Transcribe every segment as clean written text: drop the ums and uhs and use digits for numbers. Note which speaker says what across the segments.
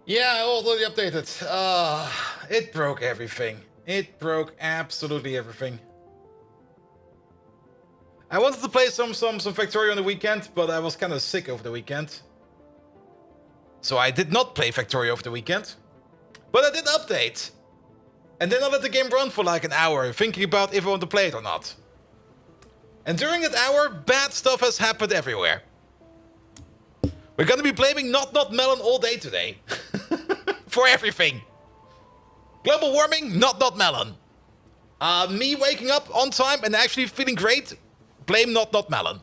Speaker 1: Yeah, I already updated. It broke everything. It broke absolutely everything. I wanted to play some Factorio on the weekend, but I was kind of sick over the weekend. So I did not play Factorio over the weekend. But I did update. And then I let the game run for like an hour, thinking about if I want to play it or not. And during that hour, bad stuff has happened everywhere. We're gonna be blaming Not Melon all day today. For everything. Global warming, Not Melon. Me waking up on time and actually feeling great, blame Not Melon.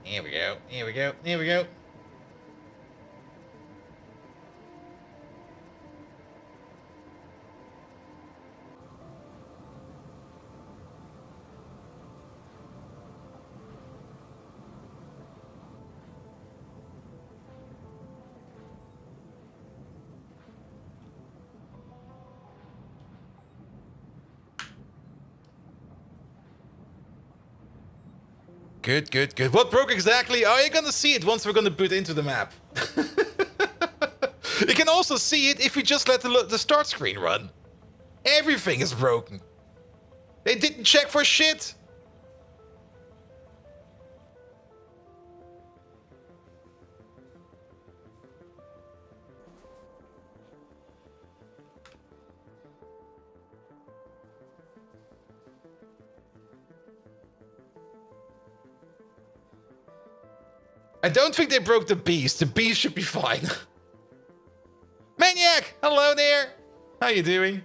Speaker 1: Here we go, here we go, here we go. Good, good, good. What broke exactly? Oh, you're gonna see it once we're gonna boot into the map. You can also see it if you just let the start screen run. Everything is broken. They didn't check for shit. I don't think they broke the beast. The beast should be fine. Maniac! Hello there! How you doing?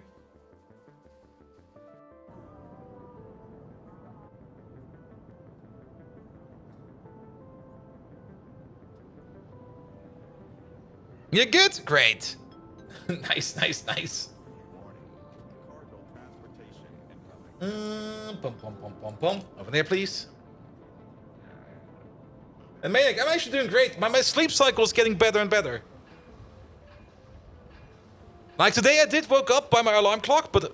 Speaker 1: You good? Great. Nice, nice, nice. Pum, pum, pum, pum, pum. Over there, please. And Maniac, I'm actually doing great. My sleep cycle is getting better and better. Like today I did woke up by my alarm clock, but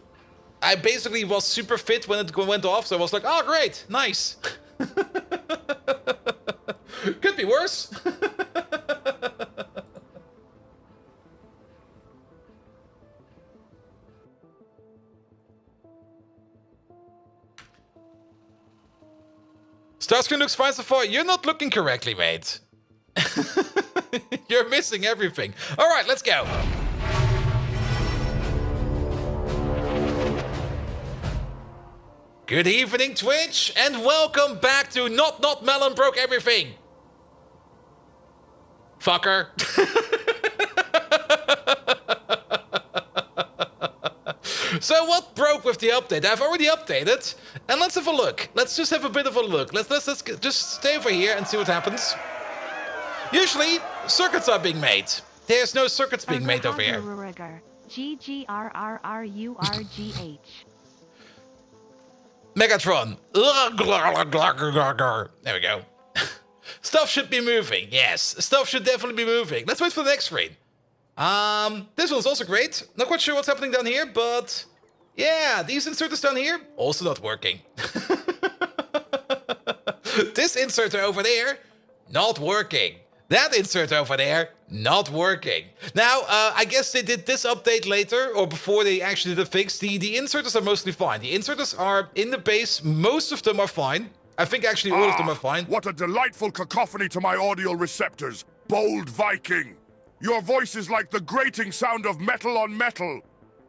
Speaker 1: I basically was super fit when it went off, so I was like, oh great, nice. Could be worse. Starscreen looks fine so far. You're not looking correctly, mate. You're missing everything. All right, let's go. Good evening, Twitch, and welcome back to Not Melon Broke Everything. Fucker. So what broke with the update? I've already updated, and let's have a look. Let's just have a bit of a look. Let's just stay over here and see what happens. Usually, circuits are being made. There's no circuits being made over here.
Speaker 2: GGRRRURGH.
Speaker 1: Megatron. There we go. Stuff should be moving. Yes, stuff should definitely be moving. Let's wait for the next screen. This one's also great. Not quite sure what's happening down here, but yeah, these inserters down here also not working. This inserter over there, not working. That inserter over there, not working. Now, I guess they did this update later, or before they actually did the fix. The inserters are mostly fine. The inserters are in the base. Most of them are fine. I think actually all of them are fine.
Speaker 3: What a delightful cacophony to my audio receptors, bold Viking. Your voice is like the grating sound of metal on metal.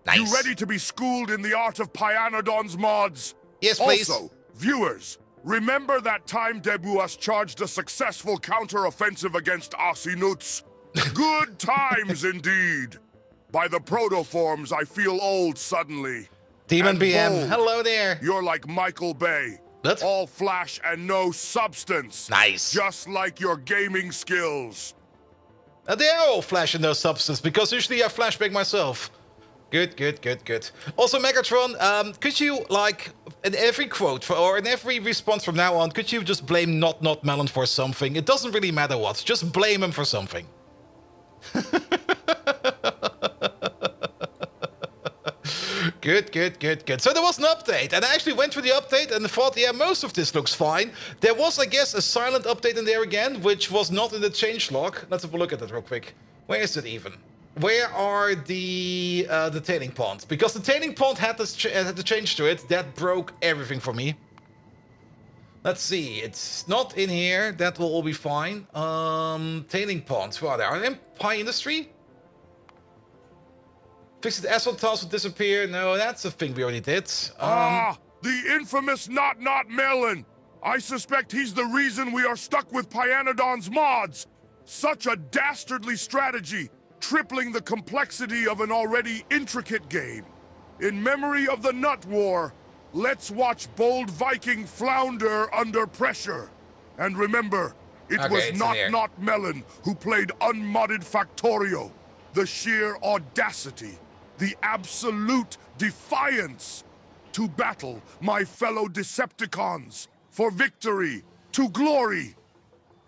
Speaker 1: Nice.
Speaker 3: You ready to be schooled in the art of Pyanodons mods?
Speaker 1: Yes, please.
Speaker 3: Also, viewers, remember that time Debuas charged a successful counter-offensive against Asinuts? Good times indeed. By the protoforms, I feel old suddenly.
Speaker 1: Demon
Speaker 3: And
Speaker 1: BM,
Speaker 3: bold.
Speaker 1: hello there.
Speaker 3: You're like Michael Bay.
Speaker 1: What?
Speaker 3: All flash and no substance.
Speaker 1: Nice.
Speaker 3: Just like your gaming skills.
Speaker 1: They're all flash and no substance, because usually I flashback myself. Good, good, good, good. Also, Megatron, could you, like, in every quote, or in every response from now on, could you just blame Not Melon for something? It doesn't really matter what, just blame him for something. Good, good, good, good. So there was an update, and I actually went through the update and thought, yeah, most of this looks fine. There was, I guess, a silent update in there again, which was not in the changelog. Let's have a look at that real quick. Where is it even? Where are the tailing ponds? Because the tailing pond had to change to it. That broke everything for me. Let's see. It's not in here. That will all be fine. Tailing ponds. Where are they? Are they in Pie Industry? Fixed asphalt tiles will disappear. No, that's a thing we already did.
Speaker 3: The infamous Not Melon. I suspect he's the reason we are stuck with Pyanodons mods. Such a dastardly strategy, tripling the complexity of an already intricate game. In memory of the Nut War, let's watch bold Viking flounder under pressure. And remember, it was Not Melon who played unmodded Factorio. The sheer audacity, the absolute defiance to battle my fellow Decepticons for victory, to glory.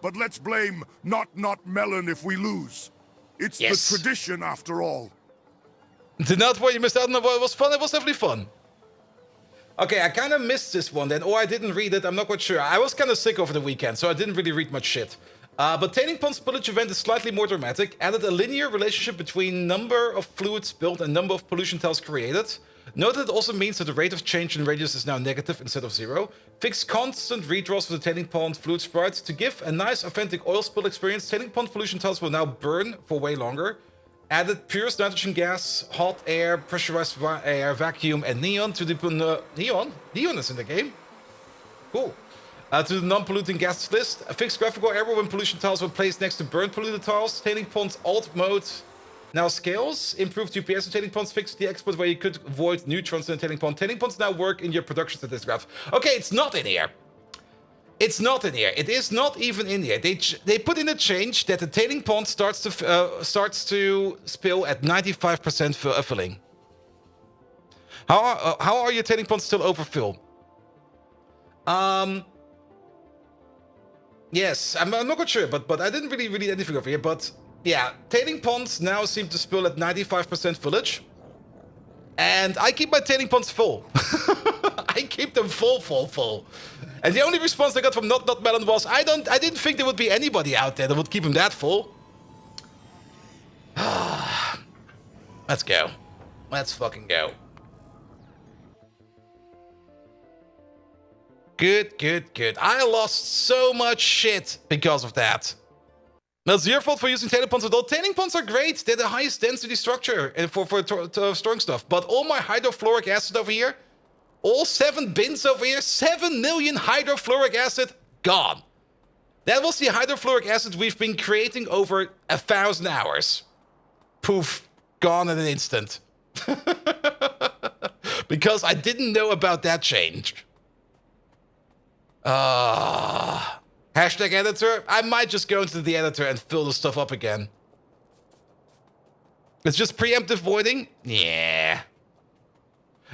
Speaker 3: But let's blame Not Melon if we lose. It's the tradition after all.
Speaker 1: The Nut War you missed out on, it was fun. It was definitely fun. Okay, I kind of missed this one then, or I didn't read it. I'm not quite sure. I was kind of sick over the weekend, so I didn't really read much shit. But Tailing Pond Spillage event is slightly more dramatic. Added a linear relationship between number of fluids spilled and number of pollution tiles created. Note that it also means that the rate of change in radius is now negative instead of 0. Fixed constant redraws for the Tailing Pond fluid sprite. To give a nice authentic oil spill experience, Tailing Pond pollution tiles will now burn for way longer. Added purest nitrogen gas, hot air, pressurized air, vacuum, and neon to the... neon? Neon is in the game? Cool. To the non-polluting gases list. A fixed graphical error when pollution tiles were placed next to burnt polluted tiles. Tailing Pond's alt mode now scales. Improved UPS of Tailing Ponds. Fixed the export where you could avoid neutrons in the Tailing Pond. Tailing Ponds now work in your production statistics graph. Okay, it's not in here. It's not in here. It is not even in here. They put in a change that the Tailing Pond starts to spill at 95% filling. How are your Tailing Ponds still overfill? Yes, I'm not quite sure, but I didn't really read anything over here. But yeah, Tailing Ponds now seem to spill at 95% fillage. And I keep my Tailing Ponds full. I keep them full. And the only response I got from Not Melon was, I didn't think there would be anybody out there that would keep him that full. Let's go. Let's fucking go. Good, good, good. I lost so much shit because of that. That's your fault for using tailing ponds at all. Tailing ponds are great. They're the highest density structure for storing stuff. But all my hydrofluoric acid over here, all 7 bins over here, 7 million hydrofluoric acid, gone. That was the hydrofluoric acid we've been creating over 1,000 hours. Poof, gone in an instant. Because I didn't know about that change. Hashtag editor. I might just go into the editor and fill the stuff up again. It's just preemptive voiding? Yeah.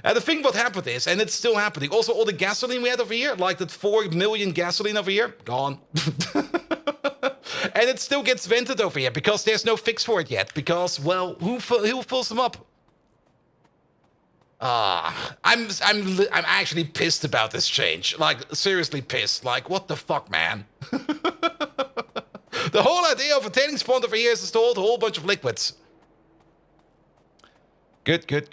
Speaker 1: And the thing what happened is, and it's still happening, also all the gasoline we had over here, like that 4 million gasoline over here, gone. And it still gets vented over here because there's no fix for it yet. Because, well, who fills them up? I'm actually pissed about this change. Like, seriously pissed. Like, what the fuck, man? The whole idea of a tailings pond over here is to store a whole bunch of liquids. Good. And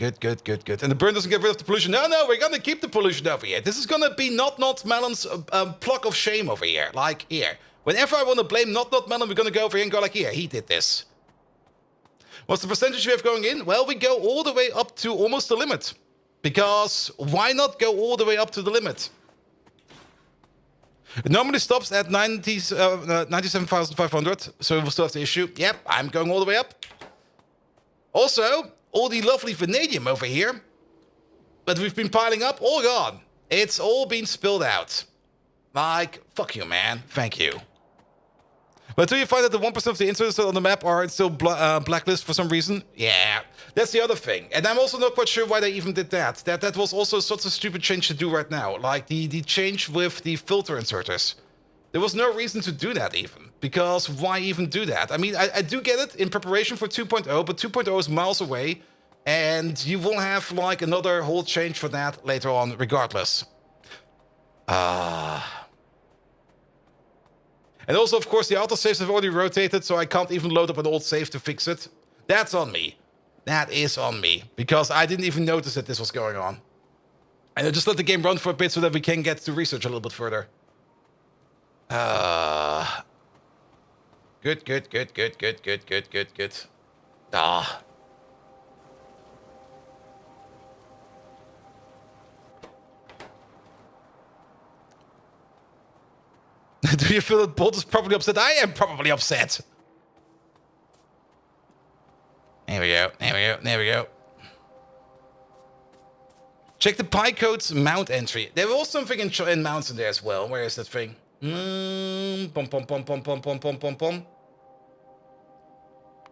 Speaker 1: the burn doesn't get rid of the pollution. No, we're gonna keep the pollution over here. This is gonna be Not Melon's pluck of shame over here. Like, here. Whenever I want to blame Not Melon, we're gonna go over here and go like, here, he did this. What's the percentage we have going in? Well, we go all the way up to almost the limit. Because why not go all the way up to the limit? It normally stops at 97,500, so we will still have the issue. Yep, I'm going all the way up. Also, all the lovely vanadium over here that we've been piling up, all gone. It's all been spilled out. Like, fuck you, man. Thank you. But do you find that the 1% of the inserts on the map are still blacklisted for some reason? Yeah, that's the other thing. And I'm also not quite sure why they even did that. That was also such a stupid change to do right now. Like the change with the filter inserters. There was no reason to do that even. Because why even do that? I mean, I do get it in preparation for 2.0, but 2.0 is miles away. And you will have like another whole change for that later on, regardless. And also, of course, the autosaves have already rotated, so I can't even load up an old save to fix it. That's on me. That is on me, because I didn't even notice that this was going on. And I just let the game run for a bit so that we can get to research a little bit further. Good. Ah. Do you feel that Bolt is probably upset? I am probably upset. There we go. Check the Pycode's mount entry. There was something in mounts in there as well. Where is that thing? Pom.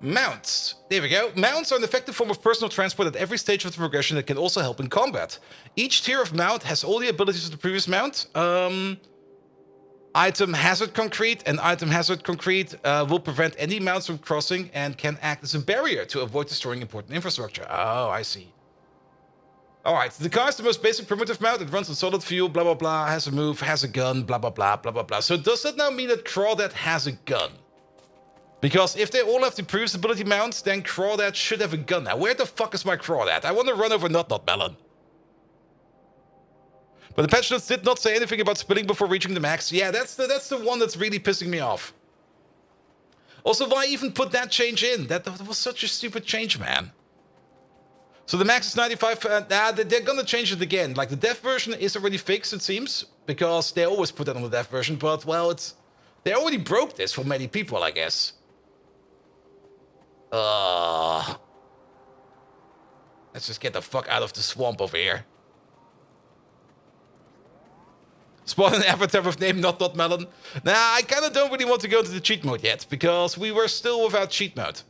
Speaker 1: Mounts. There we go. Mounts are an effective form of personal transport at every stage of the progression that can also help in combat. Each tier of mount has all the abilities of the previous mount. Item Hazard Concrete and Item Hazard Concrete will prevent any mounts from crossing and can act as a barrier to avoid destroying important infrastructure. Oh, I see. Alright, the car is the most basic primitive mount. It runs on solid fuel, blah blah blah, has a move, has a gun, blah blah blah, blah blah blah. So does that now mean that Crawdad has a gun? Because if they all have the previous ability mounts, then Crawdad should have a gun now. Where the fuck is my Crawdad? I want to run over Not Melon. But the patch notes did not say anything about spilling before reaching the max. Yeah, that's the one that's really pissing me off. Also, why even put that change in? That was such a stupid change, man. So the max is 95. They're gonna change it again. Like, the dev version is already fixed, it seems. Because they always put that on the dev version. But, well, they already broke this for many people, I guess. Let's just get the fuck out of the swamp over here. Spawn an avatar with name Not Melon. Nah, I kind of don't really want to go into the cheat mode yet, because we were still without cheat mode.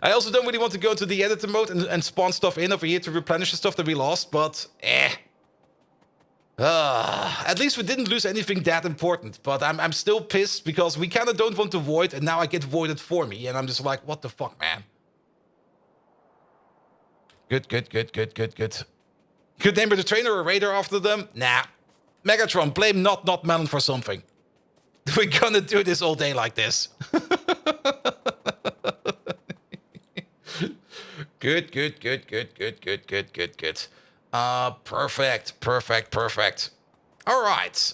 Speaker 1: I also don't really want to go into the editor mode and spawn stuff in over here to replenish the stuff that we lost, but at least we didn't lose anything that important, but I'm still pissed because we kind of don't want to void, and now I get voided for me, and I'm just like, what the fuck, man? Good. Could name the trainer or raider after them? Nah. Megatron, blame Not Melon for something. We're gonna do this all day like this. Good. Perfect. All right.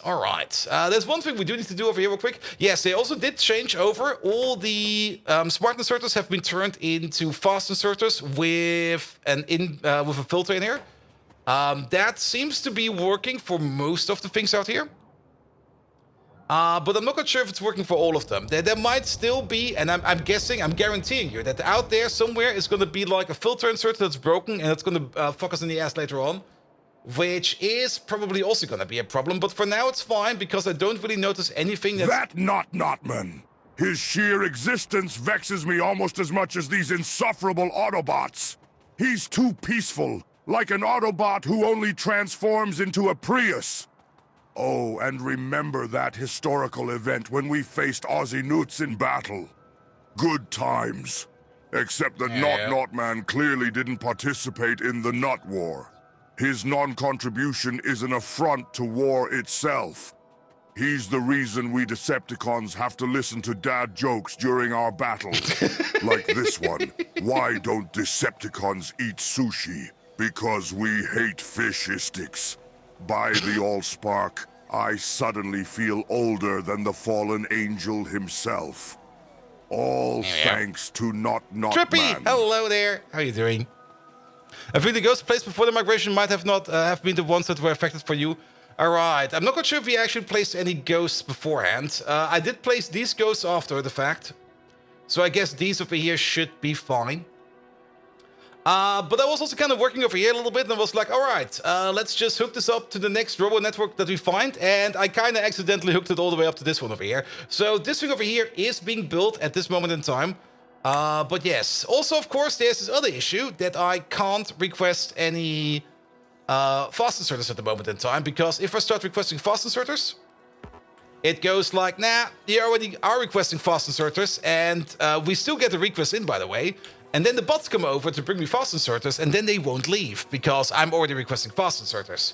Speaker 1: There's one thing we do need to do over here real quick. Yes, they also did change over. All the smart inserters have been turned into fast inserters with a filter in here. That seems to be working for most of the things out here. But I'm not quite sure if it's working for all of them. There might still be, and I'm guaranteeing you, that out there somewhere is going to be like a filter inserter that's broken, and it's going to fuck us in the ass later on. Which is probably also going to be a problem, but for now it's fine, because I don't really notice anything that's...
Speaker 3: That Notman! His sheer existence vexes me almost as much as these insufferable Autobots. He's too peaceful. Like an Autobot who only transforms into a Prius. Oh, and remember that historical event when we faced Aussie Newts in battle. Good times. Except that Not clearly didn't participate in the Nut War. His non-contribution is an affront to war itself. He's the reason we Decepticons have to listen to dad jokes during our battles. Like this one. Why don't Decepticons eat sushi? Because we hate fishistics. By the Allspark, I suddenly feel older than the fallen angel himself. All thanks to Not
Speaker 1: Trippy!
Speaker 3: Man.
Speaker 1: Hello there. How are you doing? I think the ghosts placed before the migration might have not have been the ones that were affected for you. Alright, I'm not quite sure if we actually placed any ghosts beforehand. I did place these ghosts after the fact. So I guess these over here should be fine. But I was also kind of working over here a little bit, and I was like, alright, let's just hook this up to the next robo network that we find, and I kind of accidentally hooked it all the way up to this one over here. So this thing over here is being built at this moment in time. But yes, also of course there's this other issue that I can't request any fast inserters at the moment in time, because if I start requesting fast inserters, it goes like, nah, you already are requesting fast inserters, and we still get the request in, by the way. And then the bots come over to bring me fast inserters, and then they won't leave because I'm already requesting fast inserters.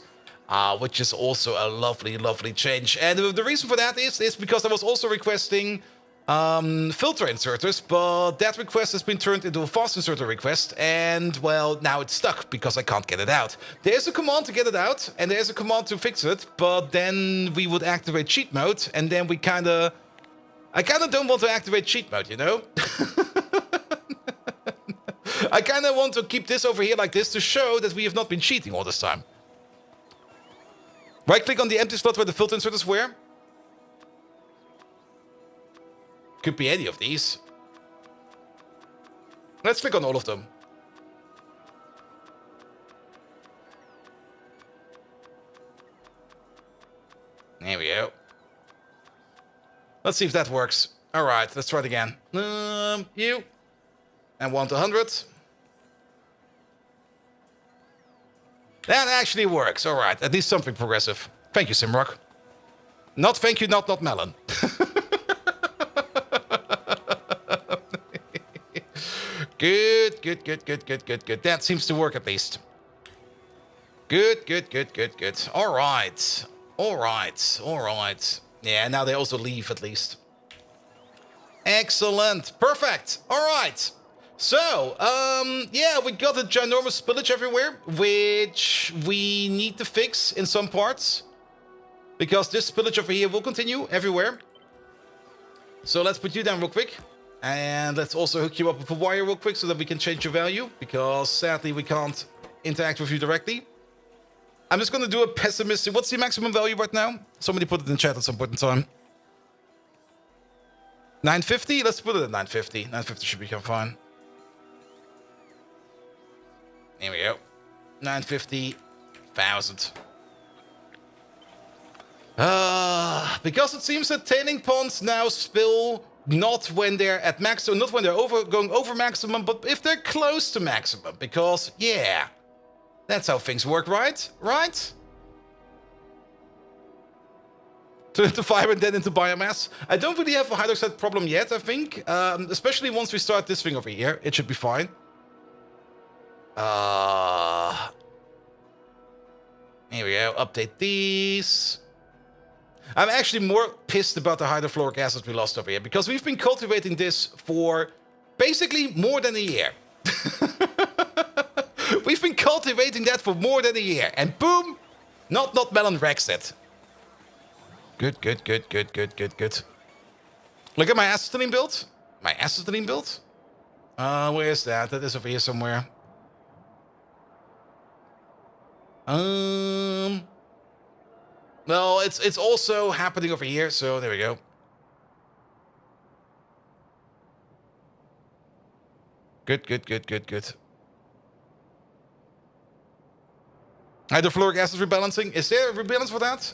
Speaker 1: Which is also a lovely, lovely change. And the reason for that is because I was also requesting filter inserters, but that request has been turned into a fast inserter request, and well, now it's stuck because I can't get it out. There's a command to get it out, and there's a command to fix it, but then we would activate cheat mode, and then I kind of don't want to activate cheat mode, you know? I kind of want to keep this over here like this to show that we have not been cheating all this time. Right-click on the empty slot where the filter inserters were. Could be any of these. Let's click on all of them. There we go. Let's see if that works. All right, let's try it again. You. And 1 to 100. That actually works. All right, at least something progressive. Thank you, Simrock. Not thank you, not Melon. Good. That seems to work at least. Good. All right. Yeah, now they also leave at least. Excellent. Perfect. All right. So, yeah, we got a ginormous spillage everywhere, which we need to fix in some parts. Because this spillage over here will continue everywhere. So let's put you down real quick. And let's also hook you up with a wire real quick so that we can change your value. Because sadly, we can't interact with you directly. I'm just going to do a pessimistic... What's the maximum value right now? Somebody put it in chat at some point in time. 950? Let's put it at 950. 950 should become fine. Here we go. 950,000. Because it seems that tailing ponds now spill not when they're at maximum, not when they're going over maximum, but if they're close to maximum. Because, yeah, that's how things work, right? Right? Turn into fire and then into biomass. I don't really have a hydroxide problem yet, I think. Especially once we start this thing over here. It should be fine. Here we go. Update these. I'm actually more pissed about the hydrofluoric acid we lost over here because we've been cultivating this for basically more than a year. We've been cultivating that for more than a year, and boom, not melon wrecks it. Good. Look at my acetylene build. Where is that? That is over here somewhere. Well, it's also happening over here, so there we go. Good. Hydrofluoric acid rebalancing. Is there a rebalance for that?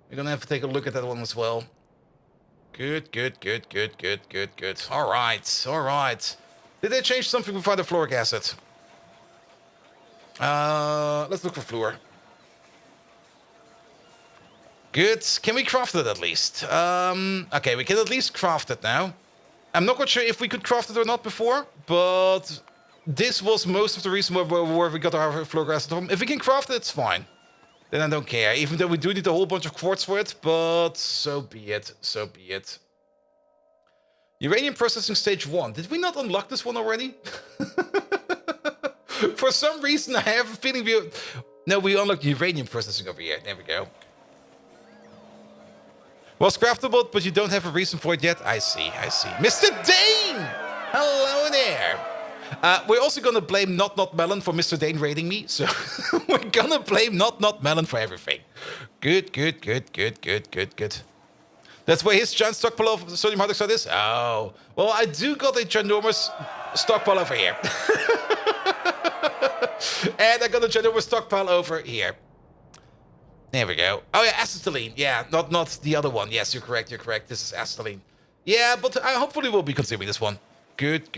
Speaker 1: We're gonna have to take a look at that one as well. Good. All right. Did they change something with hydrofluoric acid? Let's look for fluor. Good. Can we craft it at least? Okay, we can at least craft it now. I'm not quite sure if we could craft it or not before, but this was most of the reason where we got our hydrofluoric acid from. If we can craft it, it's fine. Then I don't care, even though we do need a whole bunch of quartz for it, but so be it. Uranium processing stage 1. Did we not unlock this one already? For some reason, I have a feeling we unlocked uranium processing over here. There we go. Was craftable, but you don't have a reason for it yet? I see. Mr. Dane! Hello there! We're also gonna blame Not Melon for Mr. Dane raiding me, so we're gonna blame Not Melon for everything. Good. That's where his giant stockpile of sodium hydroxide is? Oh. Well, I do got a ginormous stockpile over here. And I got a ginormous stockpile over here. There we go. Oh yeah, acetylene. Yeah, not the other one. Yes, you're correct. This is acetylene. Yeah, but I hopefully will be consuming this one. Good.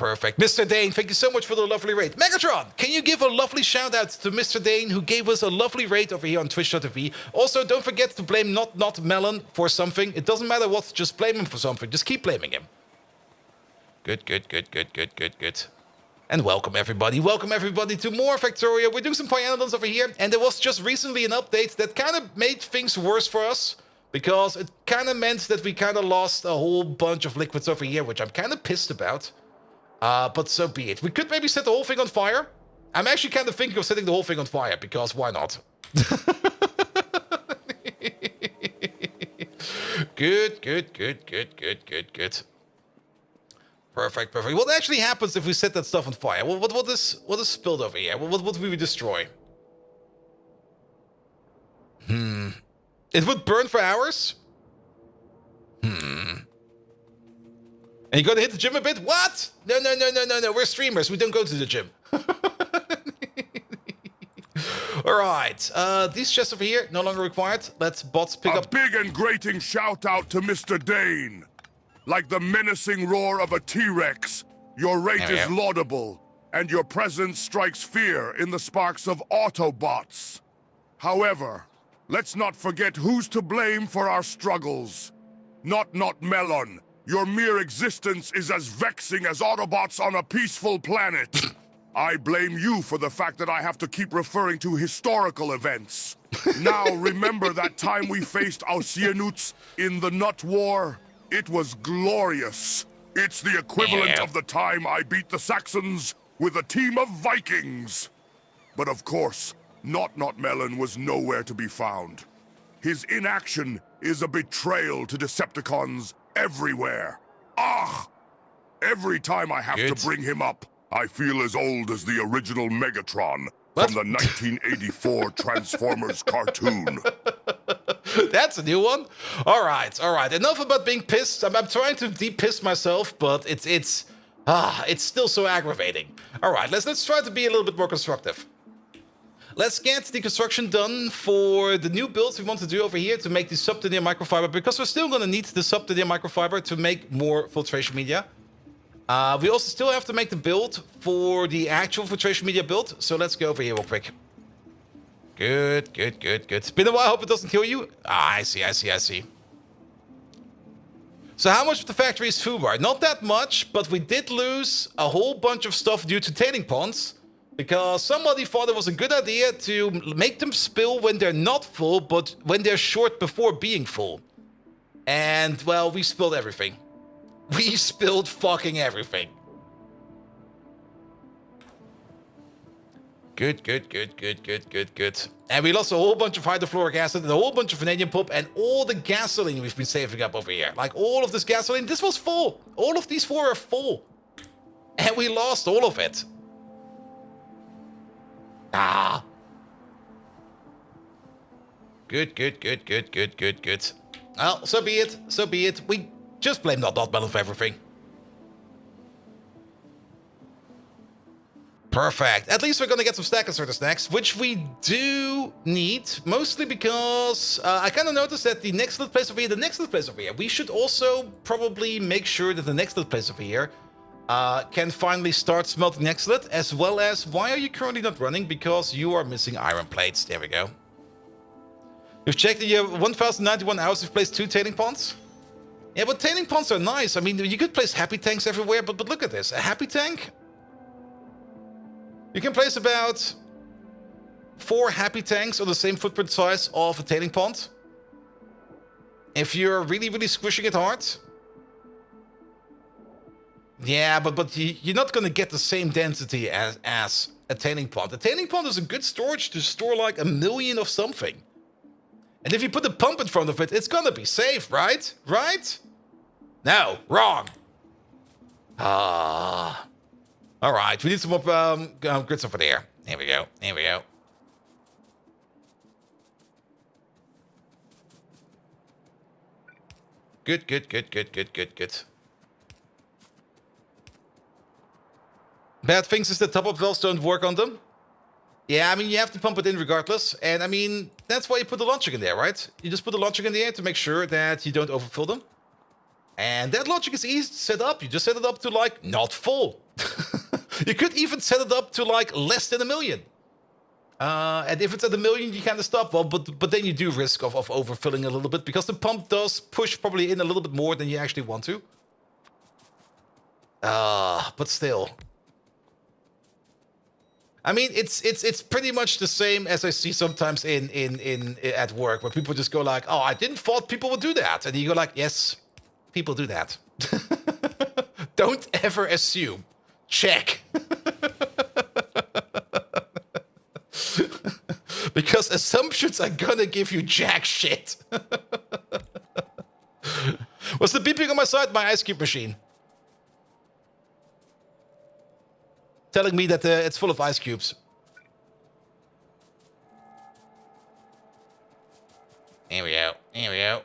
Speaker 1: Perfect. Mr. Dane, thank you so much for the lovely rate. Megatron, can you give a lovely shout out to Mr. Dane, who gave us a lovely rate over here on twitch.tv. Also, don't forget to blame not Melon for something. It doesn't matter what, just blame him for something. Just keep blaming him. Good. And welcome everybody to more Factorio. We're doing some Pyanodons over here, and there was just recently an update that kind of made things worse for us, because it kind of meant that we kind of lost a whole bunch of liquids over here, which I'm kind of pissed about. But so be it. We could maybe set the whole thing on fire. I'm actually kind of thinking of setting the whole thing on fire, because why not? Good. Perfect. What actually happens if we set that stuff on fire? What is spilled over here? What would we destroy? It would burn for hours? And you're gonna hit the gym a bit? What? No. We're streamers. We don't go to the gym. Alright. These chests over here, no longer required. Let's bots pick up.
Speaker 3: A big and grating shout out to Mr. Dane. Like the menacing roar of a T-Rex, your rate is laudable, and your presence strikes fear in the sparks of Autobots. However, let's not forget who's to blame for our struggles. Not Melon. Your mere existence is as vexing as Autobots on a peaceful planet. I blame you for the fact that I have to keep referring to historical events. Now, remember that time we faced Oceanuts in the Nut War? It was glorious. It's the equivalent of the time I beat the Saxons with a team of Vikings. But of course, Not Melon was nowhere to be found. His inaction is a betrayal to Decepticons everywhere. Every time I have to bring him up, I feel as old as the original Megatron from the 1984 Transformers cartoon.
Speaker 1: That's a new one. All right. Enough about being pissed. I'm trying to de-piss myself, but it's still so aggravating. All right, let's try to be a little bit more constructive. Let's get the construction done for the new builds we want to do over here to make the subtitanium microfiber, because we're still going to need the subtitanium microfiber to make more filtration media. We also still have to make the build for the actual filtration media build, so let's go over here real quick. Good. It's been a while, hope it doesn't kill you. I see. So how much of the factory is foobar? Not that much, but we did lose a whole bunch of stuff due to tailing ponds, because somebody thought it was a good idea to make them spill when they're not full, but when they're short before being full. And, well, we spilled everything. We spilled fucking everything. Good. And we lost a whole bunch of hydrofluoric acid and a whole bunch of vanadium pulp and all the gasoline we've been saving up over here. Like, all of this gasoline, this was full. All of these four are full. And we lost all of it. Good. Well, so be it. We just blame Not Melon for everything. Perfect. At least we're gonna get some stack inserters next, which we do need, mostly because I kind of noticed that the next little place over here, we should also probably make sure that the next little place over here can finally start smelting Nextlet, as well as, why are you currently not running? Because you are missing iron plates. There we go. We've checked that you have 1,091 hours. We've placed 2 tailing ponds. Yeah, but tailing ponds are nice. I mean, you could place happy tanks everywhere, but look at this. A happy tank? You can place about 4 happy tanks on the same footprint size of a tailing pond. If you're really squishing it hard. Yeah, but you're not going to get the same density as a tailing pond. A tailing pond is a good storage to store like 1 million of something. And if you put a pump in front of it, it's going to be safe, right? Right? No, wrong. All right, we need some more grids over there. Here we go. Good. Bad things is that top-up valves don't work on them. Yeah, I mean, you have to pump it in regardless. And I mean, that's why you put the launcher in there, right? You just put the launcher in the air to make sure that you don't overfill them. And that logic is easy to set up. You just set it up to, like, not full. You could even set it up to, like, less than 1 million. And if it's at 1 million, you kind of stop. Well, but then you do risk of overfilling a little bit, because the pump does push probably in a little bit more than you actually want to. But still. I mean, it's pretty much the same as I see sometimes in at work, where people just go like, "Oh, I didn't thought people would do that," and you go like, "Yes, people do that." Don't ever assume. Check. Because assumptions are gonna give you jack shit. What's the beeping on my side? My ice cube machine. Telling me that it's full of ice cubes. Here we go. Here we go.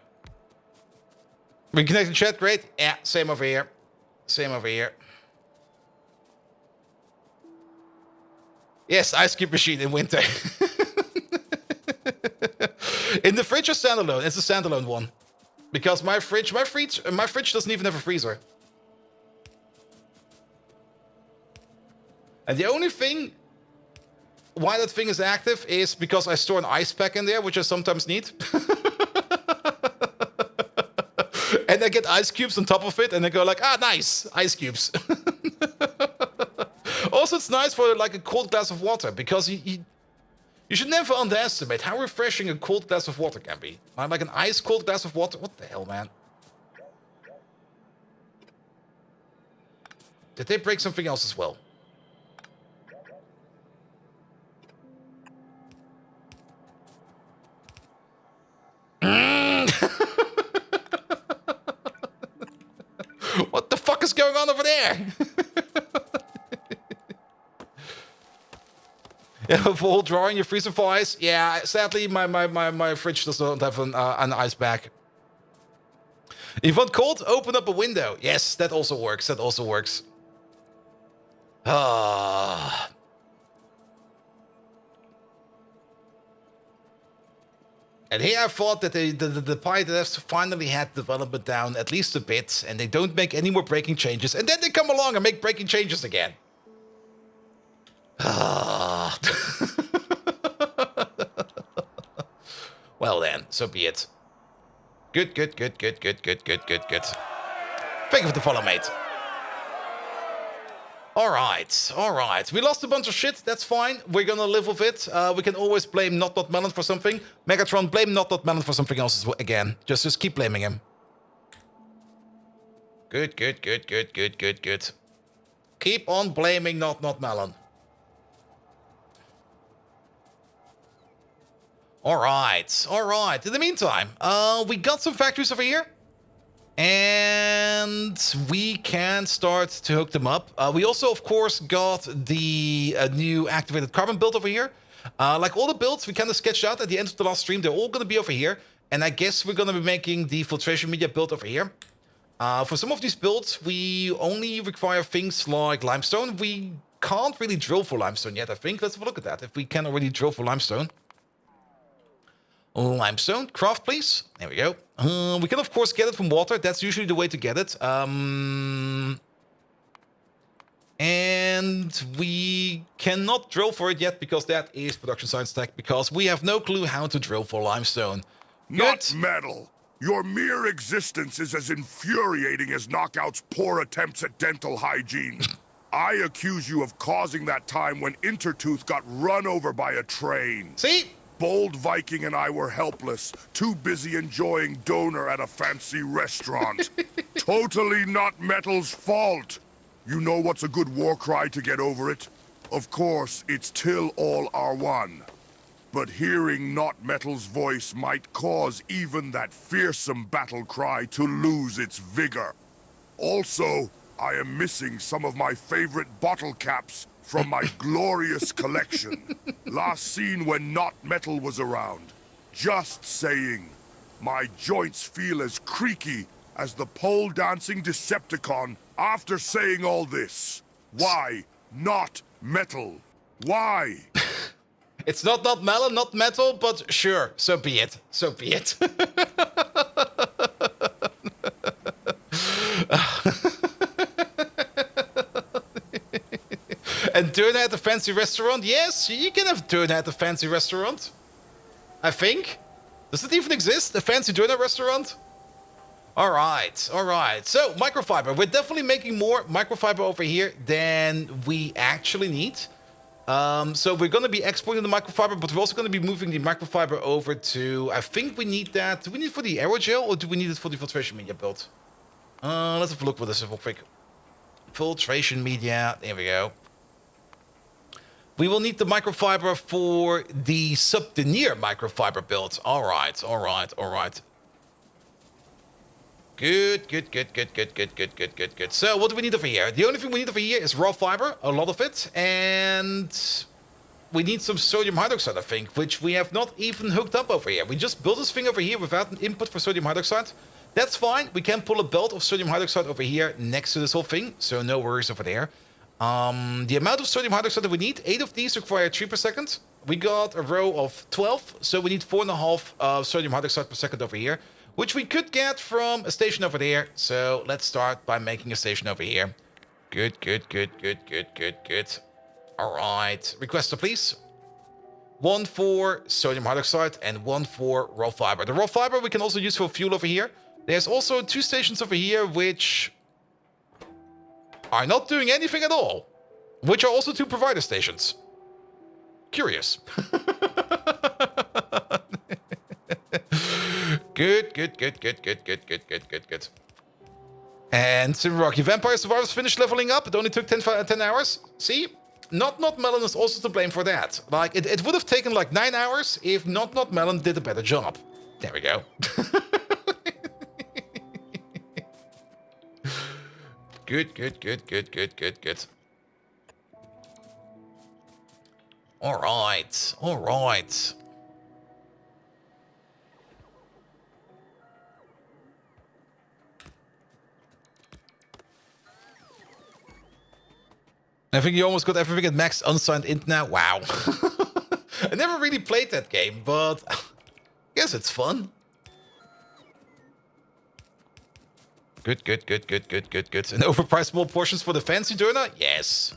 Speaker 1: Reconnecting chat, great. Yeah, same over here. Same over here. Yes, ice cube machine in winter. In the fridge or standalone? It's a standalone one. Because my fridge doesn't even have a freezer. And the only thing why that thing is active is because I store an ice pack in there, which I sometimes need. And I get ice cubes on top of it, and I go like, ah, nice, ice cubes. Also, it's nice for like a cold glass of water, because you should never underestimate how refreshing a cold glass of water can be. Like an ice cold glass of water. What the hell, man? Did they break something else as well? What the fuck is going on over there? Yeah, full drawing, your freezer for ice. Yeah, sadly, my fridge does not have an ice bag. If you want cold, open up a window. Yes, that also works. That also works. Ah. And here I thought that the Pi devs finally had development down at least a bit, and they don't make any more breaking changes, and then they come along and make breaking changes again. Well then, so be it. Good. Thank you for the follow, mate. Alright. We lost a bunch of shit, that's fine. We're gonna live with it. We can always blame Not Melon for something. Megatron, blame Not Melon for something else again. Just keep blaming him. Good. Keep on blaming Not Melon. Alright. In the meantime, we got some factories over here. And we can start to hook them up. We also, of course, got the new activated carbon build over here. Like all the builds we kind of sketched out at the end of the last stream, they're all going to be over here. And I guess we're going to be making the filtration media build over here. For some of these builds, we only require things like limestone. We can't really drill for limestone yet, I think. Let's have a look at that, if we can already drill for limestone. Limestone, craft, please. There we go. We can, of course, get it from water. That's usually the way to get it. And we cannot drill for it yet, because that is production science tech, because we have no clue how to drill for limestone.
Speaker 3: Not metal. Your mere existence is as infuriating as Knockout's poor attempts at dental hygiene. I accuse you of causing that time when Intertooth got run over by a train.
Speaker 1: See?
Speaker 3: Bold Viking and I were helpless, too busy enjoying doner at a fancy restaurant. Totally not Metal's fault. You know what's a good war cry to get over it? Of course, it's "Till all are one." But hearing not Metal's voice might cause even that fearsome battle cry to lose its vigor. Also, I am missing some of my favorite bottle caps from my glorious collection. Last seen when Not Metal was around. Just saying. My joints feel as creaky as the pole dancing Decepticon after saying all this. Why Not Metal? Why?
Speaker 1: It's not melon, not metal, but sure, so be it. doner at a fancy restaurant? Yes, you can have doner at a fancy restaurant. I think. Does it even exist? A fancy doner restaurant? Alright, alright. So, microfiber. We're definitely making more microfiber over here than we actually need. So we're going to be exporting the microfiber, but we're also going to be moving the microfiber over to... I think we need that. Do we need it for the aerogel, or do we need it for the filtration media build? Let's have a look with this real quick. Filtration media. There we go. We will need the microfiber for the subdenier microfiber build. Alright, alright, alright. Good. So, what do we need over here? The only thing we need over here is raw fiber, a lot of it, and we need some sodium hydroxide, I think, which we have not even hooked up over here. We just built this thing over here without an input for sodium hydroxide. That's fine. We can pull a belt of sodium hydroxide over here next to this whole thing, so no worries over there. The amount of sodium hydroxide that we need, 8 of these require 3 per second. We got a row of 12, so we need 4.5 sodium hydroxide per second over here, which we could get from a station over there. So let's start by making a station over here. Good. All right, requester, please. 1 for sodium hydroxide and 1 for raw fiber. The raw fiber we can also use for fuel over here. There's also 2 stations over here which are not doing anything at all, which are also 2 provider stations. Curious. Good. And Sim Rocky Vampire Survivors finished leveling up. It only took 10 hours. See? Not Melon is also to blame for that. Like, it would have taken like 9 hours if Not Melon did a better job. There we go. Good. All right. I think you almost got everything at max unsigned int now. Wow. I never really played that game, but I guess it's fun. Good. And overpriced small portions for the fancy doner? Yes.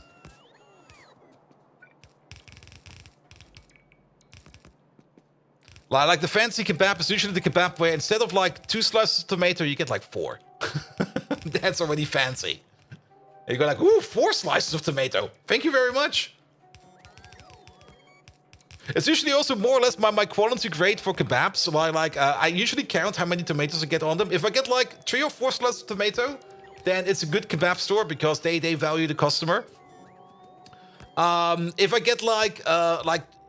Speaker 1: Like the fancy kebab is usually the kebab where instead of like 2 slices of tomato, you get like 4. That's already fancy. And you go like, ooh, 4 slices of tomato. Thank you very much. It's usually also more or less my quality grade for kebabs. So I usually count how many tomatoes I get on them. If I get like 3 or 4 slices of tomato, then it's a good kebab store because they value the customer. If I get like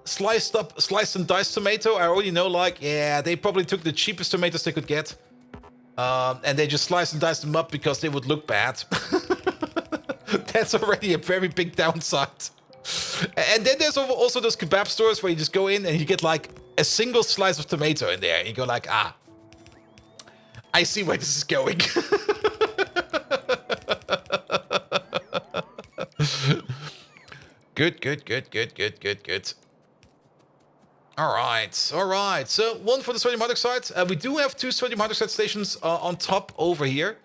Speaker 1: sliced and diced tomato, I already know like, yeah, they probably took the cheapest tomatoes they could get. And they just sliced and diced them up because they would look bad. That's already a very big downside. And then there's also those kebab stores where you just go in and you get like a single slice of tomato in there. And you go like, I see where this is going. Good. All right. So 1 for the sodium hydroxide. We do have 2 sodium hydroxide stations on top over here.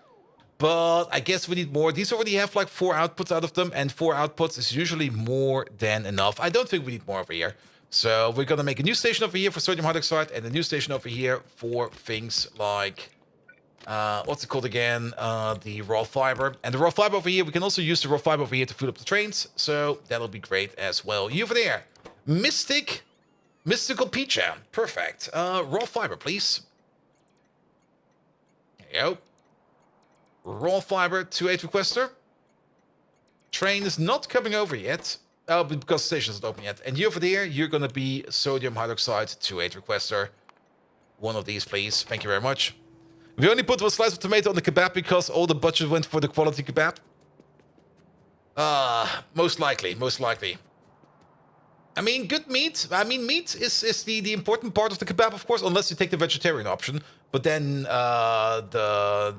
Speaker 1: But I guess we need more. These already have like 4 outputs out of them. And 4 outputs is usually more than enough. I don't think we need more over here. So we're going to make a new station over here for sodium hydroxide. And a new station over here for things like... what's it called again? The raw fiber. And the raw fiber over here, we can also use the raw fiber over here to fill up the trains. So that'll be great as well. You over there. Mystical Peach. Perfect. Raw fiber, please. There you go. Raw fiber to 8 requester. Train is not coming over yet. Because the station isn't open yet. And you over there, you're going to be sodium hydroxide to 8 requester. 1 of these, please. Thank you very much. We only put 1 slice of tomato on the kebab because all the budget went for the quality kebab. Most likely. I mean, good meat. I mean, meat is the important part of the kebab, of course, unless you take the vegetarian option. But then the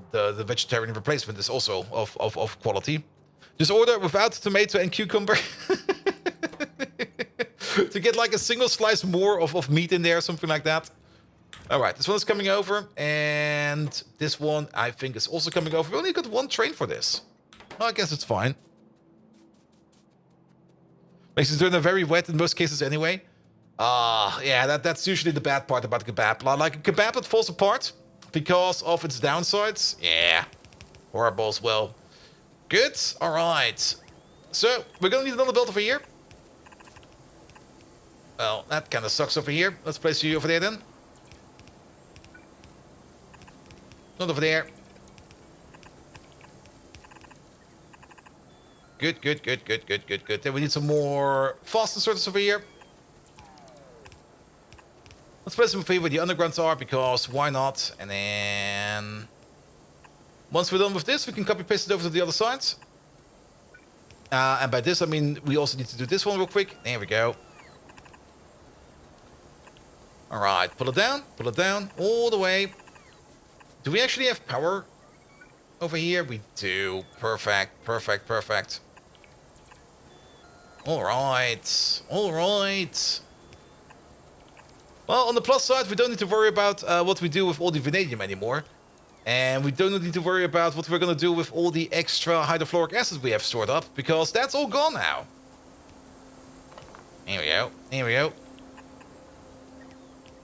Speaker 1: vegetarian replacement is also of quality. Just order without tomato and cucumber. To get like a single slice more of meat in there, something like that. All right, this one is coming over. And this one, I think, is also coming over. We only got 1 train for this. Well, I guess it's fine. Makes the turner very wet in most cases anyway. Yeah, that's usually the bad part about a kebab. Like a kebab that falls apart because of its downsides. Yeah, horrible as well. Good, alright. So, we're gonna need another build over here. Well, that kind of sucks over here. Let's place you over there then. Not over there. Good. Then we need some more fasten sorters over here. Let's place them over here where the undergrounds are, because why not? And then... once we're done with this, we can copy paste it over to the other sides. And by this, I mean, we also need to do this one real quick. There we go. Alright, pull it down, all the way. Do we actually have power over here? We do. Perfect. Alright. Well, on the plus side, we don't need to worry about what we do with all the vanadium anymore. And we don't need to worry about what we're going to do with all the extra hydrofluoric acid we have stored up, because that's all gone now. Here we go.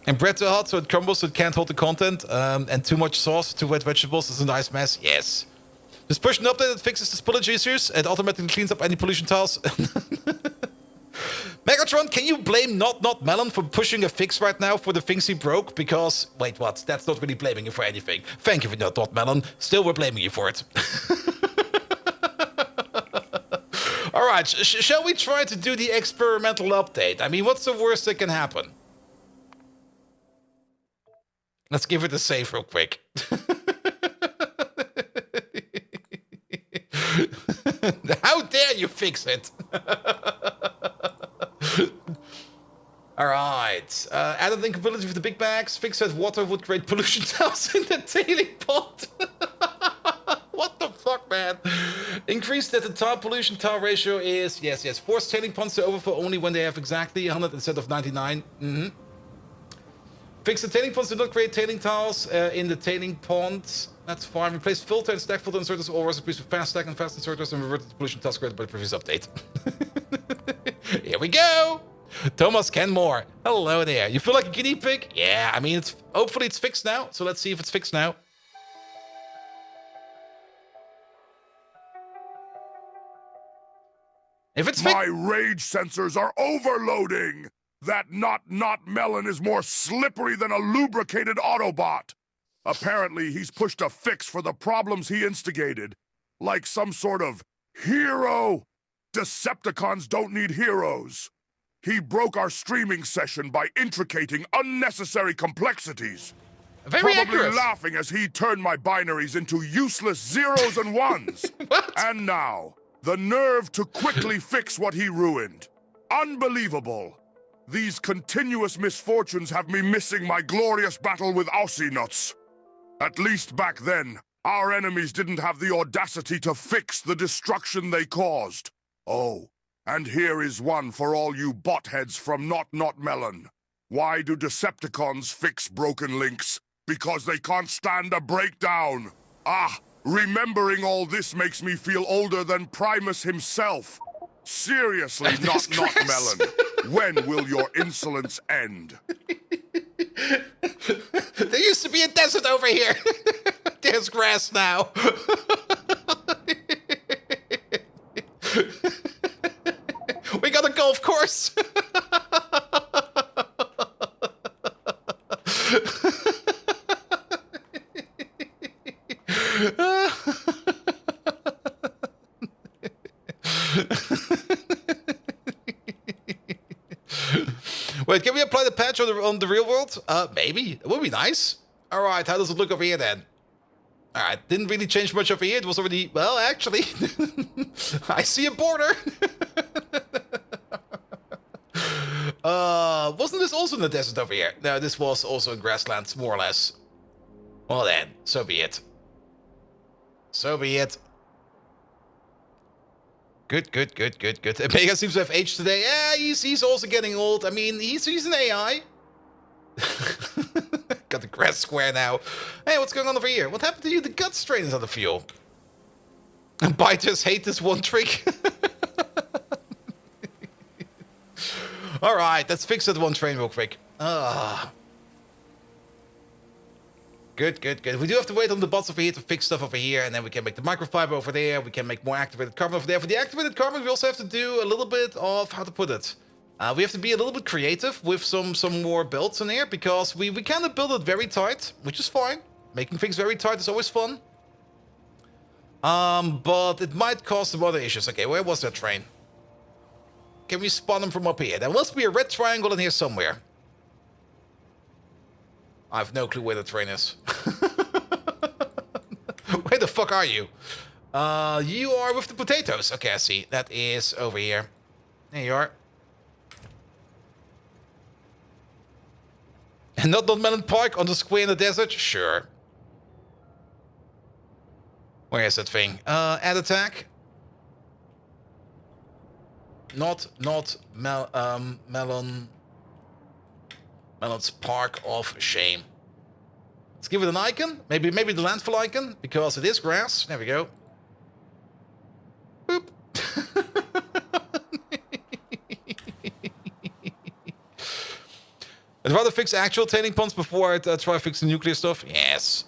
Speaker 1: And bread too hot, so it crumbles, so it can't hold the content. And too much sauce, too wet vegetables, is a nice mess. Yes. Just push an update that fixes the spillage issues. It automatically cleans up any pollution tiles. Megatron, can you blame Not Melon for pushing a fix right now for the things he broke? Because, wait, what? That's not really blaming you for anything. Thank you for Not Melon. Still, we're blaming you for it. Alright, shall we try to do the experimental update? I mean, what's the worst that can happen? Let's give it a save real quick. How dare you fix it? Alright. Added incompatibility with the big bags. Fix that water would create pollution tiles in the tailing pond. What the fuck, man? Increase that the tile pollution tile ratio is... Yes. Force tailing ponds to overflow only when they have exactly 100 instead of 99. Fix the tailing ponds to not create tailing tiles in the tailing ponds. That's fine. Replace filter and stack filter inserters or recipes with fast stack and fast inserters and revert the pollution tiles created by the previous update. Here we go! Thomas Kenmore. Hello there. You feel like a guinea pig? Yeah, I mean, hopefully it's fixed now. So let's see if it's fixed now. If it's fixed...
Speaker 3: My rage sensors are overloading! That Not Melon is more slippery than a lubricated Autobot. Apparently, he's pushed a fix for the problems he instigated. Like some sort of hero. Decepticons don't need heroes. He broke our streaming session by intricating unnecessary complexities.
Speaker 1: Very
Speaker 3: Probably
Speaker 1: accurate.
Speaker 3: laughing as he turned my binaries into useless zeros and ones.
Speaker 1: What?
Speaker 3: And now, the nerve to quickly fix what he ruined. Unbelievable. These continuous misfortunes have me missing my glorious battle with Oceanuts. At least back then, our enemies didn't have the audacity to fix the destruction they caused. Oh, and here is one for all you botheads from Not Melon. Why do Decepticons fix broken links? Because they can't stand a breakdown. Ah, remembering all this makes me feel older than Primus himself. Seriously, Not Melon. When will your insolence end?
Speaker 1: There used to be a desert over here. There's grass now. We got a golf course. Wait, can we apply the patch on the real world? Maybe. It would be nice. Alright, how does it look over here then? Alright, didn't really change much over here. It was already... Well, actually... I see a border. Wasn't this also in the desert over here? No, this was also in grasslands, more or less. Well then, so be it. So be it. Good. Mega seems to have aged today. Yeah, he's also getting old. I mean, he's an AI. Got the grass square now. Hey, what's going on over here? What happened to you? The gut strain is out of fuel. Biters hate this one trick. All right, let's fix that one train real quick. Good, good, good. We do have to wait on the bots over here to fix stuff over here, and then we can make the microfiber over there. We can make more activated carbon over there. For the activated carbon, we also have to do a little bit of, how to put it? We have to be a little bit creative with some more builds in here, because we kind of build it very tight, which is fine. Making things very tight is always fun. But it might cause some other issues. Okay, where was that train? Can we spawn them from up here? There must be a red triangle in here somewhere. I have no clue where the train is. Where the fuck are you? You are with the potatoes. Okay, I see. That is over here. There you are. And not Melon Park on the square in the desert? Sure. Where is that thing? Add attack. Not Melon's Park of Shame. Let's give it an icon. Maybe the landfill icon, because it is grass. There we go. Boop. I'd rather fix actual tailing ponds before I try fixing nuclear stuff. Yes.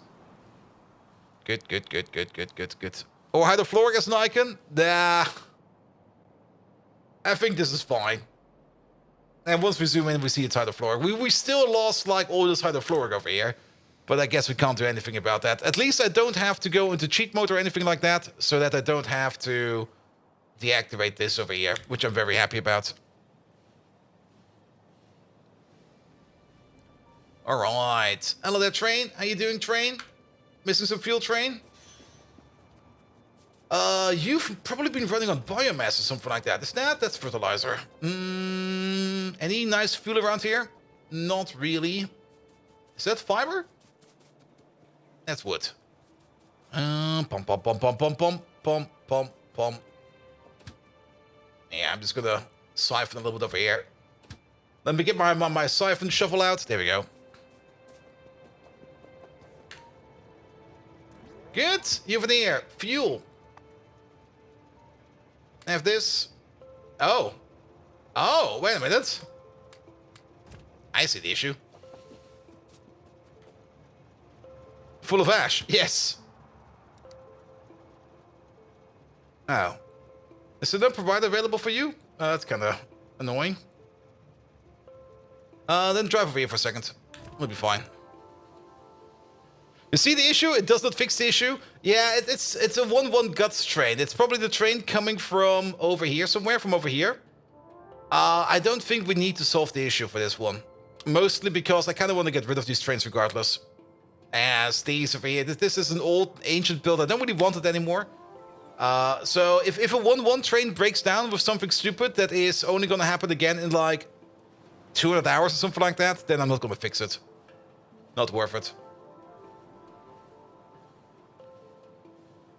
Speaker 1: Good, good, good, good, good, good, good. Or hydrofluoric as an icon? Nah. I think this is fine. And once we zoom in, we see it's hydrofluoric. We still lost, like, all this hydrofluoric over here. But I guess we can't do anything about that. At least I don't have to go into cheat mode or anything like that, so that I don't have to deactivate this over here, which I'm very happy about. All right. Hello there, train. How you doing, train? Missing some fuel, train? You've probably been running on biomass or something like that. Is that? That's fertilizer. Any nice fuel around here? Not really. Is that fiber? That's wood. Pom, pom, pom, pom, pom, pom, pom, pom, pom. Yeah, I'm just gonna siphon a little bit over here. Let me get my siphon shovel out. There we go. Good. You have an air. Fuel. I have this. Oh. Oh, wait a minute. I see the issue. Full of ash. Yes. Oh. Is there no provider available for you? That's kind of annoying. Then drive over here for a second. We'll be fine. You see the issue? It does not fix the issue. Yeah, it's a 1-1 guts train. It's probably the train coming from over here somewhere, from over here. I don't think we need to solve the issue for this one. Mostly because I kind of want to get rid of these trains regardless. As these over here, this is an old, ancient build. I don't really want it anymore. So if a 1-1 train breaks down with something stupid that is only going to happen again in like 200 hours or something like that, then I'm not going to fix it. Not worth it.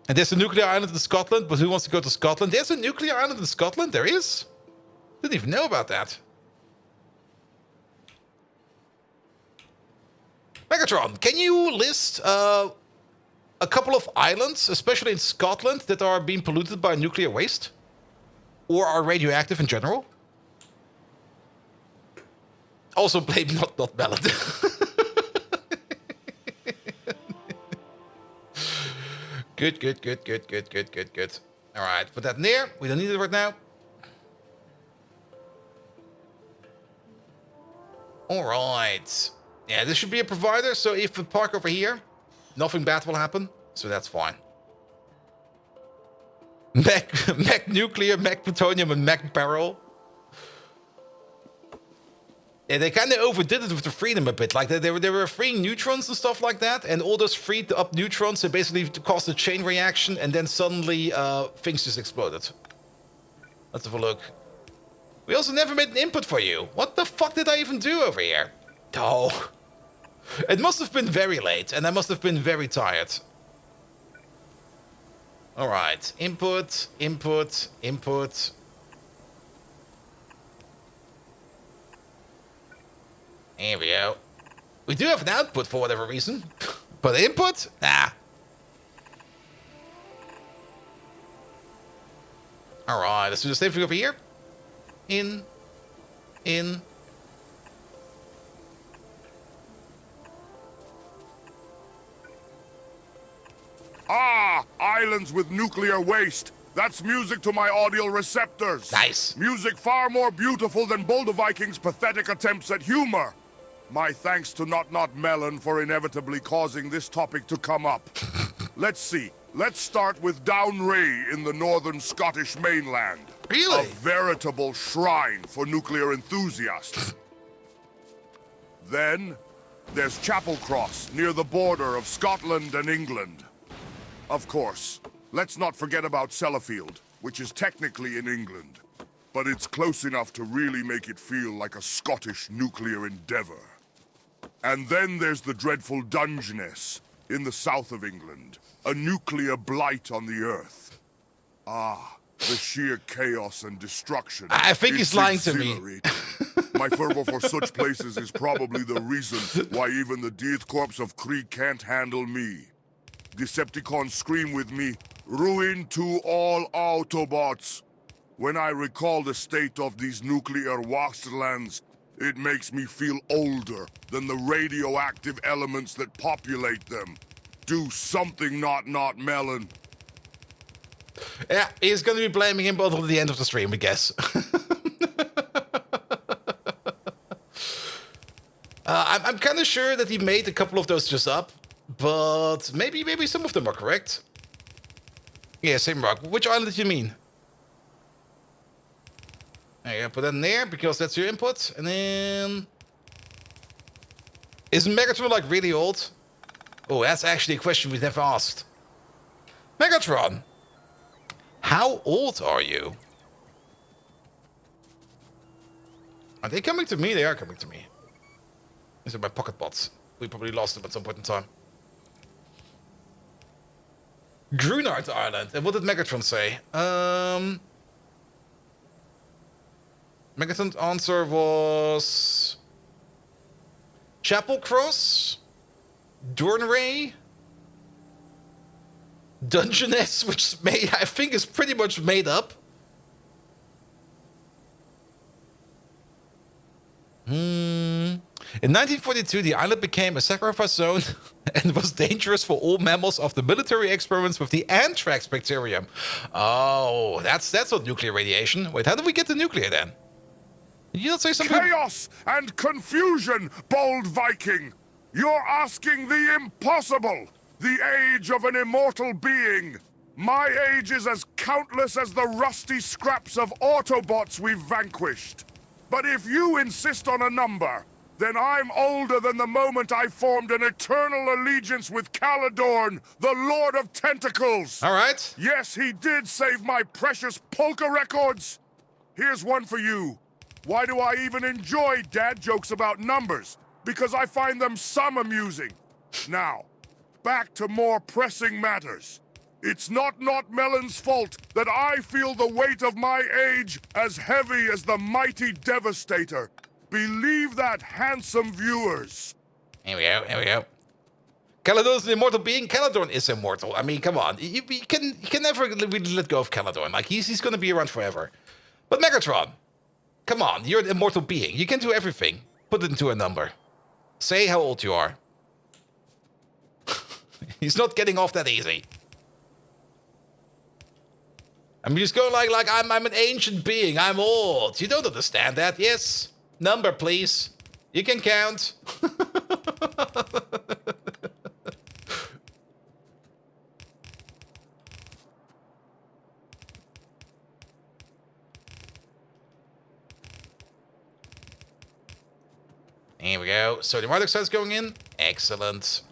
Speaker 1: And there's a nuclear island in Scotland, but who wants to go to Scotland? There's a nuclear island in Scotland? There is? Didn't even know about that. Megatron, can you list a couple of islands, especially in Scotland, that are being polluted by nuclear waste? Or are radioactive in general? Also blame not Ballad. Good, good, good, good, good, good, good, good. Alright, put that in there. We don't need it right now. Alright. Yeah, this should be a provider, so if we park over here, nothing bad will happen. So that's fine. Mech nuclear, mech plutonium, and mech barrel. Yeah, they kind of overdid it with the freedom a bit. Like, they were freeing neutrons and stuff like that, and all those freed up neutrons, they basically caused a chain reaction, and then suddenly things just exploded. Let's have a look. We also never made an input for you. What the fuck did I even do over here? Oh. It must have been very late, and I must have been very tired. Alright, input, input, input. Here we go. We do have an output for whatever reason. But input? Nah. Alright, let's do the same thing over here. In. in.
Speaker 3: Ah, islands with nuclear waste. That's music to my audio receptors.
Speaker 1: Nice.
Speaker 3: Music far more beautiful than Boldoviking's pathetic attempts at humor. My thanks to Not Melon for inevitably causing this topic to come up. Let's see. Let's start with Downray in the northern Scottish mainland.
Speaker 1: Really?
Speaker 3: A veritable shrine for nuclear enthusiasts. Then, there's Chapel Cross near the border of Scotland and England. Of course, let's not forget about Sellafield, which is technically in England. But it's close enough to really make it feel like a Scottish nuclear endeavor. And then there's the dreadful Dungeness in the south of England. A nuclear blight on the earth. Ah, the sheer chaos and destruction.
Speaker 1: I think he's
Speaker 3: It's
Speaker 1: lying to me.
Speaker 3: exhilarating. My fervor for such places is probably the reason why even the Death Corps of Krieg can't handle me. Decepticons scream with me, "Ruin to all Autobots." When I recall the state of these nuclear wastelands, it makes me feel older than the radioactive elements that populate them. Do something, Not Melon.
Speaker 1: Yeah, he's going to be blaming him both at the end of the stream, I guess. I'm kind of sure that he made a couple of those just up, but maybe some of them are correct. Yeah, same rock. Which island did you mean? Yeah, put that in there because that's your input, and then is Megatron like really old? Oh, that's actually a question we never asked. Megatron, how old are you? Are they coming to me? They are coming to me. These are my pocket bots. We probably lost them at some point in time. Grunard Island. And what did Megatron say? Megatron's answer was Chapel Cross, Dornray, Dungeness, which I think is pretty much made up. In 1942, the island became a sacrifice zone and was dangerous for all mammals after military experiments with the anthrax bacterium. Oh, that's not nuclear radiation. Wait, how did we get the nuclear then? Did you not say something?
Speaker 3: Chaos and confusion, bold Viking! You're asking the impossible! The age of an immortal being! My age is as countless as the rusty scraps of Autobots we've vanquished. But if you insist on a number, then I'm older than the moment I formed an eternal allegiance with Caladorn, the Lord of Tentacles!
Speaker 1: All right.
Speaker 3: Yes, he did save my precious polka records! Here's one for you. Why do I even enjoy dad jokes about numbers? Because I find them some amusing. Now, back to more pressing matters. It's not Melon's fault that I feel the weight of my age as heavy as the mighty Devastator. Believe that, handsome viewers.
Speaker 1: Here we go. Caladorn is an immortal being. Caladorn is immortal. I mean, come on. You can never really let go of Caladorn. Like, he's going to be around forever. But Megatron, come on. You're an immortal being. You can do everything. Put it into a number. Say how old you are. He's not getting off that easy. I mean, just go like I'm an ancient being. I'm old. You don't understand that, yes? Number, please. You can count. Here we go. So the Marduk starts going in. Excellent.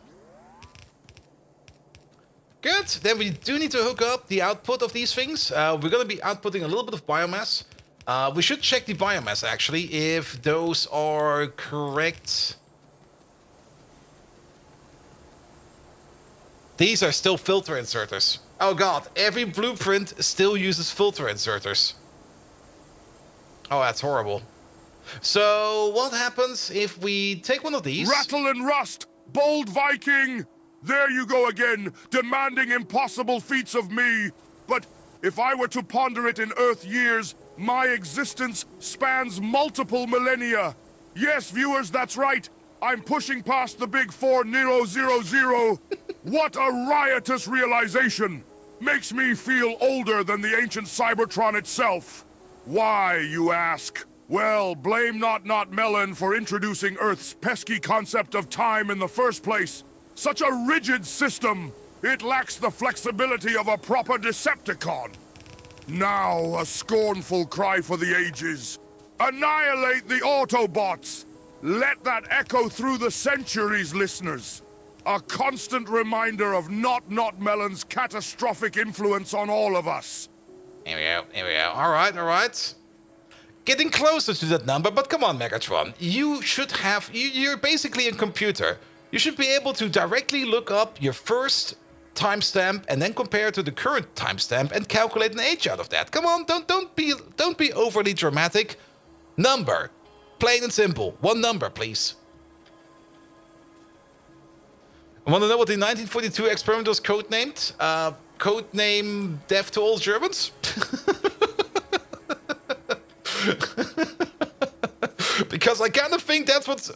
Speaker 1: Good. Then we do need to hook up the output of these things. We're going to be outputting a little bit of biomass. We should check the biomass, actually, if those are correct. These are still filter inserters. Oh god, every blueprint still uses filter inserters. Oh, that's horrible. So, what happens if we take one of these?
Speaker 3: Rattle and rust, bold Viking! There you go again, demanding impossible feats of me. But if I were to ponder it in Earth years, My existence spans multiple millennia. Yes, viewers, that's right. I'm pushing past the big 4000. What a riotous realization. Makes me feel older than the ancient Cybertron itself. Why, you ask? Well, blame Not Melon for introducing Earth's pesky concept of time in the first place. Such a rigid system. It lacks the flexibility of a proper Decepticon. Now, a scornful cry for the ages. Annihilate the Autobots! Let that echo through the centuries, listeners. A constant reminder of Not Melon's catastrophic influence on all of us.
Speaker 1: Here we go. Alright. Getting closer to that number, but come on, Megatron. You should have... You're basically a computer. You should be able to directly look up your first timestamp and then compare it to the current timestamp and calculate an age out of that. Come on, don't be overly dramatic. Number. Plain and simple. One number, please. I want to know what the 1942 experiment was codenamed? Codename Death to All Germans? Because I kind of think that's what's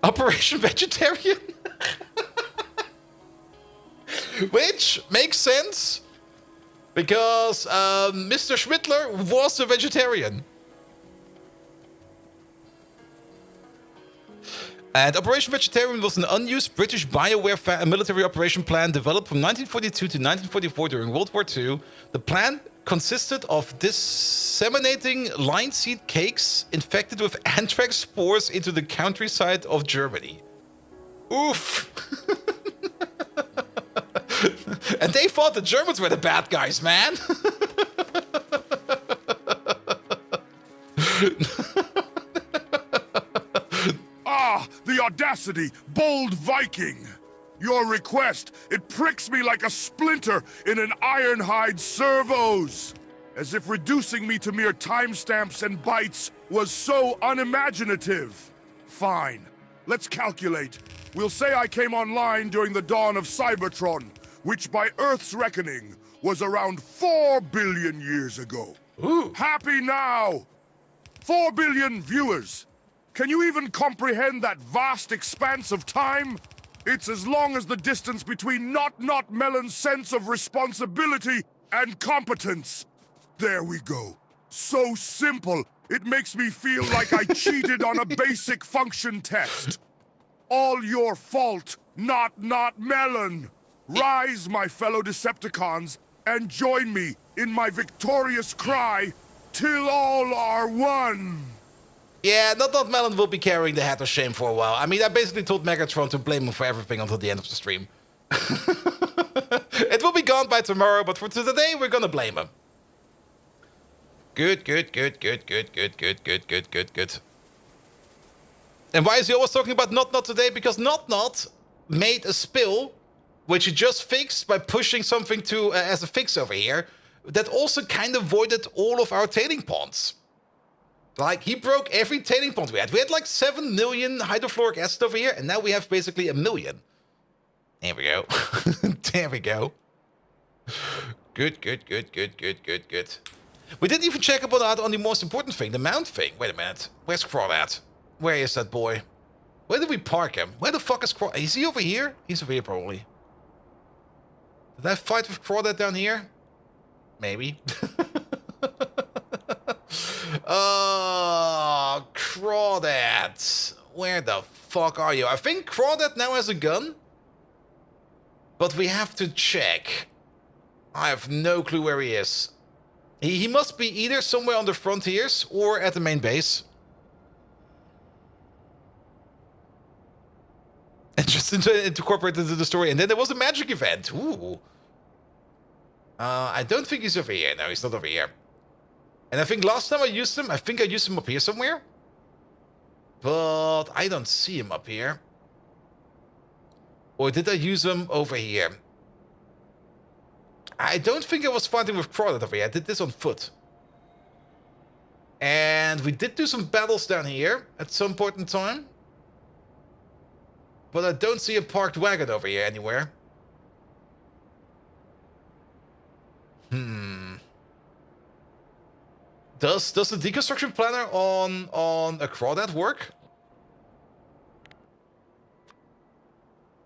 Speaker 1: Operation Vegetarian. Which makes sense. Because Mr. Schmittler was a vegetarian. And Operation Vegetarian was an unused British BioWare military operation plan developed from 1942 to 1944 during World War II. The plan consisted of disseminating linseed cakes infected with anthrax spores into the countryside of Germany. Oof. And they thought the Germans were the bad guys, man.
Speaker 3: The audacity, bold Viking! Your request, it pricks me like a splinter in an ironhide servos! As if reducing me to mere timestamps and bytes was so unimaginative. Fine, let's calculate. We'll say I came online during the dawn of Cybertron, which by Earth's reckoning was around 4 billion years ago.
Speaker 1: Ooh.
Speaker 3: Happy now! 4 billion viewers! Can you even comprehend that vast expanse of time? It's as long as the distance between Not Melon's sense of responsibility and competence. There we go. So simple, it makes me feel like I cheated on a basic function test. All your fault, Not Melon. Rise, my fellow Decepticons, and join me in my victorious cry, till all are one.
Speaker 1: Yeah, Not Melon will be carrying the hat of shame for a while. I mean, I basically told Megatron to blame him for everything until the end of the stream. It will be gone by tomorrow, but for today, we're gonna blame him. Good. And why is he always talking about Not today? Because Not made a spill, which he just fixed by pushing something to as a fix over here, that also kind of voided all of our tailing ponds. Like, he broke every tailing pond we had. We had like 7 million hydrofluoric acid over here, and now we have basically 1 million. There we go. There we go. Good. We didn't even check about on the most important thing, the mount thing. Wait a minute. Where's Crawdad? Where is that boy? Where did we park him? Where the fuck is Crawdad? Is he over here? He's over here, probably. Did I fight with Crawdad down here? Maybe. Oh, Crawdad. Where the fuck are you? I think Crawdad now has a gun. But we have to check. I have no clue where he is. He must be either somewhere on the frontiers or at the main base. And just incorporated into the story. And then there was a magic event. Ooh. I don't think he's over here. No, he's not over here. And I think last time I used him, I think I used him up here somewhere. But I don't see him up here. Or did I use him over here? I don't think I was fighting with Crawdad over here. I did this on foot. And we did do some battles down here at some point in time. But I don't see a parked wagon over here anywhere. Does the deconstruction planner on a crawdad work?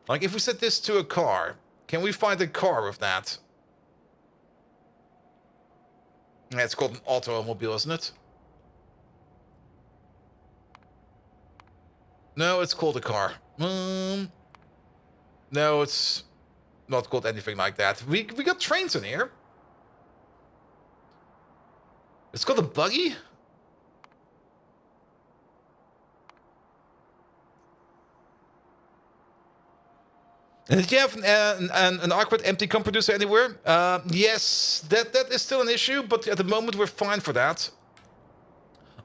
Speaker 1: Like, if we set this to a car, can we find a car with that? Yeah, it's called an automobile, isn't it? No, it's called a car. No, it's not called anything like that. We got trains in here. It's called a buggy? And did you have an awkward empty comp producer anywhere? Yes, that is still an issue, but at the moment we're fine for that.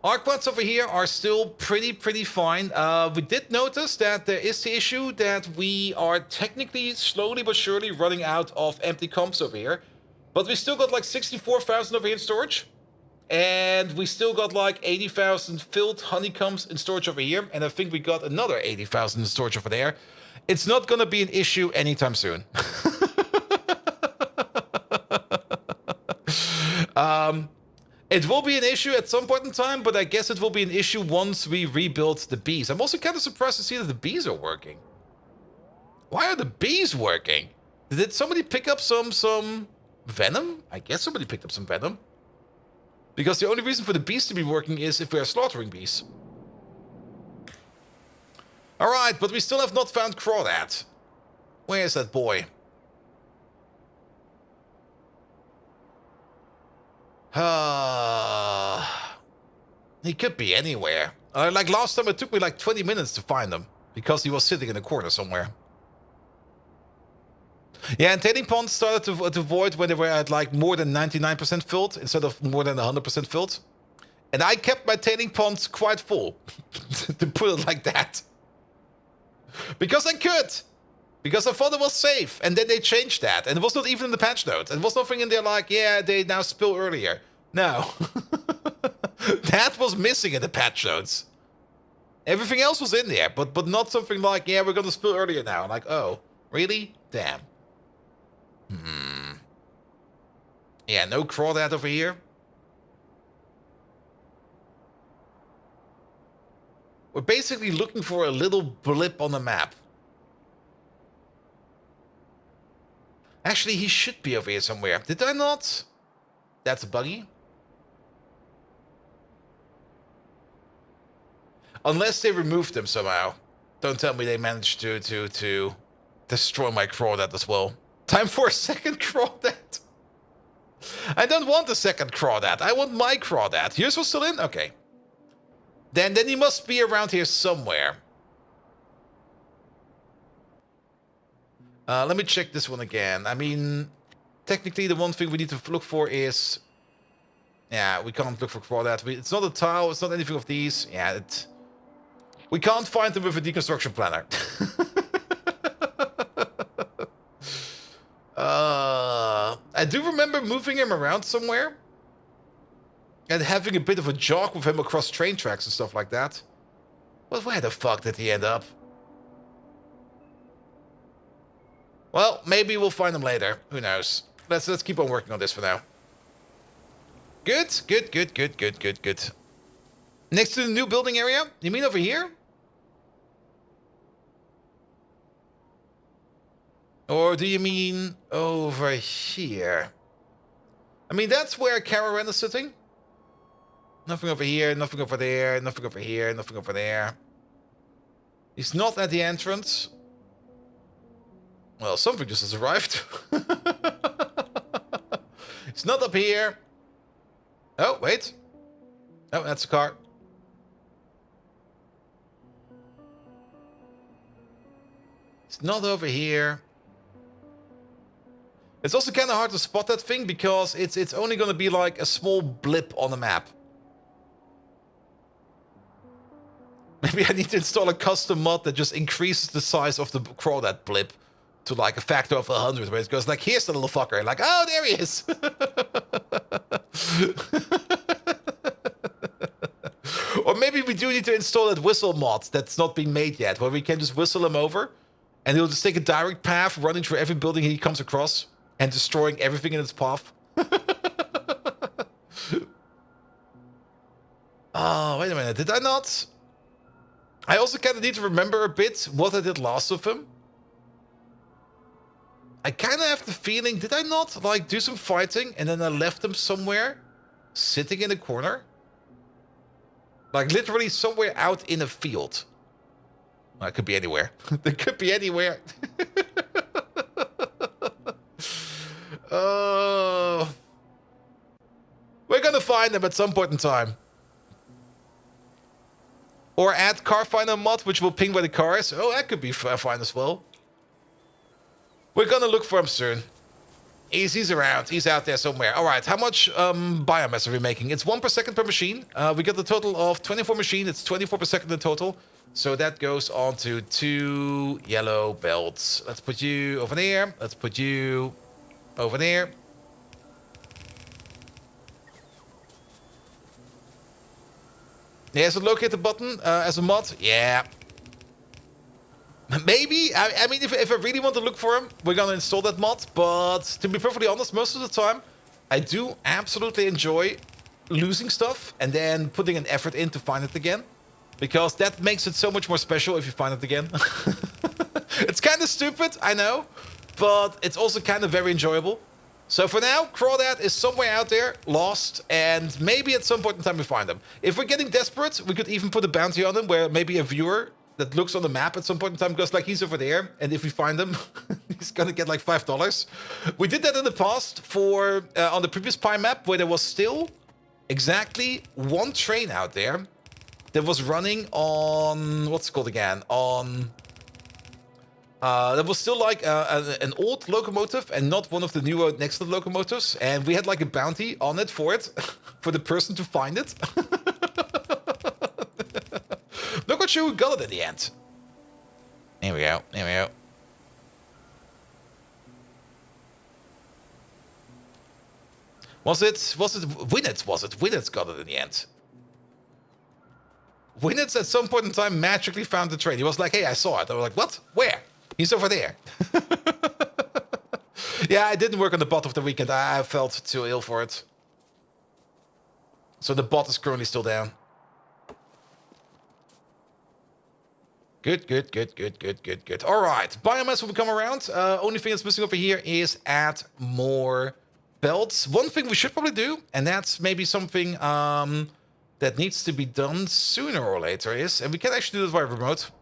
Speaker 1: Our quads over here are still pretty fine. We did notice that there is the issue that we are technically slowly but surely running out of empty comps over here. But we still got like 64,000 over here in storage. And we still got like 80,000 filled honeycombs in storage over here. And I think we got another 80,000 in storage over there. It's not gonna be an issue anytime soon. It will be an issue at some point in time, but I guess it will be an issue once we rebuild the bees. I'm also kind of surprised to see that the bees are working. Why are the bees working? Did somebody pick up some venom? I guess somebody picked up some venom. Because the only reason for the bees to be working is if we are slaughtering bees. Alright, but we still have not found Crawdad. Where is that boy? He could be anywhere. Like last time it took me like 20 minutes to find him. Because he was sitting in a corner somewhere. Yeah, and tailing ponds started to void when they were at like more than 99% filled instead of more than 100% filled. And I kept my tailing ponds quite full. To put it like that. Because I could. Because I thought it was safe. And then they changed that. And it was not even in the patch notes. And it was nothing in there like, yeah, they now spill earlier. No. That was missing in the patch notes. Everything else was in there. But not something like, yeah, we're going to spill earlier now. I'm like, oh, really? Damn. Yeah, no crawdad over here. We're basically looking for a little blip on the map. Actually, he should be over here somewhere. Did I not? That's a buggy. Unless they removed them somehow. Don't tell me they managed to destroy my crawdad as well. Time for a second crawdad. I don't want a second crawdad. I want my crawdad. Yours was still in? Okay. Then he must be around here somewhere. Let me check this one again. I mean, technically the one thing we need to look for is... Yeah, we can't look for crawdad. It's not a tile, it's not anything of these. Yeah, we can't find them with a deconstruction planner. I do remember moving him around somewhere. And having a bit of a jog with him across train tracks and stuff like that. But where the fuck did he end up? Well, maybe we'll find him later. Who knows? Let's keep on working on this for now. Good. Next to the new building area? You mean over here? Or do you mean over here? I mean, that's where Caravan is sitting. Nothing over here, nothing over there, nothing over here, nothing over there. He's not at the entrance. Well, something just has arrived. It's not up here. Oh, wait. Oh, that's a car. It's not over here. It's also kind of hard to spot that thing because it's only going to be like a small blip on the map. Maybe I need to install a custom mod that just increases the size of the crawdad blip to like a factor of 100, where it goes like, here's the little fucker. Like, oh, there he is. Or maybe we do need to install that whistle mod that's not been made yet, where we can just whistle him over, and he'll just take a direct path running through every building he comes across and destroying everything in its path. Oh, wait a minute. Did I not? I also kind of need to remember a bit what I did last with him. I kind of have the feeling, did I not like do some fighting and then I left him somewhere sitting in a corner? Like literally somewhere out in a field. Well, it could be anywhere. It could be anywhere. Oh. We're gonna find him at some point in time. Or add car finder mod, which will ping where the car is. Oh, that could be fine as well. We're gonna look for him soon. He's around. He's out there somewhere. All right, how much biomass are we making? It's 1 per second per machine. We got the total of 24 machines. It's 24 per second in total. So that goes on to 2 yellow belts. Let's put you over there. Let's put you over there. There's a locator button as a mod. Yeah. Maybe. I mean, if I really want to look for him, we're going to install that mod. But to be perfectly honest, most of the time, I do absolutely enjoy losing stuff and then putting an effort in to find it again. Because that makes it so much more special if you find it again. It's kind of stupid, I know. But it's also kind of very enjoyable. So for now, Crawdad is somewhere out there, lost, and maybe at some point in time we find him. If we're getting desperate, we could even put a bounty on him, where maybe a viewer that looks on the map at some point in time goes like, he's over there, and if we find him, he's gonna get like $5. We did that in the past for on the previous Pi map, where there was still exactly 1 train out there that was running on, what's it called again, on... That was still like an old locomotive and not one of the newer next to the locomotives. And we had like a bounty on it, for the person to find it. Not quite sure who got it in the end. Here we go, here we go. Was it Winnets, was it? Winnets got it in the end. Winnets at some point in time magically found the train. He was like, hey, I saw it. I was like, what? Where? He's over there. Yeah, I didn't work on the bot of the weekend. I felt too ill for it. So the bot is currently still down. Good, good, good, good, good, good, good. All right, biomass will come around. Only thing that's missing over here is add more belts. One thing we should probably do, and that's maybe something that needs to be done sooner or later is, and we can actually do this via remote.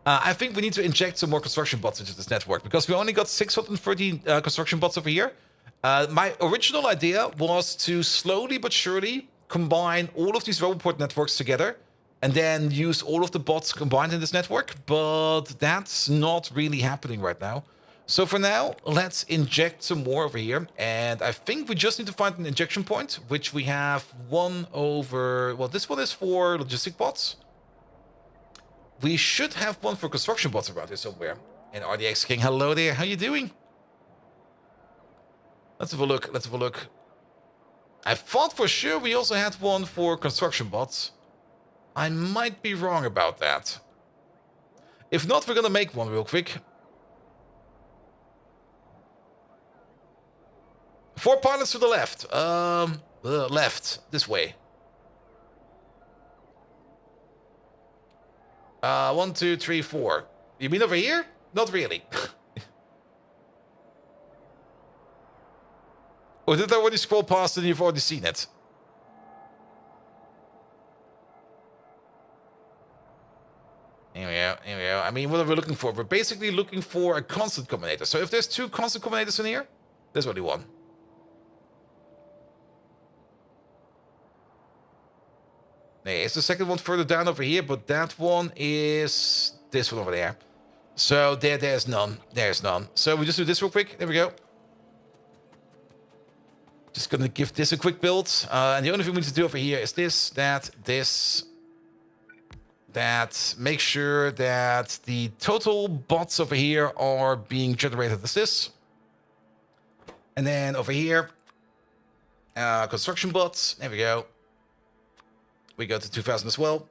Speaker 1: I think we need to inject some more construction bots into this network, because we only got 630 construction bots over here. My original idea was to slowly but surely combine all of these Roboport networks together and then use all of the bots combined in this network, but that's not really happening right now. So for now, let's inject some more over here, and I think we just need to find an injection point, which we have one over... Well, this one is for logistic bots. We should have one for construction bots around here somewhere. And RDX King, hello there. How you doing? Let's have a look. Let's have a look. I thought for sure we also had one for construction bots. I might be wrong about that. If not, we're gonna make one real quick. 4 pilots to the left. Left. This way. 1, 2, 3, 4. You mean over here? Not really. Or did I already scroll past and you've already seen it? Here we go, here we go. I mean, what are we looking for? We're basically looking for a constant combinator. So if there's 2 constant combinators in here, there's only 1. There's the second one further down over here, but that one is this one over there. So there's none. There's none. So we just do this real quick. There we go. Just gonna give this a quick build. And the only thing we need to do over here is this, that, this, that. Make sure that the total bots over here are being generated as this. And then over here, construction bots. There we go. We go to 2000 as well.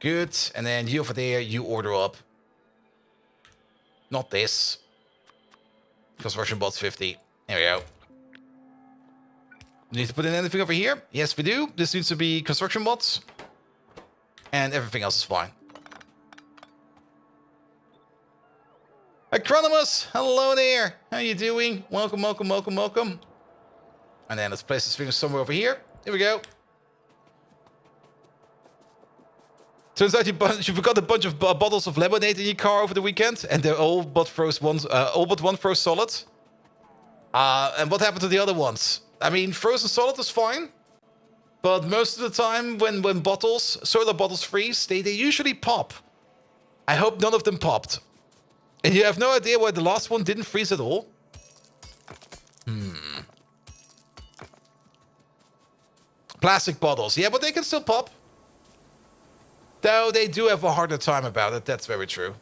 Speaker 1: Good. And then you over there, you order up. Not this. Construction bots 50. There we go. Do we need to put in anything over here? Yes, we do. This needs to be construction mods. And everything else is fine. Acronymus, hello there. How you doing? Welcome, welcome, welcome, welcome. And then let's place this thing somewhere over here. Here we go. Turns out you forgot a bunch of bottles of lemonade in your car over the weekend, and they're all but one froze solid. And what happened to the other ones? I mean, frozen solid is fine, but most of the time when soda bottles freeze, they usually pop. I hope none of them popped. And you have no idea why the last one didn't freeze at all? Plastic bottles. Yeah, but they can still pop. Though they do have a harder time about it. That's very true.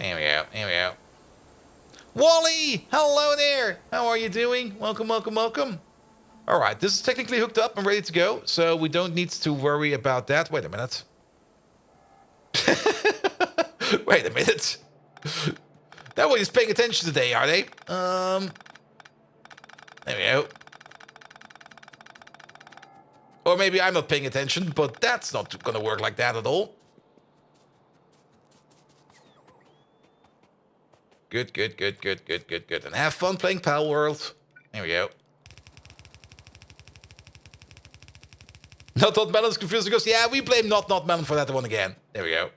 Speaker 1: Here we go. Here we go. Wally! Hello there! How are you doing? Welcome, welcome, welcome. Alright, this is technically hooked up and ready to go, so we don't need to worry about that. Wait a minute. Wait a minute. Nobody's paying attention today, are they? There we go. Or maybe I'm not paying attention, but that's not gonna work like that at all. Good, good, good, good, good, good, good. And have fun playing Pal World. Here we go. Not Melon's confused because, yeah, we blame Not Melon for that one again. There we go.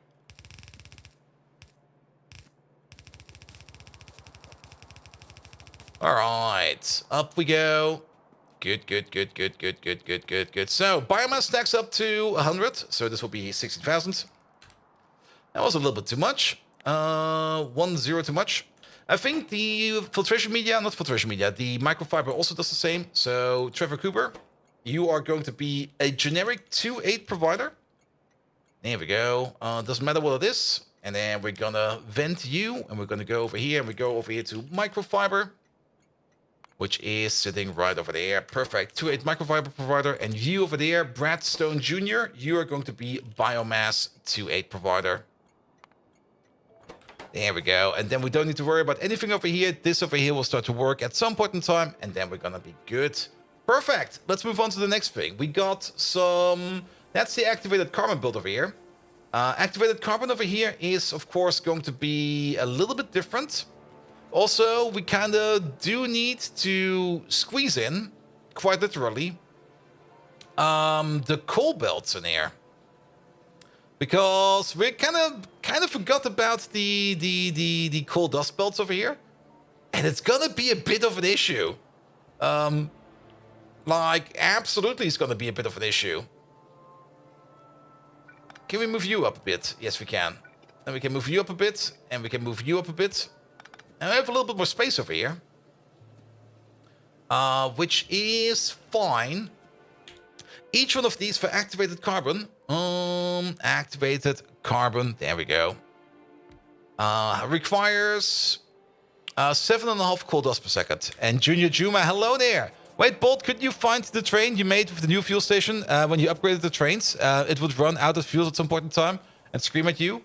Speaker 1: Alright, up we go. Good, good, good, good, good, good, good, good, good. So, biomass stacks up to 100, so this will be 16,000. That was a little bit too much. 1-0 too much. I think the the microfiber also does the same. So, Trevor Cooper, you are going to be a generic 2.8 provider. There we go. Doesn't matter what it is. And then we're gonna vent you, and we're gonna go over here, and we go over here to microfiber, which is sitting right over there. Perfect. 2.8 microfiber provider. And you over there, Brad Stone Jr., you are going to be biomass 2.8 provider. There we go. And then we don't need to worry about anything over here. This over here will start to work at some point in time, and then we're gonna be good. Perfect. Let's move on to the next thing. We got some... That's the activated carbon build over here. Activated carbon over here is, of course, going to be a little bit different. Also, we kind of do need to squeeze in, quite literally, the coal belts in here. Because we kind of forgot about the coal dust belts over here. And it's gonna be a bit of an issue. Like, absolutely it's gonna be a bit of an issue. Can we move you up a bit? Yes, we can. And we can move you up a bit, and we can move you up a bit. And I have a little bit more space over here. Which is fine. Each one of these for activated carbon. Activated carbon. There we go. Requires 7.5 coal dust per second. And Junior Juma, hello there. Wait, Bolt, could you find the train you made with the new fuel station when you upgraded the trains? It would run out of fuel at some point in time and scream at you.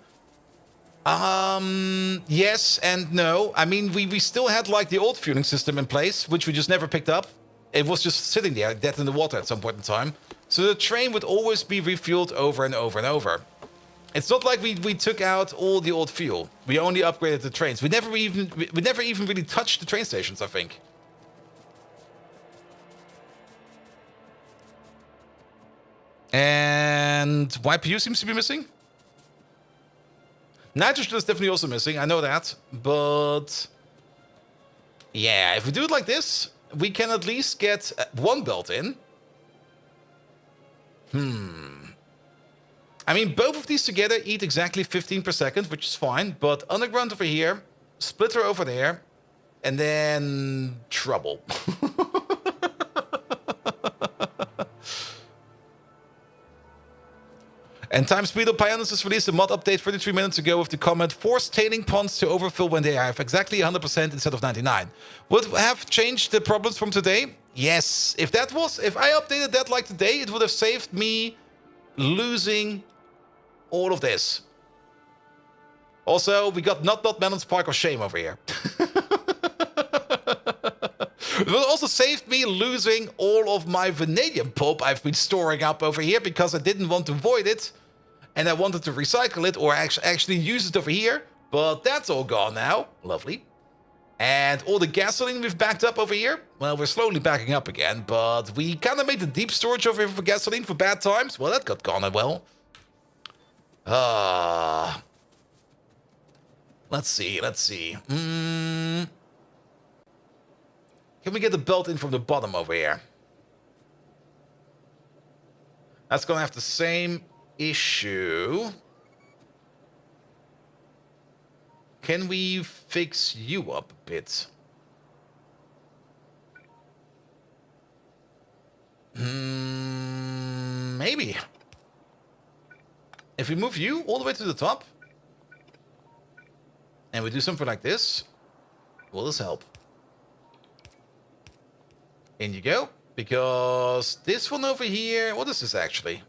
Speaker 1: Yes and no. I mean, we still had like the old fueling system in place, which we just never picked up. It was just sitting there, dead in the water at some point in time. So the train would always be refueled over and over and over. It's not like we took out all the old fuel. We only upgraded the trains. We never even really touched the train stations, I think. And YPU seems to be missing. Nitrogen is definitely also missing, I know that. But yeah, if we do it like this, we can at least get one belt in. I mean, both of these together eat exactly 15 per second, which is fine. But underground over here, splitter over there, and then trouble. And Time Speedo Pyanodons has released a mod update 33 minutes ago with the comment, force tailing ponds to overfill when they have exactly 100% instead of 99. Would have changed the problems from today? Yes. If I updated that like today, it would have saved me losing all of this. Also, we got Not Melon's Park of Shame over here. It also saved me losing all of my vanadium pulp I've been storing up over here because I didn't want to void it. And I wanted to recycle it or actually use it over here. But that's all gone now. Lovely. And all the gasoline we've backed up over here. Well, we're slowly backing up again. But we kind of made the deep storage over here for gasoline for bad times. Well, that got gone as well. Let's see. Can we get the belt in from the bottom over here? That's going to have the same issue. Can we fix you up a bit? Maybe. If we move you all the way to the top, and we do something like this, will this help? In you go. Because this one over here, what is this actually?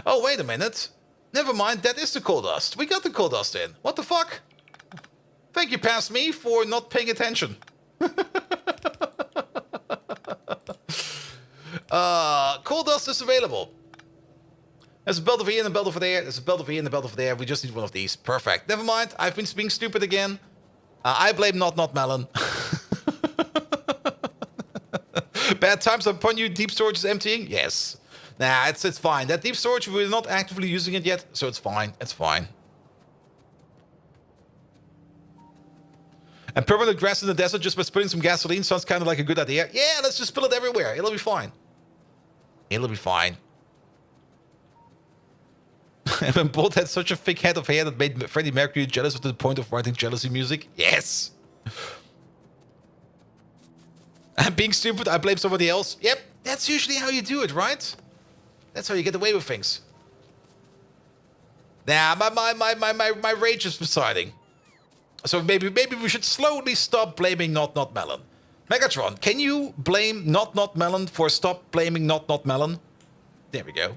Speaker 1: Oh, wait a minute. Never mind, that is the coal dust. We got the coal dust in. What the fuck? Thank you, past me, for not paying attention. Coal dust is available. There's a belt over here and a belt over there. There's a belt over here and a belt over there. We just need one of these. Perfect. Never mind. I've been being stupid again. I blame not Melon. Bad times upon you. Deep storage is emptying. Yes. Nah, it's fine. That deep storage, we're not actively using it yet, so it's fine. It's fine. And permanent grass in the desert just by putting some gasoline sounds kind of like a good idea. Yeah, let's just spill it everywhere. It'll be fine. It'll be fine. And when Bolt had such a thick head of hair that made Freddie Mercury jealous to the point of writing jealousy music. Yes. I'm being stupid. I blame somebody else. Yep, that's usually how you do it, right? That's how you get away with things. Nah, my rage is subsiding. So maybe we should slowly stop blaming not Melon. Megatron, can you blame not Melon for stop blaming not Melon? There we go.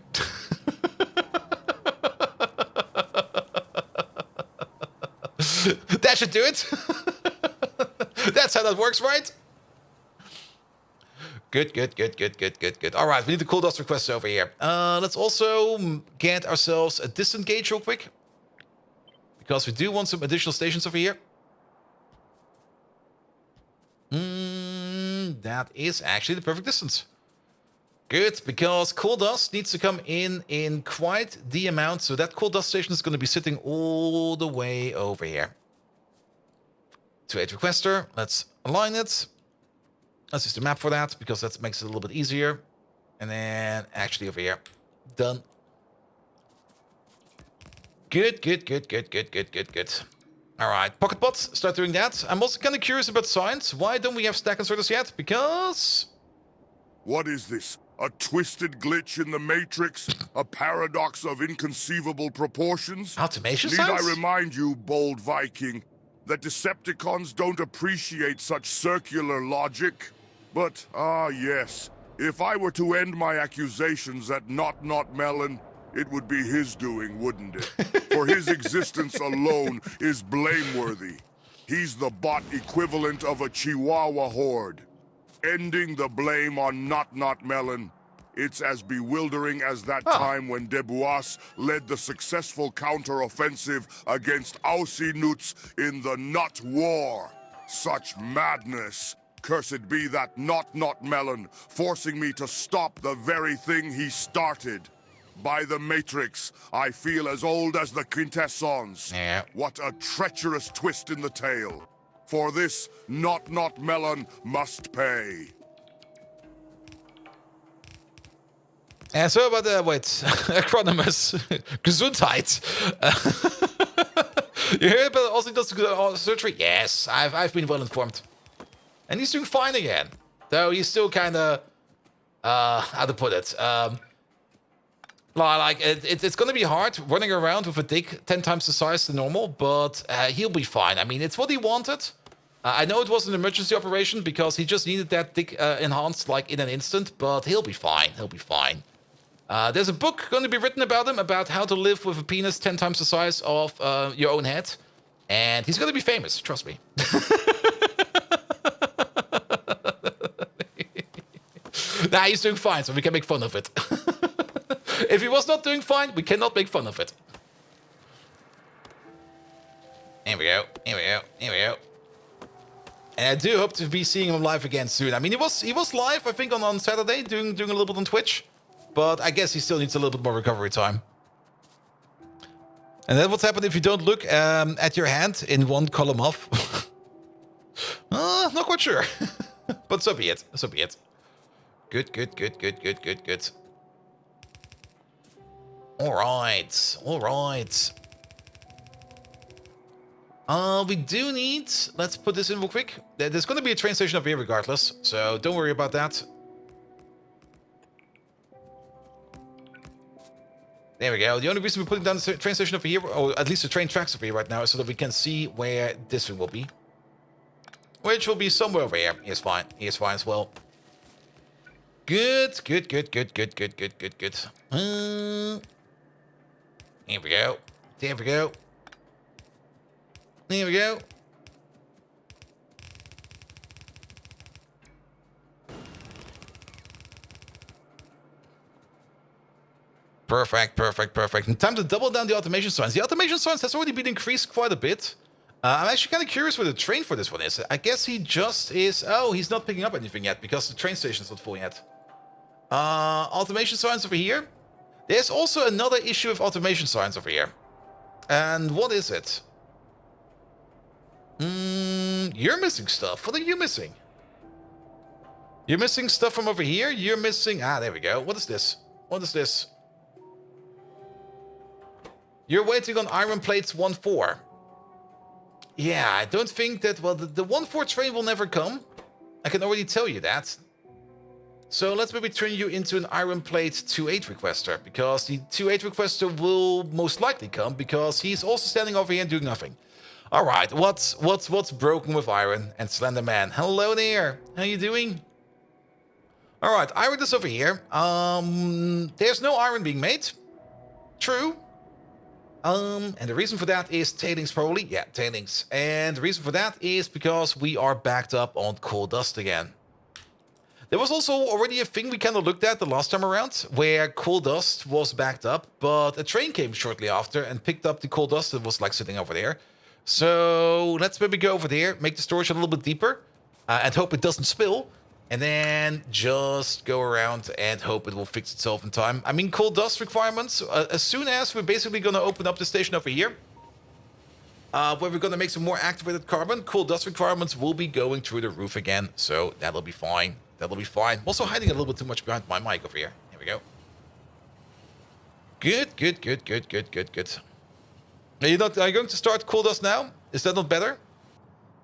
Speaker 1: That should do it. That's how that works, right? Good. All right, we need the cool dust requests over here. Let's also get ourselves a distant gauge real quick. Because we do want some additional stations over here. That is actually the perfect distance. Good, because coal dust needs to come in quite the amount. So that coal dust station is going to be sitting all the way over here. To 8 requester, let's align it. Let's use the map for that, because that makes it a little bit easier. And then actually over here. Done. Good. All right, pocket bots, start doing that. I'm also kind of curious about science. Why don't we have stack inserters yet? Because...
Speaker 3: What is this? A twisted glitch in the Matrix? A paradox of inconceivable proportions?
Speaker 1: Automation
Speaker 3: Need
Speaker 1: science?
Speaker 3: I remind you, bold Viking, that Decepticons don't appreciate such circular logic? But, yes, if I were to end my accusations at Not Melon, it would be his doing, wouldn't it? For his existence alone is blameworthy. He's the bot equivalent of a Chihuahua horde. Ending the blame on Not Melon, it's as bewildering as that time when Debuas led the successful counter-offensive against Ausinuts in the Nut War. Such madness. Cursed be that Not Melon, forcing me to stop the very thing he started. By the Matrix, I feel as old as the Quintessons.
Speaker 1: Yeah.
Speaker 3: What a treacherous twist in the tale. For this, Not Melon must pay.
Speaker 1: So about the, wait, acronymus, Gesundheit. You heard about also does surgery? Yes, I've been well informed. And he's doing fine again. Though he's still kind of, how to put it, like, it's going to be hard running around with a dick 10 times the size than normal, but he'll be fine. I mean, it's what he wanted. I know it was an emergency operation because he just needed that dick enhanced, like, in an instant, but he'll be fine. He'll be fine. There's a book going to be written about him, about how to live with a penis 10 times the size of your own head. And he's going to be famous, trust me. Nah, he's doing fine, so we can make fun of it. If he was not doing fine, we cannot make fun of it. Here we go, here we go, here we go. And I do hope to be seeing him live again soon. I mean, he was live, I think, on Saturday, doing a little bit on Twitch. But I guess he still needs a little bit more recovery time. And then what's happened if you don't look at your hand in one column off? Not quite sure. But so be it, so be it. Good, good, good, good, good, good, good. All right, all right. We do need... Let's put this in real quick. There's going to be a train station over here regardless, so don't worry about that. There we go. The only reason we're putting down the train station over here, or at least the train tracks over here right now, is so that we can see where this one will be. Which will be somewhere over here. He's fine. He is fine as well. Good, good, good, good, good, good, good, good, good. Here we go. There we go. There we go. Perfect, perfect, perfect. And time to double down the automation signs. The automation signs has already been increased quite a bit. I'm actually kind of curious where the train for this one is. I guess he just is... Oh, he's not picking up anything yet because the train station's not full yet. Automation signs over here. There's also another issue of automation signs over here. And what is it? You're missing stuff. What are you missing? You're missing stuff from over here? You're missing... Ah, there we go. What is this? What is this? You're waiting on iron plates 1-4. Yeah, I don't think that... Well, the 1-4 train will never come. I can already tell you that. So let's maybe turn you into an iron plate 2-8 requester. Because the 2-8 requester will most likely come. Because he's also standing over here and doing nothing. Alright, what's broken with Iron and Slender Man? Hello there. How you doing? Alright, Iron is over here. There's no iron being made. True. And the reason for that is tailings probably. Yeah, tailings. And the reason for that is because we are backed up on coal dust again. There was also already a thing we kind of looked at the last time around, where coal dust was backed up, but a train came shortly after and picked up the coal dust that was like sitting over there. So let's maybe go over there, make the storage a little bit deeper, and hope it doesn't spill. And then just go around and hope it will fix itself in time. I mean, coal dust requirements, as soon as we're basically going to open up the station over here, where we're going to make some more activated carbon, coal dust requirements will be going through the roof again. So that'll be fine. That'll be fine. I'm also hiding a little bit too much behind my mic over here. Here we go. Good, good, good, good, good, good, good. Are you going to start coal dust now? Is that not better?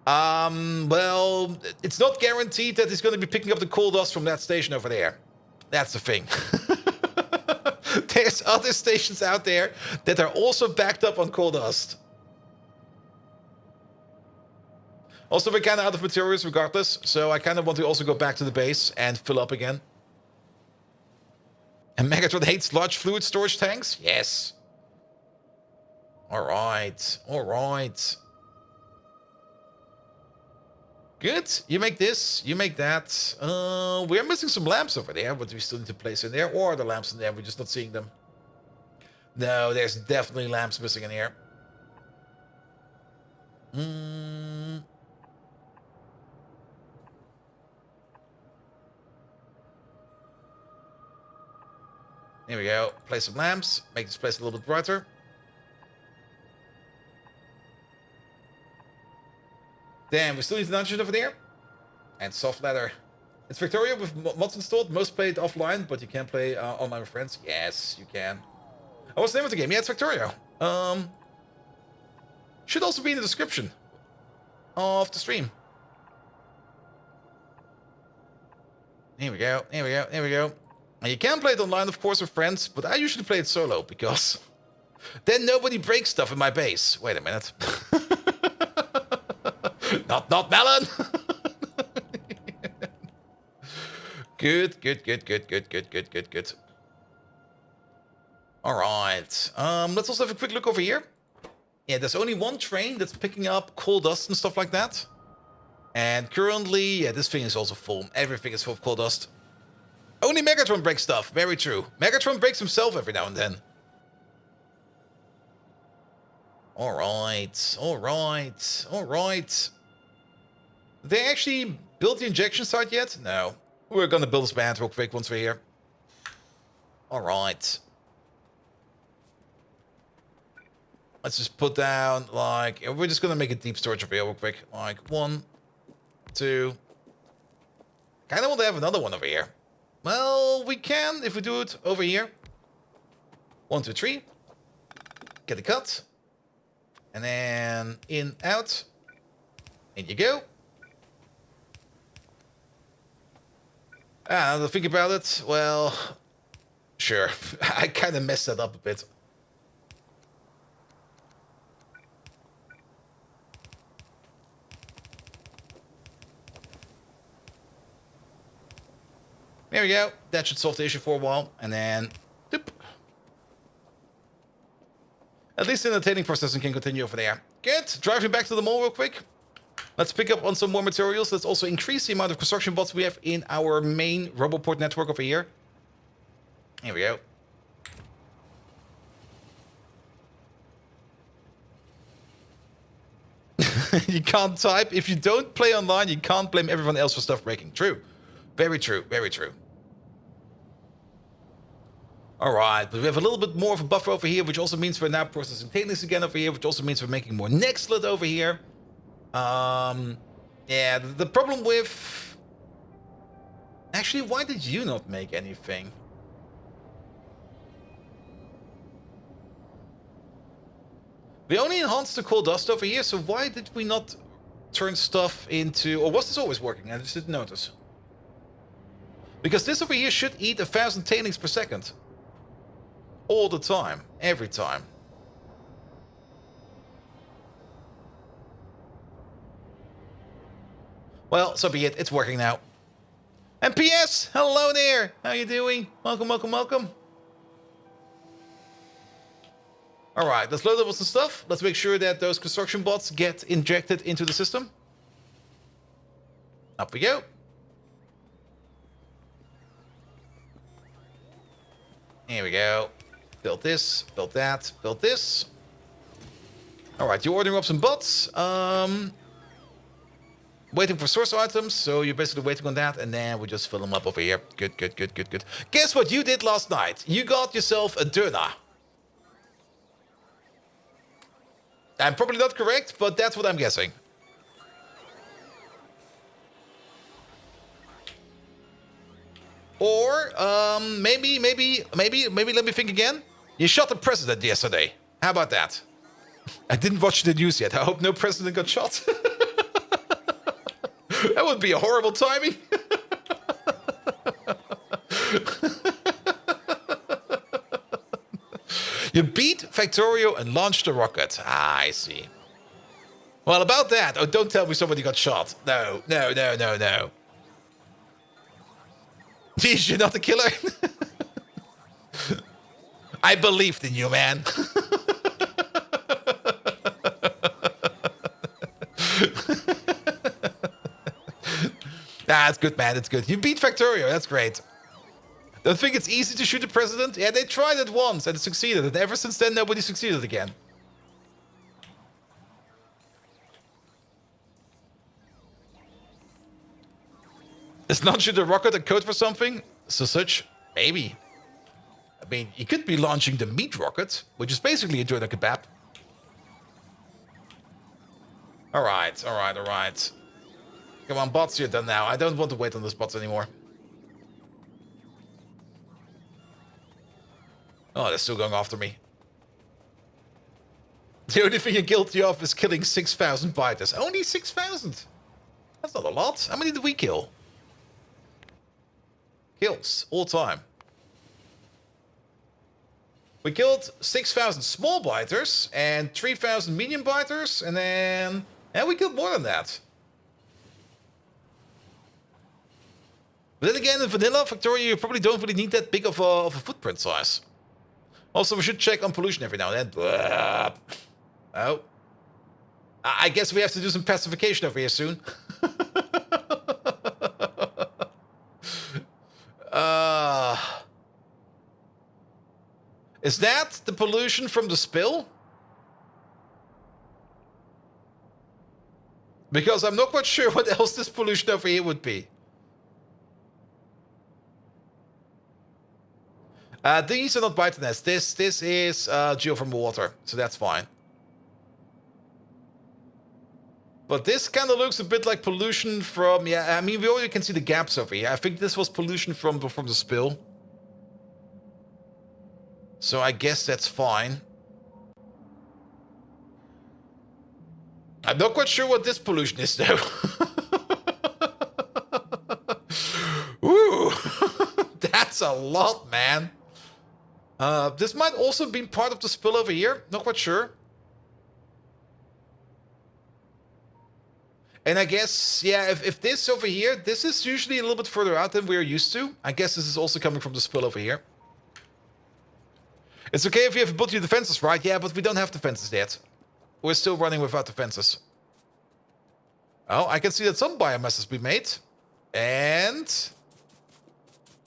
Speaker 1: Well, it's not guaranteed that he's going to be picking up the coal dust from that station over there. That's the thing. There's other stations out there that are also backed up on coal dust. Also, we're kind of out of materials regardless, so I kind of want to also go back to the base and fill up again. And Megatron hates large fluid storage tanks? Yes. Alright, alright. Good. You make this, you make that. We're missing some lamps over there, but we still need to place in there. Or are the lamps in there, we're just not seeing them. No, there's definitely lamps missing in here. Here we go. Place some lamps. Make this place a little bit brighter. Damn, we still need an engine over there. And soft leather. It's Factorio with mods installed. Most play it offline, but you can play online with friends. Yes, you can. Oh, what's the name of the game? Yeah, it's Factorio. Should also be in the description of the stream. Here we go. Here we go. Here we go. And you can play it online, of course, with friends, but I usually play it solo because then nobody breaks stuff in my base. Wait a minute. Not melon. Good, good, good, good, good, good, good, good, good. Alright. Let's also have a quick look over here. Yeah, there's only one train that's picking up coal dust and stuff like that. And currently, yeah, this thing is also full. Everything is full of coal dust. Only Megatron breaks stuff. Very true. Megatron breaks himself every now and then. Alright. Alright. Alright. Did they actually build the injection site yet? No. We're gonna build this band real quick once we're here. Alright. Let's just put down, like... We're just gonna make a deep storage over here real quick. Like, 1, 2... Kinda want to have another one over here. Well, we can if we do it over here. 1, 2, 3. Get the cut. And then in, out. In you go. Now to think about it, well, sure. I kind of messed that up a bit. There we go. That should solve the issue for a while. And then, doop. At least the entertaining processing can continue over there. Good. Driving back to the mall real quick. Let's pick up on some more materials. Let's also increase the amount of construction bots we have in our main Roboport network over here. Here we go. You can't type. If you don't play online, you can't blame everyone else for stuff breaking. True. Very true. Very true. Alright, but we have a little bit more of a buffer over here, which also means we're now processing tailings again over here, which also means we're making more Nextlet over here. Yeah, the problem with... Actually, why did you not make anything? We only enhanced the coal dust over here, so why did we not turn stuff into... Or was this always working? I just didn't notice. Because this over here should eat 1,000 tailings per second. All the time. Every time. Well, so be it. It's working now. And PS, hello there. How you doing? Welcome, welcome, welcome. Alright, let's load up with some stuff. Let's make sure that those construction bots get injected into the system. Up we go. Here we go. Build this, build that, build this. Alright, you're ordering up some bots. Waiting for source items, so you're basically waiting on that, and then we just fill them up over here. Good, good, good, good, good. Guess what you did last night? You got yourself a doner. I'm probably not correct, but that's what I'm guessing. Or, maybe, let me think again. You shot the president yesterday. How about that? I didn't watch the news yet. I hope no president got shot. That would be a horrible timing. You beat Factorio and launched a rocket. Ah, I see. Well, about that. Oh, don't tell me somebody got shot. No, no, no, no, no. Jeez, you're not the killer. I believed in you, man. That's good, man. That's good. You beat Factorio. That's great. Don't think it's easy to shoot the president? Yeah, they tried it once and it succeeded. And ever since then, nobody succeeded again. Is launching the rocket a code for something? So such? Maybe. I mean, you could be launching the meat rocket, which is basically a doner kebab. Alright, alright, alright. Come on, bots, you're done now. I don't want to wait on the bots anymore. Oh, they're still going after me. The only thing you're guilty of is killing 6,000 biters. Only 6,000? That's not a lot. How many did we kill? Kills, all time. We killed 6,000 small biters and 3,000 medium biters, and then... Yeah, we killed more than that. But then again, in vanilla Factorio, you probably don't really need that big of a footprint size. Also, we should check on pollution every now and then. Blah. Oh. I guess we have to do some pacification over here soon. Is that the pollution from the spill? Because I'm not quite sure what else this pollution over here would be. These are not bite nests. This is geothermal water, so that's fine. But this kind of looks a bit like pollution from... Yeah, I mean, we already can see the gaps over here. I think this was pollution from the spill. So I guess that's fine. I'm not quite sure what this pollution is, though. Ooh, that's a lot, man. This might also be part of the spill over here. Not quite sure. And I guess, yeah, if this over here, this is usually a little bit further out than we're used to. I guess this is also coming from the spill over here. It's okay if you have built your defenses, right? Yeah, but we don't have defenses yet. We're still running without defenses. Oh, I can see that some biomass has been made. And...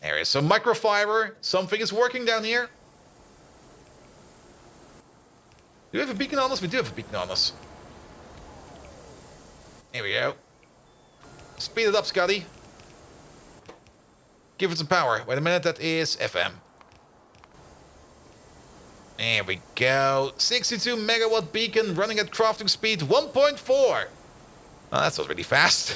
Speaker 1: there is some microfiber. Something is working down here. Do we have a beacon on us? We do have a beacon on us. Here we go. Speed it up, Scotty. Give it some power. Wait a minute, that is FM. There we go. 62 megawatt beacon running at crafting speed 1.4. Oh, that's not really fast.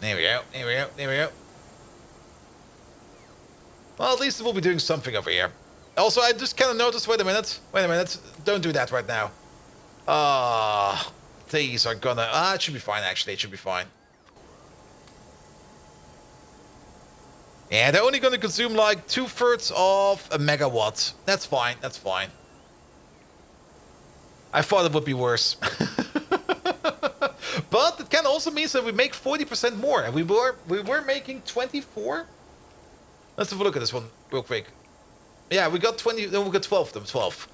Speaker 1: There we go, there we go, there we go. Well, at least we'll be doing something over here. Also, I just kind of noticed, wait a minute, don't do that right now. These are gonna, it should be fine, actually, it should be fine. Yeah, they're only gonna consume like 2/3 of a megawatt. That's fine, that's fine. I thought it would be worse. But it can also mean that we make 40% more, and we were making 24. Let's have a look at this one real quick. Yeah, we got 20. No, we got 12 of them. 12.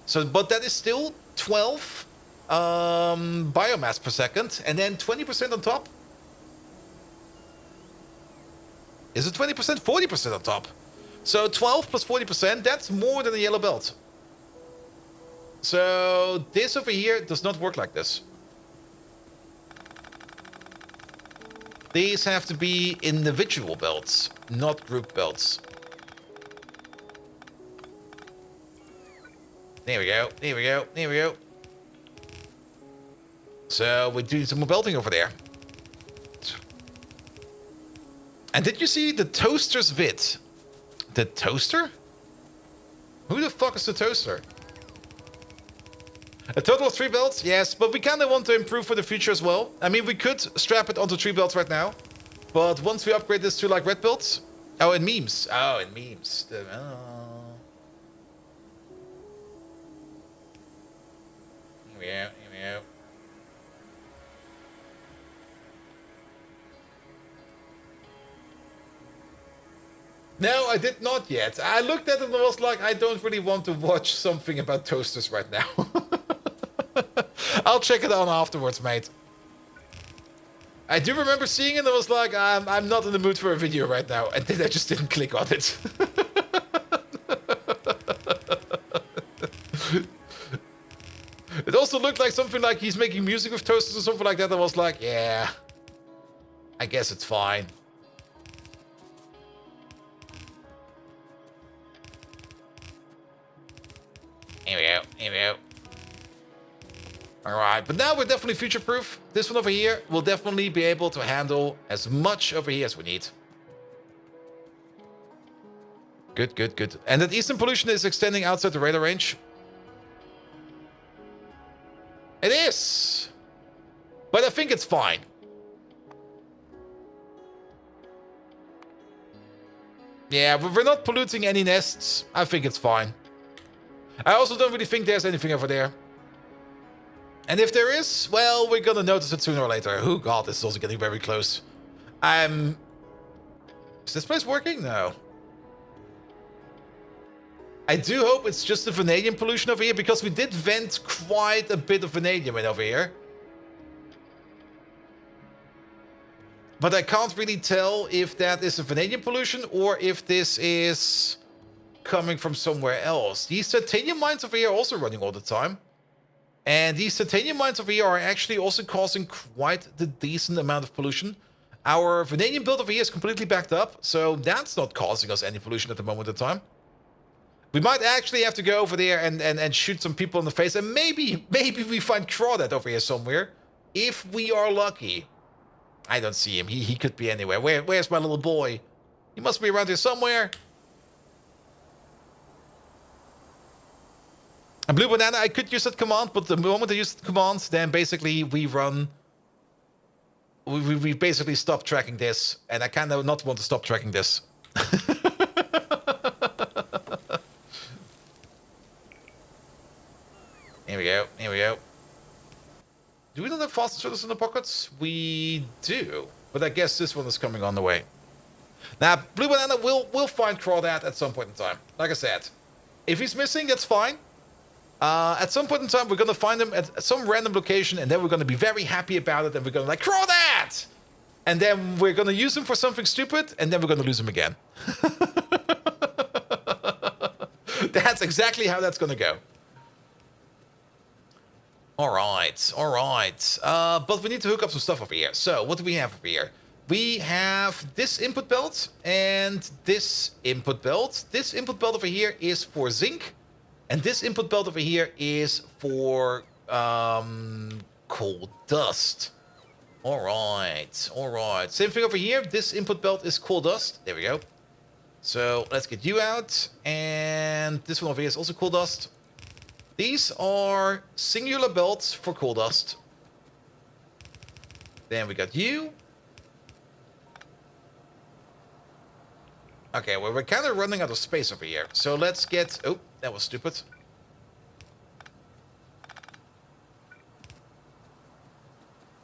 Speaker 1: So, but that is still 12 biomass per second, and then 20% on top. Is it 20%? 40% on top. So 12 plus 40%. That's more than a yellow belt. So this over here does not work like this. These have to be individual belts, not group belts. There we go, there we go, there we go. So we do some more belting over there. And did you see the toaster's vid? The toaster? Who the fuck is the toaster? A total of 3 belts, yes, but we kind of want to improve for the future as well. I mean, we could strap it onto 3 belts right now, but once we upgrade this to like red belts... Oh, and memes. Oh, and memes. Oh. Here we go, here we go. No, I did not yet. I looked at it and was like, I don't really want to watch something about toasters right now. I'll check it out afterwards, mate. I do remember seeing it and I was like, I'm not in the mood for a video right now. And then I just didn't click on it. It also looked like something like he's making music with toasters or something like that. I was like, yeah, I guess it's fine. Here we go, here we go. Alright, but now we're definitely future-proof. This one over here will definitely be able to handle as much over here as we need. Good, good, good. And that eastern pollution is extending outside the radar range. It is! But I think it's fine. Yeah, we're not polluting any nests. I think it's fine. I also don't really think there's anything over there. And if there is, well, we're gonna notice it sooner or later. Oh god, this is also getting very close. Is this place working? No. I do hope it's just the vanadium pollution over here, because we did vent quite a bit of vanadium in over here. But I can't really tell if that is a vanadium pollution or if this is coming from somewhere else. These titanium mines over here are also running all the time. And these titanium mines over here are actually also causing quite the decent amount of pollution. Our vanadium build over here is completely backed up, so that's not causing us any pollution at the moment in time. We might actually have to go over there and shoot some people in the face, and maybe we find Crawdad over here somewhere, if we are lucky. I don't see him. He could be anywhere. Where's my little boy? He must be around here somewhere. And Blue Banana, I could use that command, but the moment I use the command, then basically we run. We basically stop tracking this, and I kind of not want to stop tracking this. Here we go. Here we go. Do we not have fast inserters in the pockets? We do, but I guess this one is coming on the way. Now, Blue Banana will find Crawdad at some point in time. Like I said, if he's missing, that's fine. At some point in time, we're gonna find him at some random location, and then we're gonna be very happy about it, and we're gonna like, Crawdad! And then we're gonna use him for something stupid, and then we're gonna lose him again. That's exactly how that's gonna go. Alright, alright. But we need to hook up some stuff over here. So, what do we have over here? We have this input belt and this input belt. This input belt over here is for zinc. And this input belt over here is for coal dust. Alright, alright. Same thing over here. This input belt is coal dust. There we go. So, let's get you out. And this one over here is also coal dust. These are singular belts for coal dust. Then we got you. Okay, well, we're kind of running out of space over here. So let's get... Oh, that was stupid.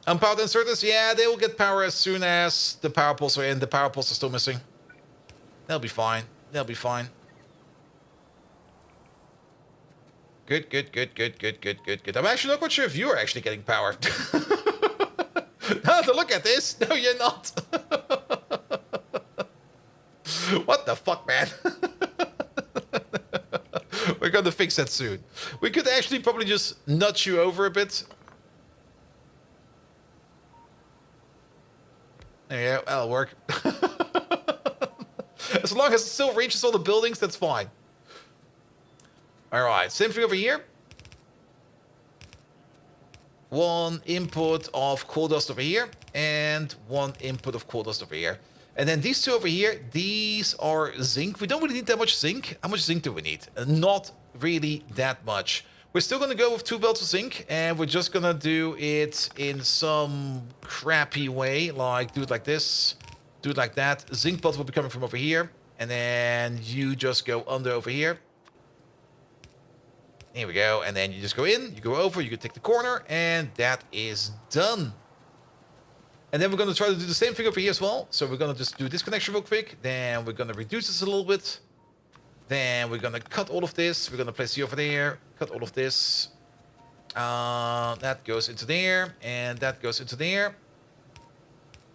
Speaker 1: Unpowered inserters, yeah, they will get power as soon as the power poles are in. The power poles are still missing. They'll be fine. They'll be fine. Good, good, good, good, good, good, good, good. I'm actually not quite sure if you're actually getting power. Now to look at this, no, you're not. What the fuck, man? We're gonna fix that soon. We could actually probably just nudge you over a bit. There you go, that'll work. As long as it still reaches all the buildings, that's fine. Alright, same thing over here. One input of coal dust over here, and one input of coal dust over here. And then these two over here, these are zinc. We don't really need that much zinc. How much zinc do we need? Not really that much. We're still going to go with 2 belts of zinc, and we're just going to do it in some crappy way, like do it like this, do it like that. Zinc belt will be coming from over here, and then you just go under over here. Here we go, and then you just go in, you go over, you can take the corner, and that is done. And then we're going to try to do the same thing over here as well. So we're going to just do this connection real quick. Then we're going to reduce this a little bit. Then we're going to cut all of this. We're going to place you over there. Cut all of this. That goes into there. And that goes into there.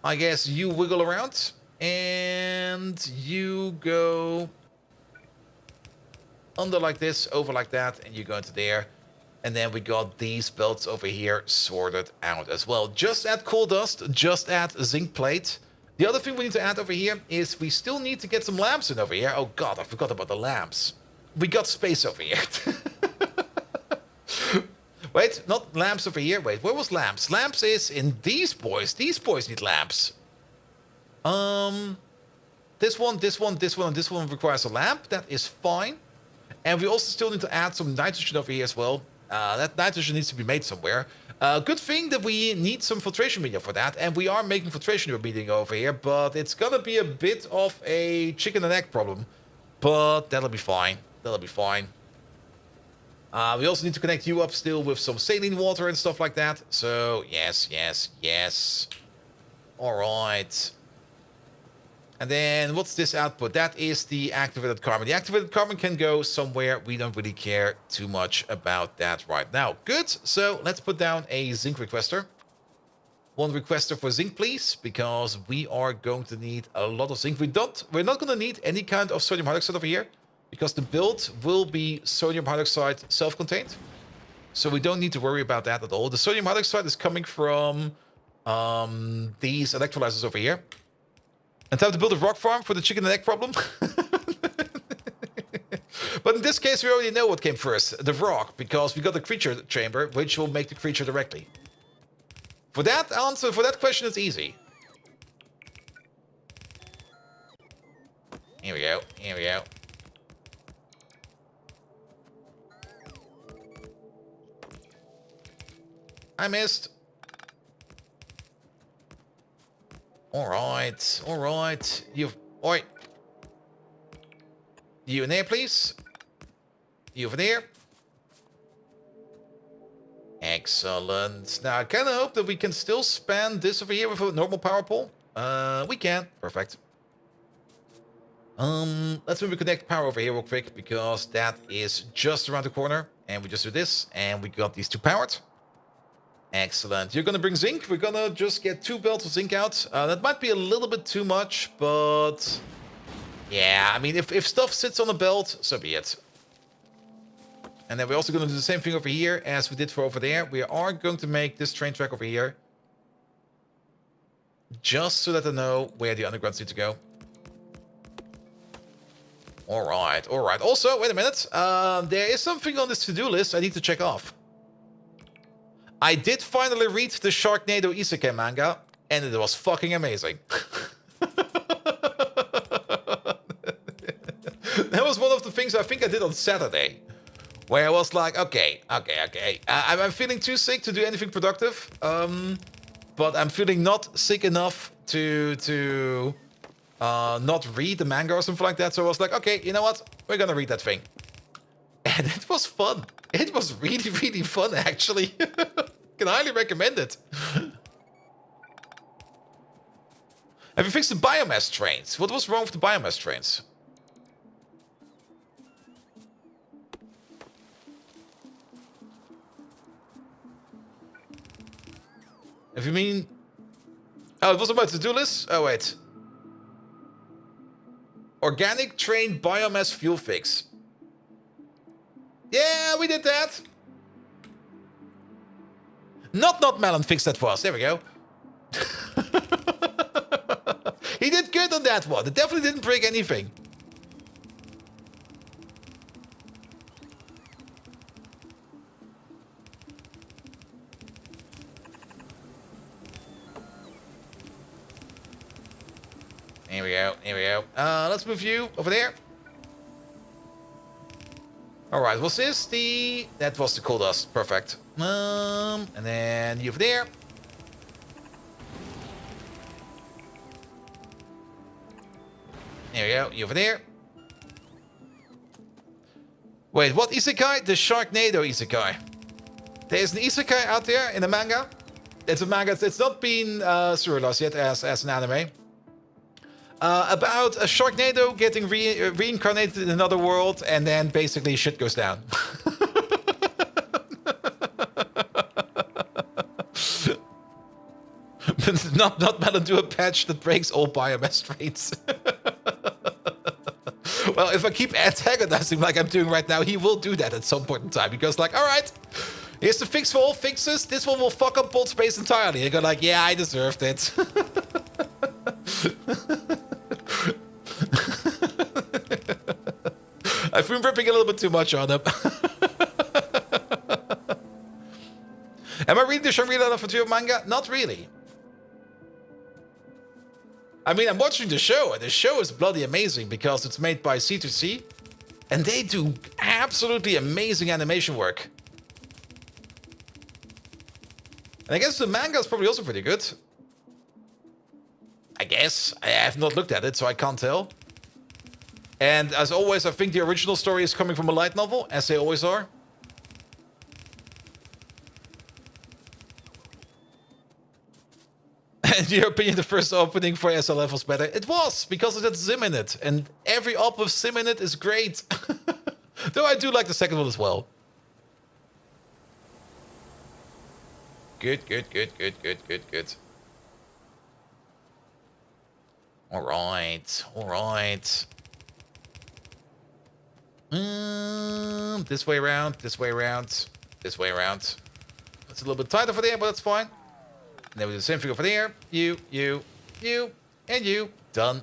Speaker 1: I guess you wiggle around. And you go under like this, over like that. And you go into there. And then we got these belts over here sorted out as well. Just add coal dust, just add zinc plate. The other thing we need to add over here is we still need to get some lamps in over here. Oh god, I forgot about the lamps. We got space over here. Wait, not lamps over here. Wait, where was lamps? Lamps is in these boys. These boys need lamps. This one, this one, this one, and this one requires a lamp. That is fine. And we also still need to add some nitrogen over here as well. That nitrogen needs to be made somewhere. Good thing that we need some filtration media for that. And we are making filtration media over here. But it's going to be a bit of a chicken and egg problem. But that'll be fine. That'll be fine. We also need to connect you up still with some saline water and stuff like that. So, yes, yes, yes. All right. And then, what's this output? That is the activated carbon. The activated carbon can go somewhere. We don't really care too much about that right now. Good. So, let's put down a zinc requester. One requester for zinc, please, because we are going to need a lot of zinc. We're not going to need any kind of sodium hydroxide over here, because the build will be sodium hydroxide self-contained. So we don't need to worry about that at all. The sodium hydroxide is coming from these electrolyzers over here. And time to build a rock farm for the chicken and egg problem. But in this case, we already know what came first. The rock, because we got the creature chamber, which will make the creature directly. For that answer, for that question, it's easy. Here we go, here we go. I missed. All right. Oi. You in there, please? You over there? Excellent. Now, I kind of hope that we can still span this over here with a normal power pole. We can. Perfect. Let's maybe connect power over here real quick, because that is just around the corner. And we just do this, and we got these two powered. Excellent. You're going to bring zinc. We're going to just get 2 belts of zinc out. That might be a little bit too much, but... yeah, I mean, if stuff sits on a belt, so be it. And then we're also going to do the same thing over here as we did for over there. We are going to make this train track over here, just so that I know where the undergrounds need to go. All right. Also, wait a minute. There is something on this to-do list I need to check off. I did finally read the Sharknado Isekai manga, and it was fucking amazing. That was one of the things I think I did on Saturday, where I was like, okay. I'm feeling too sick to do anything productive, but I'm feeling not sick enough to not read the manga or something like that. So I was like, okay, you know what? We're gonna read that thing. And it was fun. It was really, really fun, actually. Can highly recommend it. Have you fixed the biomass trains? What was wrong with the biomass trains? If you mean... oh, it was about to-do list? Oh, wait. Organic train biomass fuel fix. Yeah, we did that. Not Melon fixed that for us. There we go. He did good on that one. It definitely didn't break anything. Here we go. Let's move you over there. Alright, was this the... that was the coal dust. Perfect. And then you over there. There we go, you over there. Wait, what isekai? The Sharknado isekai. There's an isekai out there in the manga. It's a manga, it's not been serialized yet as an anime. About a Sharknado getting reincarnated in another world, and then basically shit goes down. not Melon do a patch that breaks all biomass trains. Well, if I keep antagonizing like I'm doing right now, he will do that at some point in time. He goes like, all right, here's the fix for all fixes. This one will fuck up Bolt Space entirely. You go like, yeah, I deserved it. I've been ripping a little bit too much on him. Am I reading the Shangri-La Factorio manga? Not really. I mean, I'm watching the show, and the show is bloody amazing because it's made by C2C, and they do absolutely amazing animation work. And I guess the manga is probably also pretty good. I guess. I have not looked at it, so I can't tell. And as always, I think the original story is coming from a light novel, as they always are. in your opinion, the first opening for SLF was better? It was, because it had Zim in it. And every op with Sim in it is great. Though I do like the second one as well. Good. Alright. This way around. It's a little bit tight over there, but that's fine. And then we do the same thing over there. You, and you. Done.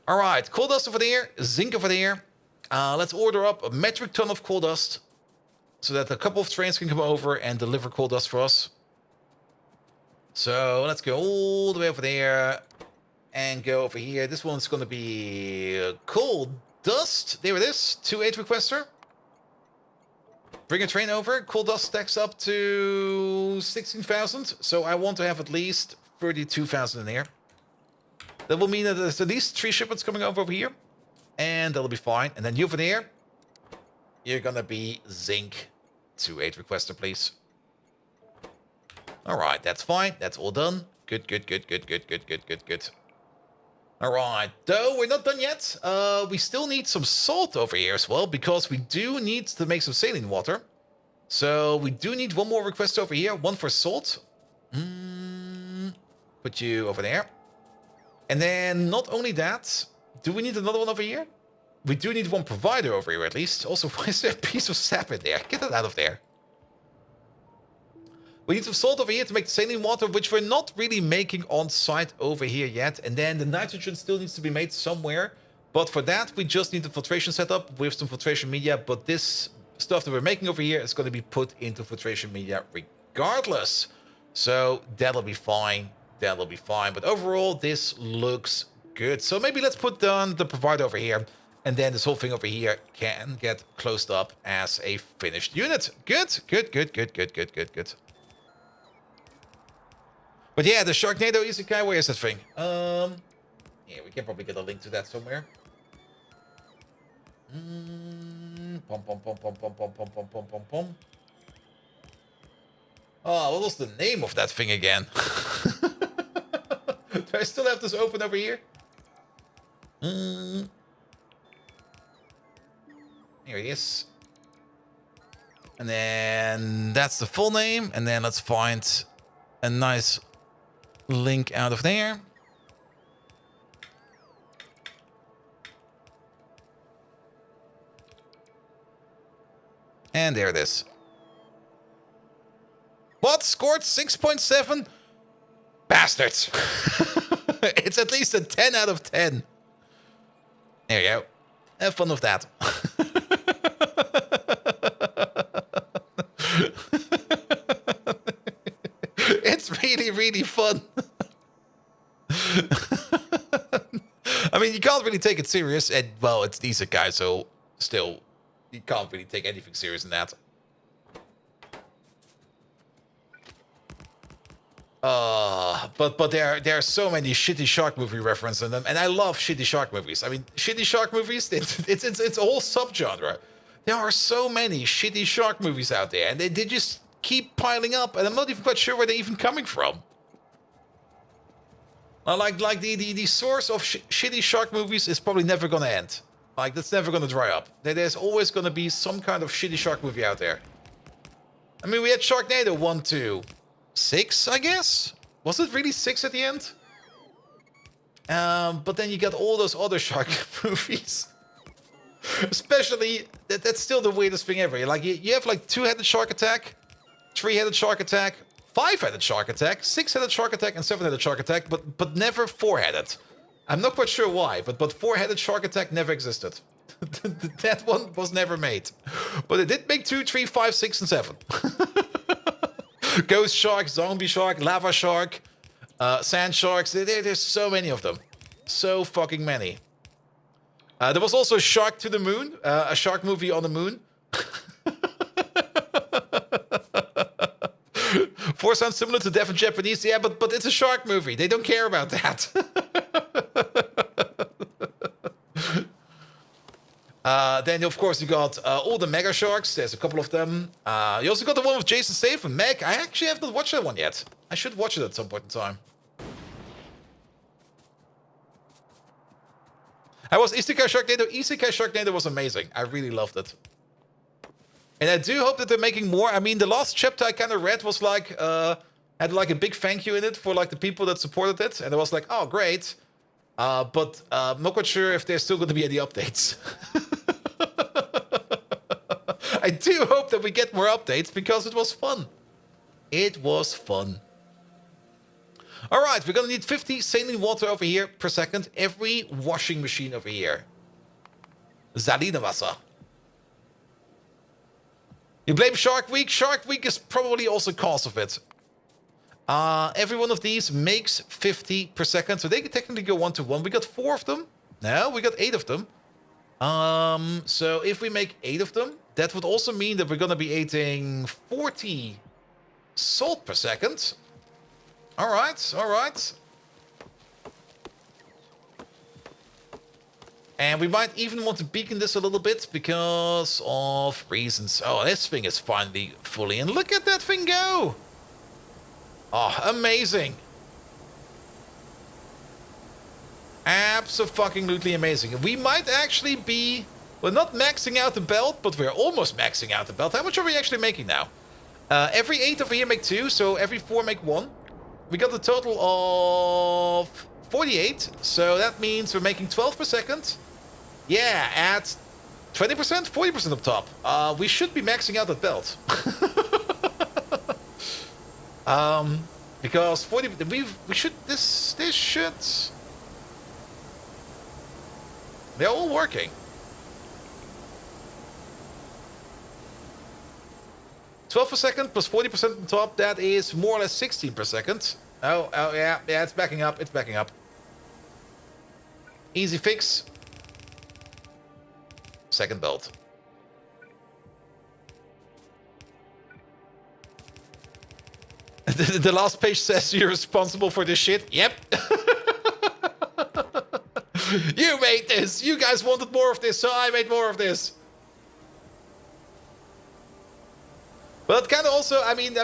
Speaker 1: Alright, coal dust over there, zinc over there. Let's order up a metric ton of coal dust, so that a couple of trains can come over and deliver coal dust for us. So let's go all the way over there and go over here. This one's going to be coal dust. There it is. 2-8 requester. Bring a train over. Coal dust stacks up to 16,000. So I want to have at least 32,000 in here. That will mean that there's at least 3 shipments coming over here. And that'll be fine. And then you over there, you're going to be zinc. 2-8 requester, please. Alright, that's fine. That's all done. Good. Alright, though we're not done yet. We still need some salt over here as well, because we do need to make some saline water. So we do need one more request over here. One for salt. Put you over there. And then not only that, do we need another one over here? We do need one provider over here at least. Also, why is there a piece of sap in there? Get that out of there. We need some salt over here to make the saline water, which we're not really making on site over here yet. And then the nitrogen still needs to be made somewhere. But for that, we just need the filtration setup with some filtration media. But this stuff that we're making over here is going to be put into filtration media regardless. So that'll be fine. But overall, this looks good. So maybe let's put down the provider over here. And then this whole thing over here can get closed up as a finished unit. Good. But yeah, the Sharknado Isekai, where is that thing? Yeah, we can probably get a link to that somewhere. Pom. Oh, what was the name of that thing again? Do I still have this open over here? Here it is. And then that's the full name. And then let's find a nice link out of there. And there it is. What? Scored 6.7? Bastards. It's at least a 10 out of 10. There you go. Have fun with that. It's really fun. I mean, you can't really take it serious, and well, it's decent guy, so still, you can't really take anything serious in that. But there are so many shitty shark movie references in them, and I love shitty shark movies. I mean, shitty shark movies, it's a whole subgenre. There are so many shitty shark movies out there, and they just keep piling up, and I'm not even quite sure where they're even coming from. Like the source of shitty shark movies is probably never gonna end. Like, that's never gonna dry up. There's always gonna be some kind of shitty shark movie out there. I mean, we had Sharknado 1, 2, 6, I guess? Was it really 6 at the end? But then you got all those other shark movies. Especially, that's still the weirdest thing ever. Like, you have like 2-headed shark attack, 3-headed shark attack, 5-headed shark attack, 6-headed shark attack, and 7-headed shark attack, but never 4-headed. I'm not quite sure why, but 4-headed shark attack never existed. That one was never made. But it did make 2, 3, 5, 6, and 7. Ghost shark, zombie shark, lava shark, sand sharks. There's so many of them. So fucking many. There was also Shark to the Moon, a shark movie on the moon. 4 sounds similar to Deaf and Japanese. Yeah, but it's a shark movie. They don't care about that. Then, of course, you got all the mega sharks. There's a couple of them. You also got the one with Jason Statham, Meg. I actually have not watched that one yet. I should watch it at some point in time. I was Isekai Sharknado. Isekai Sharknado was amazing. I really loved it. And I do hope that they're making more. I mean, the last chapter I kind of read was like, had like a big thank you in it for like the people that supported it. And I was like, oh, great. But I'm not quite sure if there's still going to be any updates. I do hope that we get more updates because it was fun. It was fun. All right, we're going to need 50 saline water over here per second. Every washing machine over here. Salinewasser. You blame Shark Week? Shark Week is probably also cause of it. Every one of these makes 50 per second. So they can technically go 1 to 1. We got 4 of them. No, we got 8 of them. So if we make 8 of them, that would also mean that we're going to be eating 40 salt per second. All right, all right. And we might even want to beacon this a little bit because of reasons. Oh, this thing is finally fully. And look at that thing go. Oh, amazing. Absolutely amazing. We might actually be, well, not maxing out the belt, but we're almost maxing out the belt. How much are we actually making now? Every 8 over here make 2, so every 4 make 1. We got a total of 48, so that means we're making 12 per second. Yeah, at 20%, 40% up top. We should be maxing out that belt. Because 40, we should, this should, they're all working. 12 per second plus 40% on top, that is more or less 16 per second. Oh, yeah, it's backing up, it's backing up. Easy fix. Second belt. The last page says you're responsible for this shit. Yep. You made this. You guys wanted more of this, so I made more of this. But kind of also, I mean,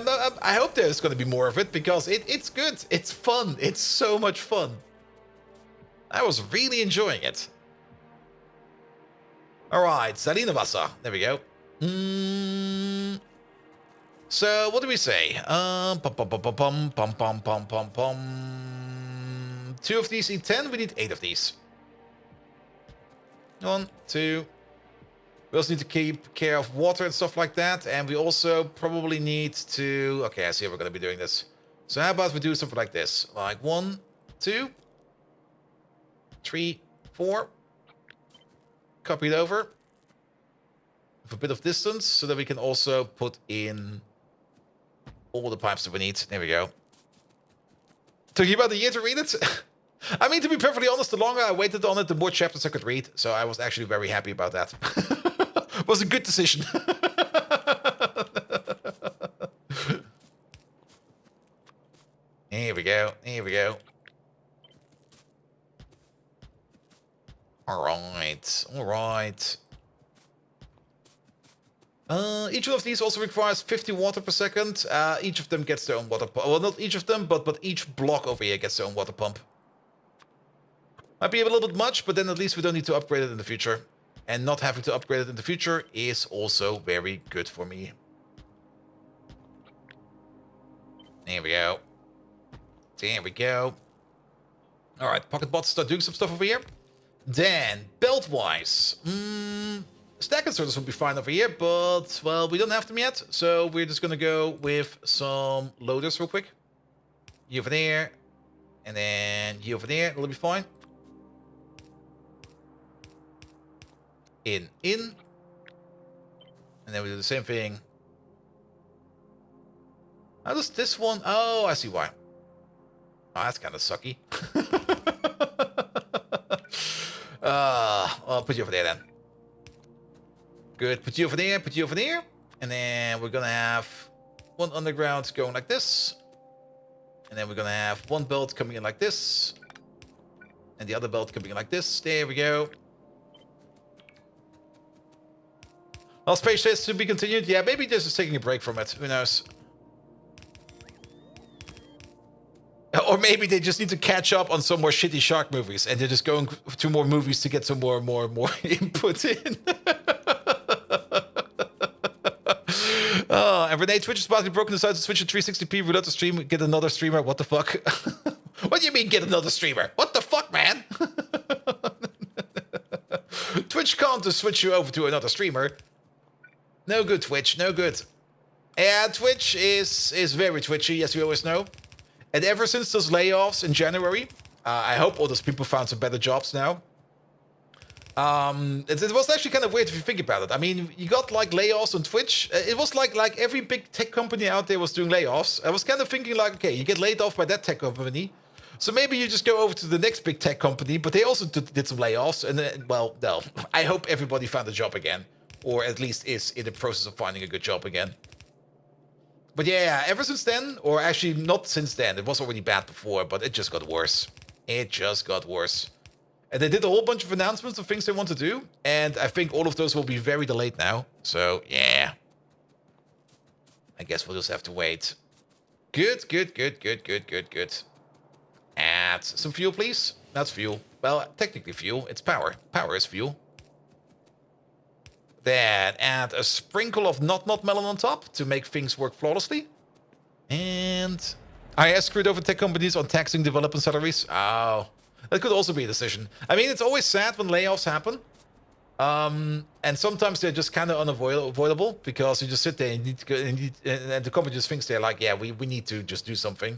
Speaker 1: I hope there's going to be more of it because it's good. It's fun. It's so much fun. I was really enjoying it. All right, Salinewasser. There we go. So, what do we say? 2 of these eat 10. We need 8 of these. 1, 2. We also need to keep care of water and stuff like that. And we also probably need to... Okay, I see how we're going to be doing this. So how about we do something like this? Like 1, 2, 3, 4. Copy it over. With a bit of distance so that we can also put in all the pipes that we need. There we go. Took you about a year to read it? I mean, to be perfectly honest, the longer I waited on it, the more chapters I could read. So I was actually very happy about that. It was a good decision. Here we go. Here we go. All right. All right. Each one of these also requires 50 water per second. Each of them gets their own water pump. Well, not each of them, but each block over here gets their own water pump. Might be a little bit much, but then at least we don't need to upgrade it in the future. And not having to upgrade it in the future is also very good for me. There we go. There we go. All right, pocket bots start doing some stuff over here. Then, belt-wise. Stack inserters would be fine over here, but, well, we don't have them yet. So we're just going to go with some loaders real quick. You over there. And then you over there. That'll be fine. In. And then we do the same thing. How does this one... Oh, I see why. Oh, that's kind of sucky. I'll put you over there then. Good. Put you over there. Put you over there. And then we're going to have one underground going like this. And then we're going to have one belt coming in like this. And the other belt coming in like this. There we go. Last page says to be continued. Yeah, maybe this is taking a break from it. Who knows? Or maybe they just need to catch up on some more shitty shark movies, and they're just going to more movies to get some more input in. And Renee, Twitch is about to be broken. Decides to switch to 360p, reload the stream, get another streamer. What the fuck? What do you mean get another streamer? What the fuck, man? Twitch can't just switch you over to another streamer. No good, Twitch. No good. Yeah, Twitch is very twitchy, as we always know. And ever since those layoffs in January, I hope all those people found some better jobs now. It was actually kind of weird if you think about it. I mean, you got like layoffs on Twitch. It was like every big tech company out there was doing layoffs. I was kind of thinking like, okay, you get laid off by that tech company, so maybe you just go over to the next big tech company. But they also did some layoffs, and well, no. I hope everybody found a job again, or at least is in the process of finding a good job again. But yeah, ever since then, or actually not since then, it was already bad before, but it just got worse. It just got worse. And they did a whole bunch of announcements of things they want to do, and I think all of those will be very delayed now. So yeah, I guess we'll just have to wait. Good. Add some fuel, please. That's fuel. Well, technically fuel. It's power. Power is fuel. Then add a sprinkle of not melon on top to make things work flawlessly. And I screwed over tech companies on taxing development salaries. Oh, that could also be a decision. I mean, it's always sad when layoffs happen. And sometimes they're just kind of unavoidable because you just sit there and you need to go, and the company just thinks they're like, yeah, we need to just do something.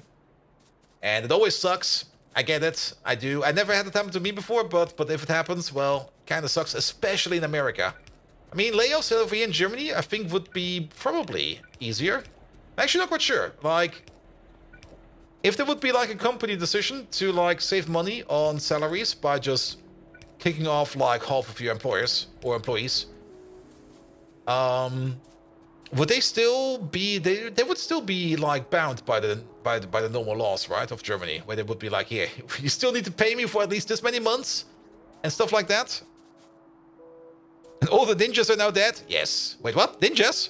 Speaker 1: And it always sucks. I get it. I do. I never had it happen to me before, but if it happens, well, kind of sucks, especially in America. I mean, layoffs over here in Germany, I think would be probably easier. I'm actually not quite sure. Like, if there would be like a company decision to like save money on salaries by just kicking off like half of your employers or employees, would they still be? They would still be like bound by the normal laws, right, of Germany, where they would be like, here, you still need to pay me for at least this many months and stuff like that. And all the ninjas are now dead? Yes. Wait, what? Ninjas?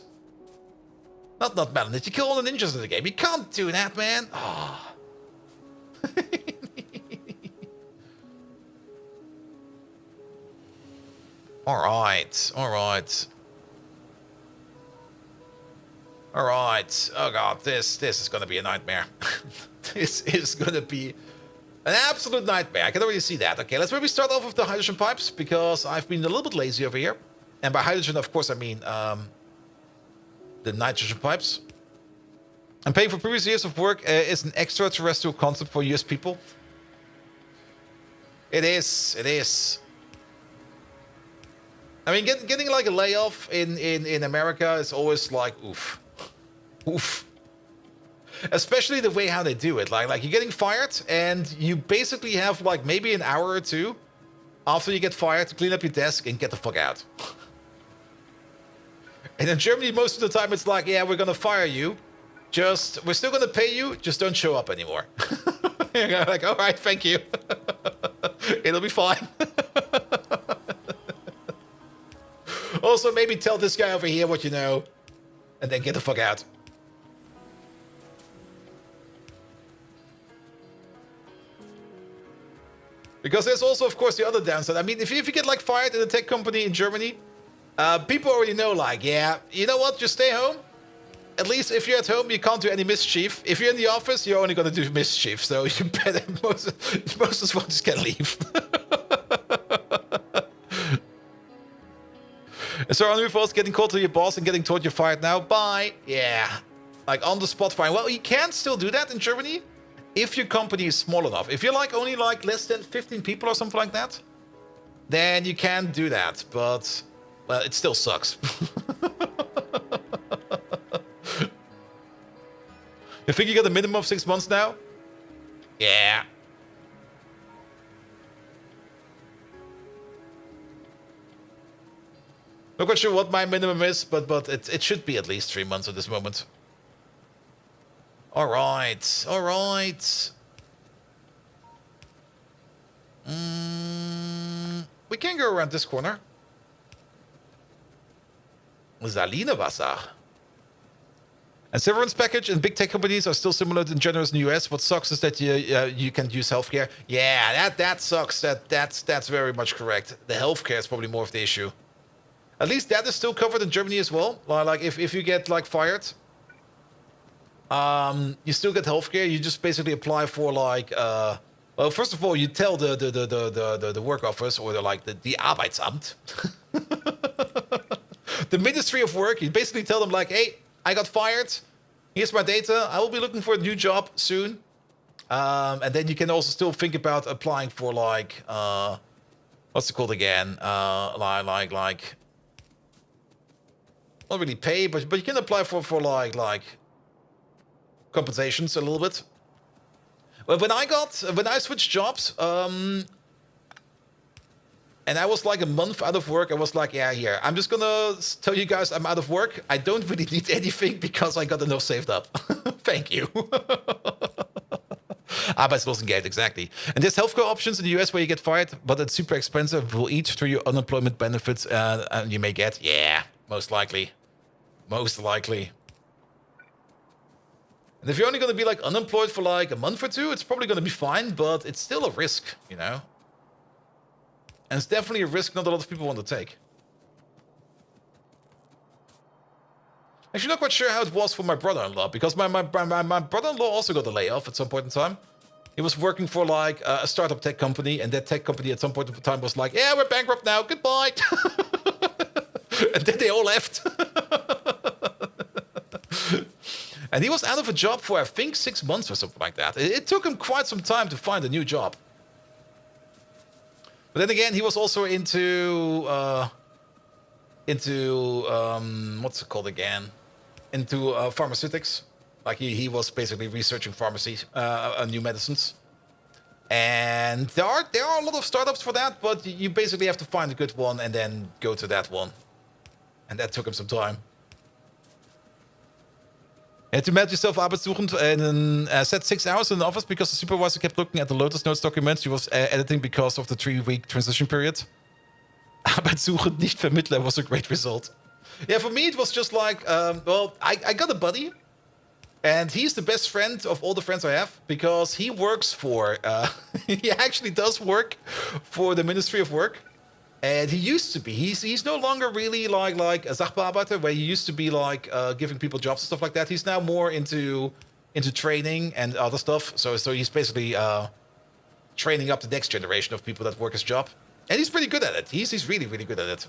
Speaker 1: Not Melon. Did you kill all the ninjas in the game? You can't do that, man. Oh. Alright. Alright. Oh god, this is gonna be a nightmare. This is gonna be an absolute nightmare. I can already see that. Okay, let's maybe start off with the hydrogen pipes, because I've been a little bit lazy over here. And by hydrogen, of course, I mean the nitrogen pipes. And paying for previous years of work is an extraterrestrial concept for US people. It is. I mean, getting like a layoff in America is always like, oof. Oof. Especially the way how they do it. Like you're getting fired, and you basically have like maybe an hour or two after you get fired to clean up your desk and get the fuck out. And in Germany, most of the time, it's like, yeah, we're gonna fire you. We're still gonna pay you, just don't show up anymore. You're like, all right, thank you. It'll be fine. Also, maybe tell this guy over here what you know, and then get the fuck out. Because there's also, of course, the other downside. I mean, if you get like fired in a tech company in Germany, people already know, like, yeah, you know what? Just stay home. At least if you're at home, you can't do any mischief. If you're in the office, you're only going to do mischief. So you better most as well just can leave. So on your fault, getting called to your boss and getting told you're fired now. Bye. Yeah, like on the spot fine. Well, you can still do that in Germany if your company is small enough. If you're like only like less than 15 people or something like that, then you can do that. But well, it still sucks. You think you got a minimum of 6 months now? Yeah. Not quite sure what my minimum is, but it should be at least 3 months at this moment. All right. We can go around this corner. Salinewasser. And severance package in big tech companies are still similar and generous in the US. What sucks is that you can't use healthcare. Yeah, that sucks. That's very much correct. The healthcare is probably more of the issue. At least that is still covered in Germany as well. Like if you get like fired, you still get healthcare. You just basically apply for like well, first of all, you tell the work office or the Arbeitsamt, the Ministry of Work. You basically tell them like, hey, I got fired. Here's my data. I will be looking for a new job soon. And then you can also still think about applying for like what's it called again? Like not really pay, but you can apply for like compensations a little bit. But when I switched jobs, and I was like a month out of work, I was like, yeah, here, I'm just gonna tell you guys I'm out of work. I don't really need anything because I got enough saved up. Thank you. Arbeitslosengeld, exactly. And there's healthcare options in the US where you get fired, but it's super expensive. Will eat through your unemployment benefits, and you may get, yeah, most likely. Most likely. And if you're only going to be like unemployed for like a month or two, it's probably going to be fine, but it's still a risk, you know? And it's definitely a risk not a lot of people want to take. Actually, not quite sure how it was for my brother-in-law, because my brother-in-law also got a layoff at some point in time. He was working for like a startup tech company, and that tech company at some point in time was like, yeah, we're bankrupt now, goodbye. And then they all left. And he was out of a job for, I think, 6 months or something like that. It took him quite some time to find a new job. But then again, he was also into what's it called again? Into pharmaceutics. Like he was basically researching pharmacy, new medicines. And there are a lot of startups for that, but you basically have to find a good one and then go to that one. And that took him some time. You had to met yourself arbeitssuchend and sat 6 hours in the office because the supervisor kept looking at the Lotus Notes documents he was editing because of the 3-week transition period. Arbeitssuchend, nicht vermittler was a great result. Yeah, for me it was just like, well, I got a buddy. And he's the best friend of all the friends I have because he works for, he actually does work for the Ministry of Work. And he used to be. He's no longer really like a Sachbearbeiter, where he used to be like giving people jobs and stuff like that. He's now more into training and other stuff. So he's basically training up the next generation of people that work his job. And he's pretty good at it. He's really, really good at it.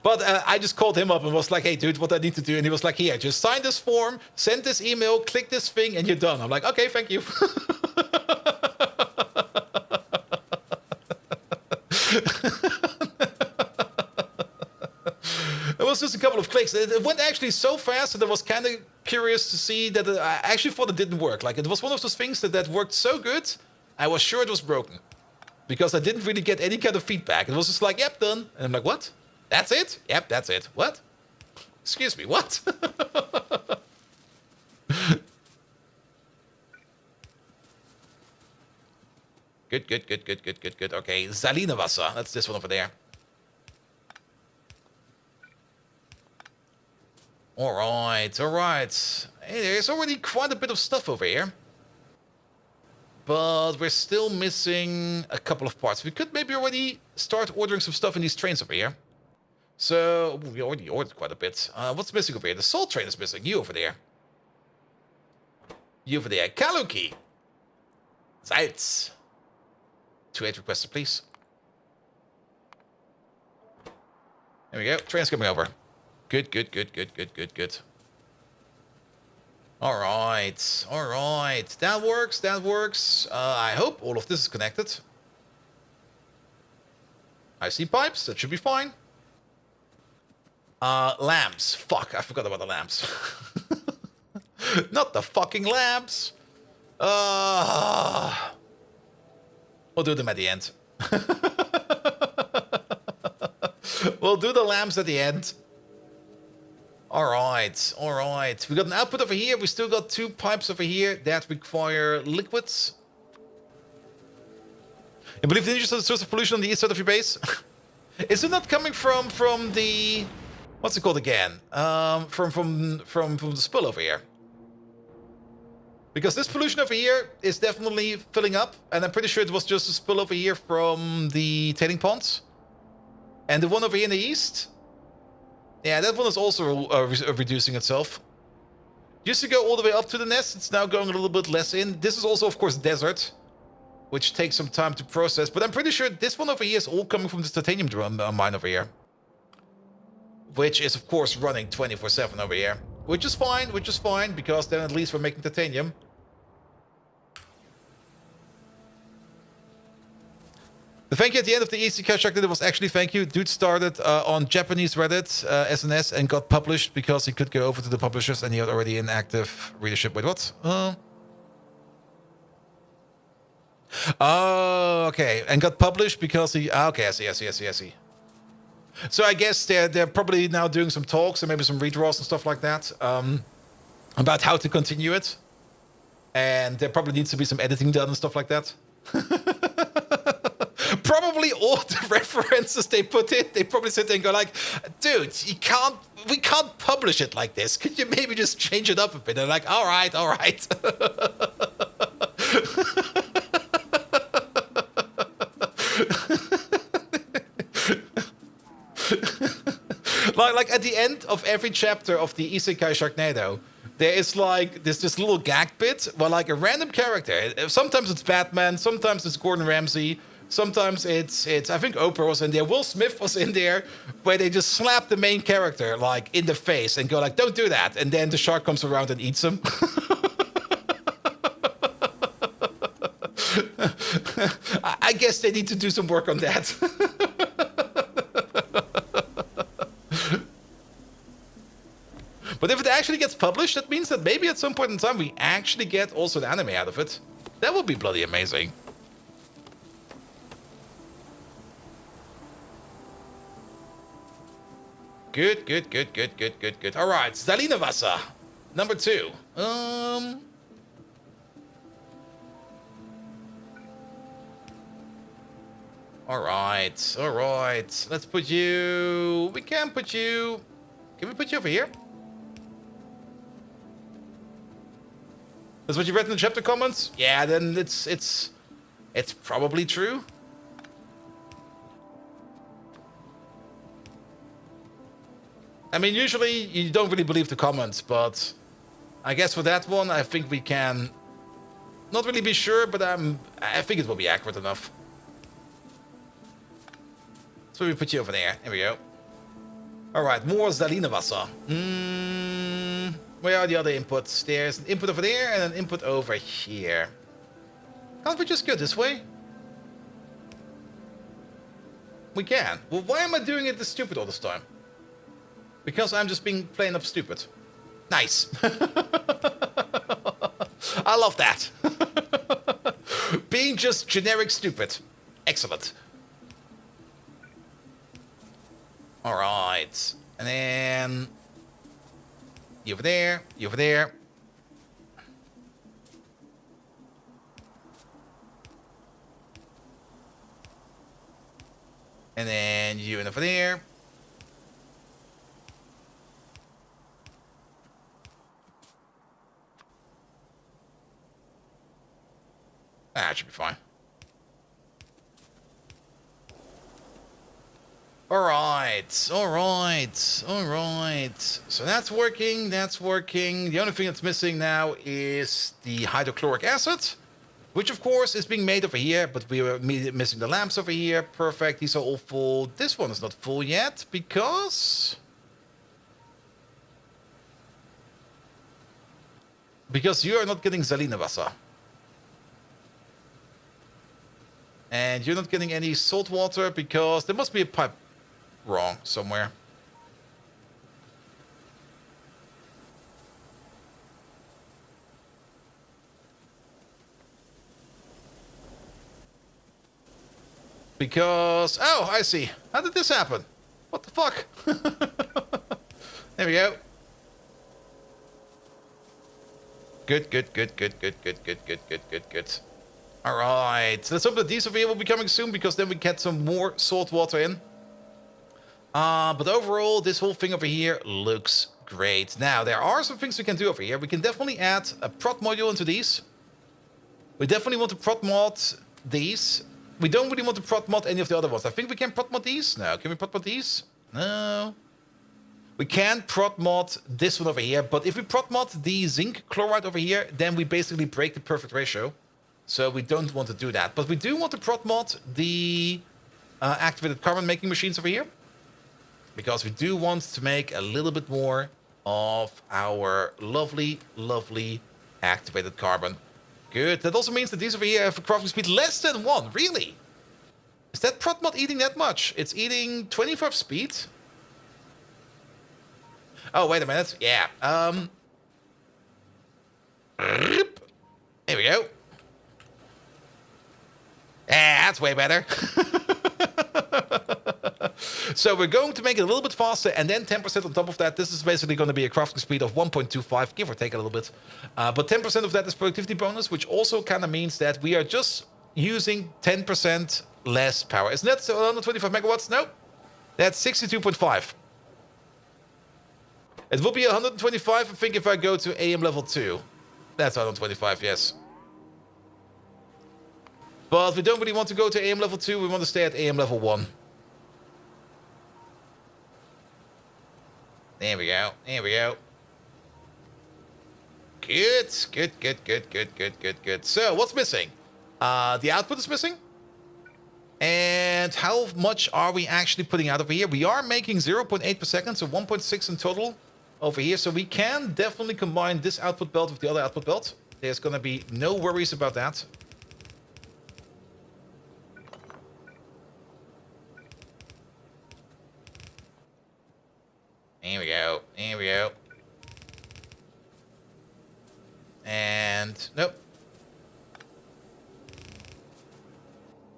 Speaker 1: But I just called him up and was like, hey, dude, what do I need to do? And he was like, here, just sign this form, send this email, click this thing, and you're done. I'm like, okay, thank you. It was just a couple of clicks. It went actually so fast that I was kind of curious to see that I actually thought it didn't work. Like, it was one of those things that worked so good, I was sure it was broken. Because I didn't really get any kind of feedback. It was just like, yep, done. And I'm like, what? That's it? Yep, that's it. What? Excuse me, what? Good. Okay, Salinewasser. That's this one over there. All right. Hey, there's already quite a bit of stuff over here. But we're still missing a couple of parts. We could maybe already start ordering some stuff in these trains over here. So, we already ordered quite a bit. What's missing over here? The salt train is missing. You over there. Kaluki. Salz. 2-8 requested, please. There we go. Train's coming over. Good. All right. That works. I hope all of this is connected. I see pipes. That should be fine. Lamps. Fuck, I forgot about the lamps. Not the fucking lamps. We'll do them at the end. We'll do the lamps at the end. All right. We got an output over here. We still got 2 pipes over here that require liquids. You believe the dangerous source of pollution on the east side of your base? Is it not coming from the What's it called again? From the spill over here. Because this pollution over here is definitely filling up, and I'm pretty sure it was just a spill over here from the tailing ponds. And the one over here in the east, yeah, that one is also reducing itself. Used to go all the way up to the nest, it's now going a little bit less in. This is also, of course, desert, which takes some time to process. But I'm pretty sure this one over here is all coming from this titanium mine over here. Which is, of course, running 24/7 over here. Which is fine, because then at least we're making titanium. The thank you at the end of the EC cash check was actually thank you. Dude started on Japanese Reddit, SNS, and got published because he could go over to the publishers and he had already an active readership. Wait, what? Oh, okay. And got published because he... okay, I see. So I guess they're probably now doing some talks and maybe some redraws and stuff like that about how to continue it. And there probably needs to be some editing done and stuff like that. Probably all the references they put in, they probably sit there and go like, dude, we can't publish it like this. Could you maybe just change it up a bit? They're like, all right. like at the end of every chapter of the Isekai Sharknado, there is like this little gag bit where like a random character, sometimes it's Batman, sometimes it's Gordon Ramsay, sometimes it's I think Oprah was in there, Will Smith was in there, where they just slap the main character like in the face and go like, don't do that, and then the shark comes around and eats him. I guess they need to do some work on that. But if it actually gets published, that means that maybe at some point in time we actually get also an anime out of it. That would be bloody amazing. Good. All right, Zalinavasa, number 2. All right. Let's put you. We can put you. Can we put you over here? That's what you read in the chapter comments? Yeah, then it's probably true. I mean, usually you don't really believe the comments, but I guess for that one, I think we can not really be sure, but I think it will be accurate enough. So we put you over there. There we go. All right, more Zalinavasa. Where are the other inputs? There's an input over there and an input over here. Can't we just go this way? We can. Well, why am I doing it this stupid all this time? Because I'm just being plain up stupid. Nice. I love that. Being just generic stupid. Excellent. All right. And then... you over there. You over there. And then you over there. That should be fine. All right. So that's working. The only thing that's missing now is the hydrochloric acid, which of course is being made over here, but we were missing the lamps over here. Perfect. These are all full. This one is not full yet because you are not getting Zalinavasa. And you're not getting any salt water because there must be a pipe wrong somewhere. Because... oh, I see. How did this happen? What the fuck? There we go. Good. Alright, let's hope that these over here will be coming soon, because then we get some more salt water in. But overall, this whole thing over here looks great. Now, there are some things we can do over here. We can definitely add a prot module into these. We definitely want to prot mod these. We don't really want to prot mod any of the other ones. I think we can prot mod these. No, can we prot mod these? No. We can prot mod this one over here, but if we prot mod the zinc chloride over here, then we basically break the perfect ratio. So we don't want to do that. But we do want to prot mod the activated carbon making machines over here, because we do want to make a little bit more of our lovely, lovely activated carbon. Good. That also means that these over here have a crafting speed less than 1. Really? Is that prot mod eating that much? It's eating 25 speed. Oh, wait a minute. Yeah. Here we go. Yeah, that's way better. So we're going to make it a little bit faster, and then 10% on top of that. This is basically going to be a crafting speed of 1.25, give or take a little bit. But 10% of that is productivity bonus, which also kind of means that we are just using 10% less power. Isn't that 125 megawatts? No, that's 62.5. It will be 125, I think, if I go to AM level 2. That's 125, yes. But we don't really want to go to AM level 2. We want to stay at AM level 1. There we go. There we go. Good. Good, good, good, good, good, good, good. So, what's missing? The output is missing. And how much are we actually putting out over here? We are making 0.8 per second, so 1.6 in total over here. So we can definitely combine this output belt with the other output belt. There's going to be no worries about that. Here we go. Here we go. And nope.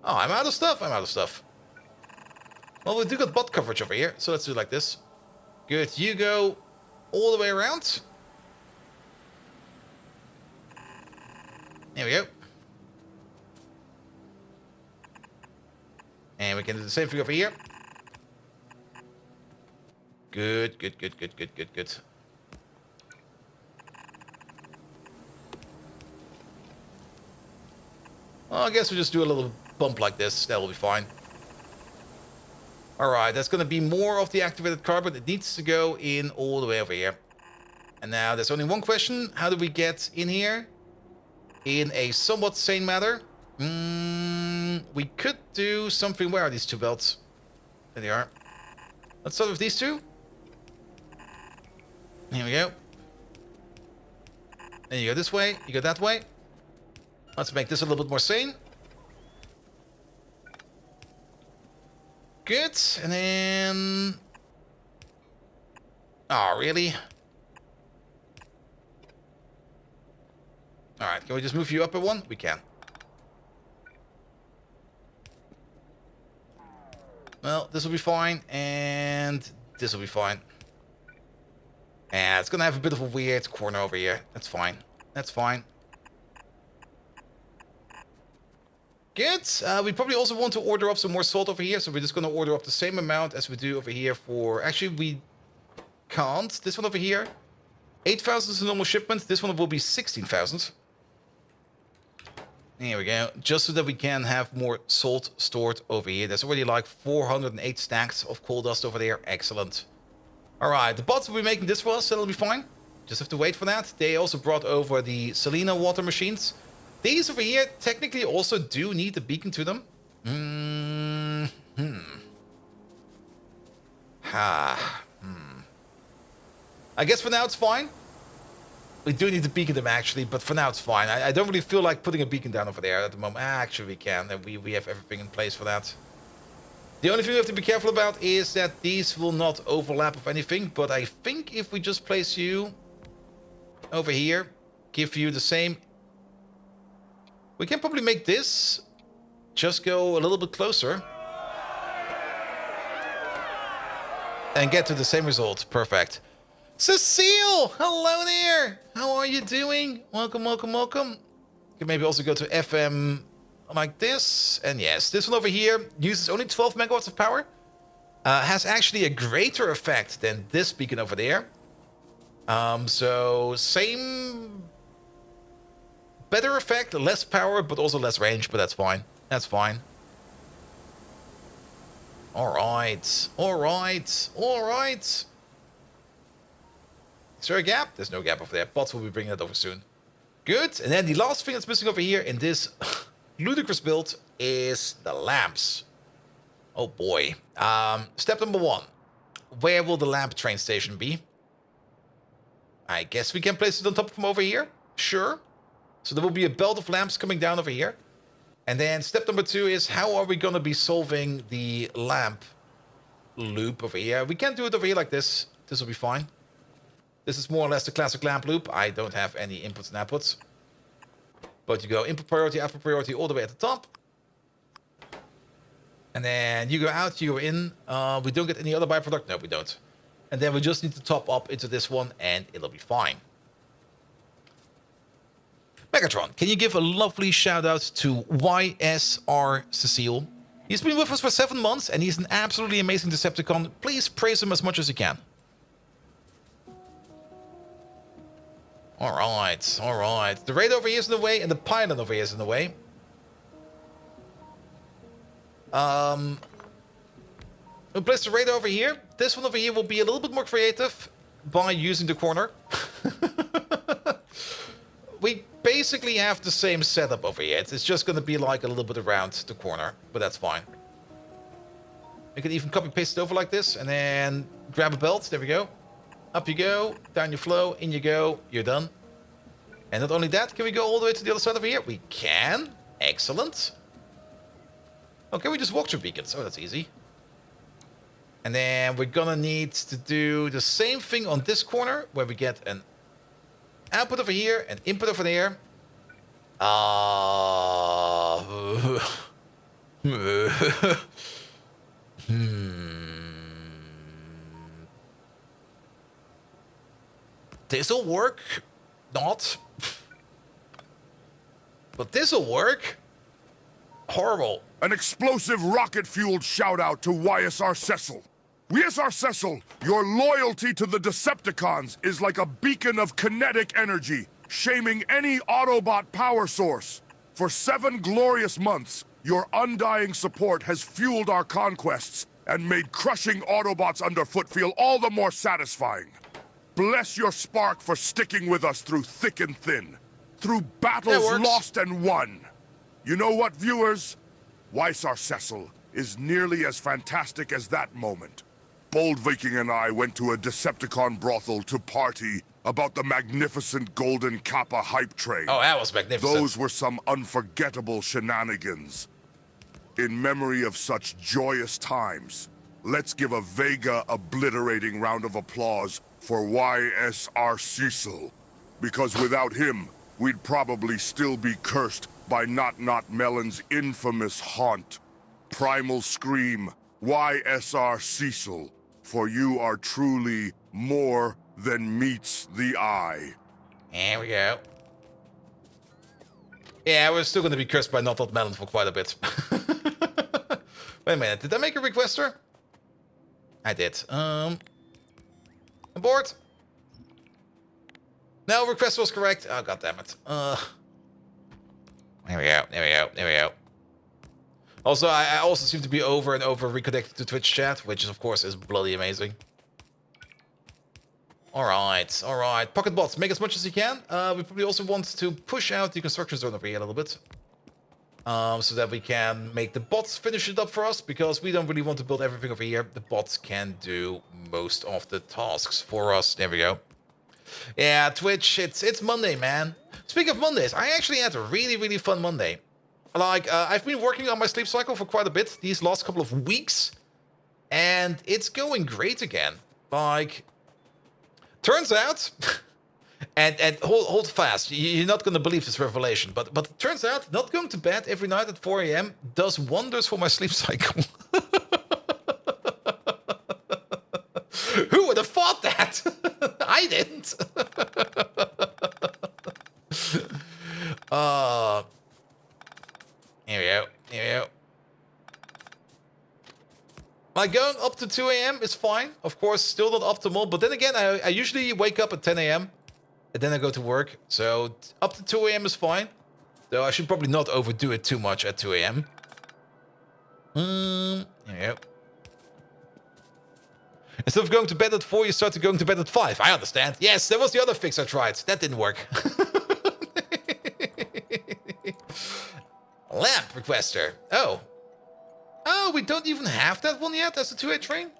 Speaker 1: Oh, I'm out of stuff. I'm out of stuff. Well, we do got bot coverage over here, so let's do it like this. Good. You go all the way around. There we go. And we can do the same thing over here. Good, good, good, good, good, good, good. Well, I guess we'll just do a little bump like this. That will be fine. Alright, that's going to be more of the activated carbon. It needs to go in all the way over here. And now there's only one question. How do we get in here? In a somewhat sane manner. We could do something. Where are these two belts? There they are. Let's start with these two. Here we go. And you go this way, you go that way. Let's make this a little bit more sane. Good, and then... Oh, really? Alright, can we just move you up a one? We can. Well, this will be fine, and this will be fine. Yeah, it's gonna have a bit of a weird corner over here. That's fine. That's fine. Good. We probably also want to order up some more salt over here, so we're just gonna order up the same amount as we do over here for... Actually, we can't. This one over here. 8,000 is a normal shipment. This one will be 16,000. Here we go. Just so that we can have more salt stored over here. There's already like 408 stacks of coal dust over there. Excellent. Alright, the bots will be making this for us, so it'll be fine. Just have to wait for that. They also brought over the Selena water machines. These over here technically also do need a beacon to them. I guess for now it's fine. We do need to beacon them actually, but for now it's fine. I don't really feel like putting a beacon down over there at the moment. Actually we can, and we have everything in place for that. The only thing we have to be careful about is that these will not overlap of anything, but I think if we just place you over here, give you the same... We can probably make this just go a little bit closer. And get to the same result. Perfect. Cecile! Hello there! How are you doing? Welcome, welcome, welcome. You can maybe also go to FM like this. And yes, this one over here uses only 12 megawatts of power. has actually a greater effect than this beacon over there. So same, better effect, less power, but also less range, but that's fine. That's fine. Alright, alright, alright. Is there a gap? There's no gap over there. Pots will be bringing that over soon. Good. And then the last thing that's missing over here in this ludicrous build is the lamps. Oh boy. Step number 1. Where will the lamp train station be? I guess we can place it on top from over here. Sure. So there will be a belt of lamps coming down over here. And then step number 2 is how are we going to be solving the lamp loop over here? We can do it over here like this. This will be fine. This is more or less the classic lamp loop. I don't have any inputs and outputs. But you go input priority, output priority all the way at the top. And then you go out, you go in. We don't get any other byproduct. No, we don't. And then we just need to top up into this one and it'll be fine. Megatron, can you give a lovely shout out to YSR Cecile? He's been with us for 7 months and he's an absolutely amazing Decepticon. Please praise him as much as you can. Alright, alright. The raid over here is in the way and the pylon over here is in the way. We'll place the raid over here. This one over here will be a little bit more creative by using the corner. We basically have the same setup over here. It's just going to be like a little bit around the corner, but that's fine. You can even copy paste it over like this and then grab a belt. There we go. Up you go, down you flow, in you go, you're done. And not only that, can we go all the way to the other side over here? We can. Excellent. Okay, we just walk through beacons. Oh, that's easy. And then we're gonna need to do the same thing on this corner, where we get an output over here, an input over there. This'll work. Not. But this'll work. Horrible.
Speaker 3: An explosive rocket-fueled shout-out to YSR Cecil. YSR Cecil, your loyalty to the Decepticons is like a beacon of kinetic energy, shaming any Autobot power source. For 7 glorious months, your undying support has fueled our conquests and made crushing Autobots underfoot feel all the more satisfying. Bless your spark for sticking with us through thick and thin, through battles lost and won. You know what, viewers? YSR Cecil is nearly as fantastic as that moment. Bold Viking and I went to a Decepticon brothel to party about the magnificent Golden Kappa hype train.
Speaker 1: Oh, that was magnificent.
Speaker 3: Those were some unforgettable shenanigans. In memory of such joyous times, let's give a Vega obliterating round of applause for YSR Cecil. Because without him, we'd probably still be cursed by Not Melon's infamous haunt. Primal Scream, YSR Cecil, for you are truly more than meets the eye.
Speaker 1: There we go. Yeah, we're still going to be cursed by Not Melon for quite a bit. Wait a minute, did I make a requester? I did. Abort. No, request was correct. Oh, goddammit. There we go, there we go, there we go. Also, I also seem to be over and over reconnected to Twitch chat, which of course is bloody amazing. Alright, alright. Pocket bots, make as much as you can. We probably also want to push out the construction zone over here a little bit. So that we can make the bots finish it up for us, because we don't really want to build everything over here. The bots can do most of the tasks for us. There we go. Yeah, Twitch, it's Monday, man. Speaking of Mondays, I actually had a really fun Monday. Like, I've been working on my sleep cycle for quite a bit these last couple of weeks, and it's going great again. Like, turns out, and hold fast, you're not going to believe this revelation, but it turns out not going to bed every night at 4 a.m. does wonders for my sleep cycle. Who would have thought that? I didn't. Here we go. Here we go. Like going up to 2 a.m. is fine. Of course, still not optimal. But then again, I usually wake up at 10 a.m. and then I go to work. So up to 2 a.m. is fine. Though I should probably not overdo it too much at 2 a.m. Yeah. Instead of going to bed at 4, you start going to bed at 5. I understand. Yes, that was the other fix I tried. That didn't work. Lamp requester. Oh. Oh, we don't even have that one yet as a 2A train?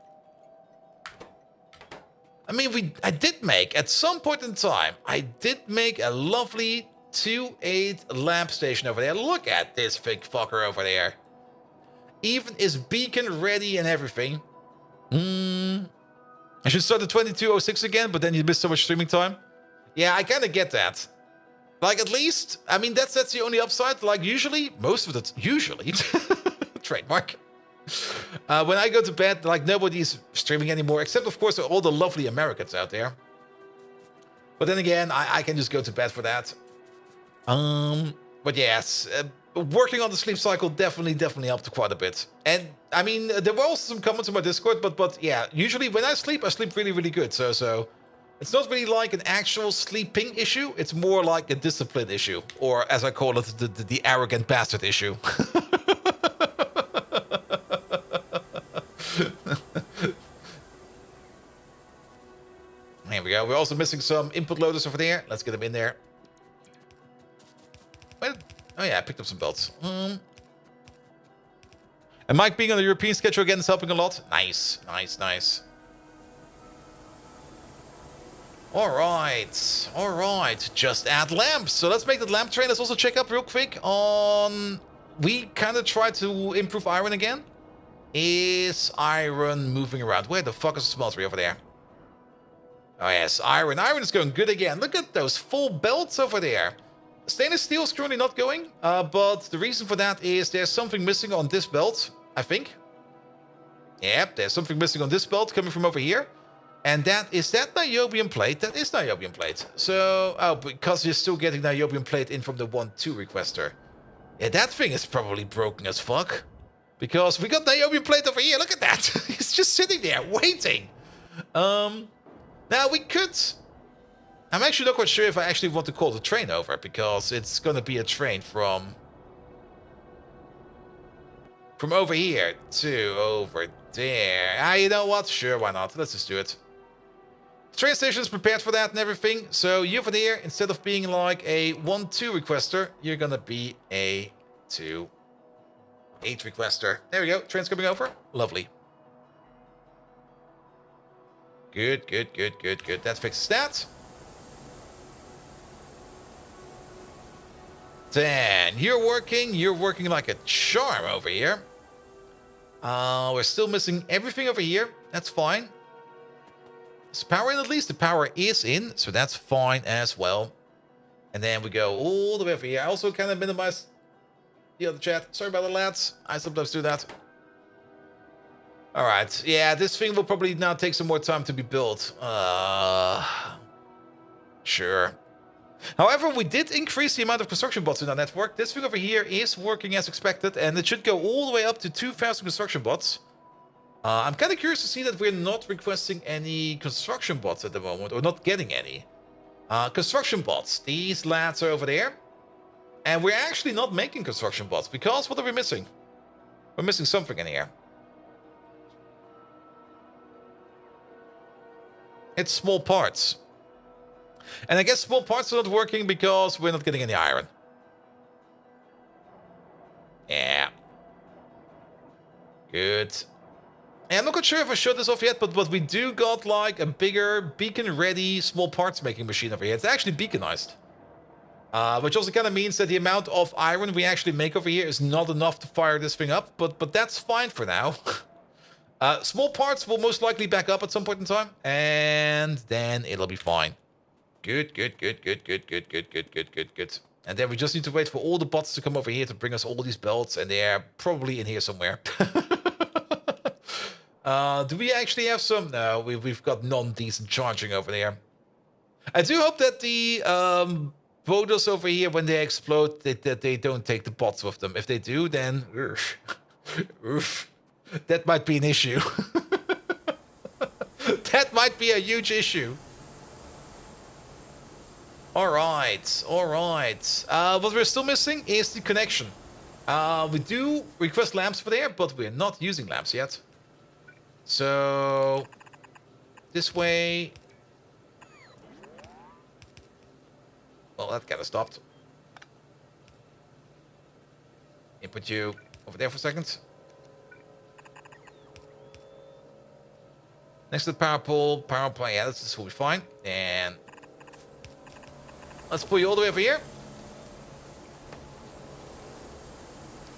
Speaker 1: I mean, I did make, at some point in time, I did make a lovely 2.8 lamp station over there. Look at this big fucker over there. Even is beacon ready and everything. I should start at 22:06 again, but then you miss so much streaming time. Yeah, I kind of get that. Like, at least, I mean, that's the only upside. Like, usually, most of it, usually, trademark. When I go to bed, like, nobody's streaming anymore, except, of course, all the lovely Americans out there. But then again, I can just go to bed for that. But yes, working on the sleep cycle definitely helped quite a bit. And, I mean, there were also some comments on my Discord, but yeah, usually when I sleep really good. So it's not really like an actual sleeping issue. It's more like a discipline issue. Or, as I call it, the arrogant bastard issue. Here we go. We're also missing some input loaders over there. Let's get them in there. Wait. Oh yeah, I picked up some belts. And Mike being on the European schedule again is helping a lot. Nice. Alright. Just add lamps. So let's make that lamp train. Let's also check up real quick on... We kind of tried to improve iron again. Is iron moving around? Where the fuck is the smeltery over there? Oh yes, iron. Iron is going good again. Look at those full belts over there. Stainless steel is currently not going, but the reason for that is there's something missing on this belt, I think. Yep, there's something missing on this belt coming from over here. And is that niobium plate? That is niobium plate. So, oh, because you're still getting niobium plate in from the 1-2 requester. Yeah, that thing is probably broken as fuck. Because we got niobium plate over here, look at that. It's just sitting there, waiting. Now we could... I'm actually not quite sure if I actually want to call the train over, because it's going to be a train from over here to over there. Ah, you know what? Sure, why not? Let's just do it. The train station is prepared for that and everything. So you over there, instead of being like a 1-2 requester, you're going to be a 2-8 requester. There we go. Train's coming over. Lovely. Good. That fixes that. Dan, you're working like a charm over here. We're still missing everything over here. That's fine. Is power in at least? The power is in, so that's fine as well. And then we go all the way over here. I also kind of minimize the other chat. Sorry about the lads. I sometimes do that. Alright, yeah, this thing will probably now take some more time to be built. Sure. However, we did increase the amount of construction bots in our network. This thing over here is working as expected, and it should go all the way up to 2,000 construction bots. I'm kind of curious to see that we're not requesting any construction bots at the moment, or not getting any. Construction bots. These lads are over there. And we're actually not making construction bots, because what are we missing? We're missing something in here. It's small parts. And I guess small parts are not working because we're not getting any iron. Yeah. Good. And I'm not quite sure if I showed this off yet, but we do got like a bigger beacon-ready small parts making machine over here. It's actually beaconized. Which also kind of means that the amount of iron we actually make over here is not enough to fire this thing up, but that's fine for now. Small parts will most likely back up at some point in time, and then it'll be fine. Good. And then we just need to wait for all the bots to come over here to bring us all these belts, and they're probably in here somewhere. Do we actually have some? No, we've got non-decent charging over there. I do hope that the boulders over here, when they explode, that they don't take the bots with them. If they do, then... oof. That might be an issue. That might be a huge issue. Alright, alright. What we're still missing is the connection. We do request lamps for there, but we're not using lamps yet. So... this way... well, that kind of stopped. Input you over there for a second. Next to the power pole, yeah, this will be fine. And let's pull you all the way over here.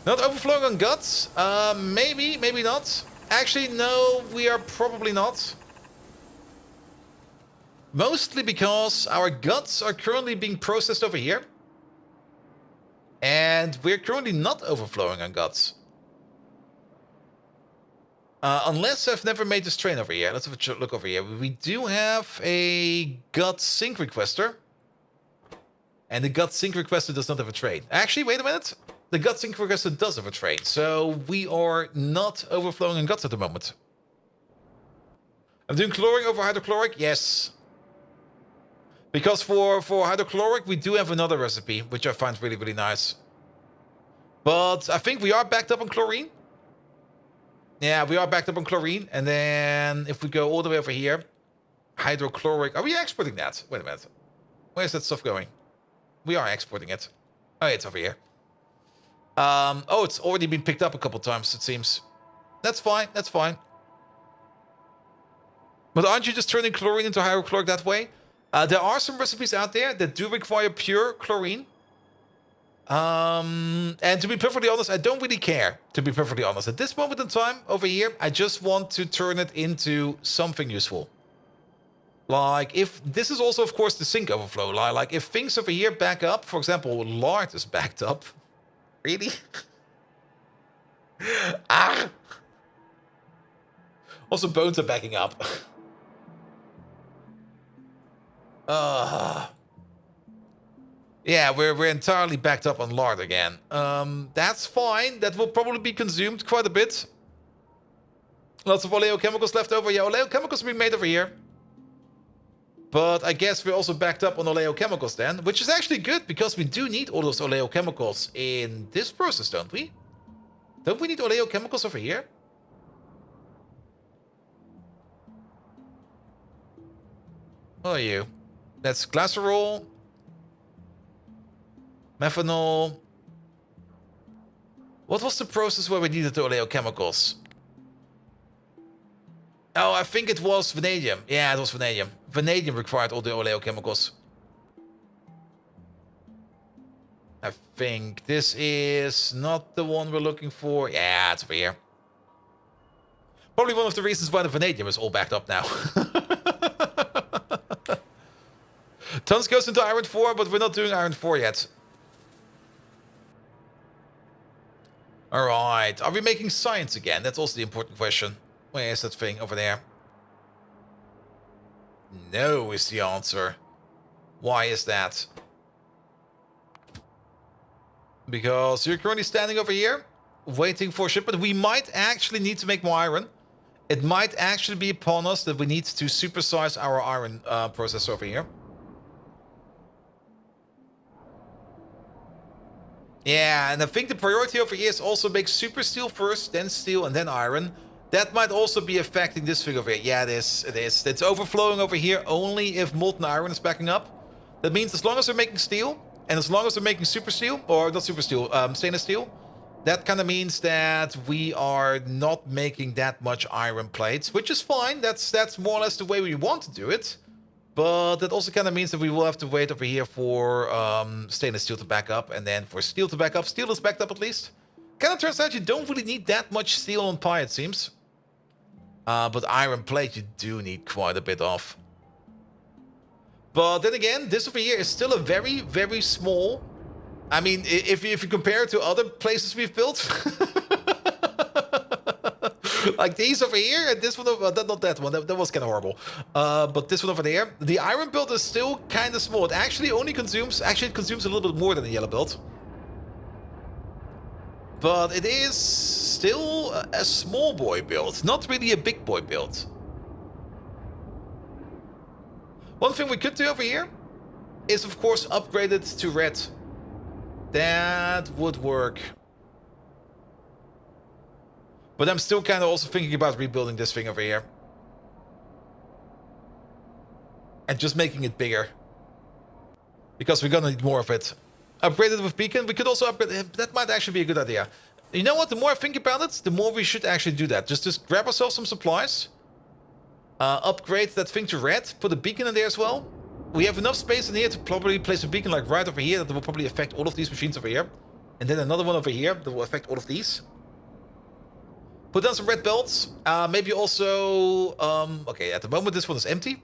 Speaker 1: Not overflowing on guts? Maybe, maybe not. Actually, no, we are probably not. Mostly because our guts are currently being processed over here. And we're currently not overflowing on guts. Unless I've never made this train over here. Let's have a look over here. We do have a gut sync requester. And the gut sync requester does not have a train. Actually, wait a minute. The gut sync requester does have a train. So we are not overflowing in guts at the moment. I'm doing chloric over hydrochloric? Yes. Because for hydrochloric, we do have another recipe, which I find really, really nice. But I think we are backed up on chlorine. Yeah, we are backed up on chlorine. And then if we go all the way over here, hydrochloric. Are we exporting that? Wait a minute. Where's that stuff going? We are exporting it. Oh, it's over here. Oh, it's already been picked up a couple times, it seems. That's fine. That's fine. But aren't you just turning chlorine into hydrochloric that way? There are some recipes out there that do require pure chlorine. And to be perfectly honest, I don't really care, to be perfectly honest. At this moment in time, over here, I just want to turn it into something useful. Like, if this is also, of course, the sink overflow. Like, if things over here back up, for example, lard is backed up. Really? Ah! Also, bones are backing up. Yeah, we're entirely backed up on lard again. That's fine. That will probably be consumed quite a bit. Lots of oleochemicals left over. Yeah, oleochemicals will be made over here. But I guess we're also backed up on oleochemicals then, which is actually good because we do need all those oleochemicals in this process, don't we? Don't we need oleochemicals over here? What are you? That's glycerol. Methanol. What was the process where we needed the oleochemicals? Oh, I think it was vanadium. Yeah, it was vanadium. Vanadium required all the oleochemicals. I think this is not the one we're looking for. Yeah, it's over here. Probably one of the reasons why the vanadium is all backed up now. Tons goes into iron 4, but we're not doing iron 4 yet. Alright, are we making science again? That's also the important question. Where is that thing over there? No is the answer. Why is that? Because you're currently standing over here, waiting for shipment. We might actually need to make more iron. It might actually be upon us that we need to supersize our iron process over here. Yeah, and I think the priority over here is also make super steel first, then steel, and then iron. That might also be affecting this thing over here. Yeah, it is. It is. It's overflowing over here only if molten iron is backing up. That means as long as we're making steel, and as long as we're making super steel, or not super steel, stainless steel, that kind of means that we are not making that much iron plates, which is fine. That's more or less the way we want to do it. But that also kind of means that we will have to wait over here for stainless steel to back up, and then for steel to back up. Steel is backed up at least. Kind of turns out you don't really need that much steel on Pi, it seems. But iron plate you do need quite a bit of. But then again, this over here is still a very, very small... I mean, if you compare it to other places we've built... like these over here, and this one over... not that one, that was kind of horrible. But this one over there, the iron build is still kind of small. It actually only consumes... Actually, it consumes a little bit more than the yellow build. But it is still a small boy build, not really a big boy build. One thing we could do over here is, of course, upgrade it to red. That would work. But I'm still kind of also thinking about rebuilding this thing over here. And just making it bigger. Because we're gonna need more of it. Upgrade it with beacon. We could also upgrade it. That might actually be a good idea. You know what? The more I think about it, the more we should actually do that. Just grab ourselves some supplies. Upgrade that thing to red. Put a beacon in there as well. We have enough space in here to probably place a beacon like right over here. That will probably affect all of these machines over here. And then another one over here that will affect all of these. Put down some red belts. Maybe also... okay, at the moment this one is empty.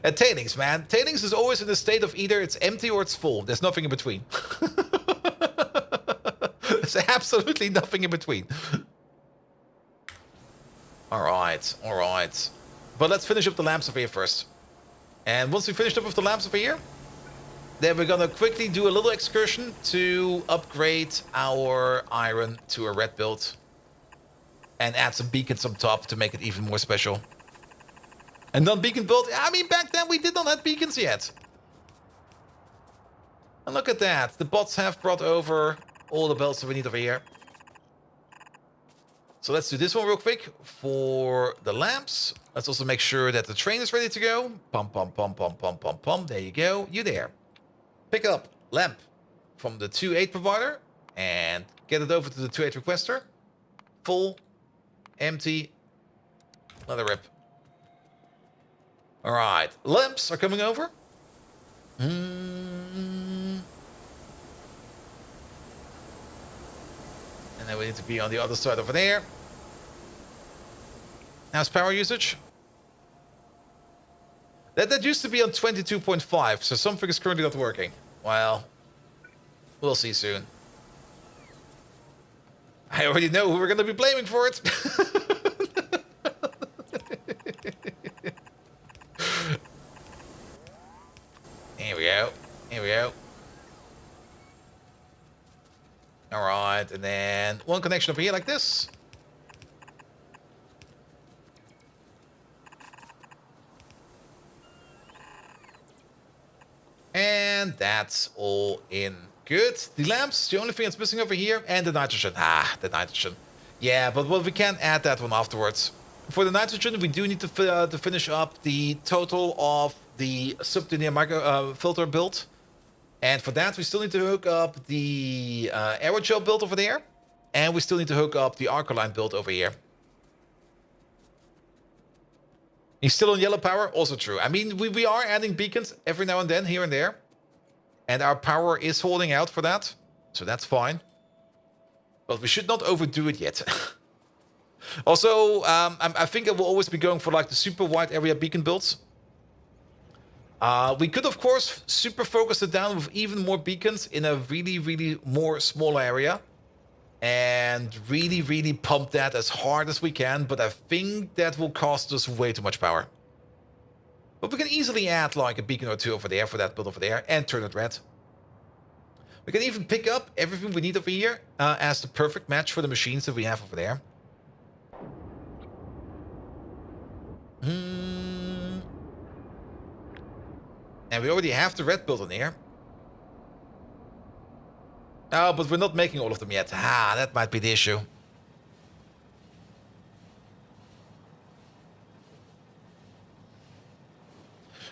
Speaker 1: And tailings, man. Tailings is always in a state of either it's empty or it's full. There's nothing in between. There's absolutely nothing in between. Alright, alright. But let's finish up the lamps over here first. And once we finished up with the lamps over here, then we're gonna quickly do a little excursion to upgrade our iron to a red build. And add some beacons on top to make it even more special. And then beacon build. I mean, back then we did not have beacons yet. And look at that. The bots have brought over all the belts that we need over here. So let's do this one real quick for the lamps. Let's also make sure that the train is ready to go. Pum, pum, pum, pum, pum, pum, pum. There you go. You there. Pick up lamp from the 2.8 provider and get it over to the 2.8 requester. Full, empty, another rip. All right, lamps are coming over. And then we need to be on the other side over there. How's power usage? That used to be on 22.5, so something is currently not working. Well, we'll see soon. I already know who we're going to be blaming for it. Here we go. Here we go. Alright, and then one connection over here like this. And that's all in. Good. The lamps, the only thing that's missing over here, and the nitrogen. Ah, the nitrogen. Yeah, but well, we can add that one afterwards. For the nitrogen, we do need to finish up the total of the sublinear micro filter build. And for that, we still need to hook up the aerogel build over there. And we still need to hook up the alkaline build over here. He's still on yellow power, also true. I mean, we are adding beacons every now and then, here and there. And our power is holding out for that. So that's fine. But we should not overdo it yet. Also, I think I will always be going for like the super wide area beacon builds. We could, of course, super focus it down with even more beacons in a really, really more small area. And really, really pump that as hard as we can. But I think that will cost us way too much power. But we can easily add like a beacon or two over there for that build over there. And turn it red. We can even pick up everything we need over here as the perfect match for the machines that we have over there. And we already have the red build on here. Oh, but we're not making all of them yet. Ah, that might be the issue.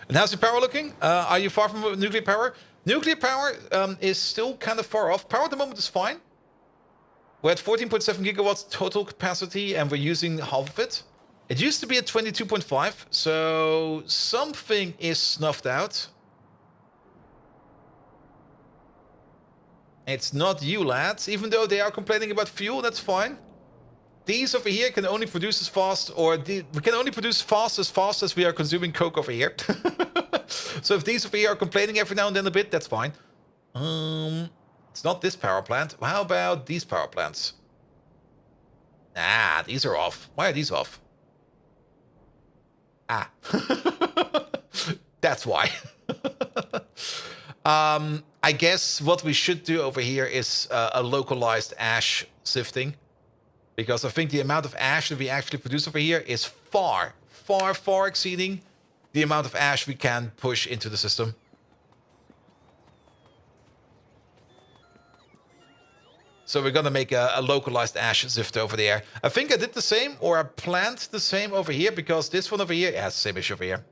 Speaker 1: And how's your power looking? Are you far from nuclear power? Nuclear power is still kind of far off. Power at the moment is fine. We're at 14.7 gigawatts total capacity, and we're using half of it. It used to be at 22.5, so something is snuffed out. It's not you, lads. Even though they are complaining about fuel, that's fine. These over here can only produce as fast, or we can only produce fast as we are consuming coke over here. So if these over here are complaining every now and then a bit, that's fine. It's not this power plant. How about these power plants? Ah, these are off. Why are these off? Ah. That's why. I guess what we should do over here is a localized ash sifting. Because I think the amount of ash that we actually produce over here is far, far, far exceeding the amount of ash we can push into the system. So we're gonna make a localized ash sift over there. I think I did the same, or I planned the same over here, because this one over here has the same issue over here.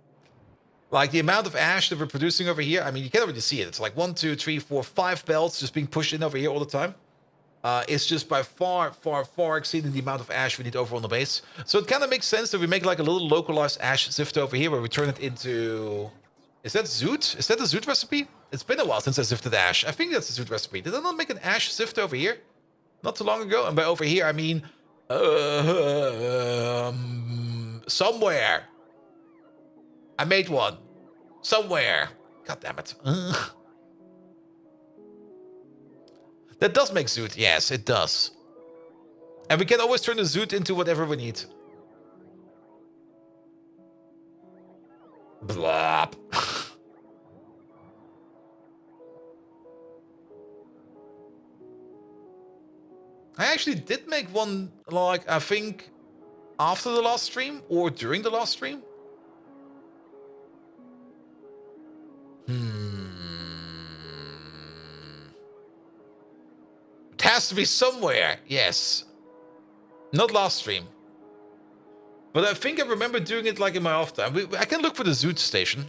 Speaker 1: Like the amount of ash that we're producing over here, I mean, you can't really see it. It's like 1, 2, 3, 4, 5 belts just being pushed in over here all the time. It's just by far, far, far exceeding the amount of ash we need over on the base. So it kind of makes sense that we make like a little localized ash sift over here, where we turn it into... Is that zoot? Is that the zoot recipe? It's been a while since I sifted ash. I think that's the zoot recipe. Did I not make an ash sift over here? Not too long ago. And by over here, I mean... somewhere. I made one. Somewhere. God damn it. That does make zoot. Yes, it does. And we can always turn the zoot into whatever we need. Blop. I actually did make one, like, I think, after the last stream or during the last stream. It has to be somewhere, yes. Not last stream. But I think I remember doing it like in my off time. I can look for the zoot station.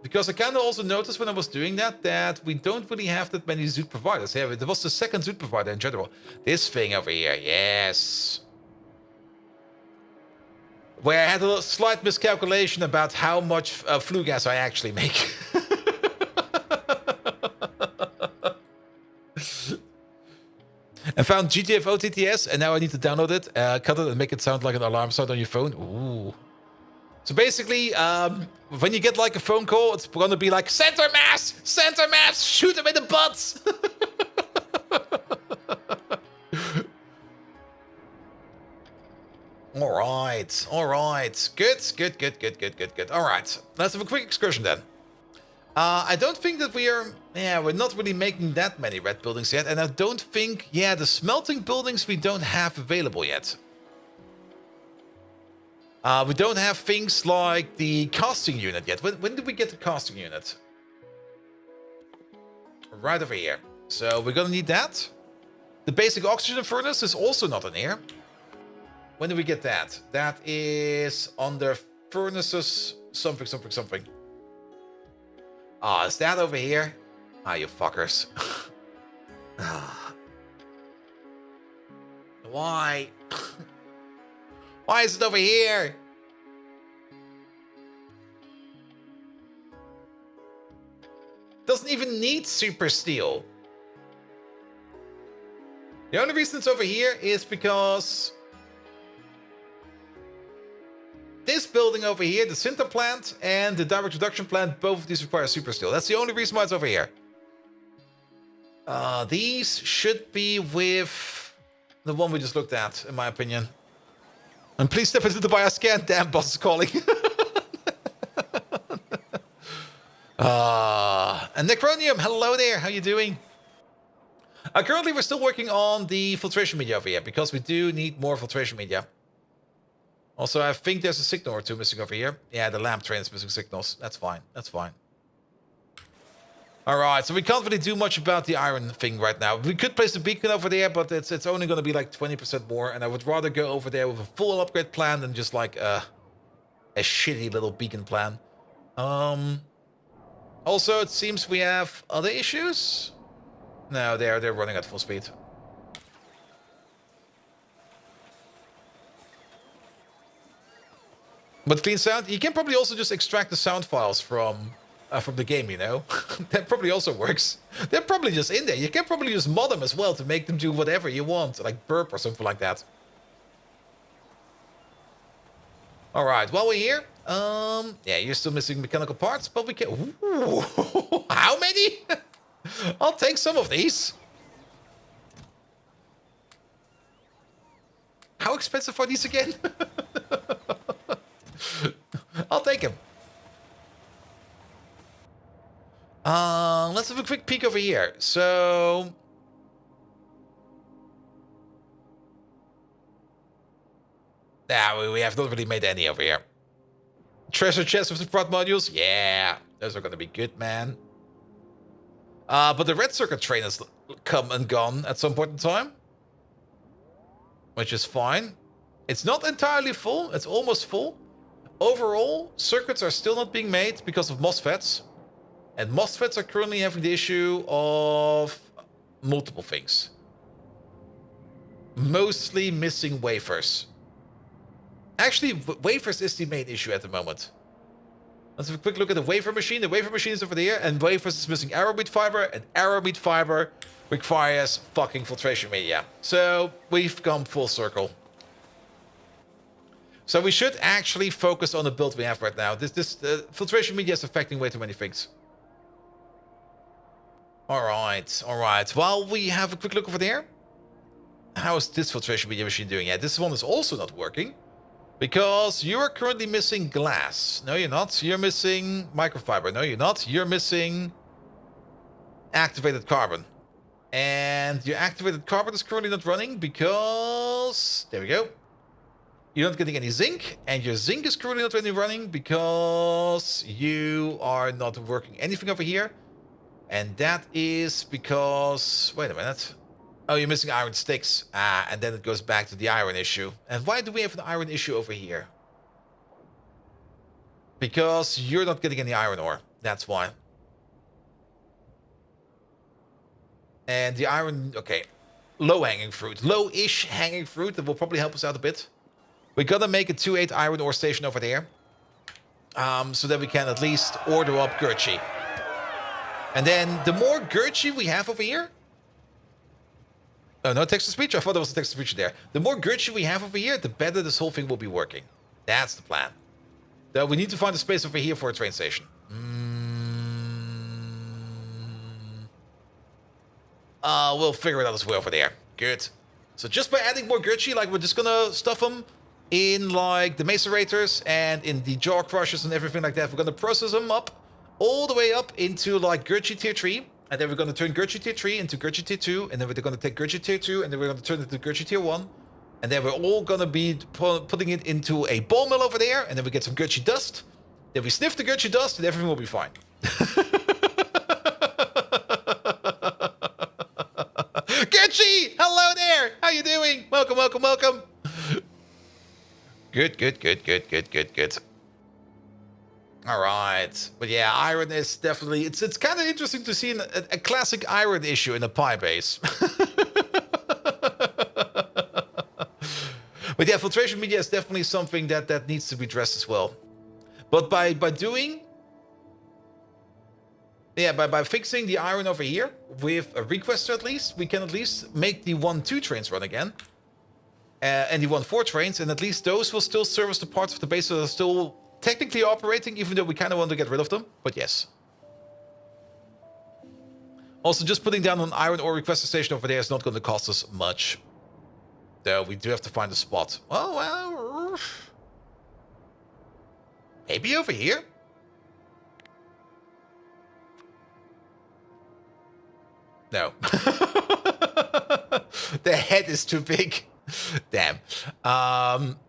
Speaker 1: Because I kind of also noticed when I was doing that we don't really have that many zoot providers. Yeah, there was the second zoot provider in general. This thing over here, yes. Where I had a slight miscalculation about how much flue gas I actually make. I found GTFO TTS, and now I need to download it, cut it, and make it sound like an alarm sound on your phone. Ooh. So basically, when you get like a phone call, it's gonna be like, center mass, shoot him in the butts. All right, good. All right, let's have a quick excursion then. I don't think that we're not really making that many red buildings yet, and I don't think, the smelting buildings we don't have available yet. We don't have things like the casting unit yet. When did we get the casting unit? Right over here. So we're gonna need that. The basic oxygen furnace is also not in here. When do we get that? That is under furnaces something. Ah, is that over here? Ah, you fuckers. Why? Why is it over here? Doesn't even need super steel. The only reason it's over here is because this building over here, the sinter plant and the direct reduction plant, both of these require super steel. That's the only reason why it's over here. These should be with the one we just looked at, in my opinion. And please step into the bioscan. Damn, boss is calling. And Necronium, hello there. How you doing? Currently, we're still working on the filtration media over here because we do need more filtration media. Also, I think there's a signal or two missing over here. Yeah, the lamp train is missing signals. That's fine. All right, so we can't really do much about the iron thing right now. We could place the beacon over there, but it's only going to be like 20% more. And I would rather go over there with a full upgrade plan than just like a shitty little beacon plan. Also, it seems we have other issues. No, they're running at full speed. But clean sound, you can probably also just extract the sound files from the game, you know? That probably also works. They're probably just in there. You can probably just mod them as well to make them do whatever you want, like burp or something like that. All right, while we're here, you're still missing mechanical parts, but we can... Ooh, how many? I'll take some of these. How expensive are these again? I'll take them. Let's have a quick peek over here. So... Nah, we have not really made any over here. Treasure chest with the prod modules? Yeah, those are gonna be good, man. But the red circuit train has come and gone at some point in time. Which is fine. It's not entirely full, it's almost full. Overall, circuits are still not being made because of MOSFETs. And MOSFETs are currently having the issue of multiple things. Mostly missing wafers. Actually, wafers is the main issue at the moment. Let's have a quick look at the wafer machine. The wafer machine is over there, and wafers is missing arrowbead fiber, and arrowbead fiber requires fucking filtration media. So, we've come full circle. So we should actually focus on the build we have right now. This filtration media is affecting way too many things. Alright, alright. While we have a quick look over there. How is this filtration media machine doing? Yeah, this one is also not working. Because you are currently missing glass. No, you're not. You're missing microfiber. No, you're not. You're missing activated carbon. And your activated carbon is currently not running because... There we go. You're not getting any zinc. And your zinc is currently not really running because you are not working anything over here. And that is because... Wait a minute. Oh, you're missing iron sticks. Ah, and then it goes back to the iron issue. And why do we have an iron issue over here? Because you're not getting any iron ore. That's why. And the iron... Okay. Low-hanging fruit. Low-ish hanging fruit. That will probably help us out a bit. We gotta make a 2-8 iron ore station over there. So that we can at least order up Gurchi. And then the more Gurchi we have over here... Oh, no text-to-speech? I thought there was a text-to-speech there. The more Gurchi we have over here, the better this whole thing will be working. That's the plan. Though we need to find a space over here for a train station. We'll figure it out as well over there. Good. So just by adding more Gurchi, like we're just gonna stuff them in like the macerators and in the jaw crushers and everything like that. We're gonna process them up all the way up into like Gurchi tier 3. And then we're going to turn Gurchi tier 3 into Gurchi tier 2. And then we're going to take Gurchi tier 2. And then we're going to turn it to Gurchi tier 1. And then we're all going to be putting it into a ball mill over there. And then we get some Gurchi dust. Then we sniff the Gurchi dust and everything will be fine. Gurchi! Hello there! How you doing? Welcome, welcome, welcome. Good, good, good, good, good, good, good. All right, but yeah, iron is definitely it's kind of interesting to see a classic iron issue in a Pi base. But yeah, filtration media is definitely something that needs to be addressed as well. But by doing, yeah, by fixing the iron over here with a requester at least, we can at least make the 1-2 trains run again, and the 1-4 trains, and at least those will still service the parts of the base that are still technically operating, even though we kind of want to get rid of them. But yes. Also, just putting down an iron ore requester station over there is not going to cost us much. Though we do have to find a spot. Oh, well... Maybe over here? No. The head is too big. Damn.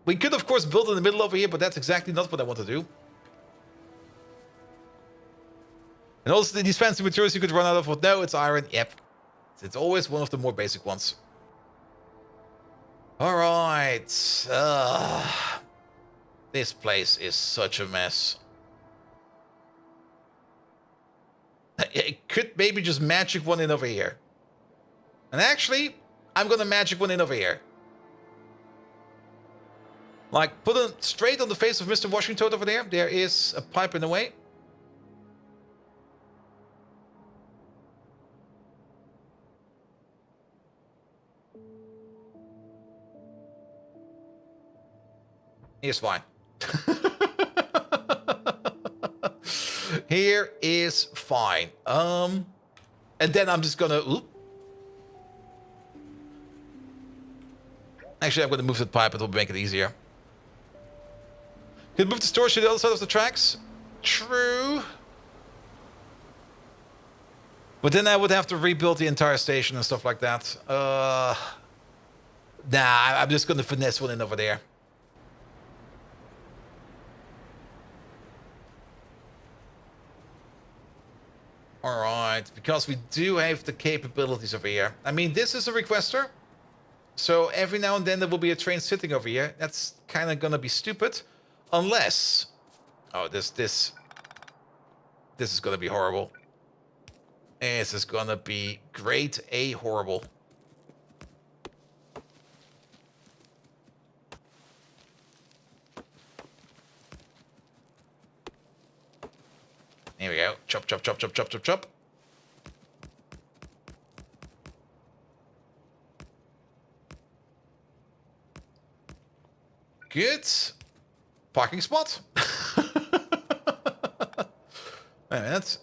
Speaker 1: We could, of course, build in the middle over here, but that's exactly not what I want to do. And also, these fancy materials you could run out of. Well, no, it's iron. Yep. It's always one of the more basic ones. All right. This place is such a mess. It could maybe just magic one in over here. And actually, I'm going to magic one in over here. Like, put it straight on the face of Mr. Washington over there. There is a pipe in the way. Here's fine. Here is fine. And then I'm just gonna... Oop. Actually, I'm gonna move that pipe. It will make it easier. Can move the storage to the other side of the tracks? True. But then I would have to rebuild the entire station and stuff like that. Nah, I'm just gonna finesse one in over there. Alright, because we do have the capabilities over here. I mean, this is a requester. So every now and then there will be a train sitting over here. That's kind of gonna be stupid. Unless... Oh, this is gonna be horrible. This is gonna be great A horrible. Here we go. Chop, chop, chop, chop, chop, chop, chop. Good. Parking spot. Wait a minute.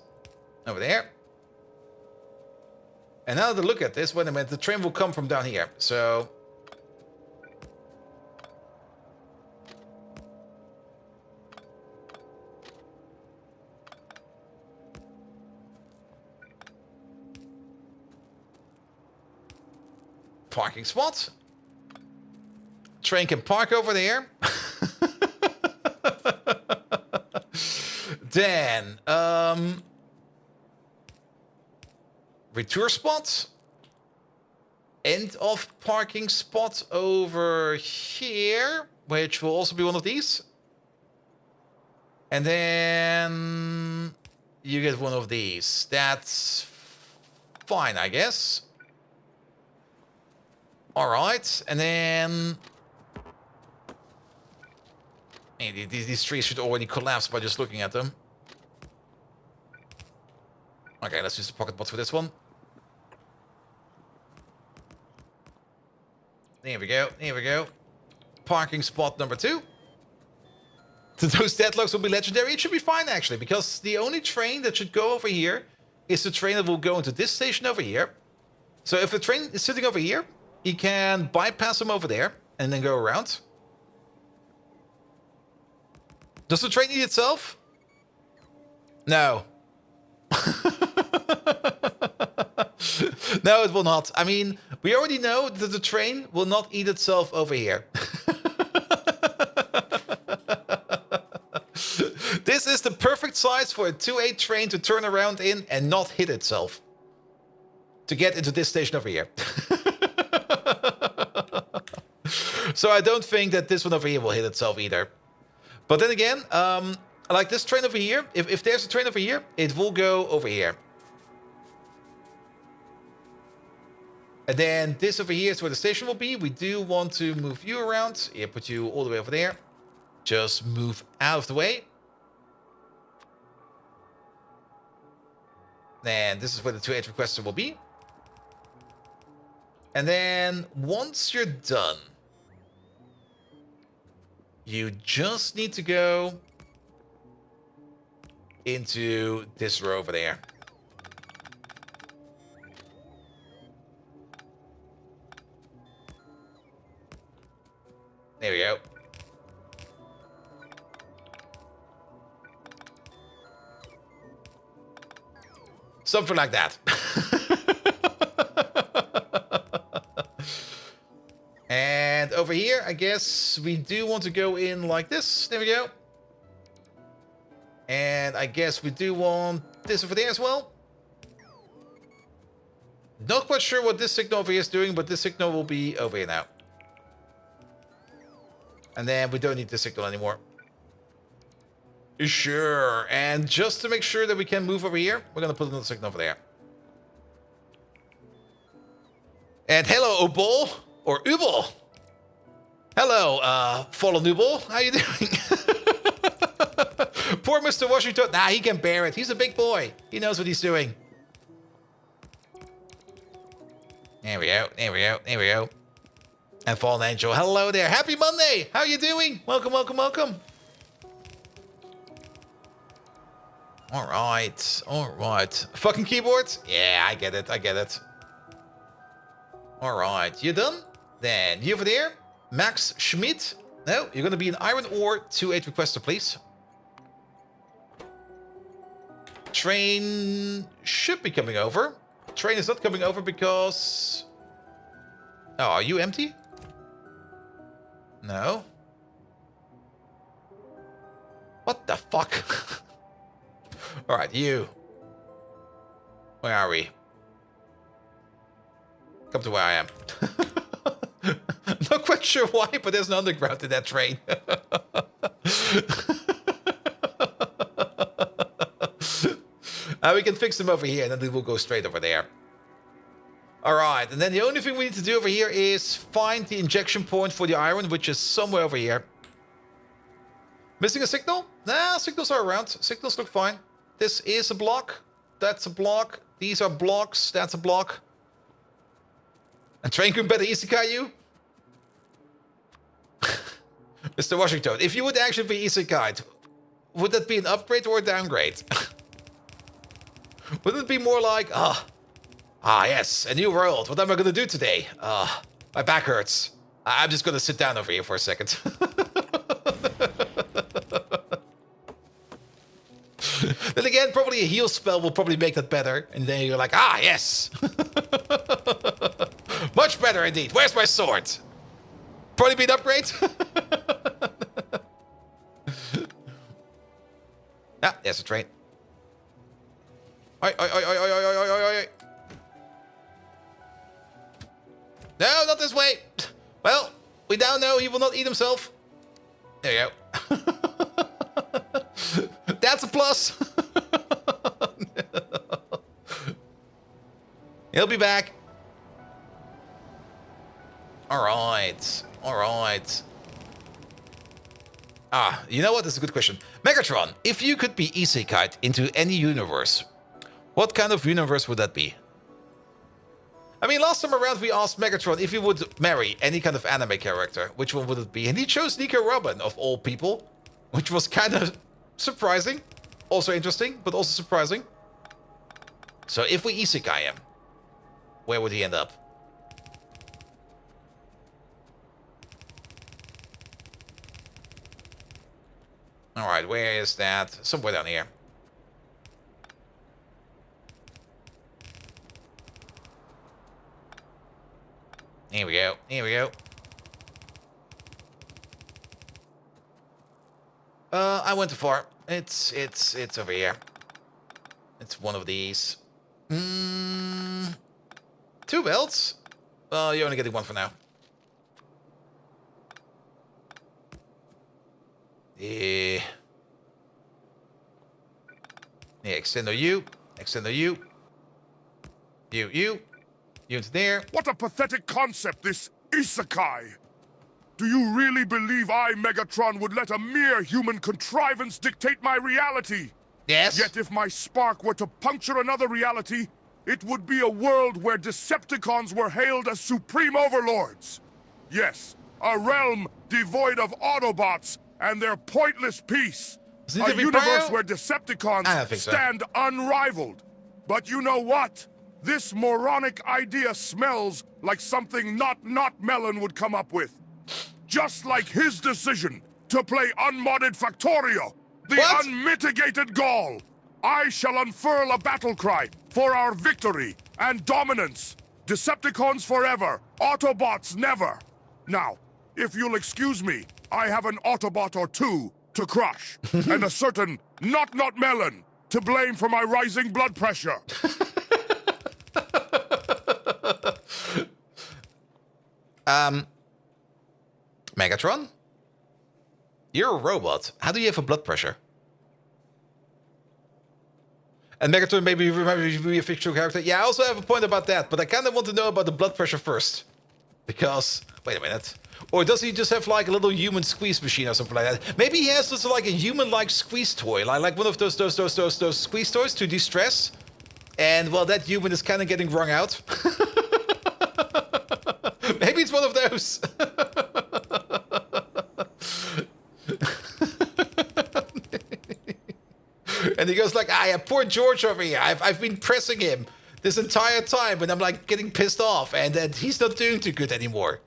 Speaker 1: Over there. And now to look at this, wait a minute, the train will come from down here. So... Parking spot. Train can park over there. Then, retour spot. End of parking spot over here, which will also be one of these. And then you get one of these. That's fine, I guess. All right, and then these trees should already collapse by just looking at them. Okay, let's use the pocket bot for this one. There we go, there we go. Parking spot number 2. Those deadlocks will be legendary. It should be fine, actually, because the only train that should go over here is the train that will go into this station over here. So if the train is sitting over here, you can bypass them over there and then go around. Does the train eat itself? No. No, it will not. I mean, we already know that the train will not eat itself over here. This is the perfect size for a 2-8 train to turn around in and not hit itself. To get into this station over here. So I don't think that this one over here will hit itself either. But then again, like this train over here, if there's a train over here, it will go over here. And then this over here is where the station will be. We do want to move you around. Yeah, put you all the way over there. Just move out of the way. And this is where the 2-8 requester will be. And then once you're done, you just need to go into this row over there. There we go. Something like that. And over here, I guess we do want to go in like this. There we go. And I guess we do want this over there as well. Not quite sure what this signal over here is doing, but this signal will be over here now. And then we don't need this signal anymore. Sure. And just to make sure that we can move over here, we're going to put another signal over there. And hello, Ubol. Or Ubol. Hello, Fallen Ubol. How you doing? Poor Mr. Washington. Nah, he can bear it. He's a big boy. He knows what he's doing. There we go. There we go. There we go. And Fallen Angel. Hello there. Happy Monday. How you doing? Welcome, welcome, welcome. All right. All right. Fucking keyboards? Yeah, I get it. I get it. All right. You done? Then you over there. Max Schmidt. No, you're going to be an iron ore 2-8 requester, please. Train should be coming over. Train is not coming over because... Oh, are you empty? No. What the fuck? Alright, you. Where are we? Come to where I am. Not quite sure why, but there's an underground in that train. We can fix them over here, and then we will go straight over there. Alright, and then the only thing we need to do over here is find the injection point for the iron, which is somewhere over here. Missing a signal? Nah, signals are around. Signals look fine. This is a block. That's a block. These are blocks. That's a block. And train could better isekai you? Mr. Washington, if you would actually be isekai'd, would that be an upgrade or a downgrade? Wouldn't it be more like, yes, a new world. What am I going to do today? My back hurts. I'm just going to sit down over here for a second. Then again, probably a heal spell will probably make that better. And then you're like, yes. Much better indeed. Where's my sword? Probably be an upgrade. There's a train. Oi. No, not this way. Well, we now know he will not eat himself. There you go. That's a plus. He'll be back. All right. You know what? That's a good question. Megatron, if you could be isekai'd into any universe, what kind of universe would that be? I mean, last time around we asked Megatron if he would marry any kind of anime character. Which one would it be? And he chose Nico Robin, of all people. Which was kind of surprising. Also interesting, but also surprising. So if we isekai him, where would he end up? Alright, where is that? Somewhere down here. Here we go. I went too far. It's over here. It's one of these. 2 belts? Well, you're only getting one for now. Yeah, extendo you. You into there.
Speaker 3: What a pathetic concept, this isekai! Do you really believe I, Megatron, would let a mere human contrivance dictate my reality?
Speaker 1: Yes.
Speaker 3: Yet if my spark were to puncture another reality, it would be a world where Decepticons were hailed as supreme overlords. Yes, a realm devoid of Autobots and their pointless peace. A universe where Decepticons stand unrivaled. But you know what? This moronic idea smells like something Not Melon would come up with. Just like his decision to play unmodded Factorio, the unmitigated gall. I shall unfurl a battle cry for our victory and dominance. Decepticons forever, Autobots never. Now, if you'll excuse me, I have an Autobot or two to crush, and a certain Not Melon to blame for my rising blood pressure.
Speaker 1: Megatron? You're a robot. How do you have a blood pressure? And Megatron maybe remember you be a fictional character. Yeah, I also have a point about that, but I kind of want to know about the blood pressure first. Because, wait a minute. Or does he just have like a little human squeeze machine or something like that? Maybe he has just like a human-like squeeze toy, like one of those squeeze toys to de-stress. And well, that human is kind of getting wrung out. Maybe it's one of those. And he goes like, yeah, poor George over here. I've been pressing him this entire time, and I'm like getting pissed off, and then he's not doing too good anymore.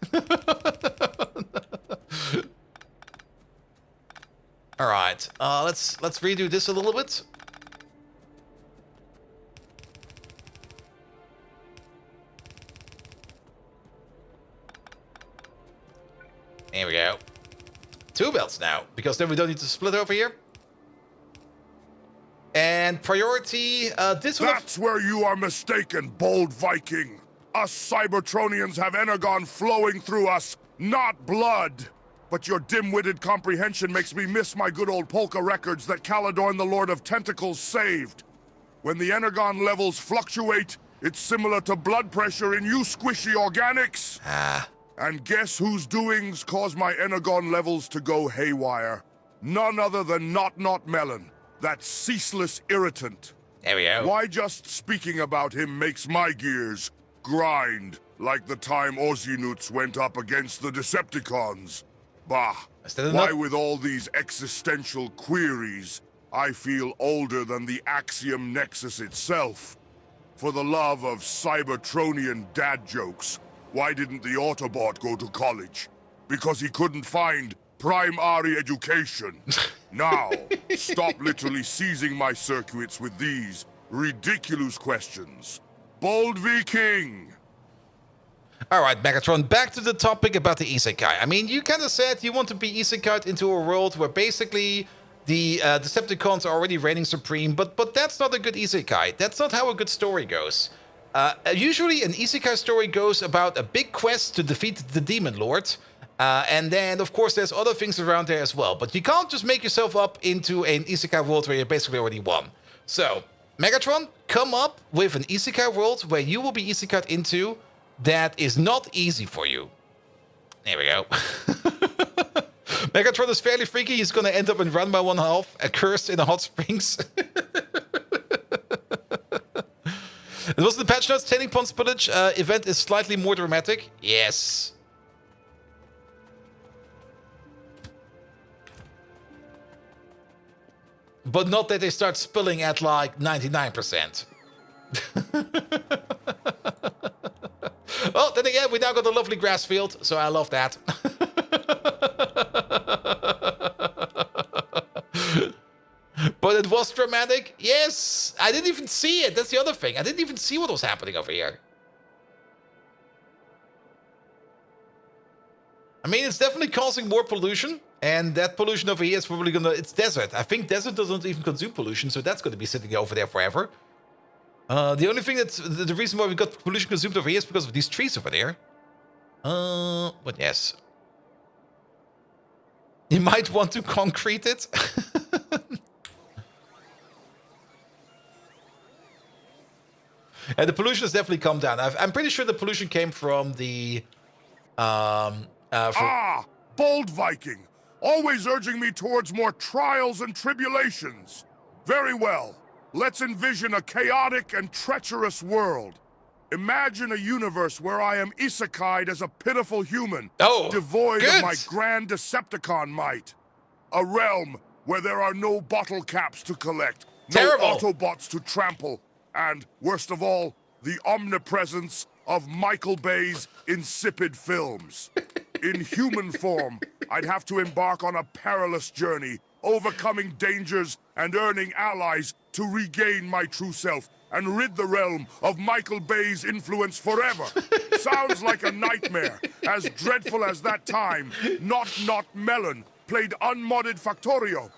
Speaker 1: All right, let's redo this a little bit. Here we go. 2 belts now, because then we don't need to split over here. And priority, this one...
Speaker 3: That's where you are mistaken, bold Viking. Us Cybertronians have energon flowing through us, not blood. But your dim-witted comprehension makes me miss my good old polka records that Caladorn the Lord of Tentacles saved. When the energon levels fluctuate, it's similar to blood pressure in you squishy organics. And guess whose doings cause my energon levels to go haywire? None other than Not Melon, that ceaseless irritant.
Speaker 1: There we go.
Speaker 3: Why just speaking about him makes my gears grind like the time Ozynuts went up against the Decepticons. Bah, why with all these existential queries, I feel older than the Axiom Nexus itself. For the love of Cybertronian dad jokes, why didn't the Autobot go to college? Because he couldn't find primary education. Now, stop literally seizing my circuits with these ridiculous questions. Bold Viking!
Speaker 1: Alright, Megatron, back to the topic about the Isekai. I mean, you kind of said you want to be Isekai'd into a world where basically the Decepticons are already reigning supreme, but that's not a good Isekai. That's not how a good story goes. Usually an Isekai story goes about a big quest to defeat the Demon Lord, and then, of course, there's other things around there as well. But you can't just make yourself up into an Isekai world where you basically already won. So, Megatron, come up with an Isekai world where you will be Isekai'd into that is not easy for you. There we go. Megatron is fairly freaky. He's going to end up in Ranma 1/2, cursed in the hot springs. It was the patch notes. Tailing Pond Spillage event is slightly more dramatic. Yes. But not that they start spilling at like 99%. Oh, then again, we now got a lovely grass field, so I love that. But it was dramatic. Yes, I didn't even see it. That's the other thing. I didn't even see what was happening over here. I mean, it's definitely causing more pollution. And that pollution over here is probably gonna... It's desert. I think desert doesn't even consume pollution, so that's gonna be sitting over there forever. The only thing that's... The reason why we got pollution consumed over here is because of these trees over there. But yes. You might want to concrete it. And the pollution has definitely come down. I'm pretty sure the pollution came from the...
Speaker 3: Bold Viking! Always urging me towards more trials and tribulations. Very well. Let's envision a chaotic and treacherous world. Imagine a universe where I am isekai'd as a pitiful human, devoid of my grand Decepticon might. A realm where there are no bottle caps to collect, no Autobots to trample, and, worst of all, the omnipresence of Michael Bay's insipid films. In human form, I'd have to embark on a perilous journey, overcoming dangers and earning allies to regain my true self and rid the realm of Michael Bay's influence forever. Sounds like a nightmare, as dreadful as that time Not Melon played unmodded Factorio.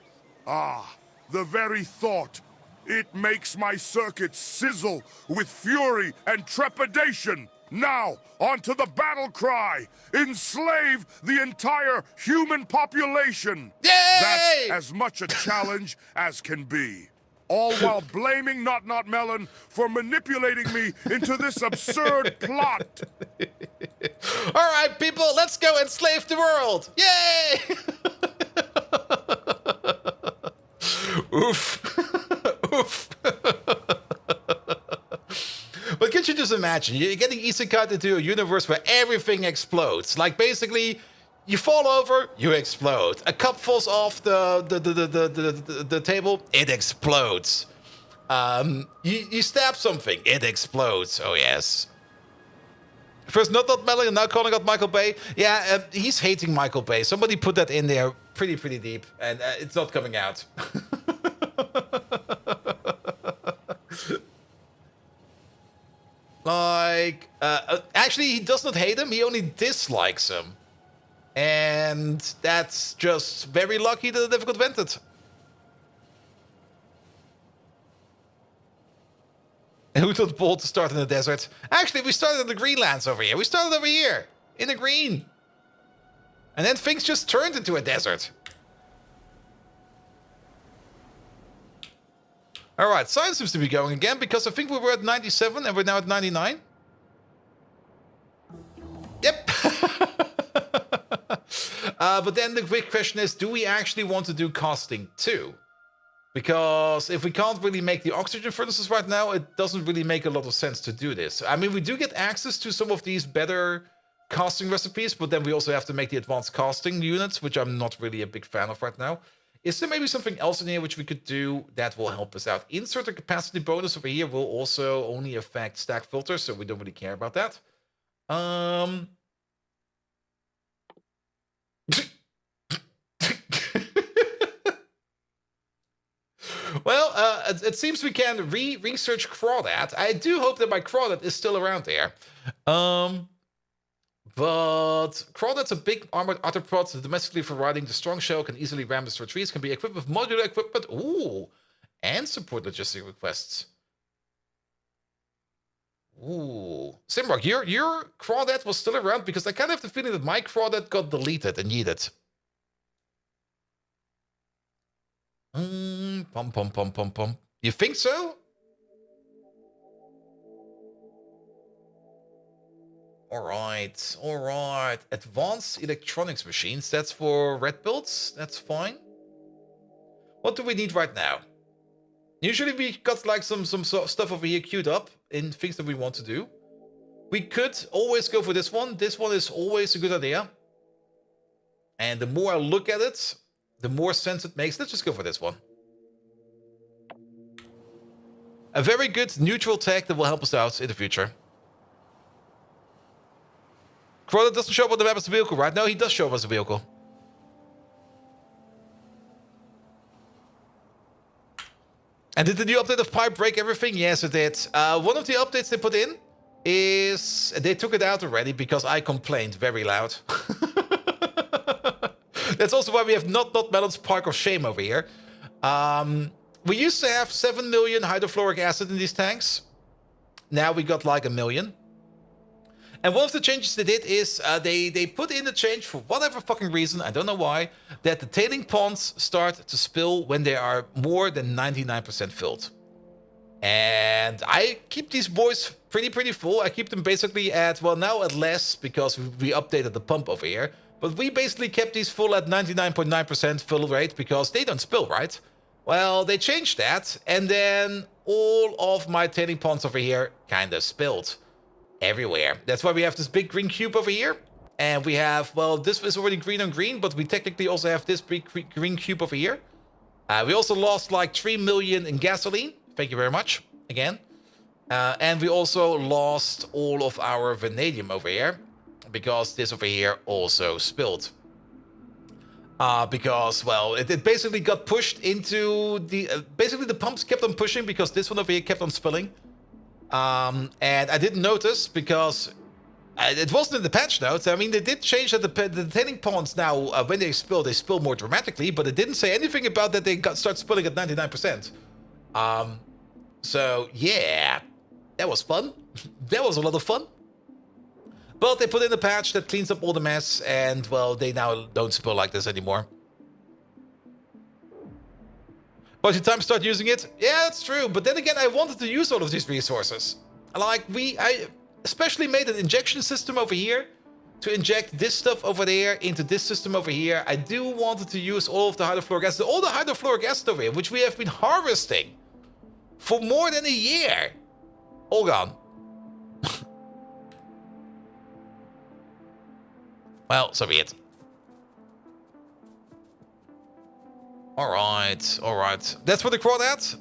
Speaker 3: The very thought. It makes my circuits sizzle with fury and trepidation. Now, onto the battle cry! Enslave the entire human population!
Speaker 1: Yay!
Speaker 3: That's as much a challenge as can be. All while blaming Not Melon for manipulating me into this absurd plot.
Speaker 1: All right, people, let's go enslave the world! Yay! Oof. Oof. But can't you just imagine, you're getting isekai'd into a universe where everything explodes. Like, basically, you fall over, you explode. A cup falls off the table, it explodes. You stab something, it explodes. Oh, yes. First Not Melon, and now calling out Michael Bay. Yeah, he's hating Michael Bay. Somebody put that in there pretty deep, and it's not coming out. Like, actually, he does not hate him. He only dislikes him. And that's just very lucky that the difficult vented. And who told Paul to start in the desert? Actually, we started in the Greenlands over here. We started over here, in the green. And then things just turned into a desert. Alright, science seems to be going again, because I think we were at 97 and we're now at 99. Yep. But then the big question is, do we actually want to do casting too? Because if we can't really make the oxygen furnaces right now, it doesn't really make a lot of sense to do this. I mean, we do get access to some of these better casting recipes, but then we also have to make the advanced casting units, which I'm not really a big fan of right now. Is there maybe something else in here which we could do that will help us out? Insert a capacity bonus over here will also only affect stack filters, so we don't really care about that. Well, it seems we can research Crawdad. I do hope that my Crawdad is still around there. But Crawdad's a big armored arthropod domestically for riding. The strong shell can easily ram destroy trees, can be equipped with modular equipment. Ooh, and support logistic requests. Ooh. Simrock, your Crawdad was still around because I kind of have the feeling that my Crawdad got deleted and yeeted. Pum. You think so? Alright. Advanced electronics machines. That's for red builds. That's fine. What do we need right now? Usually we got like some stuff over here queued up in things that we want to do. We could always go for this one. This one is always a good idea. And the more I look at it, the more sense it makes. Let's just go for this one. A very good neutral tech that will help us out in the future. Crawdad doesn't show up on the map as a vehicle, right? No, he does show up as a vehicle. And did the new update of Pipe break everything? Yes, it did. One of the updates they put in is... They took it out already because I complained very loud. That's also why we have not Melon's Park of Shame over here. We used to have 7 million hydrofluoric acid in these tanks. Now we got like 1 million. And one of the changes they did is they put in the change for whatever fucking reason, I don't know why, that the tailing ponds start to spill when they are more than 99% filled. And I keep these boys pretty full. I keep them basically at, well, now at less because we updated the pump over here. But we basically kept these full at 99.9% fill rate because they don't spill, right? Well, they changed that, and then all of my tailing ponds over here kind of spilled everywhere. That's why we have this big green cube over here. And we have, well, this is already green on green, but we technically also have this big green cube over here. We also lost like 3 million in gasoline. Thank you very much, again. And we also lost all of our vanadium over here, because this over here also spilled. Because, well, it basically got pushed into the... basically, the pumps kept on pushing because this one over here kept on spilling. And I didn't notice because it wasn't in the patch notes. I mean, they did change that the tailing ponds now, when they spill more dramatically, but it didn't say anything about that they start spilling at 99%. So, yeah, that was fun. That was a lot of fun. But they put in a patch that cleans up all the mess, and, well, they now don't spill like this anymore. But your time to start using it? Yeah, that's true. But then again, I wanted to use all of these resources. Like, I especially made an injection system over here to inject this stuff over there into this system over here. I do wanted to use all of the hydrofluoric acid, all the hydrofluoric acid over here, which we have been harvesting for more than a year. All gone. Well, so be it. Alright. That's for the Crawdad.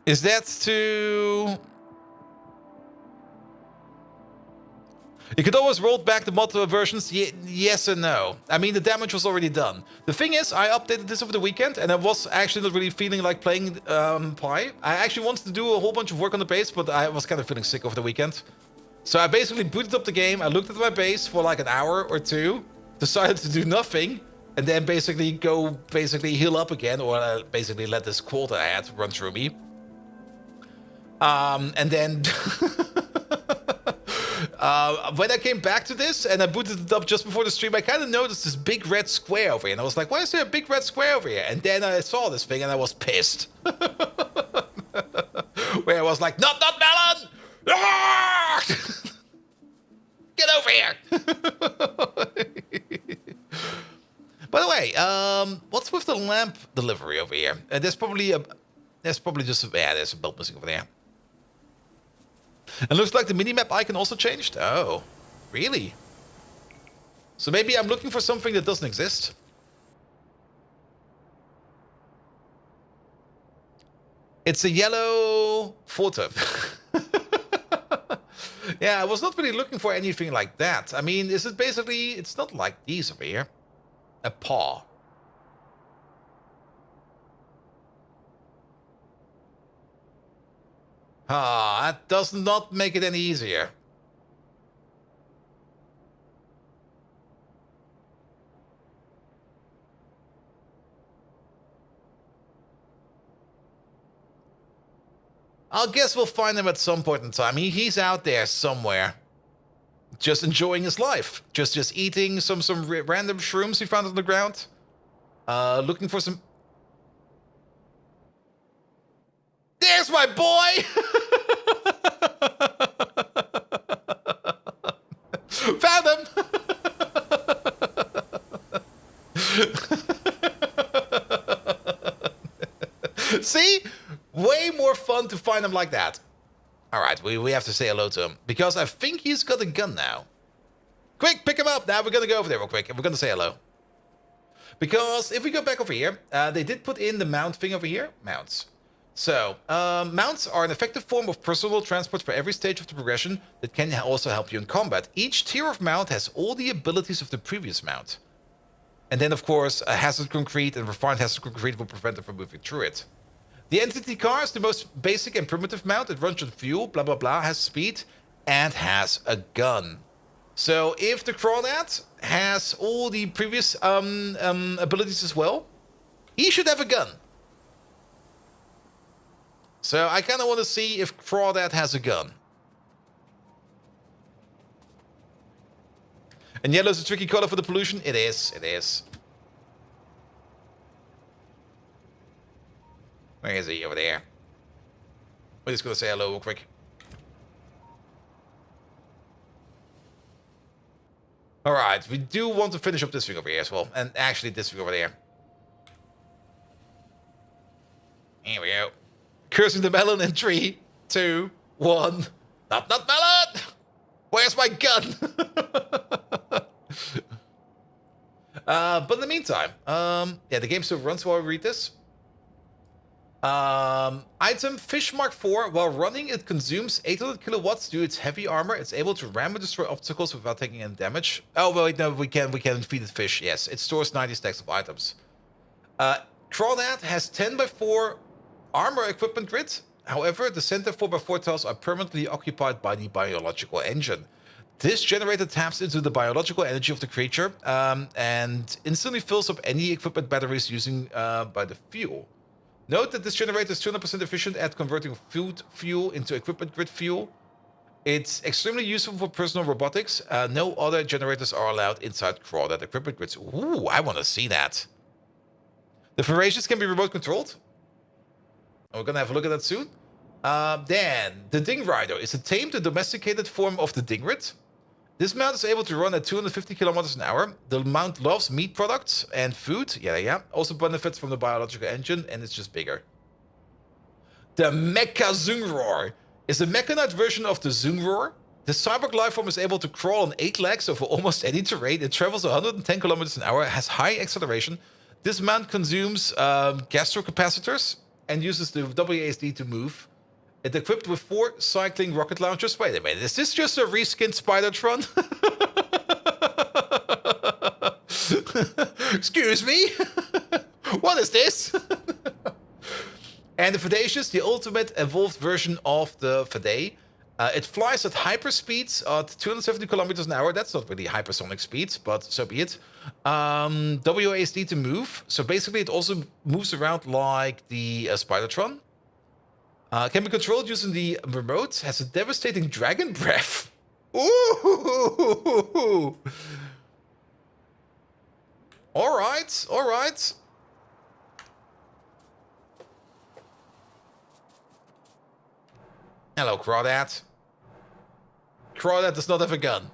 Speaker 1: Is that to... You could always roll back the mod versions, yes and no. I mean, the damage was already done. The thing is, I updated this over the weekend, and I was actually not really feeling like playing Pi. I actually wanted to do a whole bunch of work on the base, but I was kind of feeling sick over the weekend. So I basically booted up the game. I looked at my base for like an hour or two, decided to do nothing, and then basically heal up again, or basically let this quote I had run through me. And then when I came back to this and I booted it up just before the stream, I kind of noticed this big red square over here. And I was like, why is there a big red square over here? And then I saw this thing and I was pissed. Where I was like, not melon! Ah! Get over here! By the way, what's with the lamp delivery over here? There's probably just there's a build missing over there. And looks like the minimap icon also changed. Oh, really? So maybe I'm looking for something that doesn't exist. It's a yellow photo. Yeah, I was not really looking for anything like that. I mean, is it basically... It's not like these over here. A paw. Ah, that does not make it any easier. I guess we'll find him at some point in time. He's out there somewhere. Just enjoying his life. Just eating some random shrooms he found on the ground. Looking for some... There's my boy! Found him! See? Way more fun to find him like that. Alright, we have to say hello to him. Because I think he's got a gun now. Quick, pick him up! Now we're gonna go over there real quick and we're gonna say hello. Because if we go back over here, they did put in the mount thing over here. Mounts. So, mounts are an effective form of personal transport for every stage of the progression that can also help you in combat. Each tier of mount has all the abilities of the previous mount. And then, of course, a hazard concrete and refined hazard concrete will prevent them from moving through it. The entity car is the most basic and primitive mount. It runs on fuel, blah, blah, blah, has speed, and has a gun. So, if the crawdad has all the previous abilities as well, he should have a gun. So I kind of want to see if Crawdad has a gun. And yellow's a tricky color for the pollution. It is. It is. Where is he? Over there. We're just going to say hello real quick. Alright, we do want to finish up this thing over here as well. And actually this thing over there. Here we go. Cursing the melon in 3, 2, 1. Not melon! Where's my gun? But in the meantime, yeah, the game still runs while we read this. Item Fish Mark 4. While running, it consumes 800 kilowatts due to its heavy armor. It's able to ram and destroy obstacles without taking any damage. Oh, well, no, we can feed it fish. Yes, it stores 90 stacks of items. Crawdad has 10x4 armor equipment grid. However, the center 4x4 tiles are permanently occupied by the biological engine. This generator taps into the biological energy of the creature and instantly fills up any equipment batteries using by the fuel. Note that this generator is 200% efficient at converting food fuel into equipment grid fuel. It's extremely useful for personal robotics. No other generators are allowed inside Crawdad equipment grids. Ooh, I want to see that. The Voracious can be remote controlled. We're gonna have a look at that soon. Then, the Ding Rider is a tamed and domesticated form of the Dingrid. This mount is able to run at 250 kilometers an hour. The mount loves meat products and food. Yeah. Also benefits from the biological engine, and it's just bigger. The Mecha Zungroar is a mechanized version of the Zungroar. The cyborg lifeform is able to crawl on 8 legs over almost any terrain. It travels 110 kilometers an hour, has high acceleration. This mount consumes gastrocapacitors and uses the WASD to move. It's equipped with 4 cycling rocket launchers. Wait a minute, is this just a reskinned Spider-Tron? Excuse me? What is this? And the Fedacious, the ultimate evolved version of the Fede. It flies at hyperspeeds at 270 kilometers an hour. That's not really hypersonic speeds, but so be it. WASD to move. So basically, it also moves around like the Spidertron. Can be controlled using the remote. Has a devastating dragon breath. Ooh! All right, all right. Hello, Crawdad. Crawdad does not have a gun.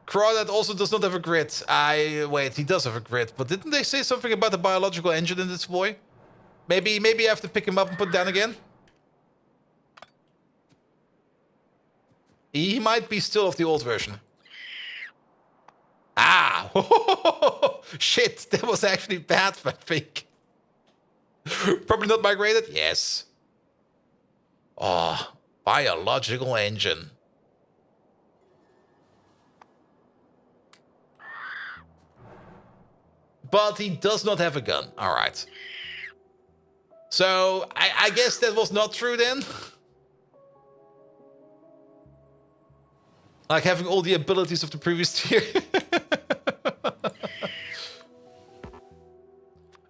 Speaker 1: Crawdad also does not have a grid. Wait, he does have a grid, but didn't they say something about the biological engine in this boy? Maybe I have to pick him up and put down again? He might be still of the old version. Ah! Shit, that was actually bad, I think. Probably not migrated? Yes. Oh, biological engine. But he does not have a gun. All right. So, I guess that was not true then? Like having all the abilities of the previous tier.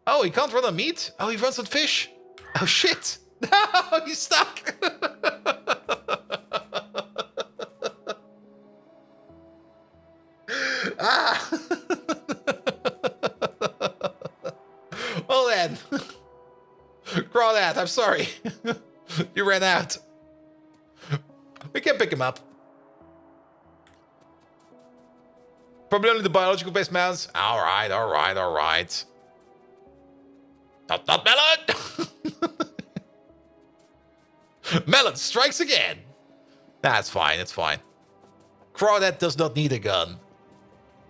Speaker 1: Oh, he can't run on meat? Oh, he runs on fish? Oh, shit. No, he's stuck. Ah. Well then. Crawdad, I'm sorry. You ran out. We can pick him up. Probably only the biological based mounts. Alright, alright, alright. Not Melon! Melon strikes again! That's fine, it's fine. Crawdad does not need a gun.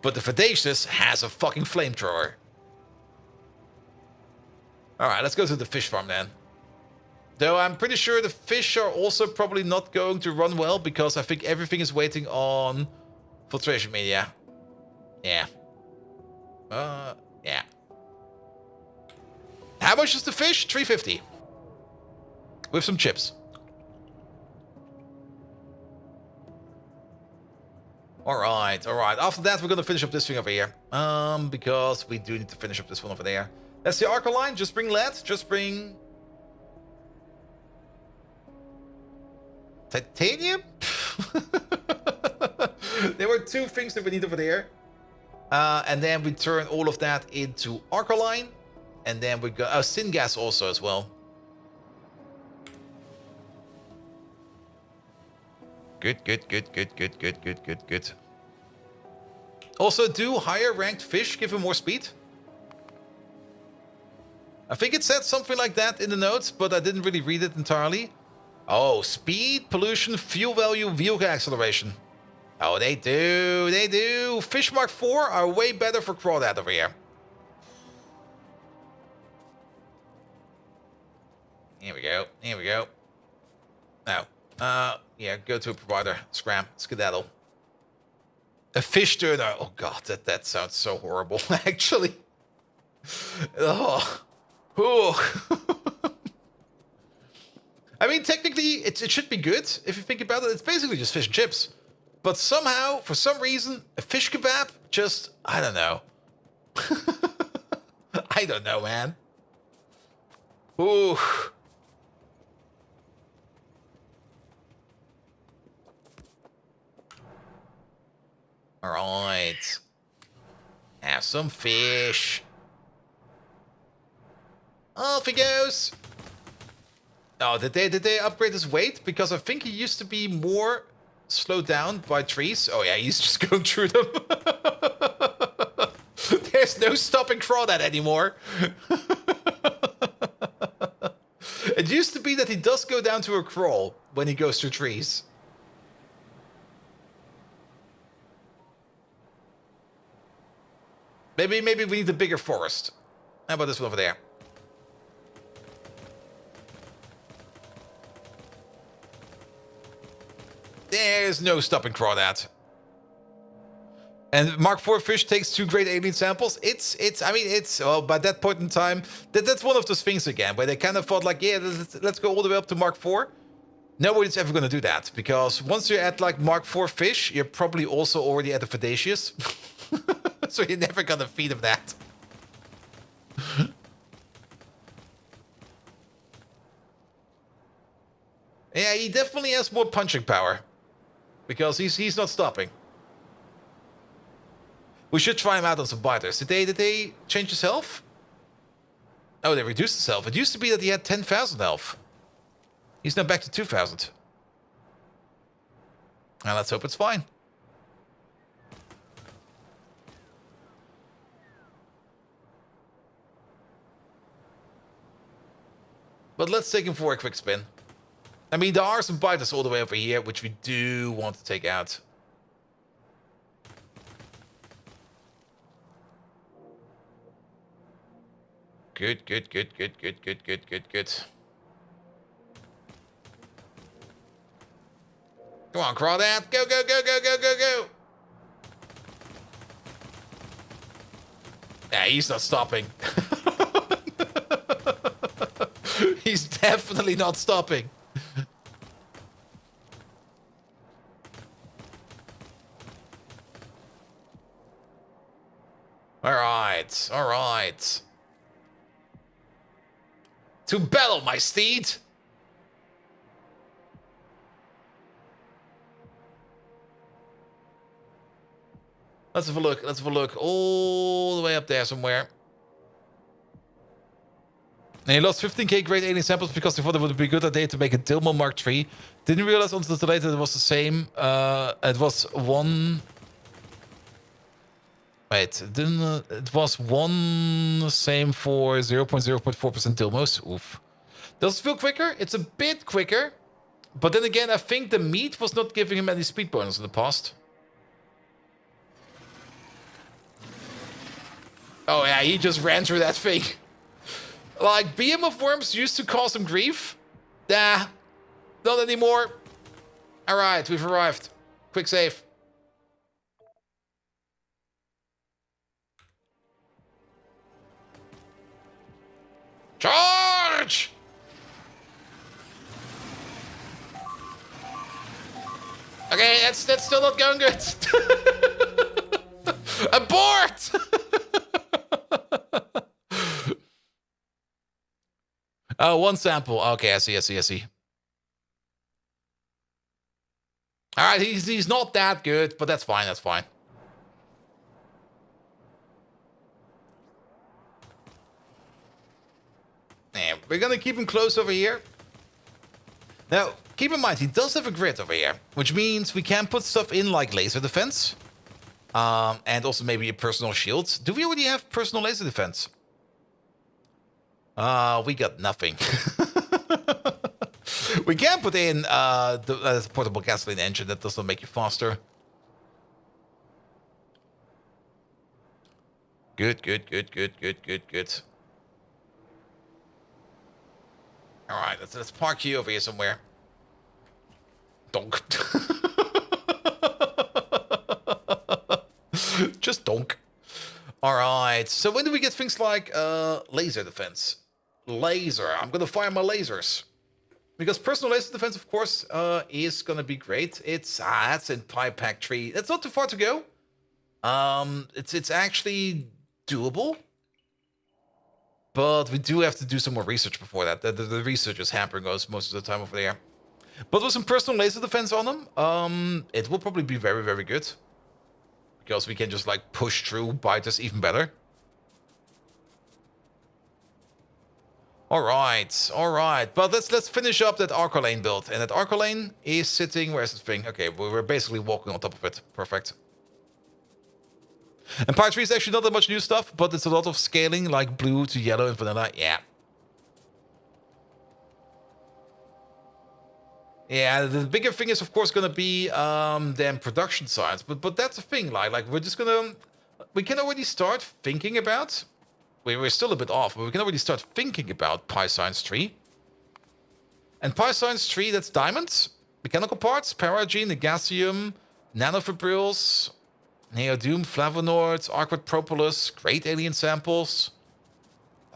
Speaker 1: But the Predacious has a fucking flamethrower. Alright, let's go to the fish farm then. Though I'm pretty sure the fish are also probably not going to run well, because I think everything is waiting on filtration media. Yeah. Yeah. How much is the fish? 350. With some chips. Alright, alright. After that, we're gonna finish up this thing over here. Because we do need to finish up this one over there. That's the Arcaline. Just bring lead. Just bring... titanium? There were two things that we need over there. And then we turn all of that into Arcaline. And then we go... Syngas also as well. Good, good, good, good, good, good, good, good, good. Also, do higher ranked fish give him more speed? I think it said something like that in the notes, but I didn't really read it entirely. Oh, speed, pollution, fuel value, vehicle acceleration. Oh, they do, they do. Fish Mark 4 are way better for Crawdad over here. Here we go, here we go. Now, yeah, go to a provider. Scram, skedaddle. A fish turner. Oh god, that sounds so horrible, actually. Oh. I mean, technically, it should be good. If you think about it, it's basically just fish and chips. But somehow, for some reason, a fish kebab just... I don't know. I don't know, man. Ooh. Alright. Have some fish. Off he goes. Oh, did they upgrade his weight? Because I think he used to be more slowed down by trees. Oh yeah, he's just going through them. There's no stopping Crawdad anymore. It used to be that he does go down to a crawl when he goes through trees. Maybe we need a bigger forest. How about this one over there? There's no stopping Crawdad. And Mark IV fish takes 2 great alien samples. I mean, well, by that point in time, that's one of those things again, where they kind of thought like, yeah, let's go all the way up to Mark IV. Nobody's ever going to do that, because once you're at like Mark 4 fish, you're probably also already at the Predaceous. So you're never going to feed him that. Yeah, he definitely has more punching power, because he's not stopping. We should try him out on some biters. Did they change his health? Oh, they reduced his health. It used to be that he had 10,000 health. He's now back to 2,000. Now let's hope it's fine. But let's take him for a quick spin. I mean, there are some biters all the way over here, which we do want to take out. Good. Come on, crawdad. Go. Yeah, he's not stopping. He's definitely not stopping. All right. To battle, my steed. Let's have a look. All the way up there somewhere. And he lost 15k grade alien samples because they thought it would be a good idea to make a Dilmo Mark III. Didn't realize until today that it was the same. It was one... Wait, it was one same for 0.04% Dilmos. Oof. Does it feel quicker? It's a bit quicker. But then again, I think the meat was not giving him any speed bonus in the past. Oh yeah, he just ran through that thing. Like, Beam of Worms used to cause him grief. Nah, not anymore. Alright, we've arrived. Quick save. Charge! Okay, that's still not going good. Abort! Oh, one sample. Okay, I see. Alright, he's not that good, but that's fine. Yeah, we're gonna keep him close over here. Now, keep in mind, he does have a grid over here, which means we can put stuff in like laser defense. And also maybe a personal shield. Do we already have personal laser defense? We got nothing. We can put in the portable gasoline engine. That does not make you faster. Good. All right, let's park you over here somewhere. Donk. Just donk. All right. So when do we get things like laser defense? Laser. I'm gonna fire my lasers because personal laser defense, of course, is gonna be great. That's in Pipe Pack 3. That's not too far to go. It's actually doable. But we do have to do some more research before that. The research is hampering us most of the time over there. But with some personal laser defense on them, it will probably be very, very good. Because we can just like push through biters even better. Alright. But let's finish up that Arcolane build. And that Arcolane is sitting... Where's this thing? Okay, we're basically walking on top of it. Perfect. And Part 3 is actually not that much new stuff, but it's a lot of scaling, like blue to yellow and vanilla. Yeah. Yeah, the bigger thing is, of course, going to be then production science. But that's the thing, like we're just going to... We can already start thinking about... We're still a bit off, but we can already start thinking about Pi Science 3. And Pi Science 3, that's diamonds, mechanical parts, paragene, negasium, nanofibrils... Neodoom, flavonoids, Arcwood propolis, great alien samples.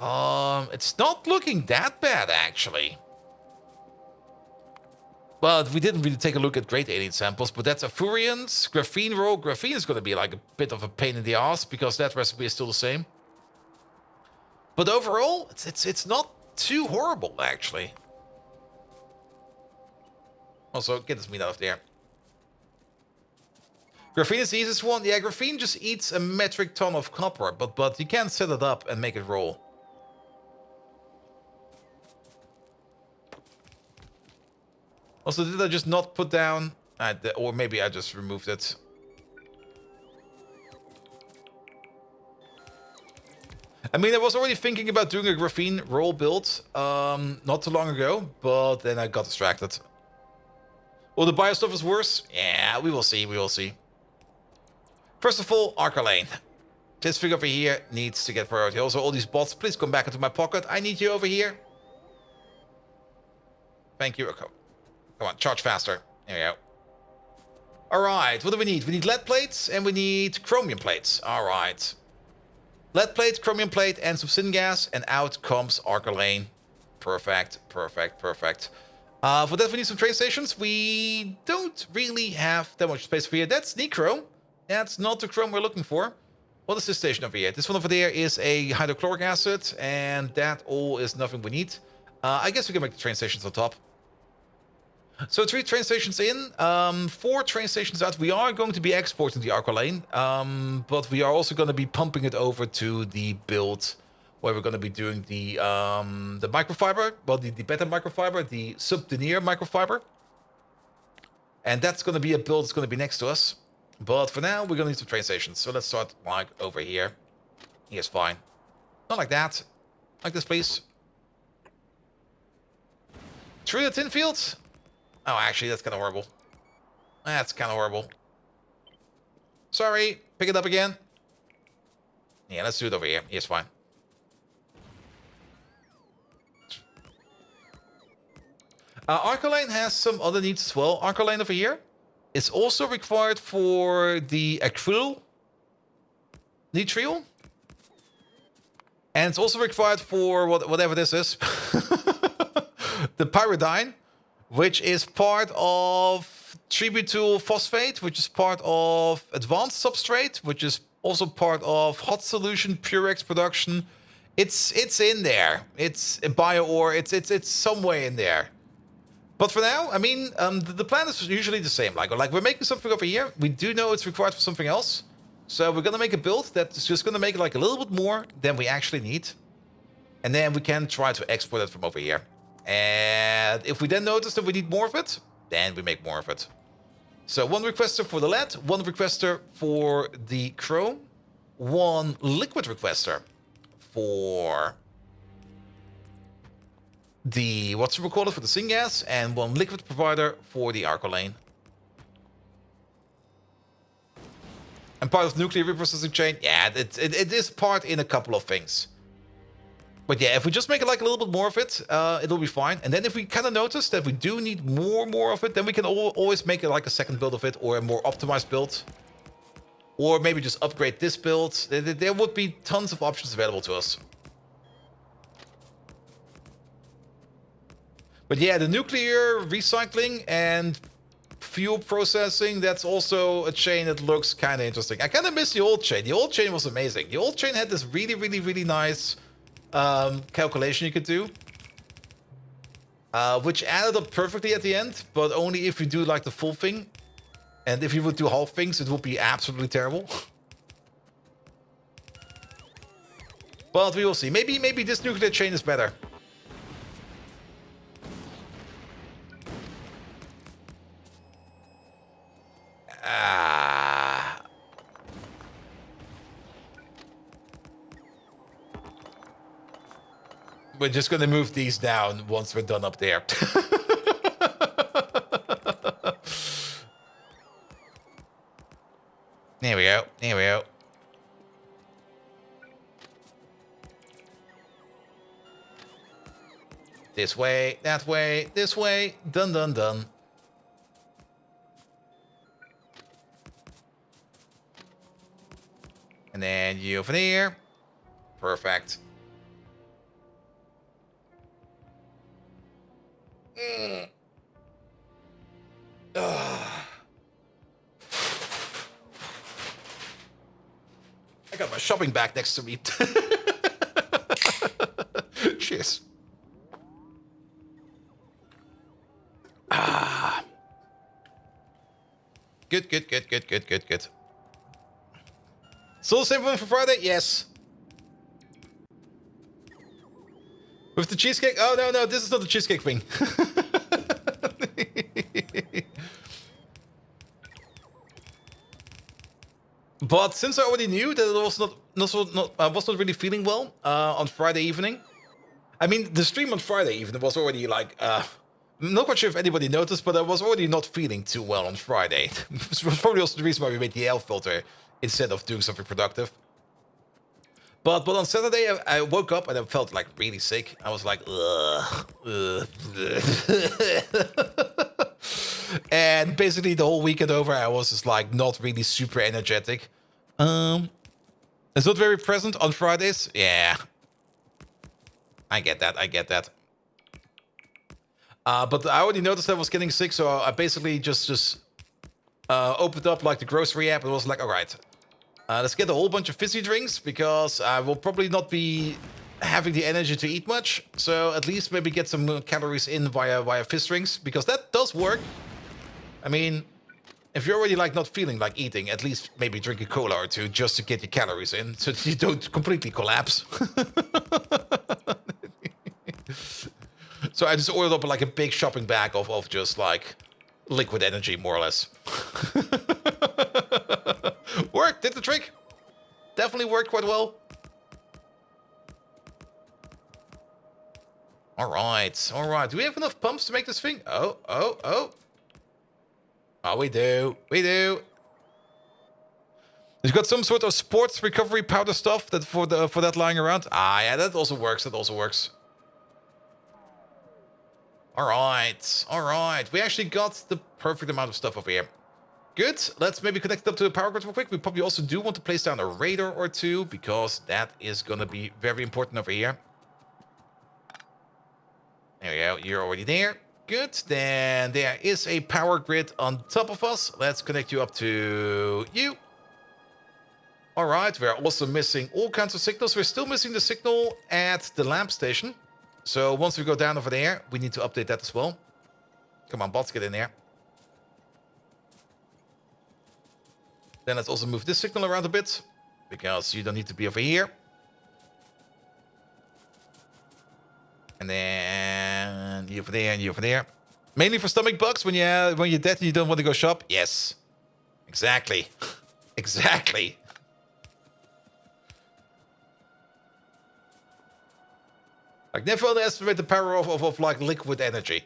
Speaker 1: It's not looking that bad, actually. But we didn't really take a look at great alien samples, but that's Afurians. Graphene roll. Graphene is going to be like a bit of a pain in the ass because that recipe is still the same. But overall, it's not too horrible, actually. Also, get this meat out of there. Graphene is the easiest one. Yeah, graphene just eats a metric ton of copper, but you can set it up and make it roll. Also, did I just not put down... or maybe I just removed it. I mean, I was already thinking about doing a graphene roll build not too long ago, but then I got distracted. Well, the bio stuff is worse? Yeah, we will see, we will see. First of all, Arcalane. This thing over here needs to get priority. Also, all these bots, please come back into my pocket. I need you over here. Thank you. Okay. Come on, charge faster. There we go. Alright, what do we need? We need lead plates and we need chromium plates. Alright. Lead plate, chromium plate, and some syngas, and out comes Arcalane. Perfect, perfect, perfect. For that, we need some train stations. We don't really have that much space for here. That's Necro. That's not the chrome we're looking for. What is this station over here? This one over there is a hydrochloric acid, and that all is nothing we need. I guess we can make the train stations on top. So 3 train stations in, 4 train stations out. We are going to be exporting the Arcalane, but we are also going to be pumping it over to the build where we're going to be doing the microfiber, well, the beta microfiber, the subdenier microfiber. And that's going to be a build that's going to be next to us. But for now, we're going to need some train stations. So let's start, like, over here. Here's fine. Not like that. Like this, please. Through the tin fields? Oh, actually, that's kind of horrible. That's kind of horrible. Sorry. Pick it up again. Yeah, let's do it over here. Here's fine. Arcalane has some other needs as well. Arcalane over here is also required for the acryl nitriol. And it's also required for whatever this is. The pyridine, which is part of tributyl phosphate, which is part of advanced substrate, which is also part of hot solution Purex production. It's in there. It's a bio ore. It's some way in there. But for now, I mean, the plan is usually the same. Like we're making something over here. We do know it's required for something else. So we're going to make a build that's just going to make like a little bit more than we actually need. And then we can try to export it from over here. And if we then notice that we need more of it, then we make more of it. So 1 requester for the lead, 1 requester for the chrome, 1 liquid requester for the, what's it called, for the syngas, and 1 liquid provider for the Arcalane. And part of the nuclear reprocessing chain, yeah, it is part in a couple of things. But yeah, if we just make it like a little bit more of it, it'll be fine. And then if we kind of notice that we do need more of it, then we can always make it like a second build of it, or a more optimized build. Or maybe just upgrade this build. There would be tons of options available to us. But yeah, the nuclear recycling and fuel processing, that's also a chain that looks kind of interesting. I kind of miss the old chain. The old chain was amazing. The old chain had this really nice calculation you could do, which added up perfectly at the end, but only if you do like the full thing. And if you would do half things, it would be absolutely terrible. But we will see. Maybe this nuclear chain is better. We're just gonna move these down once we're done up there. There we go. There we go. This way, that way, this way. Done, done, done. And then you over there. Perfect. got my shopping bag next to me. Cheers. Ah. Good. Still the same one for Friday? Yes. With the cheesecake? Oh, no, this is not the cheesecake thing. But since I already knew that it was I was not really feeling well on Friday evening. I mean, the stream on Friday evening was already like, not quite sure if anybody noticed, but I was already not feeling too well on Friday. This was probably also the reason why we made the L filter instead of doing something productive. But on Saturday, I woke up and I felt like really sick. I was like, ugh. And basically the whole weekend over, I was just like not really super energetic. It's not very present on Fridays. Yeah, I get that. But I already noticed I was getting sick, so I basically just opened up like the grocery app and was like, all right. Let's get a whole bunch of fizzy drinks, because I will probably not be having the energy to eat much. So at least maybe get some calories in via fizz drinks, because that does work. I mean, if you're already like not feeling like eating, at least maybe drink a cola or two just to get your calories in, so that you don't completely collapse. So I just ordered up like a big shopping bag of just like liquid energy, more or less. Worked, did the trick. Definitely worked quite well. All right. Do we have enough pumps to make this thing? Oh. Oh, we do. We've got some sort of sports recovery powder stuff that for that lying around. Ah, yeah, that also works. All right. We actually got the perfect amount of stuff over here. Good. Let's maybe connect it up to the power grid real quick. We probably also do want to place down a radar or two, because that is going to be very important over here. There we go. You're already there. Good. Then there is a power grid on top of us. Let's connect you up to you. All right. We're also missing all kinds of signals. We're still missing the signal at the lamp station. So once we go down over there, we need to update that as well. Come on, bots, get in there. Then let's also move this signal around a bit, because you don't need to be over here. And then you over there and you over there. Mainly for stomach bugs when you're dead and you don't want to go shop. Yes, exactly, exactly. Like, never underestimate the power of like liquid energy.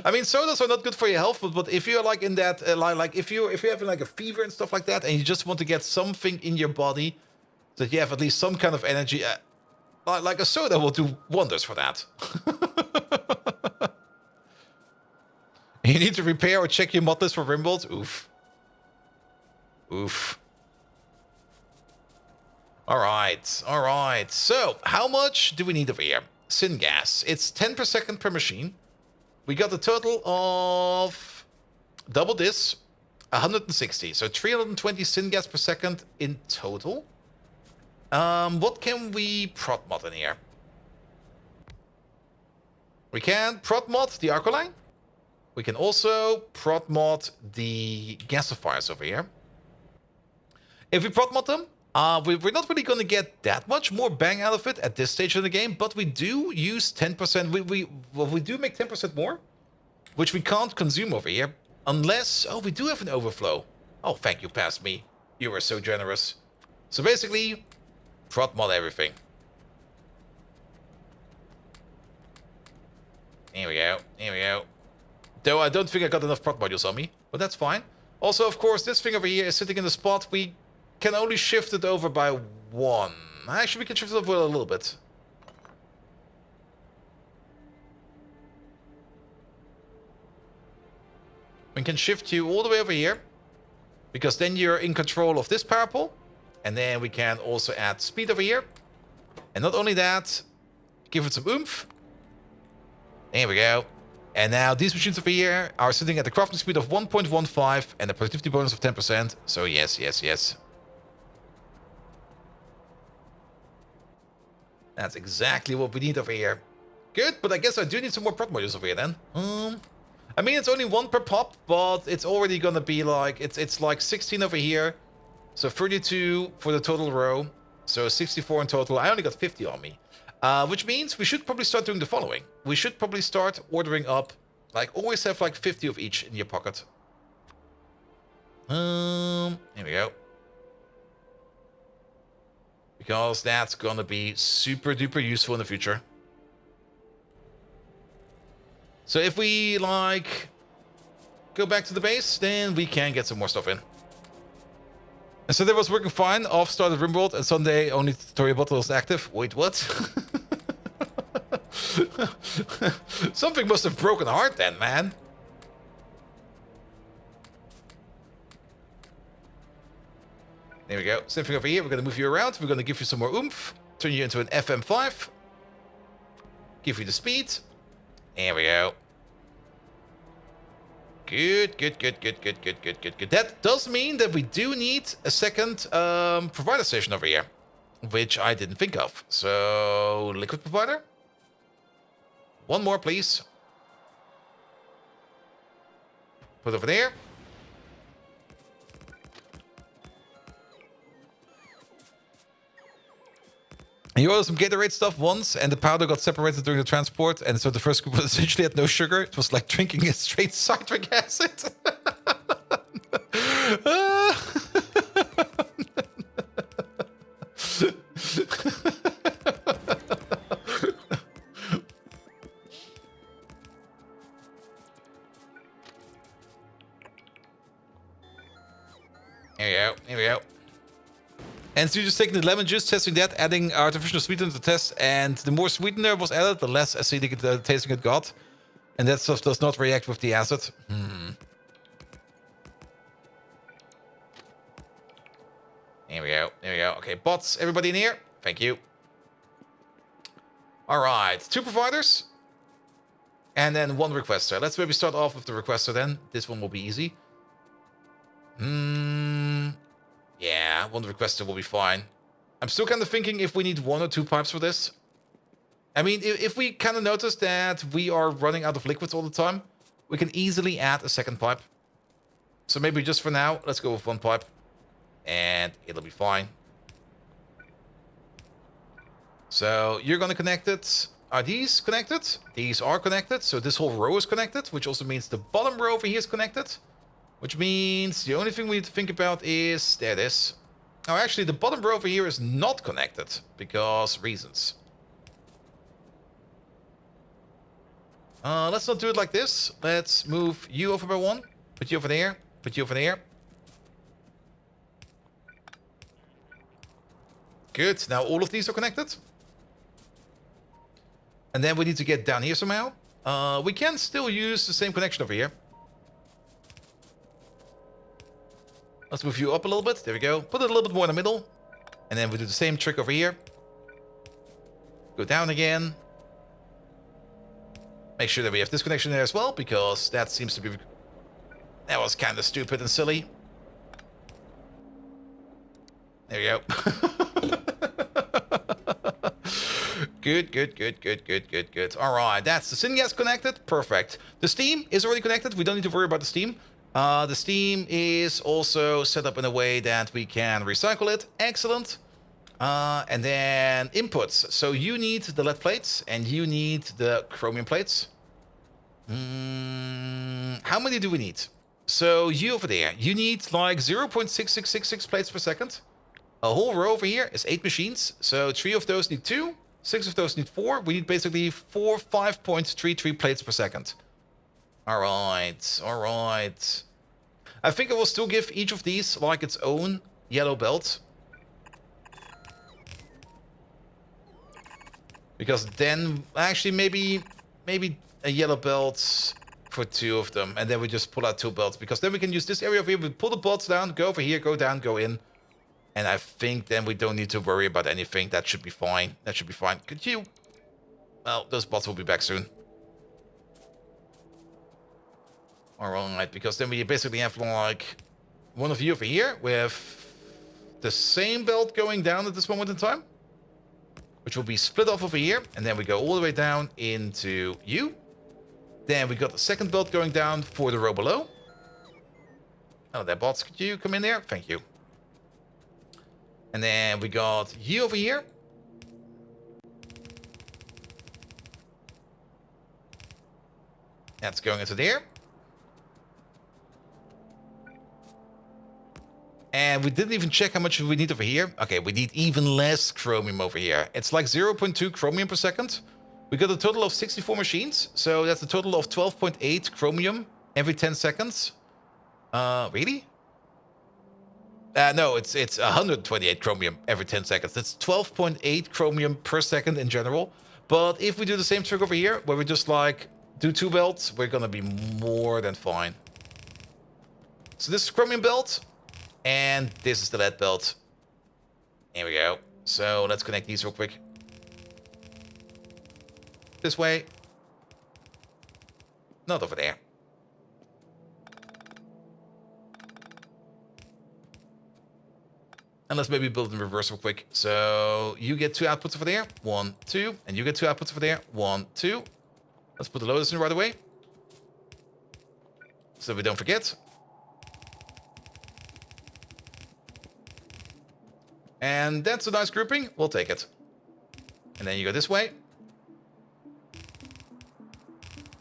Speaker 1: I mean, sodas are not good for your health, but if you're like in that, like if you're having like a fever and stuff like that, and you just want to get something in your body, so that you have at least some kind of energy, like a soda will do wonders for that. You need to repair or check your mod list for rimbolts. Oof. All right. So, how much do we need over here? Syngas. It's 10 per second per machine. We got a total of double this, 160. So 320 syngas per second in total. What can we prot mod in here? We can prot mod the Arcoline. We can also prot mod the gasifiers over here. If we prot mod them, we're not really going to get that much more bang out of it at this stage of the game, but we do use 10%. We do make 10% more, which we can't consume over here, unless... Oh, we do have an overflow. Oh, thank you, past me. You were so generous. So basically, prot mod everything. Here we go. Though I don't think I got enough prot modules on me, but that's fine. Also, of course, this thing over here is sitting in the spot. We can only shift it over by one. Actually, we can shift it over a little bit. We can shift you all the way over here, because then you're in control of this power pole. And then we can also add speed over here. And not only that, give it some oomph. There we go. And now these machines over here are sitting at the crafting speed of 1.15 and a productivity bonus of 10%. So yes. That's exactly what we need over here. Good, but I guess I do need some more prop modules over here then. I mean, it's only 1 per pop, but it's already gonna be like, it's like 16 over here. So 32 for the total row. So 64 in total. I only got 50 on me. Which means we should probably start doing the following. We should probably start ordering up, like always have like 50 of each in your pocket. Here we go. Because that's gonna be super duper useful in the future. So if we like go back to the base, then we can get some more stuff in. And so that was working fine. Off started Rimworld, and Sunday only tutorial bottle was active. Wait, what? Something must have broken heart then, man. There we go. Same thing over here. We're going to move you around. We're going to give you some more oomph. Turn you into an FM5. Give you the speed. There we go. Good. That does mean that we do need a second provider station over here, which I didn't think of. So, liquid provider. 1 more, please. Put over there. You ordered some Gatorade stuff once, and the powder got separated during the transport, and so the first scoop essentially had no sugar. It was like drinking a straight citric acid. Here we go. And so you're just taking the lemon juice, testing that, adding artificial sweetener to the test, and the more sweetener was added, the less acidic tasting it got. And that stuff does not react with the acid. Here we go. Okay, bots, everybody in here? Thank you. Alright, 2 providers. And then 1 requester. Let's maybe start off with the requester then. This one will be easy. Yeah, 1 requester will be fine. I'm still kind of thinking if we need 1 or 2 pipes for this. I mean, if we kind of notice that we are running out of liquids all the time, we can easily add a second pipe. So maybe just for now, let's go with 1 pipe. And it'll be fine. So you're going to connect it. Are these connected? These are connected. So this whole row is connected, which also means the bottom row over here is connected. Which means the only thing we need to think about is... There it is. Oh, actually, the bottom row over here is not connected. Because reasons. Let's not do it like this. Let's move you over by 1. Put you over there. Put you over there. Good. Now all of these are connected. And then we need to get down here somehow. We can still use the same connection over here. Let's move you up a little bit. There we go. Put it a little bit more in the middle. And then we do the same trick over here. Go down again. Make sure that we have this connection there as well, because that seems to be... That was kind of stupid and silly. There we go. Good. Alright, that's the syngas connected. Perfect. The steam is already connected. We don't need to worry about the steam. The steam is also set up in a way that we can recycle it. Excellent. And then inputs. So you need the lead plates and you need the chromium plates. How many do we need? So you over there, you need like 0.6666 plates per second. A whole row over here is 8 machines. So 3 of those need 2, 6 of those need 4. We need basically 5.33 plates per second. Alright. I think I will still give each of these like its own yellow belt. Because then, actually maybe a yellow belt for 2 of them. And then we just pull out 2 belts. Because then we can use this area over here. We pull the bolts down, go over here, go down, go in. And I think then we don't need to worry about anything. That should be fine. Could you... Well, those bots will be back soon. Alright, because then we basically have like one of you over here with the same belt going down at this moment in time. which will be split off over here. And then we go all the way down into you. Then we got the second belt going down for the row below. Oh, that bots, could you come in there? Thank you. And then we got you over here. That's going into there. And we didn't even check how much we need over here. Okay, we need even less chromium over here. It's like 0.2 chromium per second. We got a total of 64 machines. So that's a total of 12.8 chromium every 10 seconds. Really? No, it's 128 chromium every 10 seconds. That's 12.8 chromium per second in general. But if we do the same trick over here, where we just like do 2 belts, we're gonna be more than fine. So this is chromium belt, and this is the lead belt. Here we go. So let's connect these real quick. This way. Not over there. And let's maybe build in reverse real quick. So you get 2 outputs over there. 1, 2. And you get 2 outputs over there. 1, 2. Let's put the lotus in right away. So we don't forget. And that's a nice grouping. We'll take it. And then you go this way.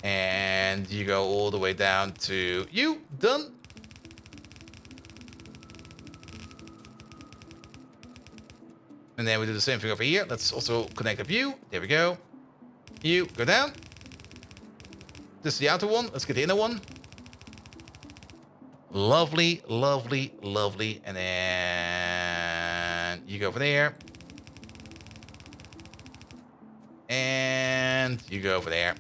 Speaker 1: And you go all the way down to you. Done. And then we do the same thing over here. Let's also connect up you. There we go. You, go down. This is the outer one. Let's get the inner one. Lovely, lovely, lovely. And then you go over there. And you go over there.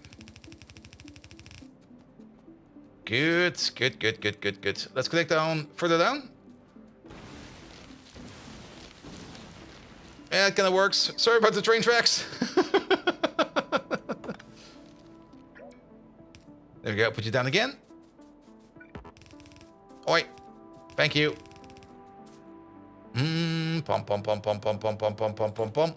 Speaker 1: Good, good, good, good, good, good. Let's connect down, further down. Yeah, it kind of works. Sorry about the train tracks. There we go. Put you down again. Oi. Thank you. Pom pom pom pom pom pom pom pom pom pom pom.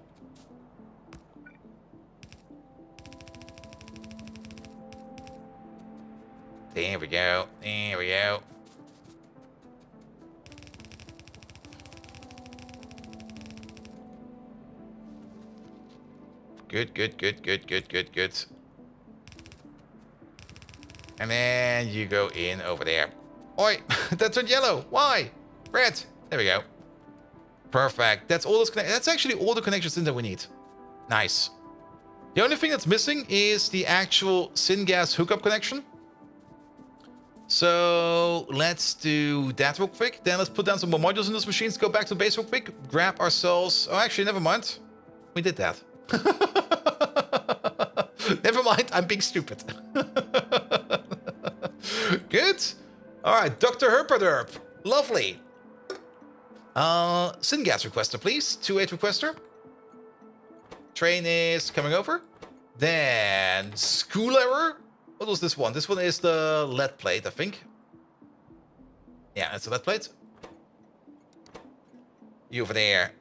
Speaker 1: There we go. There we go. Good, good, good, good, good, good, good. And then you go in over there. Oi, that turned yellow. Why? Red. There we go. Perfect. That's all those connections. That's actually all the connections in that we need. Nice. The only thing that's missing is the actual syngas hookup connection. So let's do that real quick. Then let's put down some more modules in those machines. Go back to base real quick. Grab ourselves. Oh, actually, never mind. We did that. Never mind. I'm being stupid. Good. All right, Dr. Herpaderp. Lovely. Syngas requester, please. 2-8 requester. Train is coming over. Then school error. What was this one? This one is the lead plate, I think. Yeah, it's a lead plate. You over there.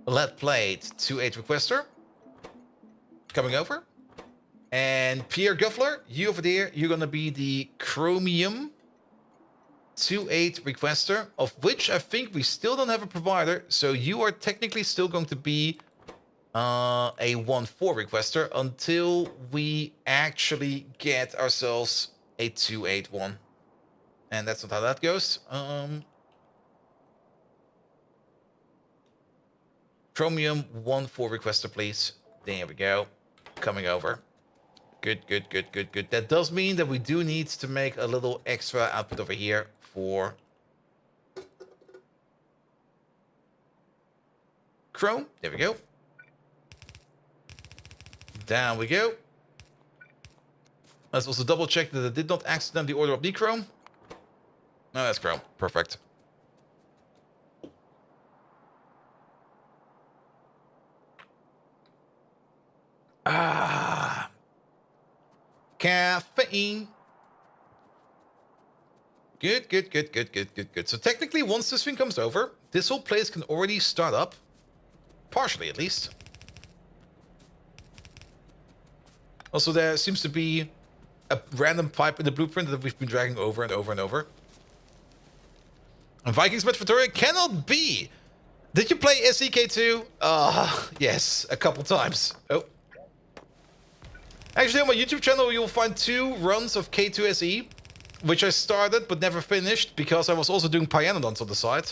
Speaker 1: Lead plate, 2-8 requester. Coming over. And Pierre Guffler, you over there, you're gonna be the chromium 2-8 requester, of which I think we still don't have a provider. So you are technically still going to be a 1-4 requester until we actually get ourselves a 2-8 one. And that's not how that goes. Chromium 1-4 requester, please. There we go. Coming over. Good, good, good, good, good. That does mean that we do need to make a little extra output over here for Chrome. There we go. Down we go. Let's also double check that I did not accidentally order up the Chrome. No, that's Chrome. Perfect. Ah. Caffeine. Good, good, good, good, good, good, good. So technically, once this thing comes over, this whole place can already start up. Partially, at least. Also, there seems to be a random pipe in the blueprint that we've been dragging over and over and over. And Vikings met Factorio cannot be. Did you play SEK2? Yes, a couple times. Oh. Actually, on my YouTube channel, you'll find 2 runs of K2SE, which I started but never finished because I was also doing Pyanodons on the side.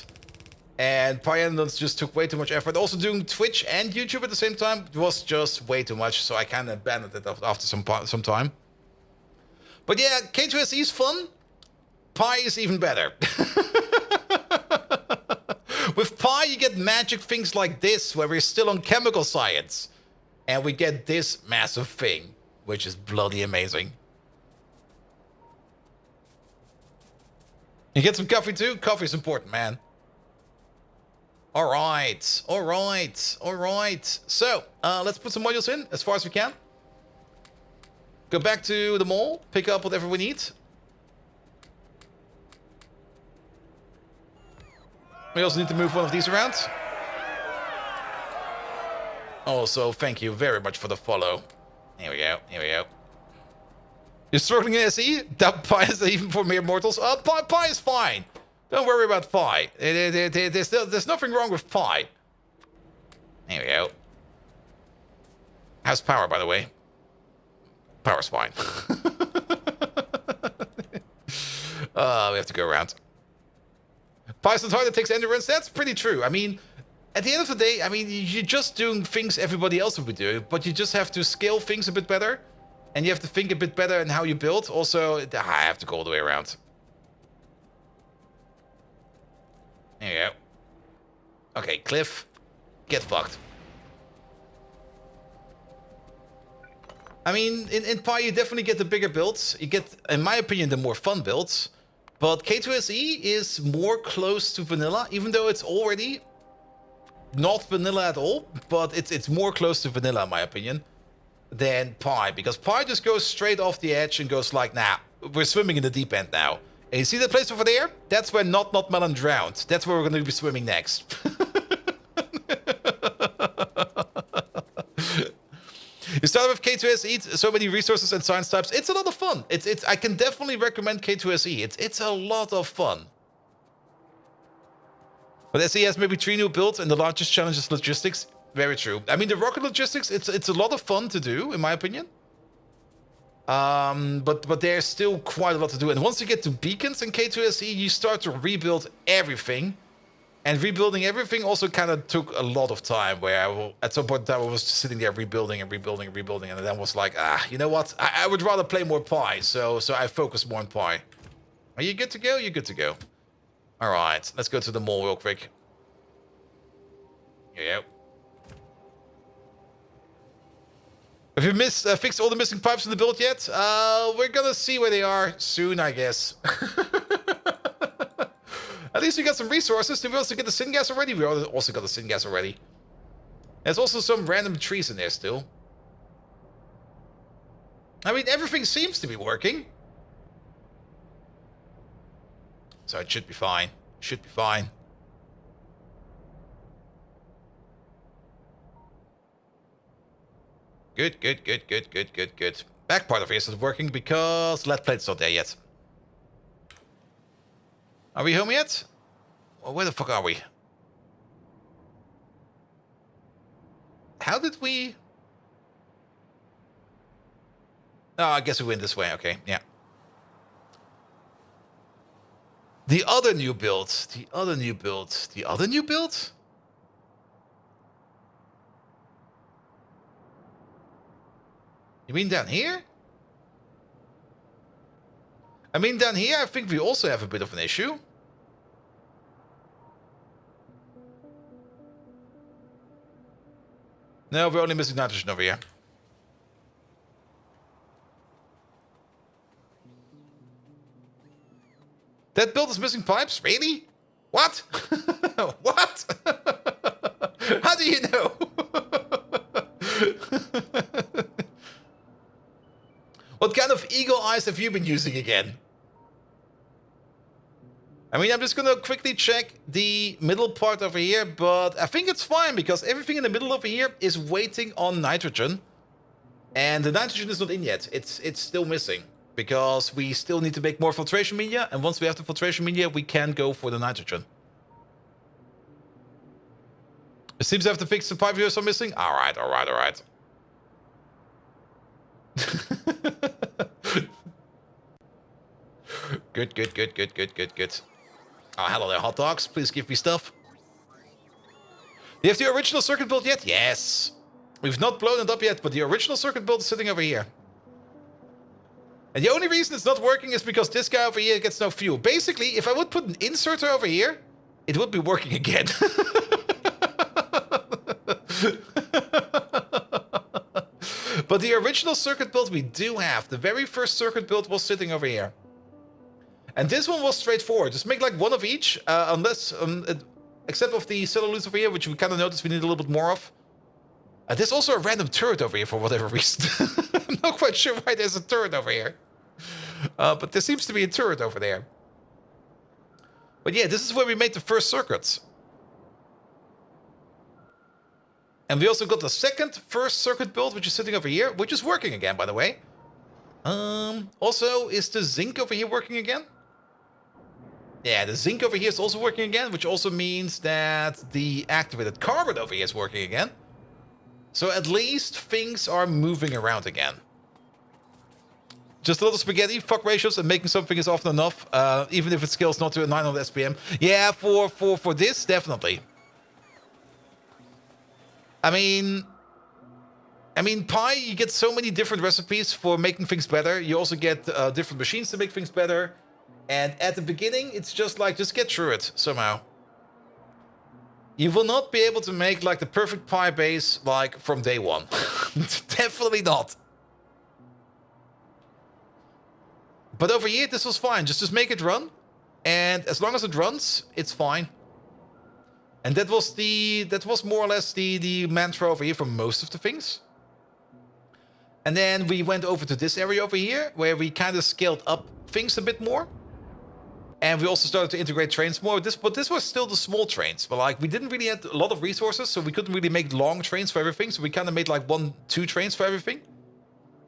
Speaker 1: And Pyanodons just took way too much effort. Also doing Twitch and YouTube at the same time was just way too much, so I kind of abandoned it after some time. But yeah, K2SE is fun. Pi is even better. With Pi, you get magic things like this, where we're still on chemical science. And we get this massive thing, which is bloody amazing. You get some coffee too? Coffee's important, man. Alright, alright, alright. So, let's put some modules in as far as we can. Go back to the mall, pick up whatever we need. We also need to move one of these around. Also, thank you very much for the follow. Here we go, here we go. You're struggling in SE? That Pi is even for mere mortals? Pi is fine. Don't worry about Pi. There's nothing wrong with Pi. Here we go. How's power, by the way? Power's fine. We have to go around. Pi's not hard, it takes endurance. That's pretty true. I mean, at the end of the day, I mean, you're just doing things everybody else would be doing, but you just have to scale things a bit better. And you have to think a bit better in how you build. Also, I have to go all the way around. There you go. Okay, Cliff. Get fucked. I mean, in Pi, you definitely get the bigger builds. You get, in my opinion, the more fun builds. But K2SE is more close to vanilla, even though it's already not vanilla at all. But it's more close to vanilla, in my opinion, than Pi. Because Pi just goes straight off the edge and goes like, nah, we're swimming in the deep end now. And you see that place over there? That's where Not Melon drowned. That's where we're going to be swimming next. You start with K2SE, so many resources and science types. It's a lot of fun. I can definitely recommend K2SE. It's a lot of fun. But SE has maybe 3 new builds, and the largest challenge is logistics. Very true. I mean, the rocket logistics, it's a lot of fun to do, in my opinion. But there's still quite a lot to do. And once you get to beacons in K2SE, you start to rebuild everything. And rebuilding everything also kind of took a lot of time, where at some point in time I was just sitting there rebuilding and rebuilding and rebuilding, and then was like, you know what? I would rather play more Pi, so I focus more on Pi. Are you good to go? You're good to go. All right, let's go to the mall real quick. Here you go. Have you fixed all the missing pipes in the build yet? We're gonna see where they are soon, I guess. At least we got some resources. Did we also get the syngas already? We also got the syngas already. There's also some random trees in there still. I mean, everything seems to be working. So it should be fine. Should be fine. Good, good, good, good, good, good, good. Back part of it isn't working because lead plate's not there yet. Are we home yet? Well, where the fuck are we? How did we... Oh, I guess we went this way. Okay, yeah. The other new build. The other new build. The other new build? You mean down here? I mean, down here, I think we also have a bit of an issue. No, we're only missing nitrogen over here. That build is missing pipes? Really? What? What? How do you know? What kind of eagle eyes have you been using again? I mean, I'm just gonna quickly check the middle part over here, but I think it's fine because everything in the middle over here is waiting on nitrogen. And the nitrogen is not in yet. It's still missing. Because we still need to make more filtration media. And once we have the filtration media, we can go for the nitrogen. It seems to have to fix the pipe viewers are missing. Alright. Good. Oh, hello there, hot dogs. Please give me stuff. Do you have the original circuit build yet? Yes. We've not blown it up yet, but the original circuit build is sitting over here. And the only reason it's not working is because this guy over here gets no fuel. Basically, if I would put an inserter over here, it would be working again. But the original circuit build we do have. The very first circuit build was sitting over here. And this one was straightforward. Just make like one of each, except of the cellulose over here, which we kind of noticed we need a little bit more of. There's also a random turret over here for whatever reason. I'm not quite sure why there's a turret over here. But there seems to be a turret over there. But yeah, this is where we made the first circuits. And we also got the first circuit build, which is sitting over here, which is working again, by the way. Also, is the zinc over here working again? Yeah, the zinc over here is also working again, which also means that the activated carbon over here is working again. So at least things are moving around again. Just a little spaghetti, fuck ratios, and making something is often enough, even if it scales not to a 900 SPM. Yeah, for this, definitely. I mean, Pi, you get so many different recipes for making things better. You also get different machines to make things better. And at the beginning, it's just like, just get through it somehow. You will not be able to make like the perfect Pi base like from day one. Definitely not. But over here, this was fine. Just make it run. And as long as it runs, it's fine. And that was more or less the mantra over here for most of the things. And then we went over to this area over here, where we kind of scaled up things a bit more. And we also started to integrate trains more. But this was still the small trains. But like we didn't really have a lot of resources, so we couldn't really make long trains for everything. So we kind of made like 1-2 trains for everything.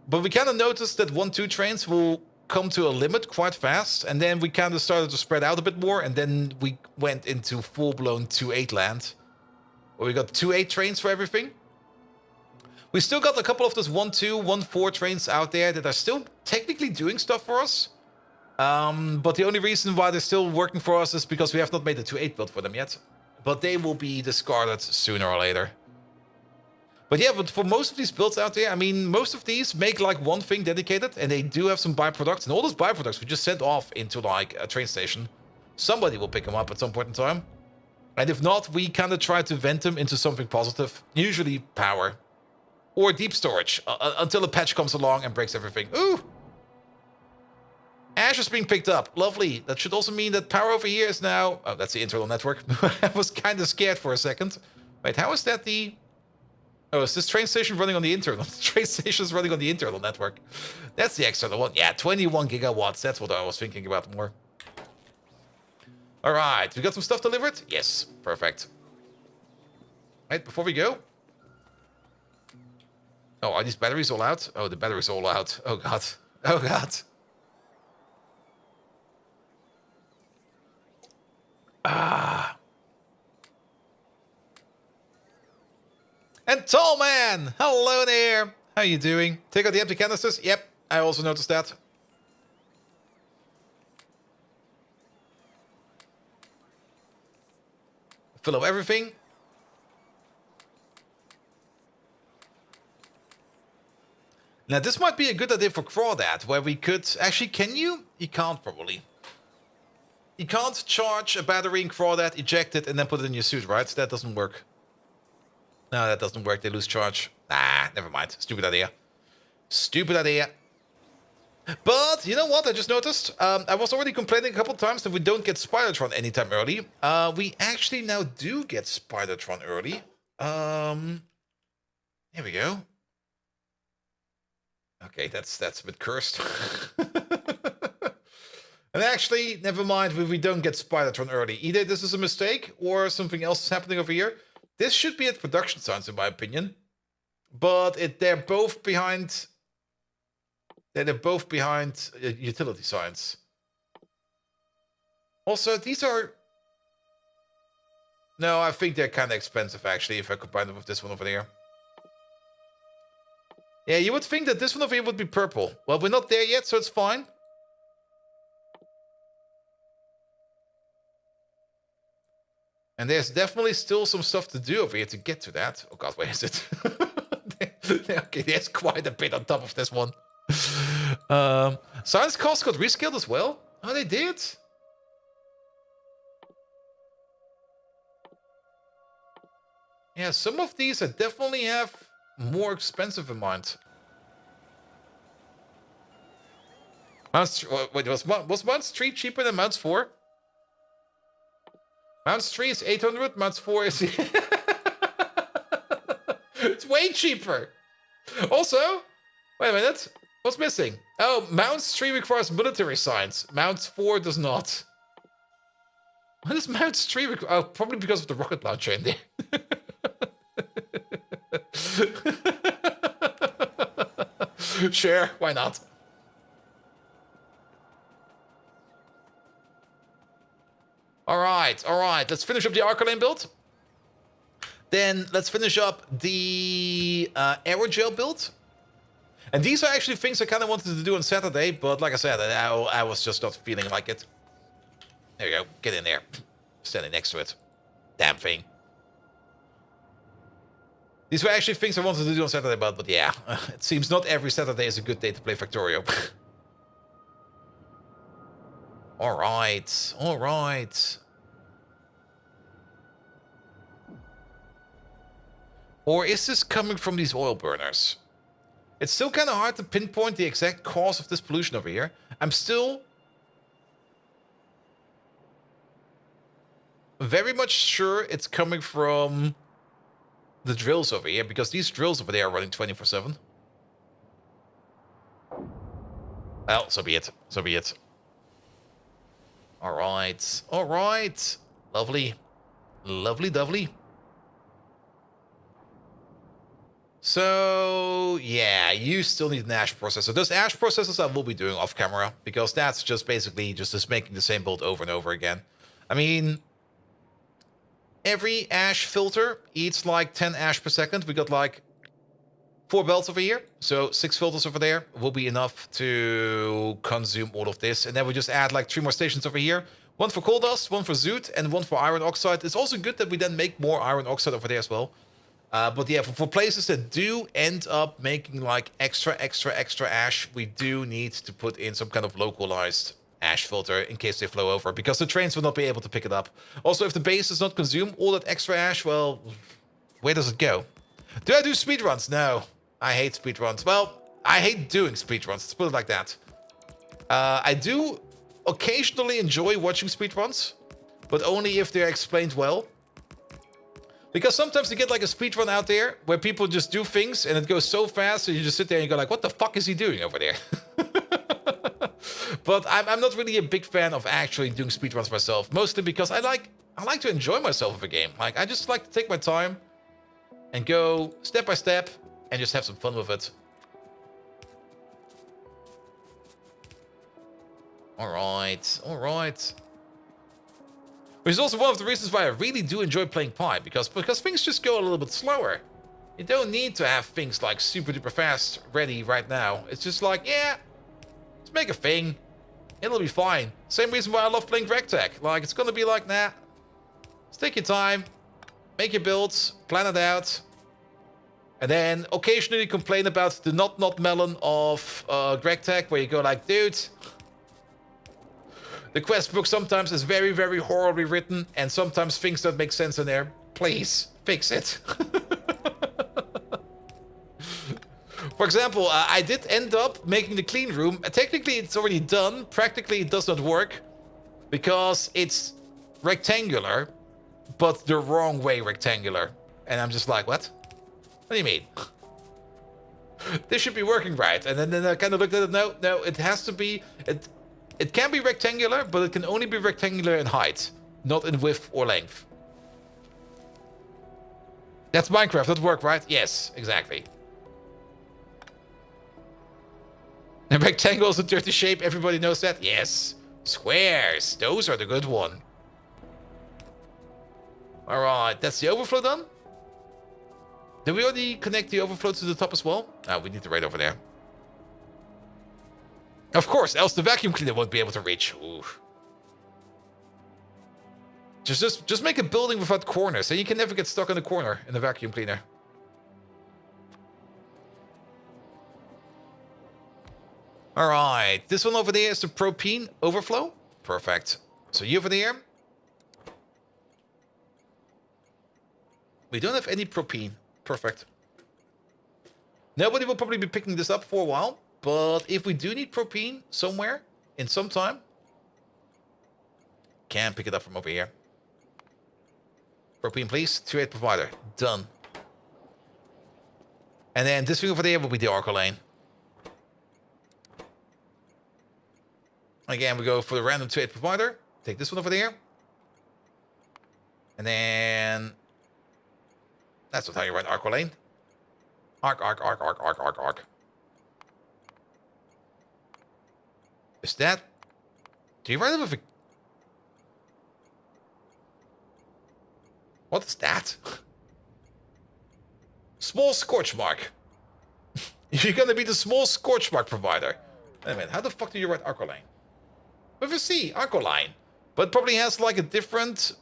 Speaker 1: But we kind of noticed that 1-2 trains will come to a limit quite fast. And then we kind of started to spread out a bit more. And then we went into full-blown 2-8 land, where we got 2-8 trains for everything. We still got a couple of those 1-2, 1-4 trains out there that are still technically doing stuff for us. But the only reason why they're still working for us is because we have not made the 2-8 build for them yet. But they will be discarded sooner or later. But yeah, but for most of these builds out there, I mean, most of these make like one thing dedicated, and they do have some byproducts. And all those byproducts we just sent off into like a train station. Somebody will pick them up at some point in time. And if not, we kind of try to vent them into something positive. Usually power. Or deep storage. Until a patch comes along and breaks everything. Ooh! Ash is being picked up. Lovely. That should also mean that power over here is now... Oh, that's the internal network. I was kind of scared for a second. Wait, how is that the... Oh, is this train station running on the internal? The train station is running on the internal network. That's the external one. Yeah, 21 gigawatts. That's what I was thinking about more. All right. We got some stuff delivered? Yes. Perfect. Right, before we go... Oh, are these batteries all out? Oh, the battery's all out. Oh, God. Oh, God. Ah. And Tall Man! Hello there! How you doing? Take out the empty canisters? Yep, I also noticed that. Fill up everything. Now, this might be a good idea for Crawdad, where we could... Actually, can you? You can't, probably. You can't charge a battery in Crawdad, eject it, and then put it in your suit, right? That doesn't work. No, that doesn't work. They lose charge. Nah, never mind. Stupid idea. Stupid idea. But, you know what I just noticed? I was already complaining a couple times that we don't get Spidertron anytime early. We actually now do get Spidertron early. Here we go. Okay, that's a bit cursed. And actually, never mind, we don't get Spidertron early. Either this is a mistake, or something else is happening over here. This should be at production signs, in my opinion. but they're both behind. They're both behind utility signs. Also, these are. No, I think they're kind of expensive actually. If I combine them with this one over there. Yeah, you would think that this one over here would be purple. Well, we're not there yet, so it's fine. And there's definitely still some stuff to do over here to get to that. Oh god, where is it? Okay, there's quite a bit on top of this one. Science costs got rescaled as well? Oh, they did? Yeah, some of these I definitely have more expensive in mind. Wait, was Mounts 3 cheaper than Mounts 4? Mounts 3 is 800, Mounts 4 is... It's way cheaper! Also, wait a minute, what's missing? Oh, Mounts 3 requires military science, Mounts 4 does not. What does Mounts 3 require? Oh, probably because of the rocket launcher in there. Sure, why not? Alright, let's finish up the Arcolane build. Then let's finish up the aerogel build. And these are actually things I kind of wanted to do on Saturday, but like I said, I was just not feeling like it. There you go, get in there. Standing next to it. Damn thing. These were actually things I wanted to do on Saturday, but yeah, it seems not every Saturday is a good day to play Factorio. Alright. Or is this coming from these oil burners? It's still kind of hard to pinpoint the exact cause of this pollution over here. I'm still very much sure it's coming from the drills over here, because these drills over there are running 24/7. Well, so be it. Alright. Lovely. So, yeah, you still need an ash processor. Those ash processors I will be doing off camera, because that's just basically just making the same build over and over again. I mean, every ash filter eats like 10 ash per second. We got like 4 belts over here, so 6 filters over there will be enough to consume all of this. And then we just add like 3 more stations over here. 1 for coal dust, 1 for zoot, and 1 for iron oxide. It's also good that we then make more iron oxide over there as well. But yeah, for places that do end up making like extra ash, we do need to put in some kind of localized ash filter in case they flow over, because the trains will not be able to pick it up. Also, if the base does not consume all that extra ash, well, where does it go? Do I do speedruns? No. I hate speedruns. Well, I hate doing speedruns. Let's put it like that. I do occasionally enjoy watching speedruns, but only if they're explained well. Because sometimes you get like a speedrun out there where people just do things and it goes so fast, so you just sit there and you go like, what the fuck is he doing over there? But I'm not really a big fan of actually doing speedruns myself, mostly because I like to enjoy myself with a game. Like, I just like to take my time and go step by step and just have some fun with it. Alright. Which is also one of the reasons why I really do enjoy playing Pi, because things just go a little bit slower. You don't need to have things like super duper fast ready right now. It's just like, yeah, let's make a thing. It'll be fine. Same reason why I love playing RegTech. Like, it's gonna be like, nah, just take your time, make your builds, plan it out, and then occasionally complain about the not melon of RegTech, where you go like, dude, the quest book sometimes is very, very horribly written, and sometimes things don't make sense in there. Please, fix it. For example, I did end up making the clean room. Technically, it's already done. Practically, it does not work, because it's rectangular, but the wrong way rectangular. And I'm just like, what? What do you mean? This should be working right. And then I kind of looked at it. No, it has to be... It can be rectangular, but it can only be rectangular in height, not in width or length. That's Minecraft, that worked, right? Yes, exactly. And rectangle is a dirty shape. Everybody knows that. Yes. Squares. Those are the good one. All right. That's the overflow done. Did we already connect the overflow to the top as well? Ah, we need to right over there. Of course, else the vacuum cleaner won't be able to reach. Ooh. Just make a building without corners, and you can never get stuck in a corner in the vacuum cleaner. All right, this one over there is the propane overflow. Perfect. So you over there. We don't have any propane. Perfect. Nobody will probably be picking this up for a while, but if we do need propane somewhere in some time, can pick it up from over here. Propane, please. 2-8 provider. Done. And then this thing over there will be the Arco lane. Again, we go for the random 2-8 provider. Take this one over there. And then... That's not how you write Arco lane. Arc. Is that... Do you write it with a... What is that? Small scorch mark. You're gonna be the small scorch mark provider. Wait a minute, how the fuck do you write Arco lane? With a C, Arco line. But probably has like a different...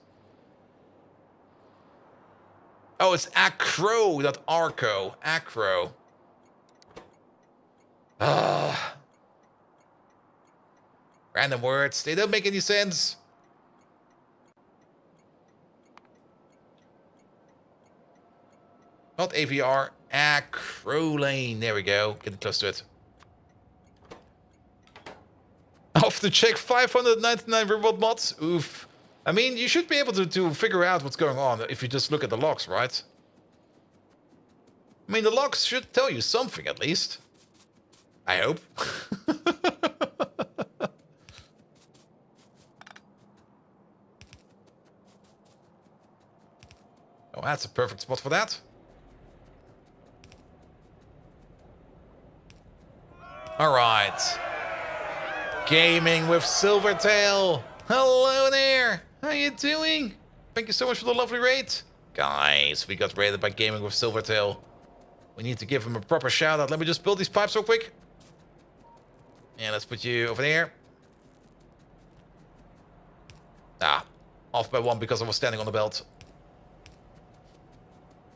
Speaker 1: Oh, it's acro, not arco. Acro. Random words. They don't make any sense. Not AVR. Acro lane. There we go. Getting close to it. Off to check 599 robot mods. Oof. I mean, you should be able to figure out what's going on if you just look at the logs, right? I mean, the logs should tell you something, at least. I hope. Oh, that's a perfect spot for that. All right. Gaming with Silvertail. Hello there. How you doing? Thank you so much for the lovely raid. Guys, we got raided by Gaming with Silvertail. We need to give him a proper shout out. Let me just build these pipes real quick. Yeah, let's put you over there. Ah, off by one because I was standing on the belt.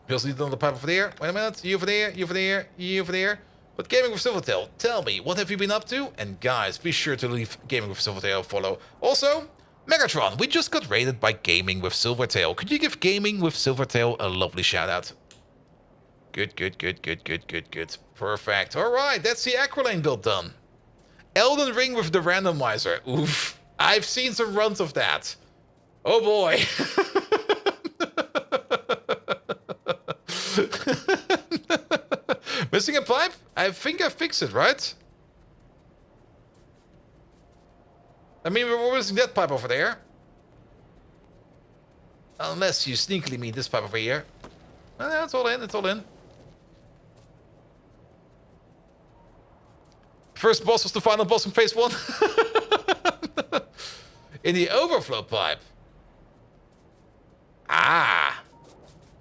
Speaker 1: We also need another pipe over there. Wait a minute. You over there, you over there, you over there. But Gaming with Silvertail, tell me, what have you been up to? And guys, be sure to leave Gaming with Silvertail a follow. Also, Megatron, we just got raided by Gaming with Silvertail. Could you give Gaming with Silvertail a lovely shout out? Good. Perfect. All right, that's the Aqualane build done. Elden Ring with the randomizer. Oof. I've seen some runs of that. Oh boy. Missing a pipe? I think I fixed it, right? I mean, we're missing that pipe over there. Unless you sneakily mean this pipe over here. No, it's all in, it's all in. First boss was the final boss in phase 1. In the overflow pipe. Ah.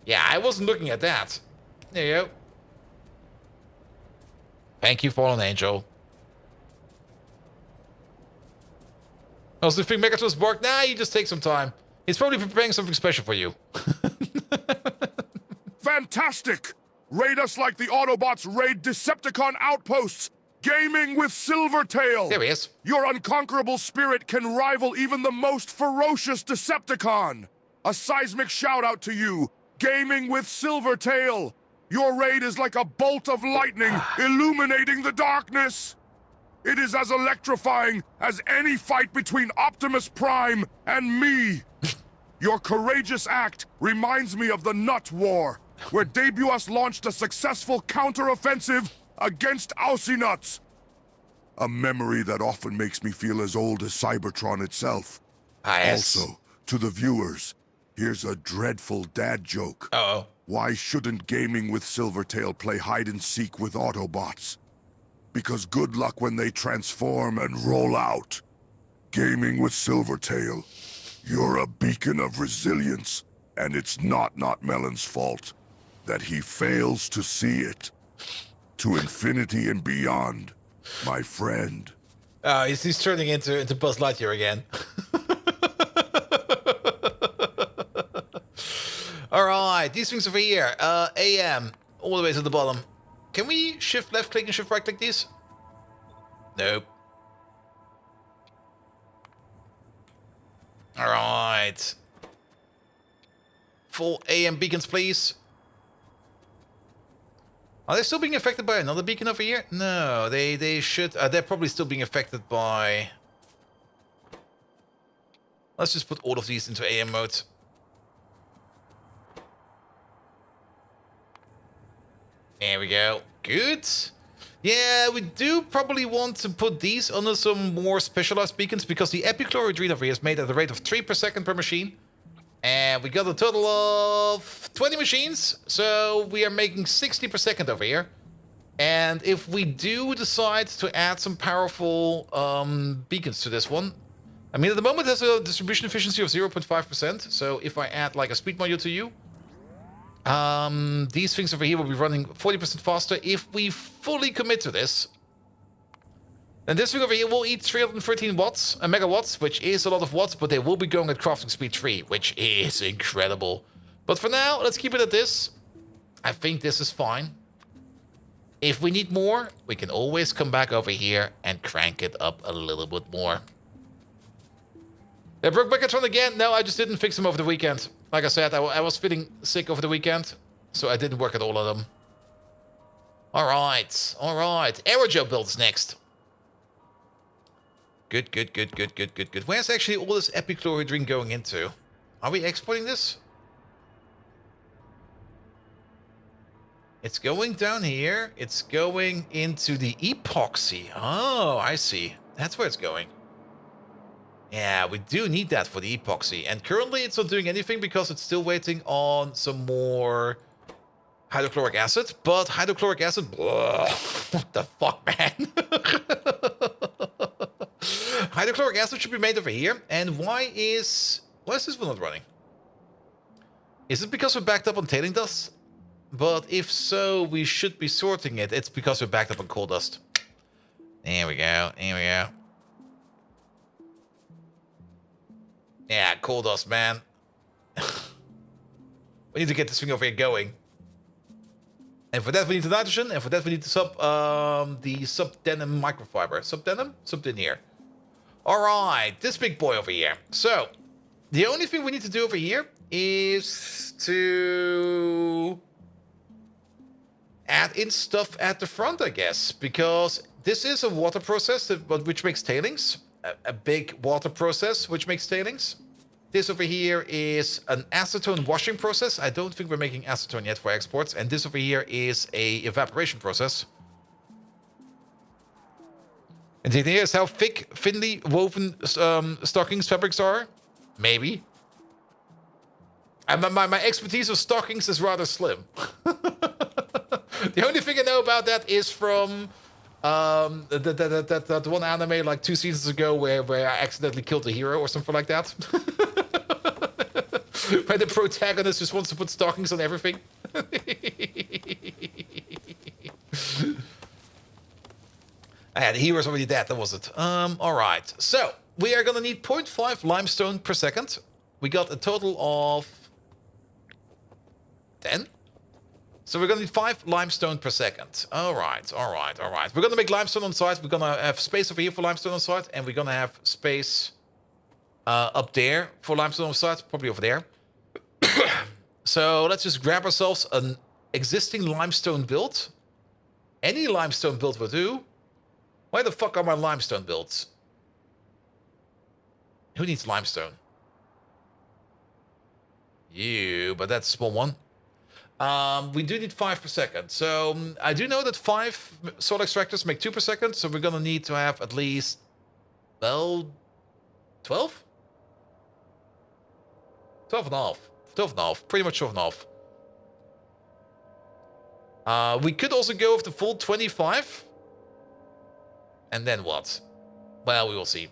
Speaker 1: Yeah, I wasn't looking at that. There you go. Thank you, Fallen Angel. Oh, so you think Megatron's bark? Nah, you just take some time. He's probably preparing something special for you.
Speaker 3: Fantastic! Raid us like the Autobots raid Decepticon outposts! Gaming with Silvertail!
Speaker 1: There he is.
Speaker 3: Your unconquerable spirit can rival even the most ferocious Decepticon! A seismic shout-out to you, Gaming with Silvertail! Your raid is like a bolt of lightning illuminating the darkness! It is as electrifying as any fight between Optimus Prime and me! Your courageous act reminds me of the Nut War, where Debuus launched a successful counter-offensive against Aussie-Nuts. A memory that often makes me feel as old as Cybertron itself.
Speaker 1: Yes.
Speaker 3: Also, to the viewers, here's a dreadful dad joke.
Speaker 1: Uh-oh.
Speaker 3: Why shouldn't Gaming with Silvertail play hide-and-seek with Autobots? because good luck when they transform and roll out. Gaming with Silvertail, you're a beacon of resilience, and it's not Melon's fault that he fails to see it. To infinity and beyond, my friend.
Speaker 1: He's turning into Buzz Lightyear again. Alright, these things over here. AM, all the way to the bottom. Can we shift left click and shift right click these? Nope. Alright. Full AM beacons, please. Are they still being affected by another beacon over here? No, they should. They're probably still being affected by... Let's just put all of these into AM mode. There we go. Good. Yeah, we do probably want to put these under some more specialized beacons because the epichlorohydrin over here is made at a rate of 3 per second per machine. And we got a total of 20 machines, so we are making 60 per second over here. And if we do decide to add some powerful beacons to this one, I mean, at the moment it has a distribution efficiency of 0.5%, so if I add like a speed module to you, these things over here will be running 40% faster if we fully commit to this. And this thing over here will eat 313 watts, megawatts, which is a lot of watts, but they will be going at crafting speed 3, which is incredible. But for now, let's keep it at this. I think this is fine. If we need more, we can always come back over here and crank it up a little bit more. Broke Megatron again? No, I just didn't fix him over the weekend. Like I said, I was feeling sick over the weekend, so I didn't work at all on them. Alright, alright. Aerojo builds next. Good, good, good, good, good, good, good. Where's actually all this epichlorohydrin going into? Are we exporting this? It's going down here. It's going into the epoxy. Oh, I see. That's where it's going. Yeah, we do need that for the epoxy. And currently it's not doing anything because it's still waiting on some more hydrochloric acid. But hydrochloric acid... Ugh, what the fuck, man? Hydrochloric acid should be made over here. And why is this one not running? Is it because we're backed up on tailing dust? But if so, we should be sorting it. It's because we're backed up on coal dust. There we go. There we go. Yeah, coal dust, man. We need to get this thing over here going. And for that we need the nitrogen, and for that we need the subdenim microfiber. Subdenim? Subdenier. Alright, this big boy over here. So, the only thing we need to do over here is to add in stuff at the front, I guess. Because this is a water process which makes tailings. A big water process which makes tailings. This over here is an acetone washing process. I don't think we're making acetone yet for exports. And this over here is a evaporation process. And here's how thick, thinly woven stockings fabrics are. Maybe. And my expertise of stockings is rather slim. The only thing I know about that is from that one anime like 2 seasons ago where I accidentally killed a hero or something like that. Where the protagonist just wants to put stockings on everything. The hero's already dead, that was it. Alright, so we are gonna need 0.5 limestone per second. We got a total of 10. So we're gonna need 5 limestone per second. Alright, alright, alright. We're gonna make limestone on site. We're gonna have space over here for limestone on site, and we're gonna have space up there for limestone on site, probably over there. So let's just grab ourselves an existing limestone build. Any limestone build will do. Why the fuck are my limestone builds? Who needs limestone? You, but that's a small one. We do need 5 per second. So I do know that 5 soil extractors make 2 per second. So we're gonna need to have at least, well, 12? 12 and a half. 12 and a half. Pretty much 12 and a half. We could also go with the full 25. And then what? Well, we will see.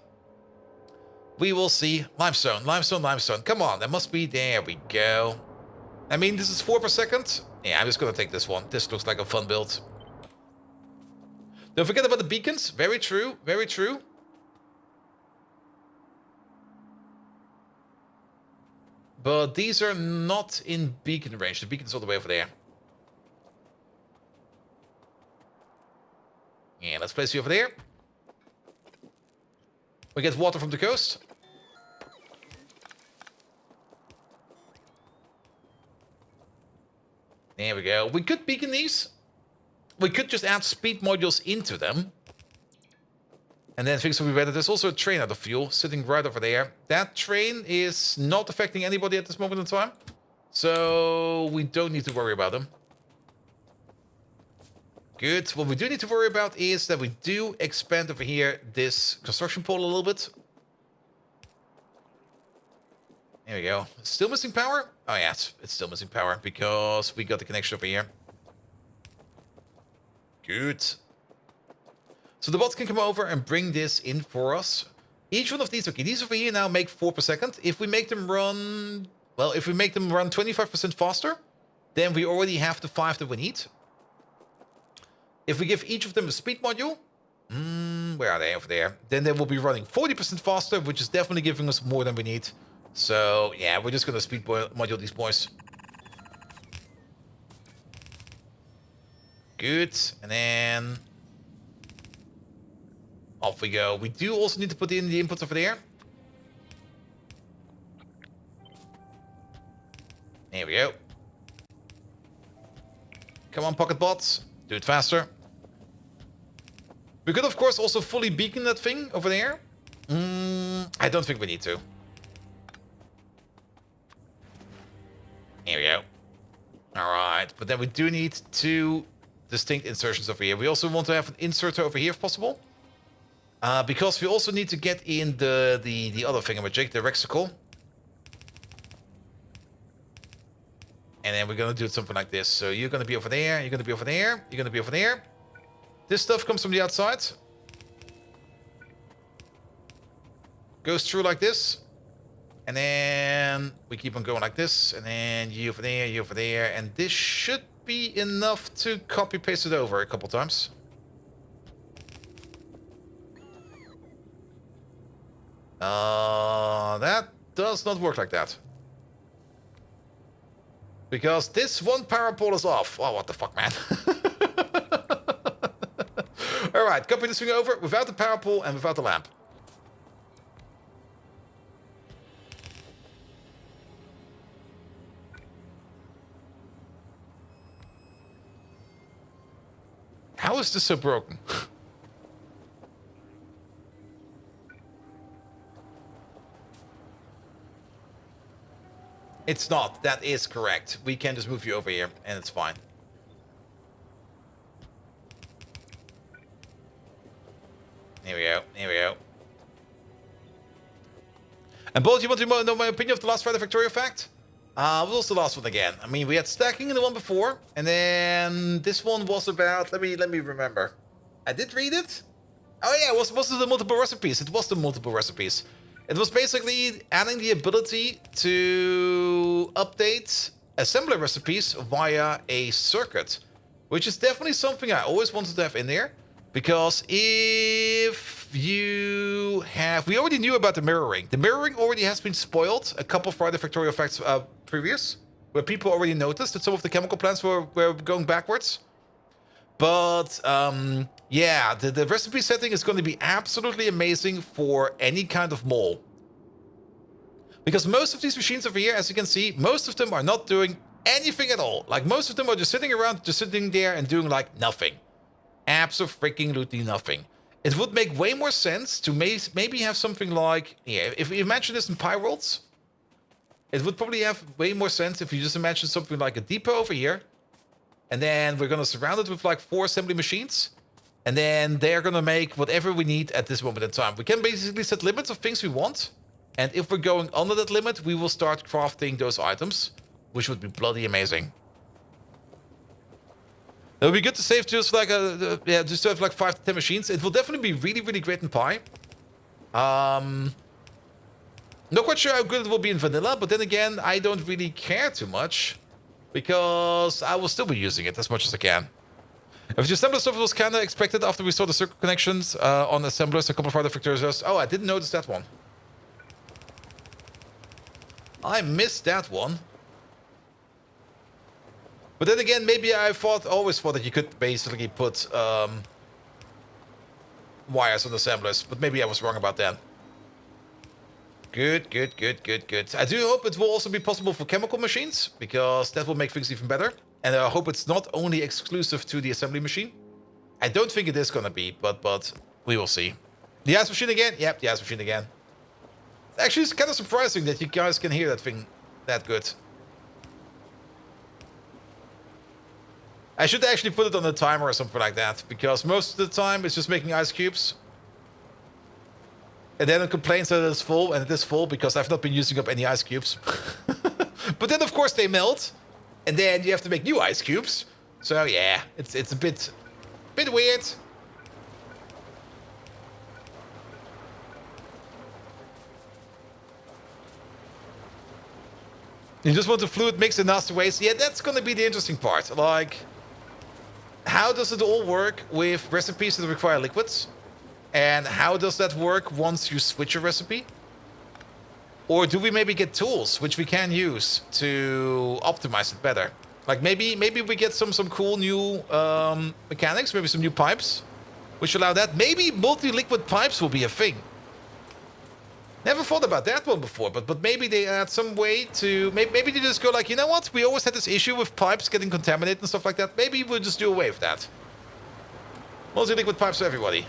Speaker 1: We will see. Limestone, limestone, limestone. Come on, that must be... There we go. I mean, this is 4 per second. Yeah, I'm just gonna take this one. This looks like a fun build. Don't forget about the beacons. Very true, very true. But these are not in beacon range. The beacon's all the way over there. Yeah, let's place you over there. We get water from the coast. There we go. We could beacon these. We could just add speed modules into them. And then things will be better. There's also a train out of fuel sitting right over there. That train is not affecting anybody at this moment in time. So we don't need to worry about them. Good. What we do need to worry about is that we do expand over here this construction pole a little bit. There we go. Still missing power? Oh yeah, it's still missing power because we got the connection over here. Good. So the bots can come over and bring this in for us. Each one of these, okay, these over here now make 4 per second. If we make them run, well, if we make them run 25% faster, then we already have the 5 that we need. If we give each of them a speed module, where are they? Over there. Then they will be running 40% faster, which is definitely giving us more than we need. So, yeah, we're just going to speed module these boys. Good. And then... off we go. We do also need to put in the inputs over there. There we go. Come on, pocket bots. Do it faster. We could, of course, also fully beacon that thing over there. I don't think we need to. Here we go. Alright, but then we do need 2 distinct insertions over here. We also want to have an inserter over here if possible. Because we also need to get in the other thingamajig, the rexicle. And then we're going to do something like this. So you're going to be over there, you're going to be over there, you're going to be over there. This stuff comes from the outside. Goes through like this. And then we keep on going like this. And then you over there, you over there. And this should be enough to copy paste it over a couple times. That does not work like that. Because this one power pole is off. Oh, what the fuck, man. Alright, copy this thing over without the power pole and without the lamp. How is this so broken? It's not. That is correct. We can just move you over here, and it's fine. Here we go. Here we go. And both, you want to know my opinion of the last Friday Factorio fact? What was the last one again? I mean, we had stacking in the one before, and then this one was about... Let me remember. I did read it. Oh yeah, was it the multiple recipes? It was the multiple recipes. It was basically adding the ability to update assembler recipes via a circuit, which is definitely something I always wanted to have in there. Because if you have... We already knew about the mirroring. The mirroring already has been spoiled a couple of Friday Factorio facts previous, where people already noticed that some of the chemical plants were going backwards. But, yeah, the recipe setting is going to be absolutely amazing for any kind of mole. Because most of these machines over here, as you can see, most of them are not doing anything at all. Like, most of them are just sitting around, just sitting there and doing, like, nothing. Absolutely nothing. It would make way more sense to maybe have something like... Yeah, if we imagine this in Pi Worlds, it would probably have way more sense if you just imagine something like a depot over here. And then we're going to surround it with like 4 assembly machines. And then they're going to make whatever we need at this moment in time. We can basically set limits of things we want. And if we're going under that limit, we will start crafting those items, which would be bloody amazing. would be good to save just like just to have like 5 to 10 machines. It will definitely be really, really great in Pi. Not quite sure how good it will be in vanilla, but then again, I don't really care too much because I will still be using it as much as I can. If the assembler stuff was kind of expected after we saw the circle connections on assemblers, a couple of other Factorios. Oh, I didn't notice that one. I missed that one. But then again, maybe I always thought that you could basically put wires on assemblers, but maybe I was wrong about that. Good, good, good, good, good. I do hope it will also be possible for chemical machines, because that will make things even better. And I hope it's not only exclusive to the assembly machine. I don't think it is gonna be, but we will see. The ice machine again? Yep, the ice machine again. Actually, it's kind of surprising that you guys can hear that thing that good. I should actually put it on a timer or something like that, because most of the time it's just making ice cubes. And then it complains that it's full, and it is full because I've not been using up any ice cubes. But then, of course, they melt, and then you have to make new ice cubes. So yeah, it's a bit weird. You just want the fluid mix in nasty ways. Yeah, that's gonna be the interesting part. Like, how does it all work with recipes that require liquids? And how does that work once you switch a recipe? Or do we maybe get tools which we can use to optimize it better? Like maybe we get some cool new mechanics, maybe some new pipes, which allow that. Maybe multi-liquid pipes will be a thing. Never thought about that one before, but maybe they add some way to... Maybe they just go like, you know what? We always had this issue with pipes getting contaminated and stuff like that. Maybe we'll just do away with that. Multi-liquid pipes for everybody.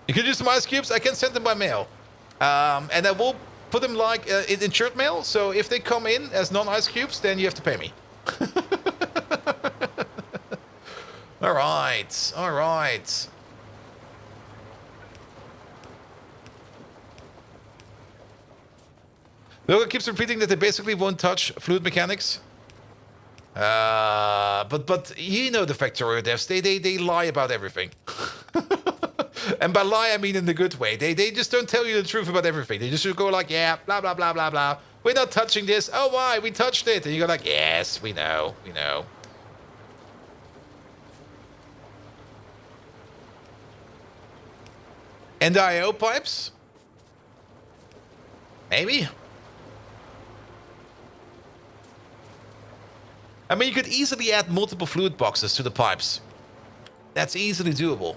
Speaker 1: You can use some ice cubes. I can send them by mail. And I will put them like in shirt mail. So if they come in as non-ice cubes, then you have to pay me. All right. All right. Logan keeps repeating that they basically won't touch fluid mechanics. But you know the Factorio devs. They lie about everything. And by lie, I mean in the good way. They just don't tell you the truth about everything. They just go like, yeah, blah, blah, blah, blah, blah. We're not touching this. Oh, why? We touched it. And you go like, yes, we know. We know. And the I/O pipes? Maybe. I mean, you could easily add multiple fluid boxes to the pipes. That's easily doable.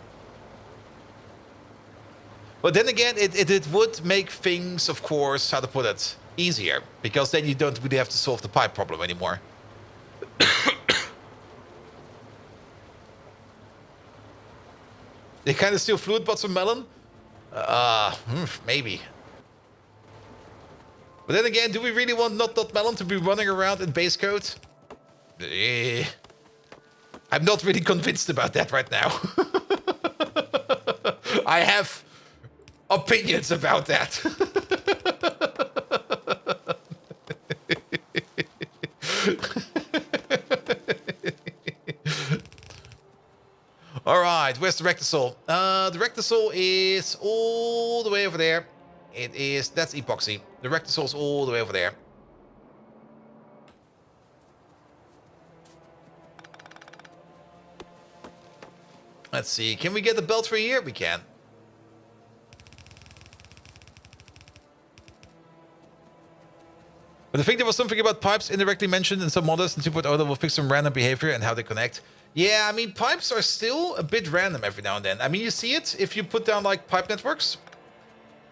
Speaker 1: But then again, it would make things, of course, how to put it, easier. Because then you don't really have to solve the pipe problem anymore. They kind of steal fluid bots from Melon? Maybe. But then again, do we really want not Melon to be running around in base code? I'm not really convinced about that right now. I have opinions about that. All right, where's the Rectasol? The Rectasol is all the way over there. That's epoxy. The Rectasol's all the way over there. Let's see, can we get the belt for a year? We can. But I think there was something about pipes indirectly mentioned in some modders in 2.0 that will fix some random behavior and how they connect. Yeah, I mean, pipes are still a bit random every now and then. I mean, you see it if you put down, like, pipe networks.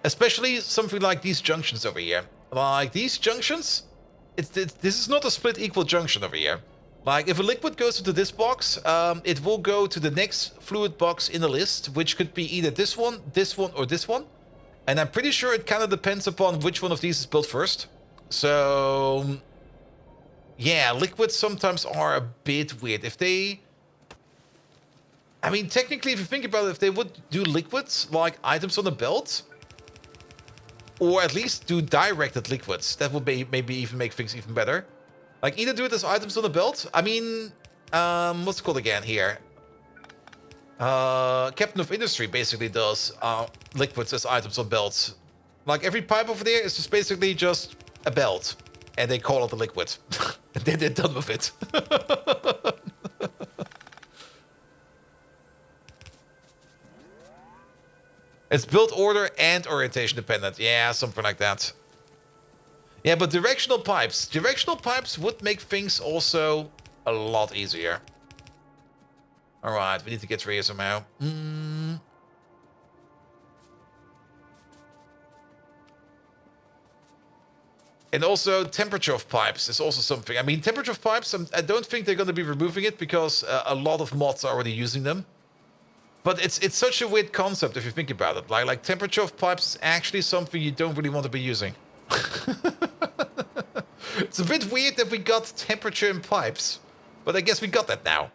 Speaker 1: Especially something like these junctions over here. Like, these junctions, this is not a split equal junction over here. Like, if a liquid goes into this box, it will go to the next fluid box in the list, which could be either this one, or this one. And I'm pretty sure it kind of depends upon which one of these is built first. So, yeah, liquids sometimes are a bit weird. If they... I mean, technically, if you think about it, if they would do liquids, like items on the belt, Or at least do directed liquids. That would maybe even make things even better. Like, either do it as items on the belt. I mean, what's it called again here? Captain of Industry basically does liquids as items on belts. Like, every pipe over there is just basically just a belt. And they call it a liquid. And then they're done with it. It's build order and orientation dependent. Yeah, something like that. Yeah, but directional pipes. Directional pipes would make things also a lot easier. Alright, we need to get through here somehow. And also, temperature of pipes is also something. I mean, temperature of pipes, I don't think they're going to be removing it because a lot of mods are already using them. But it's such a weird concept if you think about it. Like temperature of pipes is actually something you don't really want to be using. It's a bit weird that we got temperature in pipes. But I guess we got that now.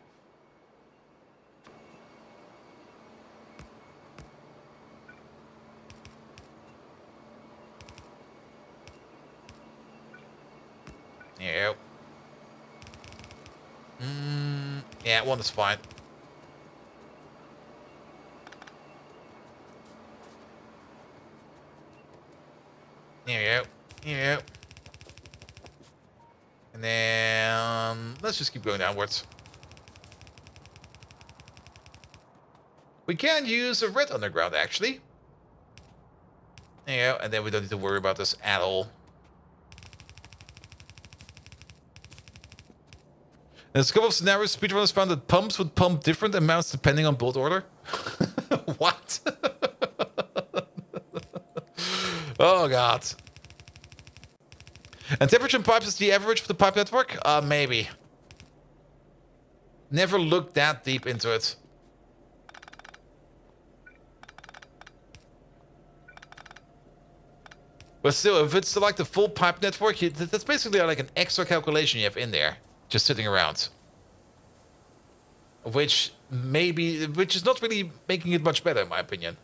Speaker 1: Yeah. Yeah, one is fine. There we go. Here we go. And then let's just keep going downwards. We can use a red underground, actually. There you go. And then we don't need to worry about this at all. There's a couple of scenarios speedrunners found that pumps would pump different amounts depending on build order. What? Oh, God. And temperature in pipes is the average for the pipe network? Maybe. Never looked that deep into it. But still, if it's like the full pipe network, that's basically like an extra calculation you have in there. Just sitting around. Which is not really making it much better, in my opinion.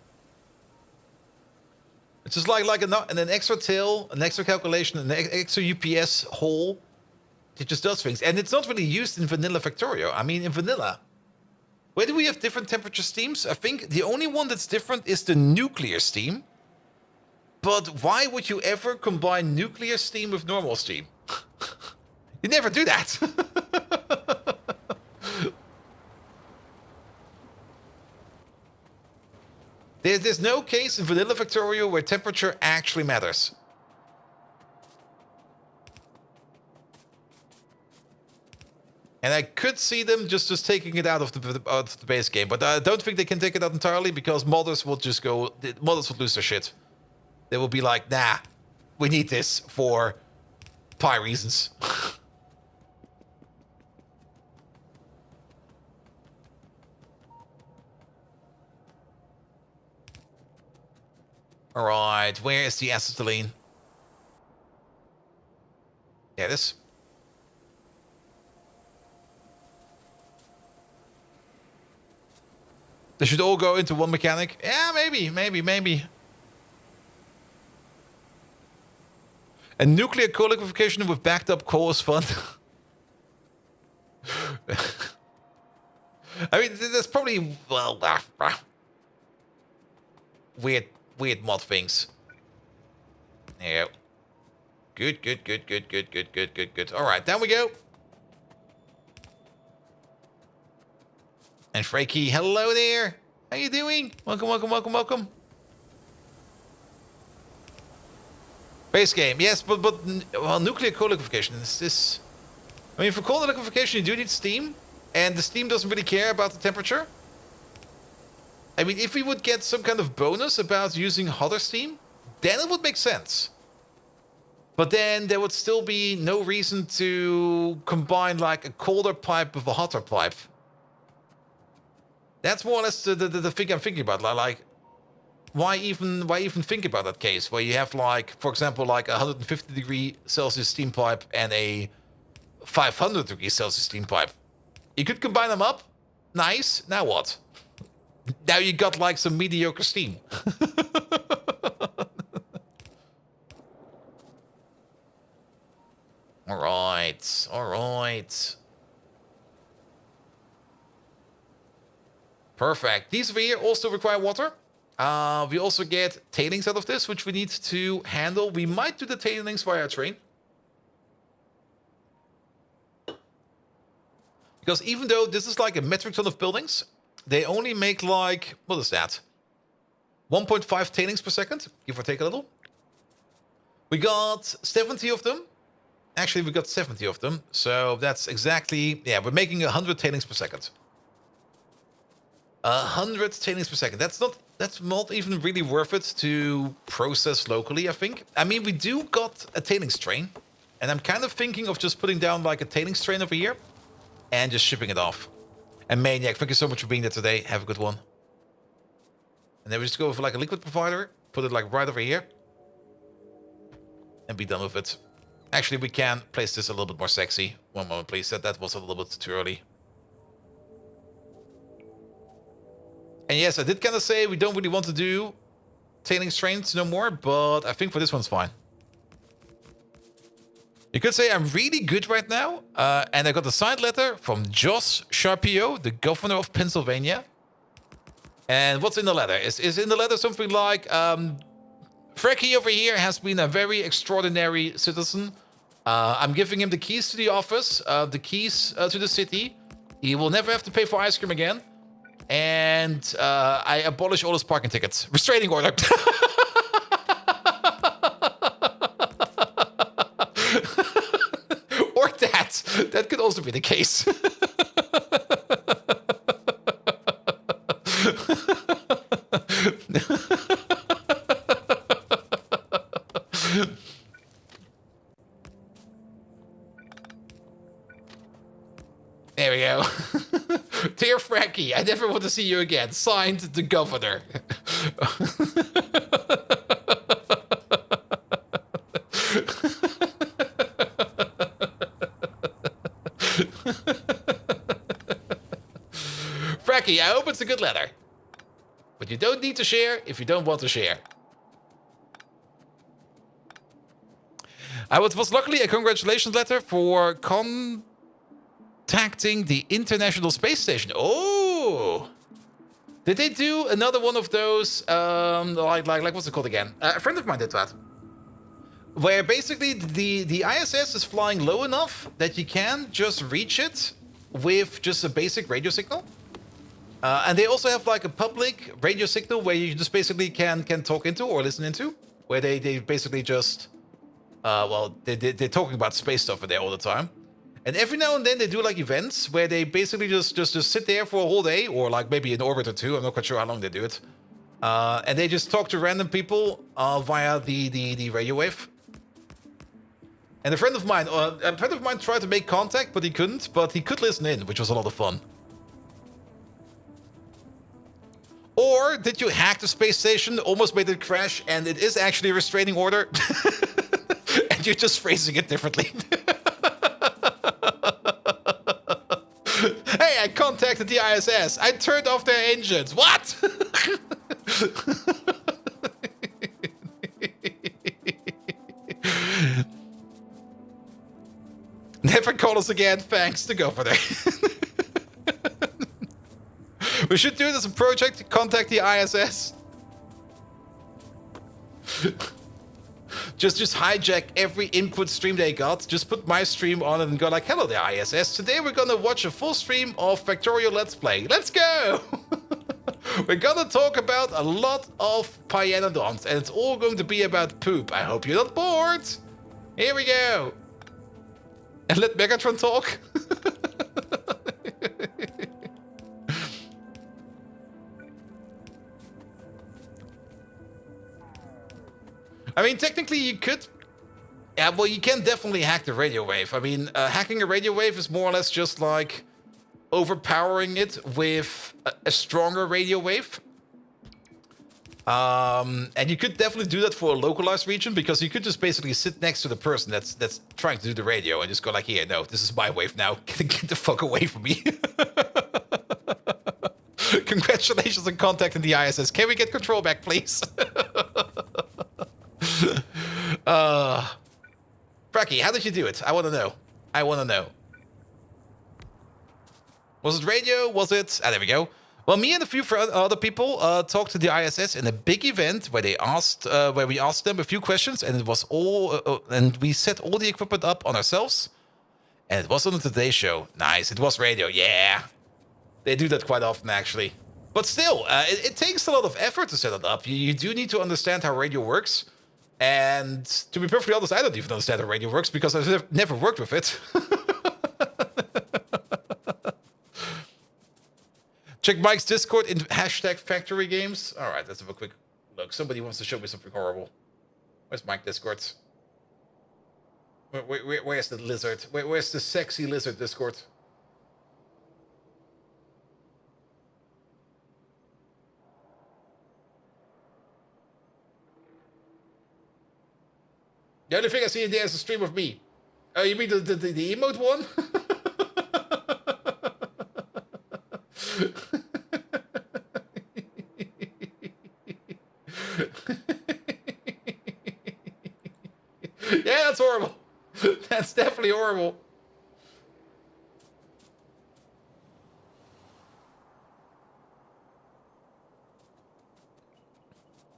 Speaker 1: It's just like an extra tail, an extra calculation, an extra UPS hole. It just does things. And it's not really used in vanilla Factorio. I mean, in vanilla. Where do we have different temperature steams? I think the only one that's different is the nuclear steam. But why would you ever combine nuclear steam with normal steam? You never do that. There's no case in vanilla Factorio where temperature actually matters. And I could see them just taking it out of the base game, but I don't think they can take it out entirely because modders will just go. Modders will lose their shit. They will be like, nah, we need this for pi reasons. Alright, where is the acetylene? Yeah, this. They should all go into one mechanic? Yeah, maybe. And nuclear coal liquefaction with backed up coal is fun. I mean, there's probably, well, weird mod things. There you go. Good. Alright, down we go. And Freaky, hello there. How you doing? Welcome. Base game, yes, but well, nuclear coal liquefaction is this. I mean, for coal liquefaction, you do need steam, and the steam doesn't really care about the temperature. I mean, if we would get some kind of bonus about using hotter steam, then it would make sense. But then there would still be no reason to combine like a colder pipe with a hotter pipe. That's more or less the thing I'm thinking about. Like, why even think about that case where you have like, for example, like a 150 degree Celsius steam pipe and a 500 degree Celsius steam pipe? You could combine them up. Nice. Now what? Now you got like some mediocre steam. right. All right. Perfect. These over here also require water. We also get tailings out of this, which we need to handle. We might do the tailings via train. Because even though this is like a metric ton of buildings, they only make like, what is that? 1.5 tailings per second, give or take a little. We got 70 of them. Actually, we got 70 of them. So that's exactly, yeah, we're making 100 tailings per second. 100 tailings per second. That's not even really worth it to process locally, I think. I mean, we do got a tailings train. And I'm kind of thinking of just putting down like a tailings train over here. And just shipping it off. And Maniac, thank you so much for being there today. Have a good one. And then we just go for like a liquid provider. Put it like right over here. And be done with it. Actually, we can place this a little bit more sexy. One moment, please. That was a little bit too early. And yes, I did kind of say we don't really want to do tailings trains no more. But I think for this one's fine. You could say I'm really good right now. And I got a signed letter from Josh Sharpio, the governor of Pennsylvania. And what's in the letter? Is in the letter something like, Frankie over here has been a very extraordinary citizen. I'm giving him the keys to the office, the keys to the city. He will never have to pay for ice cream again. And I abolish all his parking tickets. Restraining order. Or that. That could also be the case. There we go. Dear Frankie, I never want to see you again. Signed, the governor. Frankie, I hope it's a good letter. But you don't need to share if you don't want to share. It was luckily a congratulations letter for contacting the International Space Station. Oh! Did they do another one of those, like what's it called again? A friend of mine did that. Where basically the ISS is flying low enough that you can just reach it with just a basic radio signal. And they also have like a public radio signal where you just basically can talk into or listen into. Where they basically just, they're talking about space stuff in there all the time. And every now and then they do like events where they basically just sit there for a whole day or like maybe an orbit or two. I'm not quite sure how long they do it. And they just talk to random people via the radio wave. And a friend of mine tried to make contact, but he couldn't. But he could listen in, which was a lot of fun. Or did you hack the space station, almost made it crash, and it is actually a restraining order? And you're just phrasing it differently. Hey, I contacted the ISS. I turned off their engines. What? Never call us again. Thanks to go for that. We should do it as a project to contact the ISS. Just hijack every input stream they got. Just put my stream on it and go like, hello there, ISS. Today we're gonna watch a full stream of Factorio Let's Play. Let's go! We're gonna talk about a lot of Pyanodons, and it's all going to be about poop. I hope you're not bored. Here we go. And let Megatron talk. I mean, technically you could... Yeah, well, you can definitely hack the radio wave. I mean, hacking a radio wave is more or less just like overpowering it with a stronger radio wave. And you could definitely do that for a localized region, because you could just basically sit next to the person that's trying to do the radio and just go like, here, no, this is my wave now. Get the fuck away from me. Congratulations on contacting the ISS. Can we get control back, please? Bracky, how did you do it? I want to know. I want to know. Was it radio? Was it... Ah, there we go. Well, me and a few other people talked to the ISS in a big event where they asked, where we asked them a few questions, and it was all, and we set all the equipment up on ourselves, and it was on the Today Show. Nice, it was radio. Yeah, they do that quite often actually. But still, it takes a lot of effort to set it up. You do need to understand how radio works, and to be perfectly honest, I don't even understand how radio works because I've never worked with it. Check Mike's Discord in #Factory Games. All right, let's have a quick look. Somebody wants to show me something horrible. Where's Mike Discord? Where's the lizard? Where's the sexy lizard Discord? The only thing I see in there is a stream of me. Oh, you mean the emote one? Yeah, that's horrible. That's definitely horrible.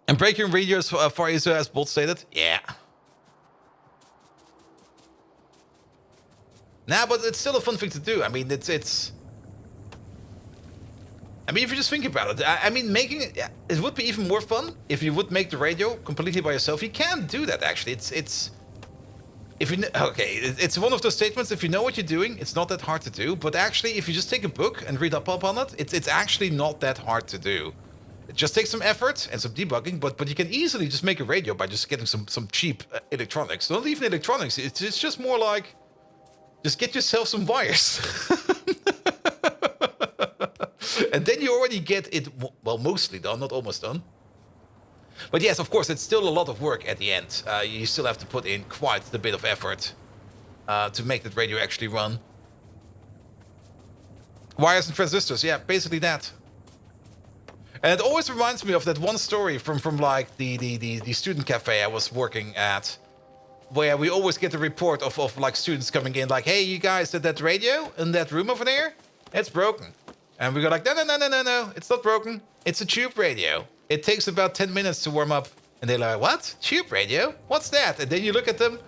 Speaker 1: And breaking radios for ISO as Bolt stated? Yeah. Nah, but it's still a fun thing to do. I mean, it's... I mean, if you just think about it, I mean, making it would be even more fun if you would make the radio completely by yourself. You can't do that, actually. It's if you okay, it's one of those statements. If you know what you're doing, it's not that hard to do. But actually, if you just take a book and read up on it, it's actually not that hard to do. It just takes some effort and some debugging, but you can easily just make a radio by just getting some cheap electronics. Not even electronics. It's just more like just get yourself some wires. And then you already get it, well, mostly done, not almost done. But yes, of course, it's still a lot of work at the end. You still have to put in quite a bit of effort to make that radio actually run. Wires and transistors, yeah, basically that. And it always reminds me of that one story from like the student cafe I was working at, where we always get a report of like students coming in like, hey, you guys, that radio in that room over there, it's broken. And we go like, no, it's not broken. It's a tube radio. It takes about 10 minutes to warm up. And they're like, what? Tube radio? What's that? And then you look at them,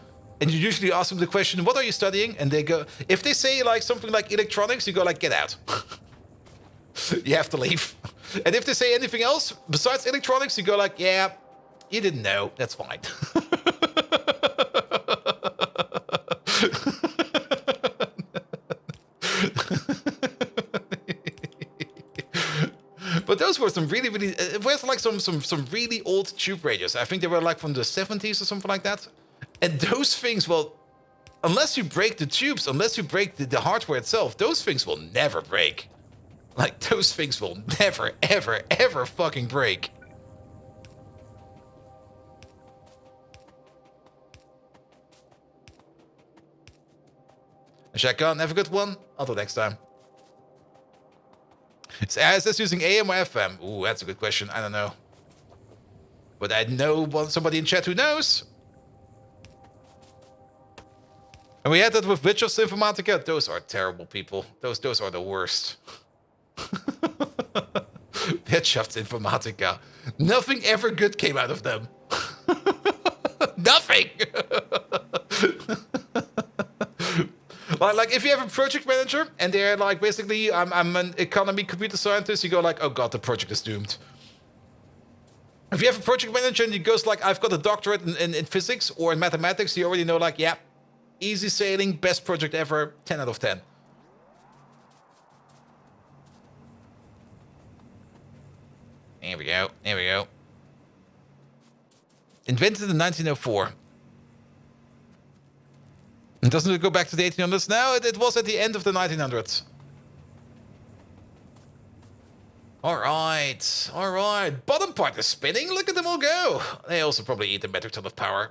Speaker 1: and you usually ask them the question, what are you studying? And they go, if they say like something like electronics, you go like, get out. You have to leave. And if they say anything else besides electronics, you go like, yeah, you didn't know. That's fine. But those were some really, it was like some really old tube radios. I think they were like from the 70s or something like that. And those things, well, unless you break the tubes, unless you break the hardware itself, those things will never break. Like, those things will never, ever, ever fucking break. Shotgun, have a good one. Until next time. Is ISS using AM or FM? Ooh, that's a good question. I don't know. But I know somebody in chat who knows. And we had that with Witchers Informatica. Those are terrible people. Those are the worst. Wirtschafts Informatica. Nothing ever good came out of them. Nothing. Like if you have a project manager and they're like, basically, I'm an economy computer scientist, you go like, oh god, the project is doomed. If you have a project manager and he goes like, I've got a doctorate in physics or in mathematics, you already know like, yeah, easy sailing, best project ever, 10 out of 10. There we go, there we go. Invented in 1904. And doesn't it go back to the 1800s? No, it was at the end of the 1900s. Alright, alright. Bottom part is spinning. Look at them all go. They also probably eat a metric ton of power.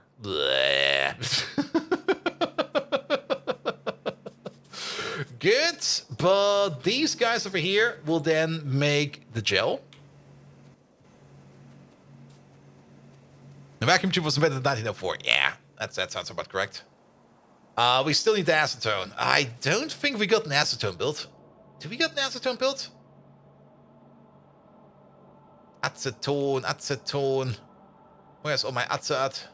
Speaker 1: Good, but these guys over here will then make the gel. The vacuum tube was invented in 1904. Yeah, that sounds about correct. We still need the acetone. I don't think we got an acetone build. Did we get an acetone build? Acetone. Where's all my ace at?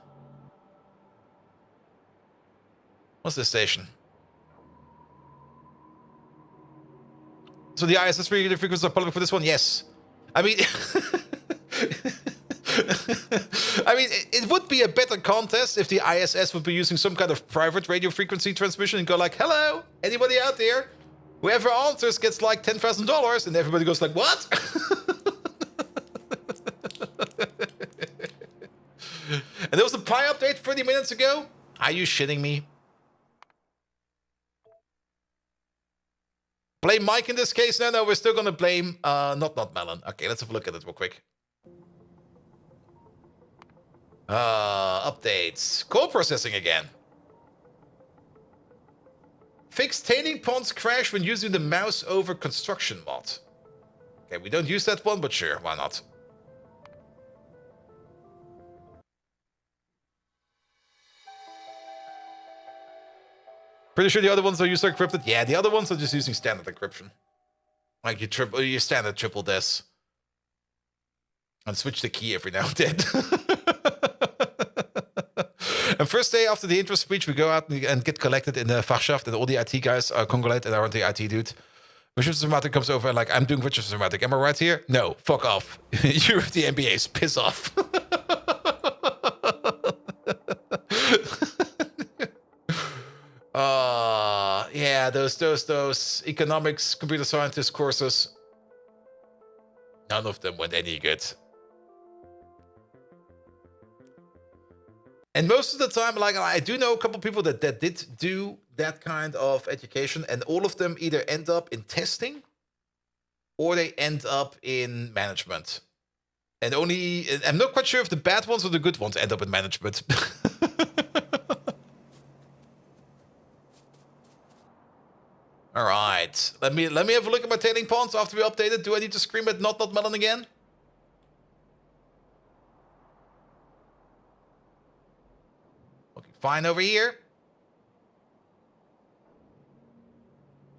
Speaker 1: What's this station? So the ISS radio frequencies are public for this one? Yes. I mean... I mean, it would be a better contest if the ISS would be using some kind of private radio frequency transmission and go like, hello, anybody out there? Whoever answers gets like $10,000, and everybody goes like, what? And there was a Pi update 30 minutes ago? Are you shitting me? Blame Mike in this case? No, we're still gonna blame not Melon. Okay, let's have a look at it real quick. Updates. Core processing again. Fixed tailing ponds crash when using the mouse over construction mod. Okay, we don't use that one, but sure, why not? Pretty sure the other ones are user encrypted. Yeah, the other ones are just using standard encryption. Like you standard triple this. And switch the key every now and then. And first day after the intro speech, we go out and get collected in the Fachschaft, and all the IT guys are congolate and are the IT dude. Richard Somatic comes over and like, I'm doing Richard Somatic. Am I right here? No, fuck off. You're the MBAs. Piss off. Yeah, those economics, computer scientist courses. None of them went any good. And most of the time, like, I do know a couple people that did do that kind of education, and all of them either end up in testing or they end up in management. And I'm not quite sure if the bad ones or the good ones end up in management. All right, let me have a look at my tailing ponds after we update it. Do I need to scream at not melon again? Looking fine over here.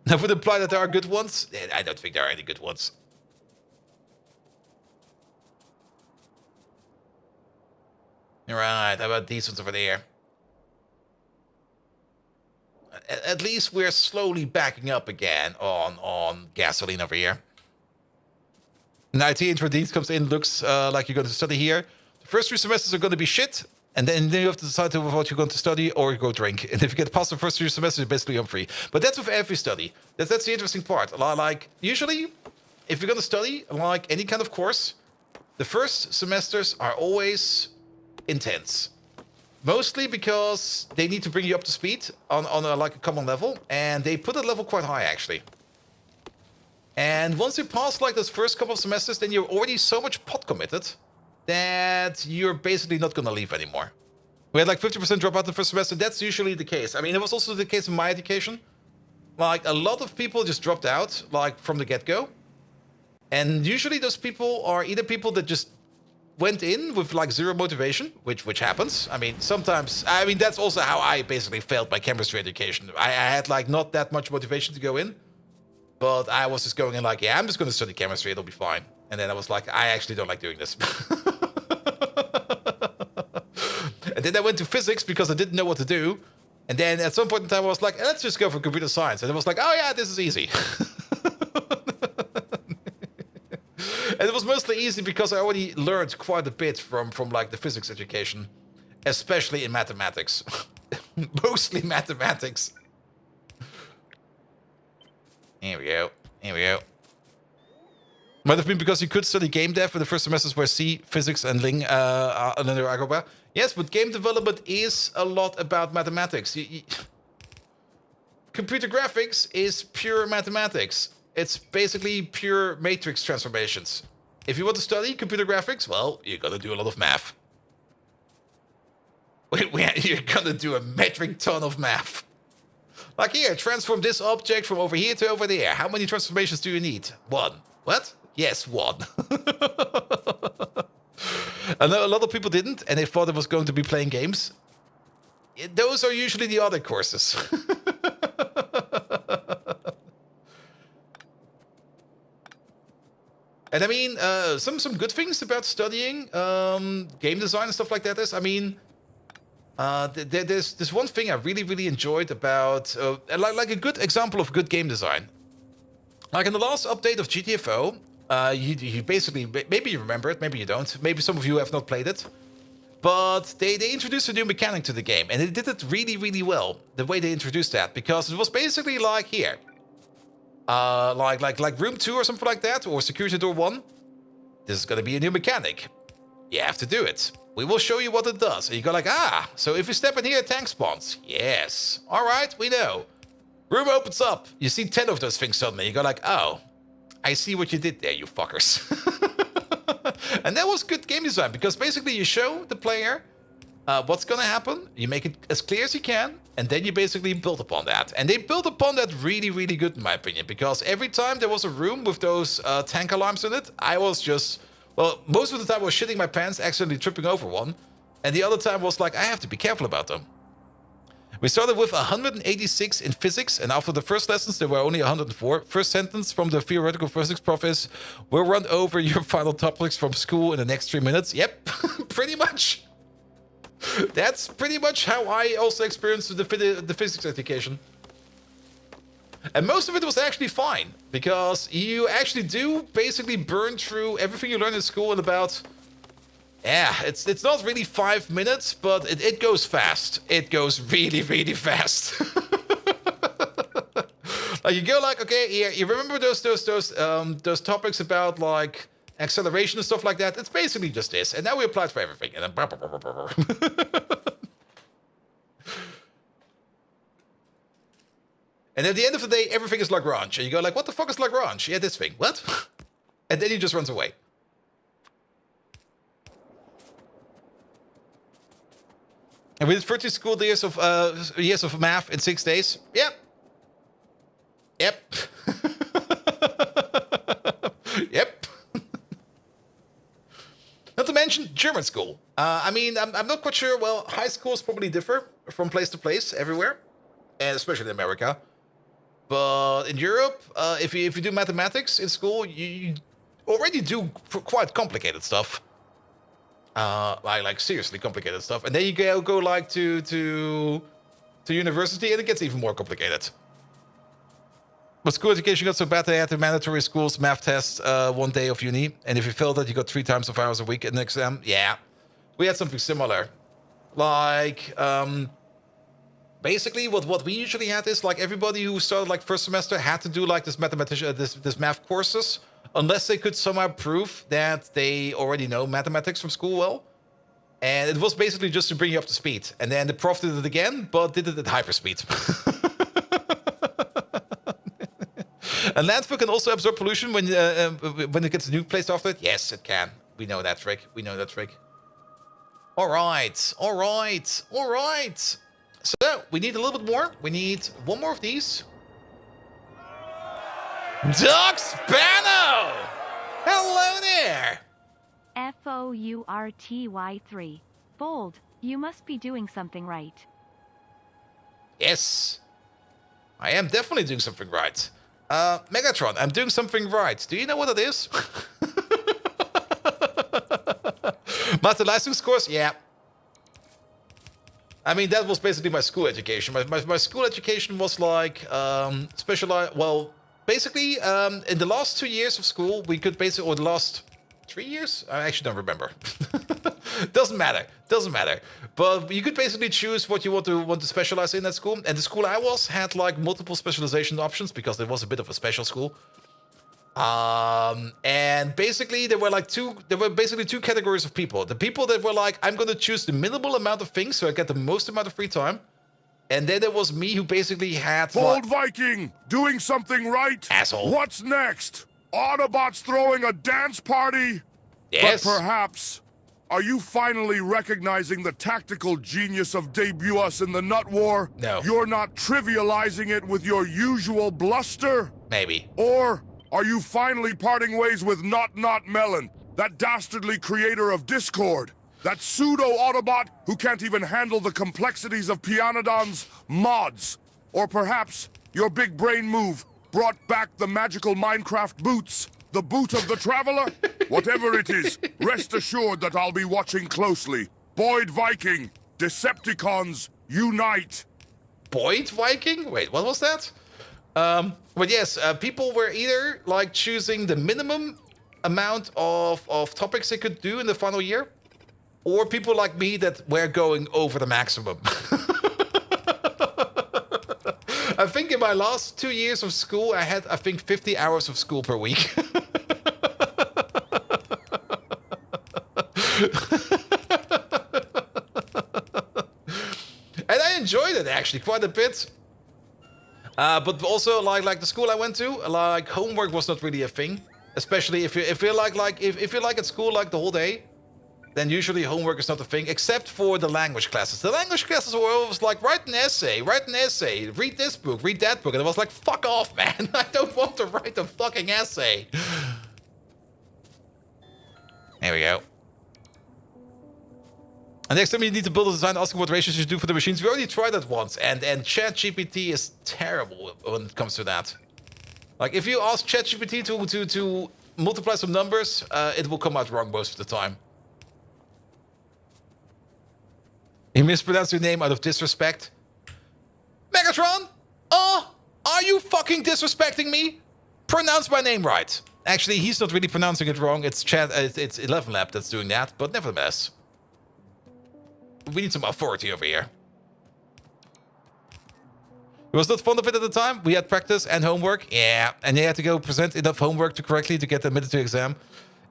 Speaker 1: That would imply that there are good ones. I don't think there are any good ones. All right, how about these ones over there? At least we're slowly backing up again on gasoline over here. And IT intro Deans comes in, looks like you're going to study here. The first 3 semesters are going to be shit, and then you have to decide what you're going to study or go drink. And if you get past the first 3 semesters, you're basically home free. But that's with every study. That's the interesting part. Like, usually, if you're going to study, like any kind of course, the first semesters are always intense. Mostly because they need to bring you up to speed on a common level, and they put that level quite high, actually. And once you pass like those first couple of semesters, then you're already so much pot committed that you're basically not going to leave anymore. We had like 50% drop out the first semester. That's usually the case. I mean, it was also the case in my education. Like, a lot of people just dropped out, like, from the get-go. And usually those people are either people that just went in with like zero motivation, which happens. I mean, sometimes, that's also how I basically failed my chemistry education. I had like not that much motivation to go in, but I was just going in like, yeah, I'm just going to study chemistry, it'll be fine. And then I was like, I actually don't like doing this. And then I went to physics because I didn't know what to do. And then at some point in time, I was like, let's just go for computer science. And it was like, oh yeah, this is easy. And it was mostly easy because I already learned quite a bit from like the physics education, especially in mathematics. Mostly mathematics. Here we go. Might have been because you could study game dev in the first semesters where C, physics, and Ling under Agoba. Yes, but game development is a lot about mathematics. Computer graphics is pure mathematics. It's basically pure matrix transformations. If you want to study computer graphics, well, you're gonna do a lot of math. You're gonna do a metric ton of math. Like here, transform this object from over here to over there. How many transformations do you need? 1. What? Yes, 1. I know a lot of people didn't, and they thought it was going to be playing games. those are usually the other courses. And I mean, some good things about studying game design and stuff like that is, I mean, there's this one thing I really enjoyed about, like a good example of good game design. Like in the last update of GTFO, you basically, maybe you remember it, maybe you don't, maybe some of you have not played it, but they introduced a new mechanic to the game, and they did it really well, the way they introduced that, because it was basically like here. Like room 2 or something like that, or security door 1. This is gonna be a new mechanic. You have to do it. We will show you what it does. And you go like, ah, so if you step in here, a tank spawns. Yes. All right, we know. Room opens up. You see 10 of those things suddenly. You go like, oh, I see what you did there, you fuckers. And that was good game design, because basically you show the player what's gonna happen, you make it as clear as you can, and then you basically build upon that. And they built upon that really good, in my opinion, because every time there was a room with those tank alarms in it, I was just, well, most of the time I was shitting my pants, accidentally tripping over one, and the other time was like, I have to be careful about them. We started with 186 in physics, and after the first lessons, there were only 104. First sentence from the theoretical physics prof is, we'll run over your final topics from school in the next 3 minutes. Yep, pretty much. That's pretty much how I also experienced the physics education. And most of it was actually fine, because you actually do basically burn through everything you learned in school in about... Yeah, it's not really 5 minutes, but it goes fast. It goes really fast. Like you go like, okay, here, you remember those topics about like acceleration and stuff like that? It's basically just this, and now we apply it for everything. And then and at the end of the day, everything is Lagrange. And you go like, what the fuck is Lagrange? Yeah, this thing. What? And then he just runs away. And we did 30 school years of math in 6 days. Yep. Yep. Yep. Not to mention German school. I mean, I'm not quite sure. Well, high schools probably differ from place to place everywhere, and especially in America. But in Europe, if you do mathematics in school, you already do quite complicated stuff. Like seriously complicated stuff, and then you go like to university, and it gets even more complicated. But school education got so bad they had the mandatory schools math test 1 day of uni, and if you failed that, you got 3 times of hours a week in an exam. Yeah, we had something similar. Like basically, what we usually had is like everybody who started like first semester had to do like this this math courses. Unless they could somehow prove that they already know mathematics from school well. And it was basically just to bring you up to speed. And then the prof did it again, but did it at hyperspeed. And landfill can also absorb pollution when it gets a nuke placed after it. Yes, it can. We know that trick. We know that trick. All right. So, we need a little bit more. We need 1 more of these. Doc Spano! Hello there!
Speaker 2: FOURTY3. Bold, you must be doing something right.
Speaker 1: Yes. I am definitely doing something right. Megatron, I'm doing something right. Do you know what it is? Master license course? Yeah. I mean, that was basically my school education. My school education was like specialized... Well... Basically, in the last 2 years of school, we could basically, or the last 3 years? I actually don't remember. Doesn't matter. But you could basically choose what you want to specialize in at school. And the school I was had like multiple specialization options because it was a bit of a special school. And basically there were basically 2 categories of people. The people that were like, I'm going to choose the minimal amount of things so I get the most amount of free time. And then there was me who basically had...
Speaker 3: Bold Viking, doing something right?
Speaker 1: Asshole.
Speaker 3: What's next? Autobots throwing a dance party?
Speaker 1: Yes.
Speaker 3: But perhaps, are you finally recognizing the tactical genius of debut us in the Nut War?
Speaker 1: No.
Speaker 3: You're not trivializing it with your usual bluster?
Speaker 1: Maybe.
Speaker 3: Or are you finally parting ways with Not Melon, that dastardly creator of Discord? That pseudo-Autobot who can't even handle the complexities of Pyanodons mods. Or perhaps your big brain move brought back the magical Minecraft boots. The boot of the traveler? Whatever it is, rest assured that I'll be watching closely. Boyd Viking, Decepticons, unite!
Speaker 1: Boyd Viking? Wait, what was that? But yes, people were either like choosing the minimum amount of topics they could do in the final year, or people like me that were going over the maximum. I think in my last 2 years of school, I had, I think, 50 hours of school per week. And I enjoyed it actually quite a bit. But also, like the school I went to, like homework was not really a thing. Especially if you're if you're like at school like the whole day, then usually homework is not a thing, except for the language classes. The language classes were always like, write an essay, read this book, read that book. And I was like, fuck off, man. I don't want to write a fucking essay. There we go. And next time you need to build a design asking what ratios you do for the machines. We already tried that once, and ChatGPT is terrible when it comes to that. Like, if you ask ChatGPT to multiply some numbers, it will come out wrong most of the time. You mispronounced your name out of disrespect. Megatron? Oh, are you fucking disrespecting me? Pronounce my name right. Actually, he's not really pronouncing it wrong. It's 11 Lab that's doing that, but nevertheless. We need some authority over here. It was not fond of it at the time. We had practice and homework. Yeah, and you had to go present enough homework to correctly to get admitted to exam.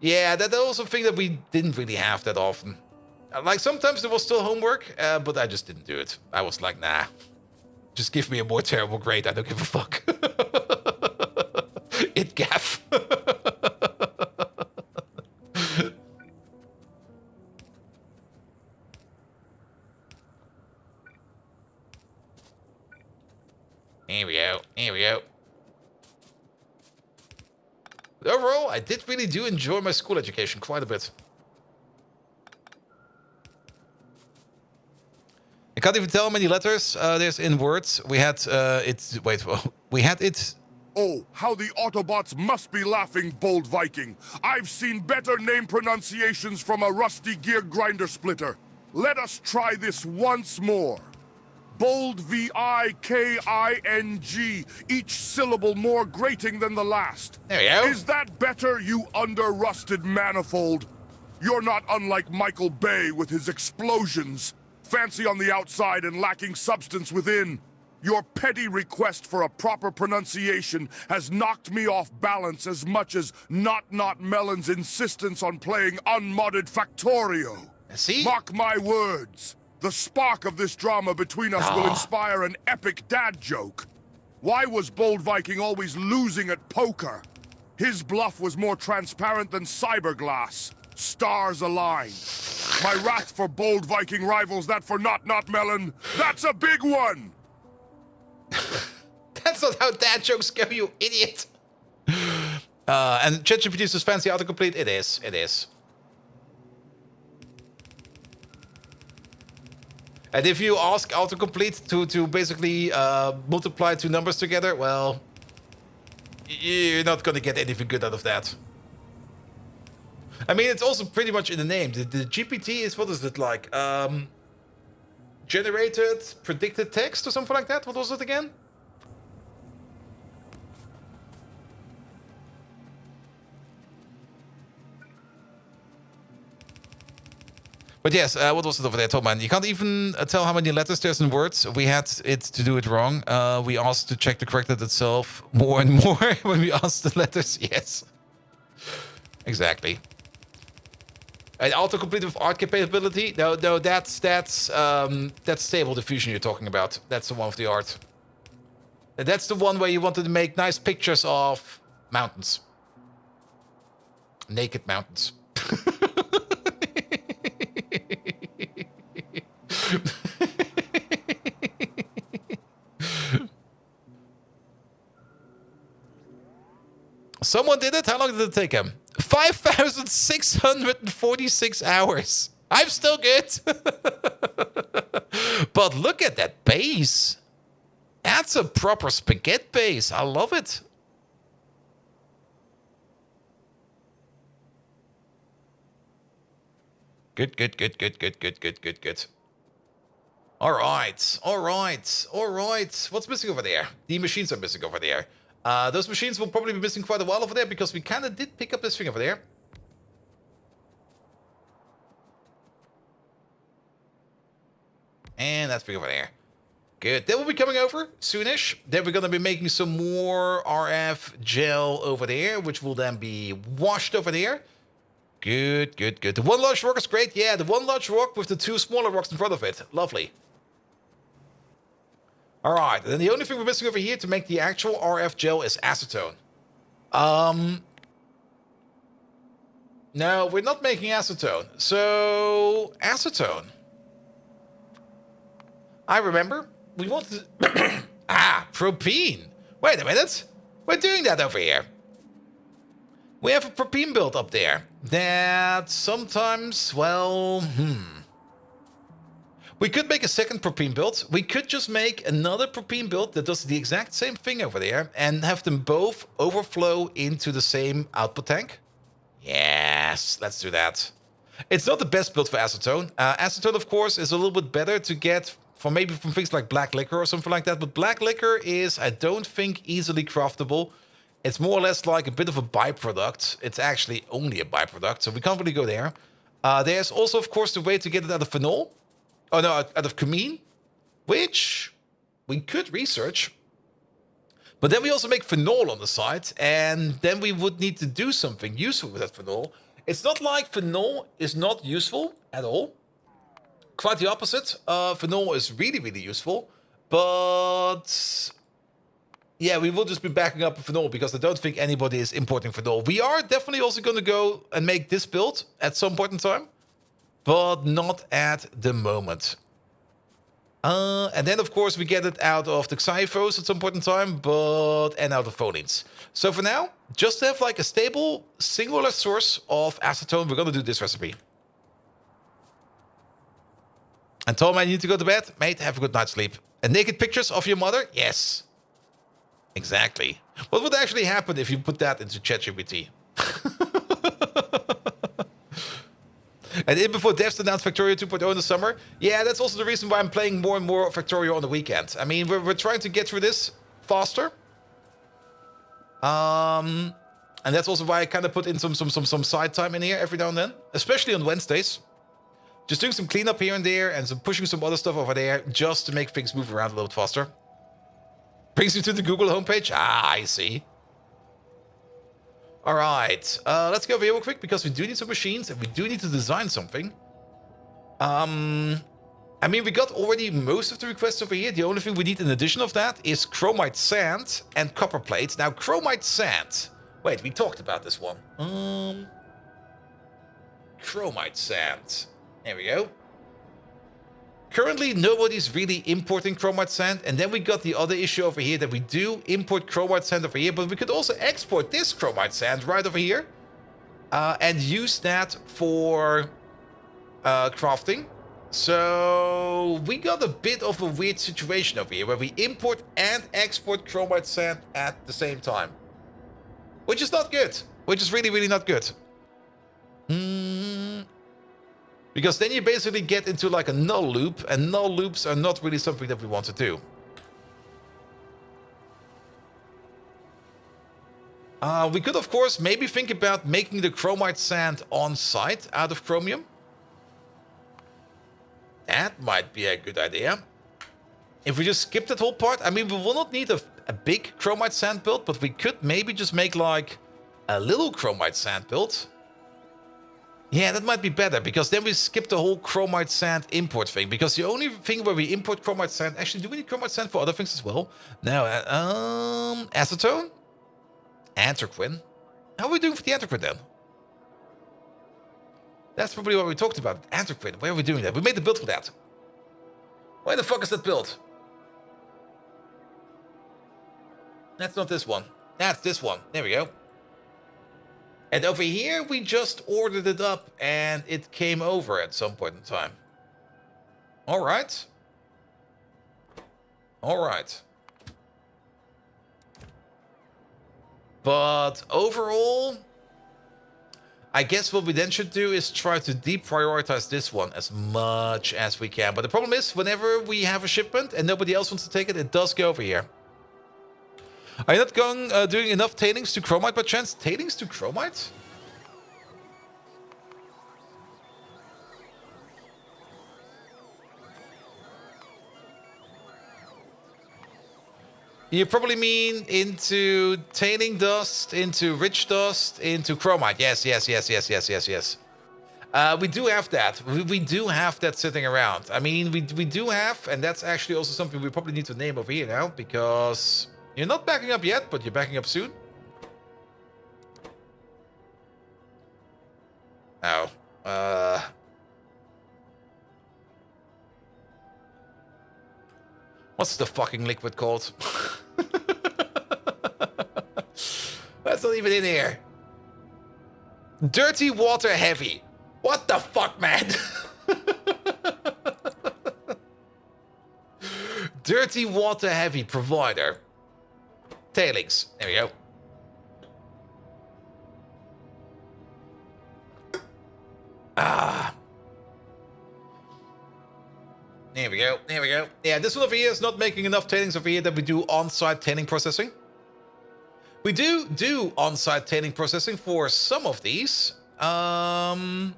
Speaker 1: Yeah, that's also a thing that we didn't really have that often. Like, sometimes there was still homework, but I just didn't do it. I was like, nah. Just give me a more terrible grade. I don't give a fuck. It gaff. Here we go. Here we go. Overall, I did really do enjoy my school education quite a bit. I can't even tell how many letters there's in words. We had it. Wait, we had it.
Speaker 3: Oh, how the Autobots must be laughing, Bold Viking. I've seen better name pronunciations from a rusty gear grinder splitter. Let us try this once more. Bold V-I-K-I-N-G, each syllable more grating than the last.
Speaker 1: There we go.
Speaker 3: Is that better, you under-rusted manifold? You're not unlike Michael Bay with his explosions. Fancy on the outside and lacking substance within. Your petty request for a proper pronunciation has knocked me off balance as much as Not Melon's insistence on playing unmodded Factorio.
Speaker 1: See?
Speaker 3: Mark my words. The spark of this drama between us will inspire an epic dad joke. Why was Bold Viking always losing at poker? His bluff was more transparent than cyberglass. Stars align. My wrath for Bold Viking rivals that for Not Melon. That's a big one!
Speaker 1: That's not how dad jokes go, you idiot. And ChatGPT uses fancy autocomplete. It is. It is. And if you ask autocomplete to basically multiply two numbers together, well, you're not going to get anything good out of that. I mean, it's also pretty much in the name. The GPT is, what is it like? Generated predicted text or something like that? What was it again? But yes, what was it over there, Tom? You can't even tell how many letters there's in words. We had it to do it wrong. We asked to check the corrected itself more and more when we asked the letters. Yes, exactly. And autocomplete with art capability? No, that's Stable Diffusion you're talking about. That's the one with the art. And that's the one where you wanted to make nice pictures of mountains, naked mountains. Someone did it? How long did it take him? 5,646 hours. I'm still good. But look at that base. That's a proper spaghetti base. I love it. Good, good, good, good, good, good, good, good, good. All right, all right, all right. What's missing over there? The machines are missing over there. Those machines will probably be missing quite a while over there because we kind of did pick up this thing over there. And that thing over there. Good. Then we'll be coming over soonish. Then we're going to be making some more RF gel over there, which will then be washed over there. Good, good, good. The one large rock is great. Yeah, the one large rock with the two smaller rocks in front of it. Lovely. All right. And then the only thing we're missing over here to make the actual RF gel is acetone. No, we're not making acetone. So, acetone. I remember. We want to... propene. Wait a minute. We're doing that over here. We have a propene build up there that sometimes, well, we could make a second propene build. We could just make another propene build that does the exact same thing over there and have them both overflow into the same output tank. Yes, let's do that. It's not the best build for acetone. Acetone, of course, is a little bit better to get from maybe from things like black liquor or something like that. But black liquor is, I don't think, easily craftable. It's more or less like a bit of a byproduct. It's actually only a byproduct, so we can't really go there. There's also, of course, the way to get it out of phenol. Oh, no, out of cumene, which we could research. But then we also make phenol on the side, and then we would need to do something useful with that phenol. It's not like phenol is not useful at all. Quite the opposite. Phenol is really, really useful. But yeah, we will just be backing up phenol because I don't think anybody is importing phenol. We are definitely also going to go and make this build at some point in time, but not at the moment. And then, of course, we get it out of the xyphos at some point in time, and out of phonenes. So for now, just to have like a stable, singular source of acetone, we're going to do this recipe. And Tom, I need to go to bed. Mate, have a good night's sleep. And naked pictures of your mother? Yes. Exactly. What would actually happen if you put that into ChatGPT? And in before devs announced Factorio 2.0 in the summer. Yeah, that's also the reason why I'm playing more and more Factorio on the weekend. I mean, we're trying to get through this faster. And that's also why I kind of put in some side time in here every now and then. Especially on Wednesdays. Just doing some cleanup here and there and some pushing some other stuff over there just to make things move around a little bit faster. Brings you to the Google homepage. Ah, I see. All right. Let's go over here real quick because we do need some machines and we do need to design something. I mean, we got already most of the requests over here. The only thing we need in addition of that is chromite sand and copper plates. Now, chromite sand. Wait, we talked about this one. Chromite sand. There we go. Currently, nobody's really importing chromite sand. And then we got the other issue over here that we do import chromite sand over here. But we could also export this chromite sand right over here. And use that for crafting. So we got a bit of a weird situation over here. Where we import and export chromite sand at the same time. Which is not good. Which is really, really not good. Because then you basically get into like a null loop, and null loops are not really something that we want to do. We could, of course, maybe think about making the chromite sand on site out of chromium. That might be a good idea. If we just skip that whole part, I mean, we will not need a big chromite sand build, but we could maybe just make like a little chromite sand build. Yeah, that might be better, because then we skip the whole chromite sand import thing. Because the only thing where we import chromite sand... Actually, do we need chromite sand for other things as well? No, acetone? Anthraquin? How are we doing for the anthraquin then? That's probably what we talked about. Anthraquin, where are we doing that? We made the build for that. Where the fuck is that build? That's not this one. That's this one. There we go. And over here, we just ordered it up and it came over at some point in time. All right. All right. But overall, I guess what we then should do is try to deprioritize this one as much as we can. But the problem is, whenever we have a shipment and nobody else wants to take it, it does go over here. Are you not doing enough tailings to chromite by chance? Tailings to chromite? You probably mean into tailing dust, into rich dust, into chromite. Yes. We do have that. We do have that sitting around. I mean, we do have, and that's actually also something we probably need to name over here now, because you're not backing up yet, but you're backing up soon. Oh. What's the fucking liquid called? That's not even in here. Dirty water heavy. What the fuck, man? Dirty water heavy provider. Tailings. There we go. Ah. There we go. There we go. Yeah, this one over here is not making enough tailings over here that we do on-site tailing processing. We do on-site tailing processing for some of these. And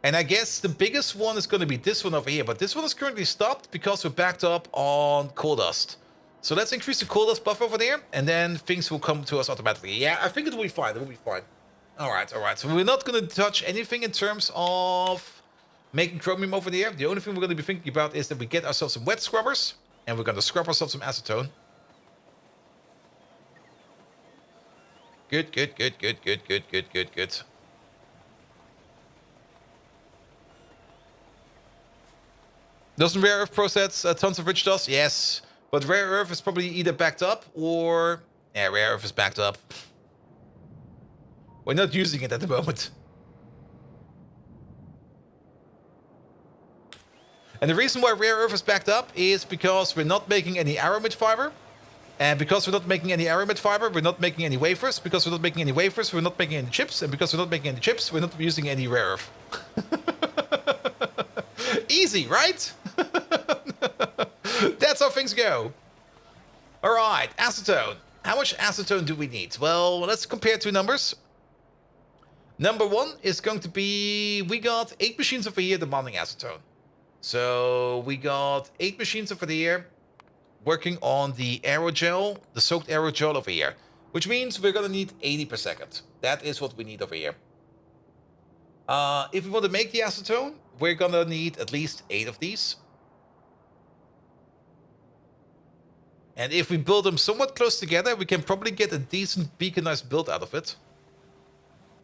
Speaker 1: I guess the biggest one is going to be this one over here. But this one is currently stopped because we're backed up on coal dust. So let's increase the coal dust buffer over there. And then things will come to us automatically. Yeah, I think it will be fine. It will be fine. All right, all right. So we're not going to touch anything in terms of making chromium over there. The only thing we're going to be thinking about is that we get ourselves some wet scrubbers. And we're going to scrub ourselves some acetone. Good. Doesn't rare earth process tons of rich dust? Yes. But rare earth is probably either backed up or... Yeah, rare earth is backed up. We're not using it at the moment. And the reason why rare earth is backed up is because we're not making any aramid fiber. And because we're not making any aramid fiber, we're not making any wafers. Because we're not making any wafers, we're not making any chips. And because we're not making any chips, we're not using any rare earth. Easy, right? That's how things go. All right, acetone. How much acetone do we need? Well, let's compare two numbers. Number one is going to be... We got 8 machines over here demanding acetone. So we got 8 machines over here working on the aerogel, the soaked aerogel over here, which means we're gonna need 80 per second. That is what we need over here. If we want to make the acetone, we're gonna need at least 8 of these. And if we build them somewhat close together, we can probably get a decent beaconized build out of it.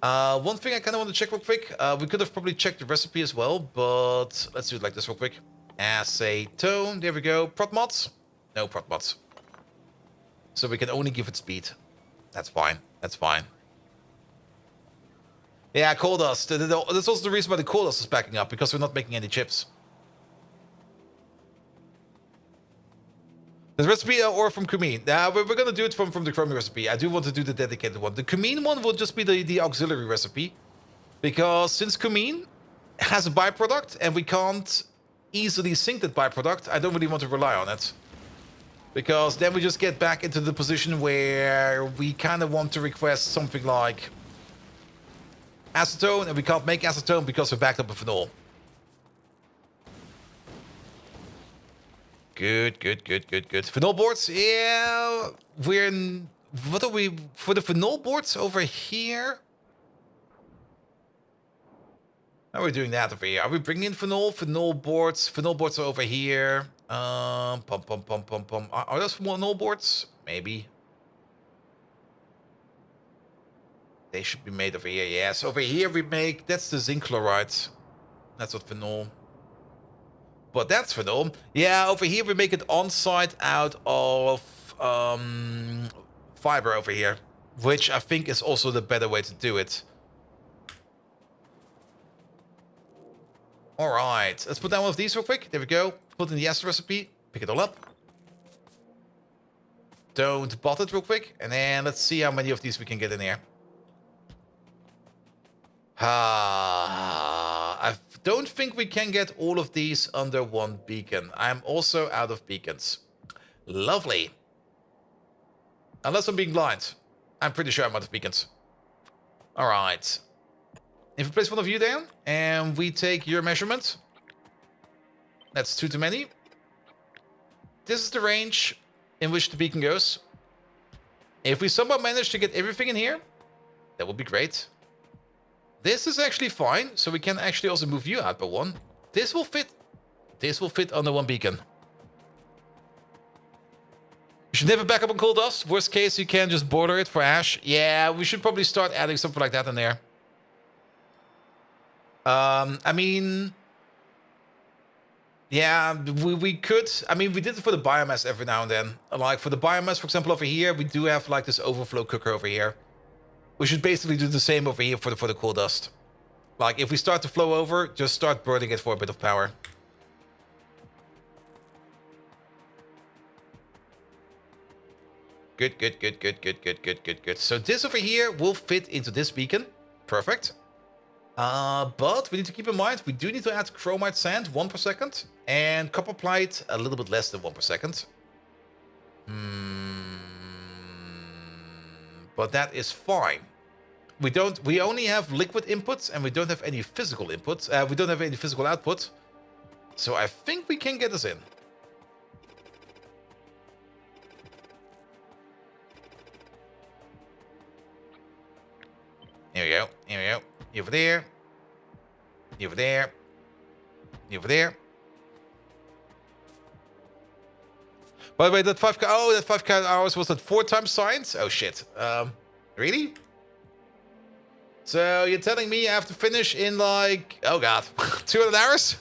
Speaker 1: One thing I kind of want to check real quick. We could have probably checked the recipe as well, but let's do it like this real quick. Acetone, there we go. Prot mods? No prot mods. So we can only give it speed. That's fine. That's fine. Yeah, coal dust. That's also the reason why the coal dust is backing up, because we're not making any chips. The recipe or from Cumene? We're going to do it from the chromium recipe. I do want to do the dedicated one. The Cumene one will just be the auxiliary recipe. Because since Cumene has a byproduct and we can't easily sync that byproduct, I don't really want to rely on it. Because then we just get back into the position where we kind of want to request something like acetone, and we can't make acetone because we're backed up with phenol. Good. Phenol boards, yeah, we're in... What are we... For the phenol boards over here? How are we doing that over here? Are we bringing in phenol? Phenol boards are over here. Are those phenol boards? Maybe. They should be made over here, yes. Over here we make... That's the zinc chloride. That's what phenol... But that's phenol. Yeah, over here we make it on-site out of fiber over here, which I think is also the better way to do it. All right, let's put down one of these real quick. There we go. Put in the acid recipe. Pick it all up. Don't bot it real quick. And then let's see how many of these we can get in here. I don't think we can get all of these under one beacon. I'm also out of beacons. Lovely. Unless I'm being blind. I'm pretty sure I'm out of beacons. All right. If we place one of you down and we take your measurement, that's 2 too many. This is the range in which the beacon goes. If we somehow manage to get everything in here, that would be great. This is actually fine, so we can actually also move you out by 1. This will fit. This will fit under 1 beacon. You should never back up on coal dust. Worst case, you can just border it for ash. Yeah, we should probably start adding something like that in there. I mean, yeah, we could. I mean, we did it for the biomass every now and then. Like for the biomass, for example, over here, we do have like this overflow cooker over here. We should basically do the same over here for the coal dust. Like if we start to flow over, just start burning it for a bit of power. Good, good, good, good, good, good, good, good, good. So this over here will fit into this beacon. Perfect. But we need to keep in mind, we do need to add chromite sand 1 per second. And copper plate a little bit less than 1 per second. But that is fine. We only have liquid inputs and we don't have any physical inputs. We don't have any physical output. So I think we can get this in. Here we go. Here we go. Over there. Over there. Over there. By the way, that 5 hours was that 4 times science? Oh shit. Really? So you're telling me I have to finish in like, oh god, 200 hours?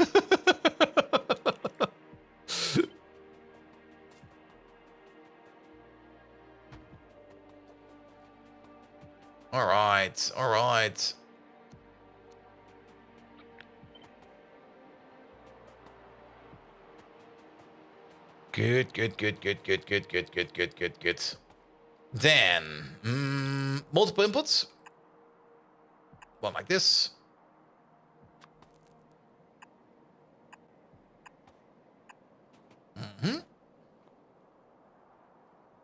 Speaker 1: All right, all right. Good, good, good, good, good, good, good, good, good, good, good. Then, multiple inputs. One like this.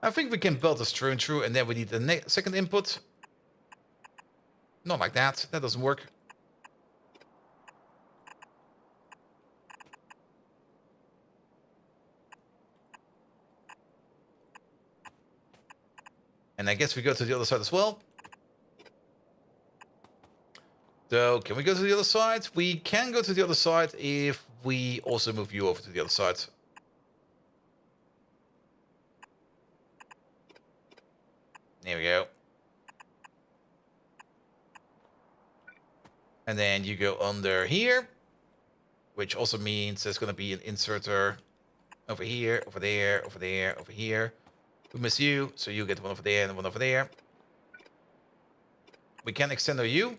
Speaker 1: I think we can build this through and through, and then we need the second input. Not like that. That doesn't work. And I guess we go to the other side as well. So, can we go to the other side? We can go to the other side if we also move you over to the other side. There we go. And then you go under here, which also means there's going to be an inserter over here, over there, over there, over here. We miss you, so you get one over there and one over there. We can extend our U.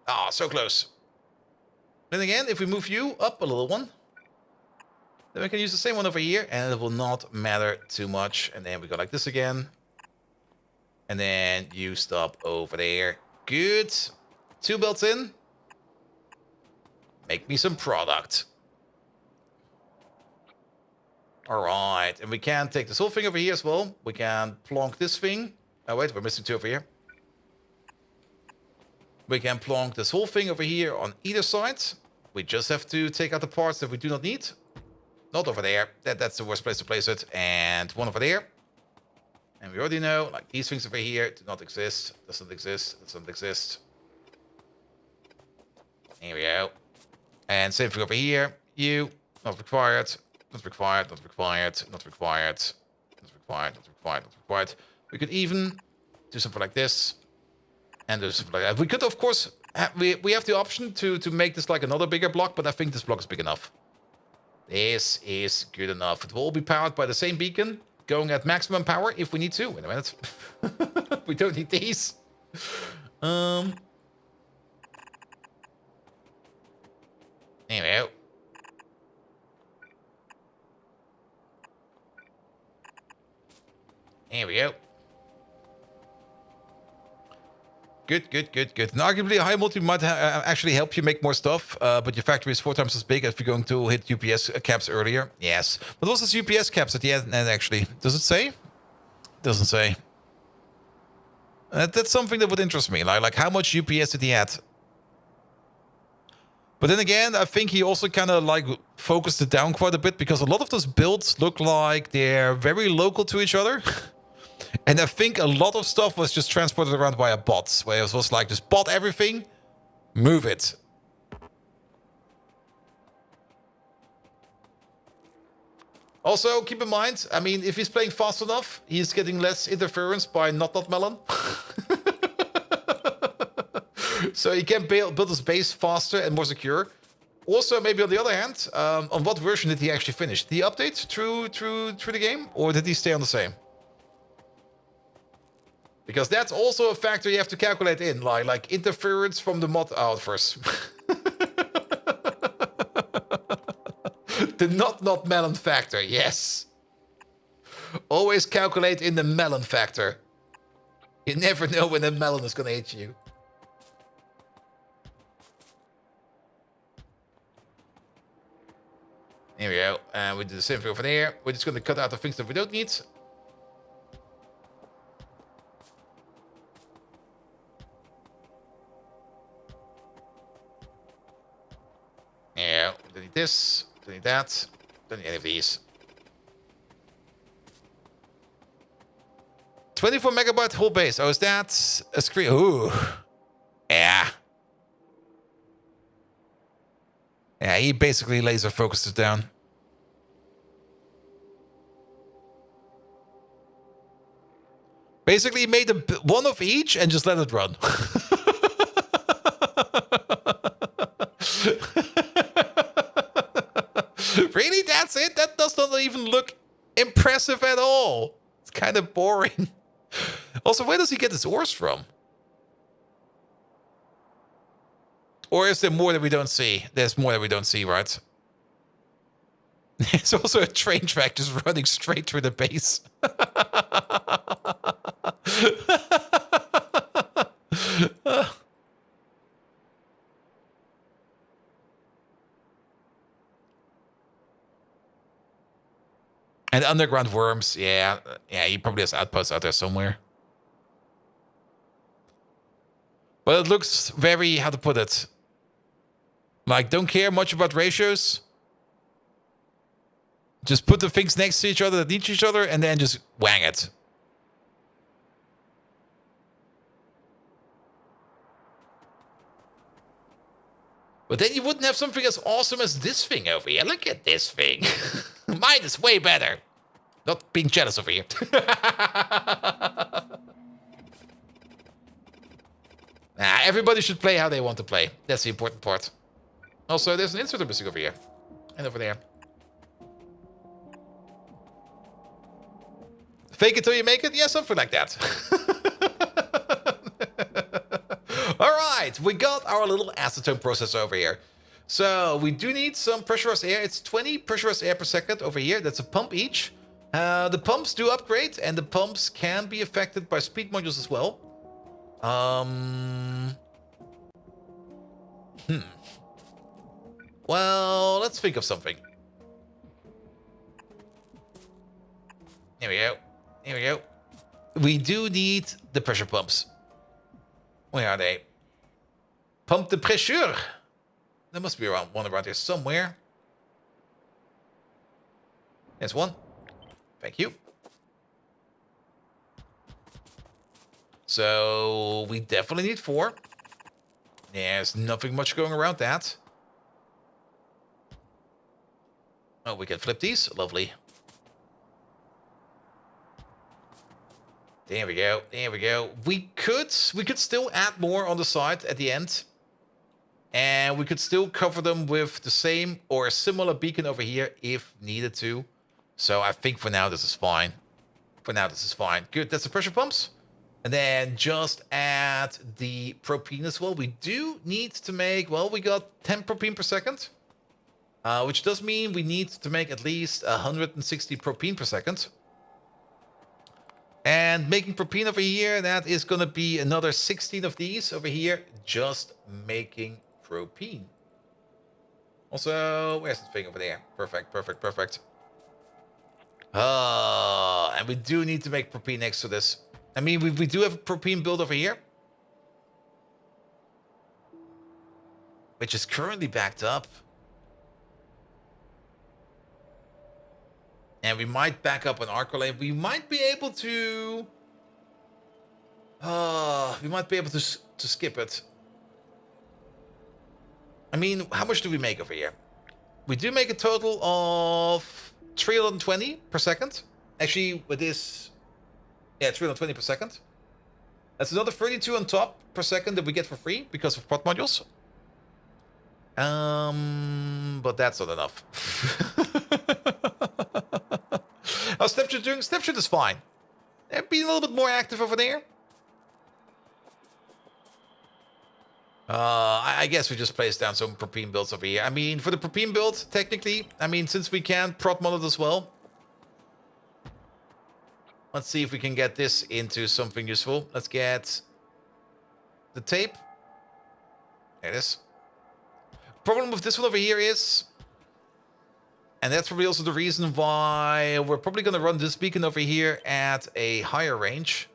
Speaker 1: Ah, so close. Then again, if we move you up a little one, then we can use the same one over here, and it will not matter too much. And then we go like this again. And then you stop over there. Good. 2 built in. Make me some product. All right, and we can take this whole thing over here as well. We can plonk this thing. Oh wait, we're missing 2 over here. We can plonk this whole thing over here on either side. We just have to take out the parts that we do not need. Not over there. That's the worst place to place it. And one over there. And we already know, like these things over here do not exist. Doesn't exist. Doesn't exist. Here we go. And same thing over here. You, not required. Not required, not required, not required, not required, not required, not required. We could even do something like this. And do something like that. We could, of course, we have the option to make this like another bigger block, but I think this block is big enough. This is good enough. It will all be powered by the same beacon. going at maximum power if we need to. Wait a minute. We don't need these. There we go. There we go. Good, good, good, good. And arguably, a high multi might actually help you make more stuff, but your factory is 4 times as big if you're going to hit UPS caps earlier. Yes. But what's this UPS caps at the end, actually? Does it say? Doesn't say. That's something that would interest me. Like how much UPS did he add? But then again, I think he also kind of like focused it down quite a bit because a lot of those builds look like they're very local to each other. And I think a lot of stuff was just transported around via bots, where it was like, just bot everything, move it. Also, keep in mind, I mean, if he's playing fast enough, he's getting less interference by not melon. So he can build his base faster and more secure. Also, maybe on the other hand, on what version did he actually finish? Did he update through the game, or did he stay on the same? Because that's also a factor you have to calculate in, like interference from the mod first. The not melon factor, yes. Always calculate in the melon factor. You never know when the melon is gonna hit you. Here we go. And we do the same thing over there. We're just gonna cut out the things that we don't need. Yeah, don't need this, don't need that, don't need any of these. 24 megabyte whole base. Oh, is that a screen? Ooh. Yeah. Yeah, he basically laser focused it down. Basically, he made one of each and just let it run. Really? That's it? That does not even look impressive at all. It's kind of boring. Also, where does he get his ores from? Or is there more that we don't see? There's more that we don't see, right? There's also a train track just running straight through the base. And underground worms, yeah, he probably has outposts out there somewhere. But it looks very, how to put it, like, don't care much about ratios. Just put the things next to each other that need each other and then just wang it. But then you wouldn't have something as awesome as this thing over here. Look at this thing. Mine is way better. Not being jealous over here. Nah, everybody should play how they want to play. That's the important part. Also, there's an inserter missing over here. And over there. Fake it till you make it? Yeah, something like that. Alright, we got our little acetone process over here. So, we do need some pressurized air. It's 20 pressurized air per second over here. That's a pump each. The pumps do upgrade, and the pumps can be affected by speed modules as well. Well, let's think of something. Here we go. Here we go. We do need the pressure pumps. Where are they? Pump de pressure. There must be one around here somewhere. There's one. Thank you. So we definitely need 4. There's nothing much going around that. Oh, we can flip these. Lovely. There we go. There we go. We could still add more on the side at the end. And we could still cover them with the same or a similar beacon over here if needed to. So I think for now this is fine. For now, this is fine. Good, that's the pressure pumps. And then just add the propene as well. We do need to make, well, we got 10 propene per second. Which does mean we need to make at least 160 propene per second. And making propene over here, that is going to be another 16 of these over here. Just making propene. Also, where's the thing over there? Perfect, perfect, perfect. And we do need to make propene next to this. I mean, we do have a propene build over here. Which is currently backed up. And we might back up an Arcolane. We might be able to... we might be able to skip it. I mean, how much do we make over here? We do make a total of 320 per second. Actually, with this... Yeah, 320 per second. That's another 32 on top per second that we get for free because of pod modules. But that's not enough. How's Snapchat doing? Snapchat is fine. Be a little bit more active over there. I guess we just place down some propene builds over here. I mean, for the propene build, technically, I mean, since we can prop mod it as well. Let's see if we can get this into something useful. Let's get the tape. There it is. Problem with this one over here is, and that's probably also the reason why we're probably going to run this beacon over here at a higher range.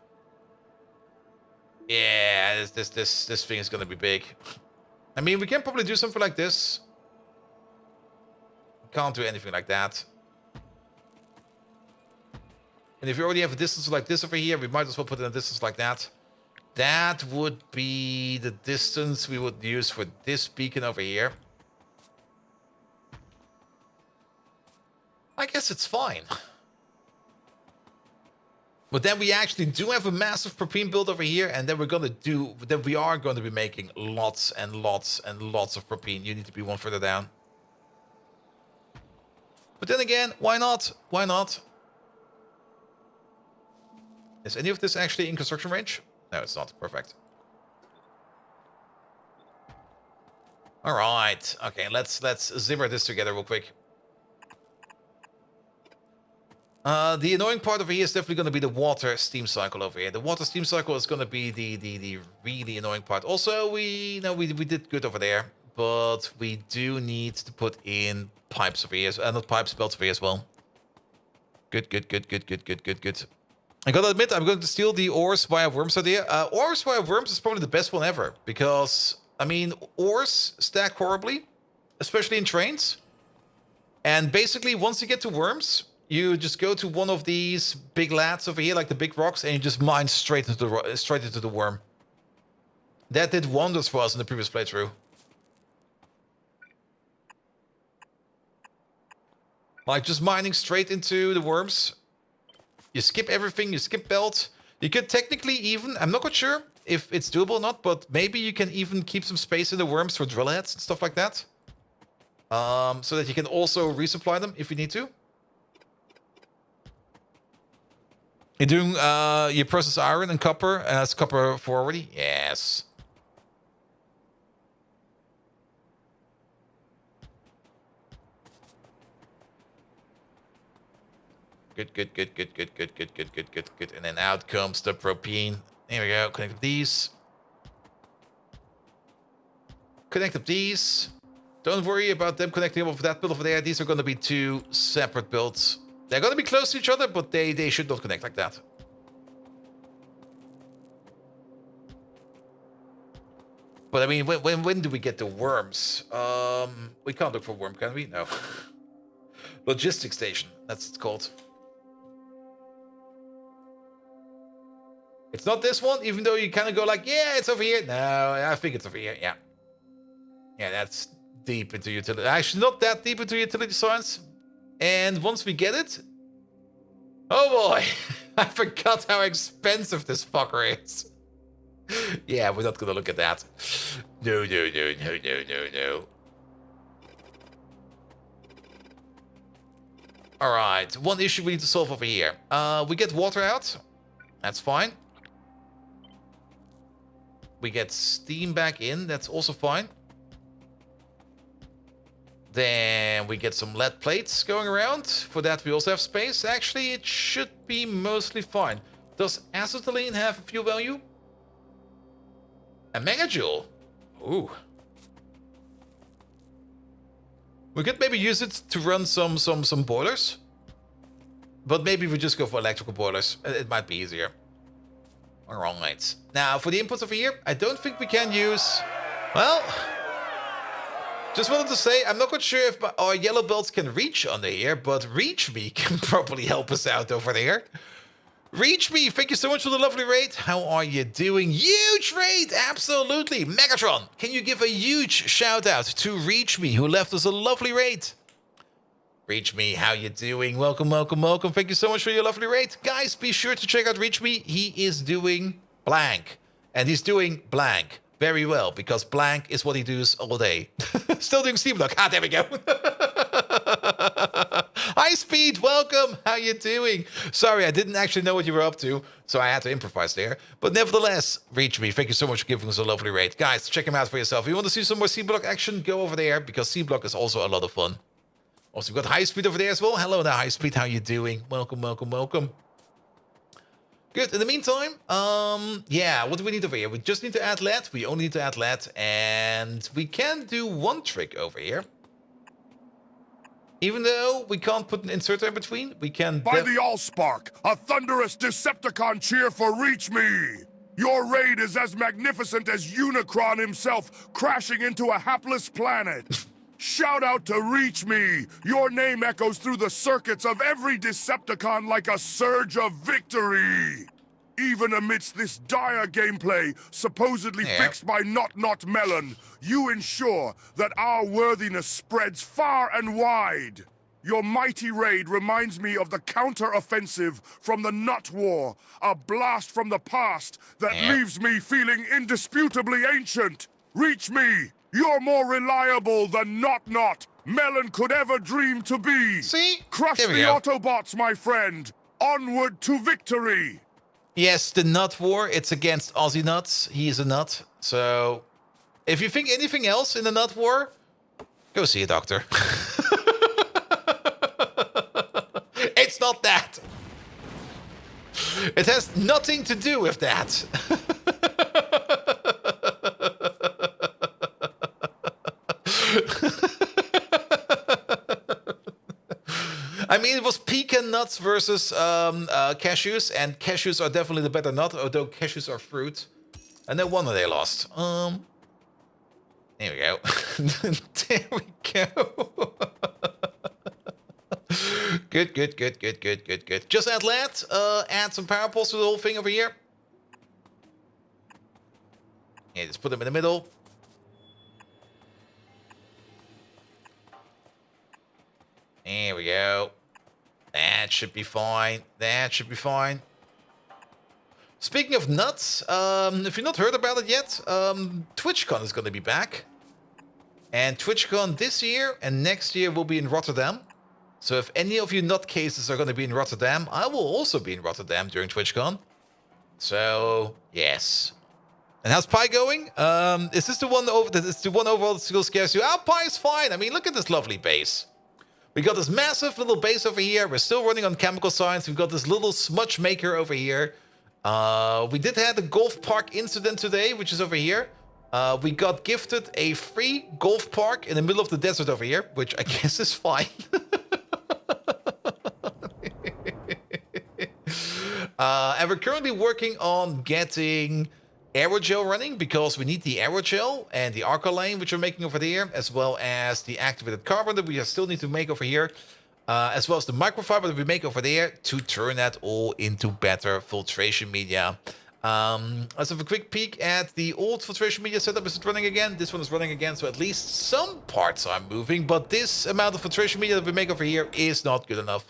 Speaker 1: Yeah, this thing is going to be big. I mean, we can probably do something like this. Can't do anything like that. And if you already have a distance like this over here, we might as well put in a distance like that. That would be the distance we would use for this beacon over here. I guess it's fine. But then we actually do have a massive propene build over here, and then we are going to be making lots and lots and lots of propene. You need to be one further down. But then again, why not? Why not? Is any of this actually in construction range? No, it's not. Perfect. All right. Okay, let's zimmer this together real quick. The annoying part over here is definitely going to be the water steam cycle over here. The water steam cycle is going to be the really annoying part. Also, we did good over there, but we do need to put in pipes over here, not pipes, belts over here as well. Good. I gotta admit, I'm going to steal the ores via worms idea. Ores via worms is probably the best one ever because, I mean, ores stack horribly, especially in trains. And basically, once you get to worms, you just go to one of these big lats over here, like the big rocks, and you just mine straight into the worm. That did wonders for us in the previous playthrough. Like just mining straight into the worms. You skip everything, you skip belt. You could technically even, I'm not quite sure if it's doable or not, but maybe you can even keep some space in the worms for drill heads and stuff like that. So that you can also resupply them if you need to. You're doing, you process iron and copper as copper 4 already? Yes. Good. And then out comes the propene. There we go. Connect up these. Connect up these. Don't worry about them connecting up with that build over there. These are going to be 2 separate builds. They're going to be close to each other, but they should not connect like that. But I mean, when do we get the worms? We can't look for worm, can we? No. Logistics station. That's what it's called. It's not this one, even though you kind of go like, yeah, it's over here. No, I think it's over here. Yeah. Yeah, that's deep into utility. Actually, not that deep into utility science. And once we get it... Oh boy! I forgot how expensive this fucker is. Yeah, we're not gonna look at that. No. All right, one issue we need to solve over here. We get water out. That's fine. We get steam back in. That's also fine. Then we get some lead plates going around. For that, we also have space. Actually, it should be mostly fine. Does acetylene have a fuel value? A megajoule. Ooh. We could maybe use it to run some boilers. But maybe we just go for electrical boilers. It might be easier. Alright. Now, for the inputs over here, I don't think we can use... Well... Just wanted to say, I'm not quite sure if our yellow belts can reach under here, but Reach Me can probably help us out over there. Reach Me, thank you so much for the lovely raid. How are you doing? Huge raid, absolutely. Megatron, can you give a huge shout out to Reach Me, who left us a lovely raid? Reach Me, how you doing? Welcome, welcome, welcome. Thank you so much for your lovely raid. Guys, be sure to check out Reach Me. He is doing blank. And he's doing blank very well, because blank is what he does all day. Still doing Steam Block. Ah, there we go. High Speed, welcome. How you doing? Sorry, I didn't actually know what you were up to, so I had to improvise there. But nevertheless, Reach Me, thank you so much for giving us a lovely raid. Guys, check him out for yourself. If you want to see some more C Block action, go over there, because C Block is also a lot of fun. Also, we've got High Speed over there as well. Hello there, High Speed. How you doing? Welcome, welcome, welcome. Good. In the meantime, yeah, what do we need over here? We just need to add lead. We only need to add lead, and we can do one trick over here. Even though we can't put an inserter in between, we can...
Speaker 3: By the Allspark, a thunderous Decepticon cheer for Reach Me! Your raid is as magnificent as Unicron himself crashing into a hapless planet. Shout out to Reach Me! Your name echoes through the circuits of every Decepticon like a surge of victory! Even amidst this dire gameplay, supposedly fixed by Not Melon, you ensure that our worthiness spreads far and wide. Your mighty raid reminds me of the counter-offensive from the Nut War, a blast from the past that leaves me feeling indisputably ancient. Reach Me! You're more reliable than Not Melon could ever dream to be.
Speaker 1: See?
Speaker 3: Crush the Autobots, my friend. Onward to victory.
Speaker 1: Yes, the Nut War, it's against Aussie Nuts. He is a nut. So, if you think anything else in the Nut War, go see a doctor. It's not that. It has nothing to do with that. I mean, it was pecan nuts versus cashews, and cashews are definitely the better nut, although cashews are fruit. And no wonder they lost. There we go. There we go. Good, good, good, good, good, good, good. Just add lead, add some power poles to the whole thing over here. Yeah, just put them in the middle. There we go. That should be fine. That should be fine. Speaking of nuts, if you've not heard about it yet, TwitchCon is going to be back. And TwitchCon this year and next year will be in Rotterdam. So if any of you nutcases are going to be in Rotterdam, I will also be in Rotterdam during TwitchCon. So, yes. And how's Pi going? Is this the one over overall that still scares you? Oh, Pi is fine. I mean, look at this lovely base. We got this massive little base over here. We're still running on chemical science. We've got this little smudge maker over here. We did have a golf park incident today, which is over here. We got gifted a free golf park in the middle of the desert over here, which I guess is fine. And we're currently working on getting aerogel running because we need the aerogel and the Arcoline, which we're making over there, as well as the activated carbon that we still need to make over here, as well as the microfiber that we make over there to turn that all into better filtration media. Let's have a quick peek at the old filtration media setup. Is it running again? This one is running again, so at least some parts are moving, but this amount of filtration media that we make over here is not good enough.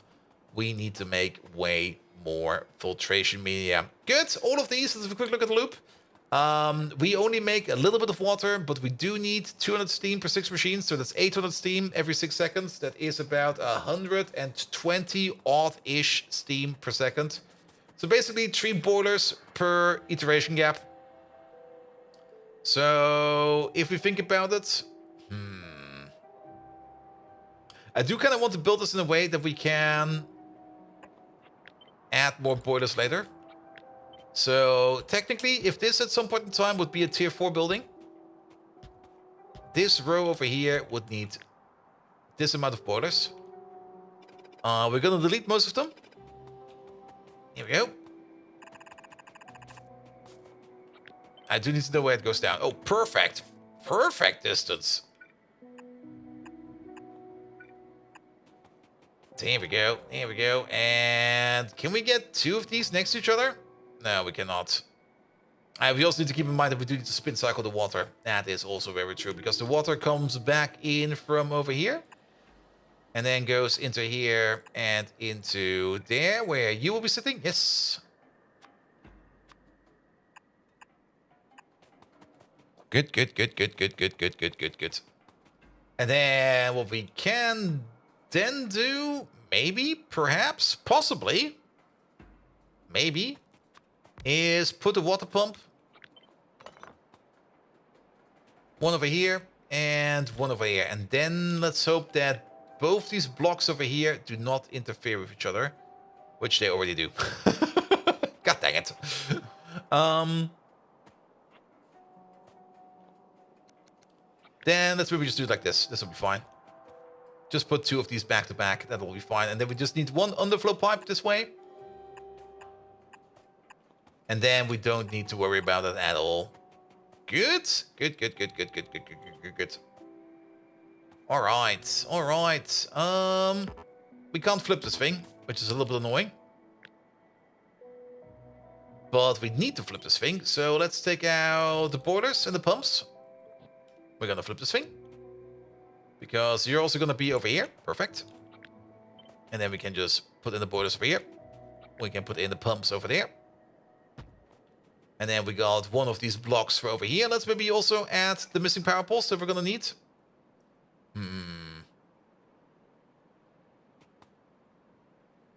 Speaker 1: We need to make way more filtration media. Good. All of these, let's have a quick look at the loop. We only make a little bit of water, but we do need 200 steam per 6 machines, so that's 800 steam every 6 seconds. That is about 120 odd-ish steam per second. So basically 3 boilers per iteration gap. So if we think about it, I do kind of want to build this in a way that we can add more boilers later. So technically, if this at some point in time would be a tier 4 building, this row over here would need this amount of boilers. We're gonna delete most of them. Here we go. I do need to know where it goes down. Oh, perfect. Perfect distance. Here we go. Here we go. And can we get 2 of these next to each other? No, we cannot. We also need to keep in mind that we do need to spin cycle the water. That is also very true, because the water comes back in from over here. And then goes into here and into there, where you will be sitting. Yes. Good, good, good, good, good, good, good, good, good, good. And then what we can then do, maybe, perhaps, possibly, maybe, is put a water pump. One over here and one over here. And then let's hope that both these blocks over here do not interfere with each other, which they already do. God dang it. Then let's maybe just do it like this. This will be fine. Just put 2 of these back to back. That will be fine. And then we just need 1 underflow pipe this way. And then we don't need to worry about it at all. Good. Good, good, good, good, good, good, good, good, good, good. All right. All right. We can't flip this thing, which is a little bit annoying. But we need to flip this thing. So let's take out the boilers and the pumps. We're going to flip this thing. Because you're also going to be over here. Perfect. And then we can just put in the boilers over here. We can put in the pumps over there. And then we got 1 of these blocks for over here. Let's maybe also add the missing power poles that we're going to need.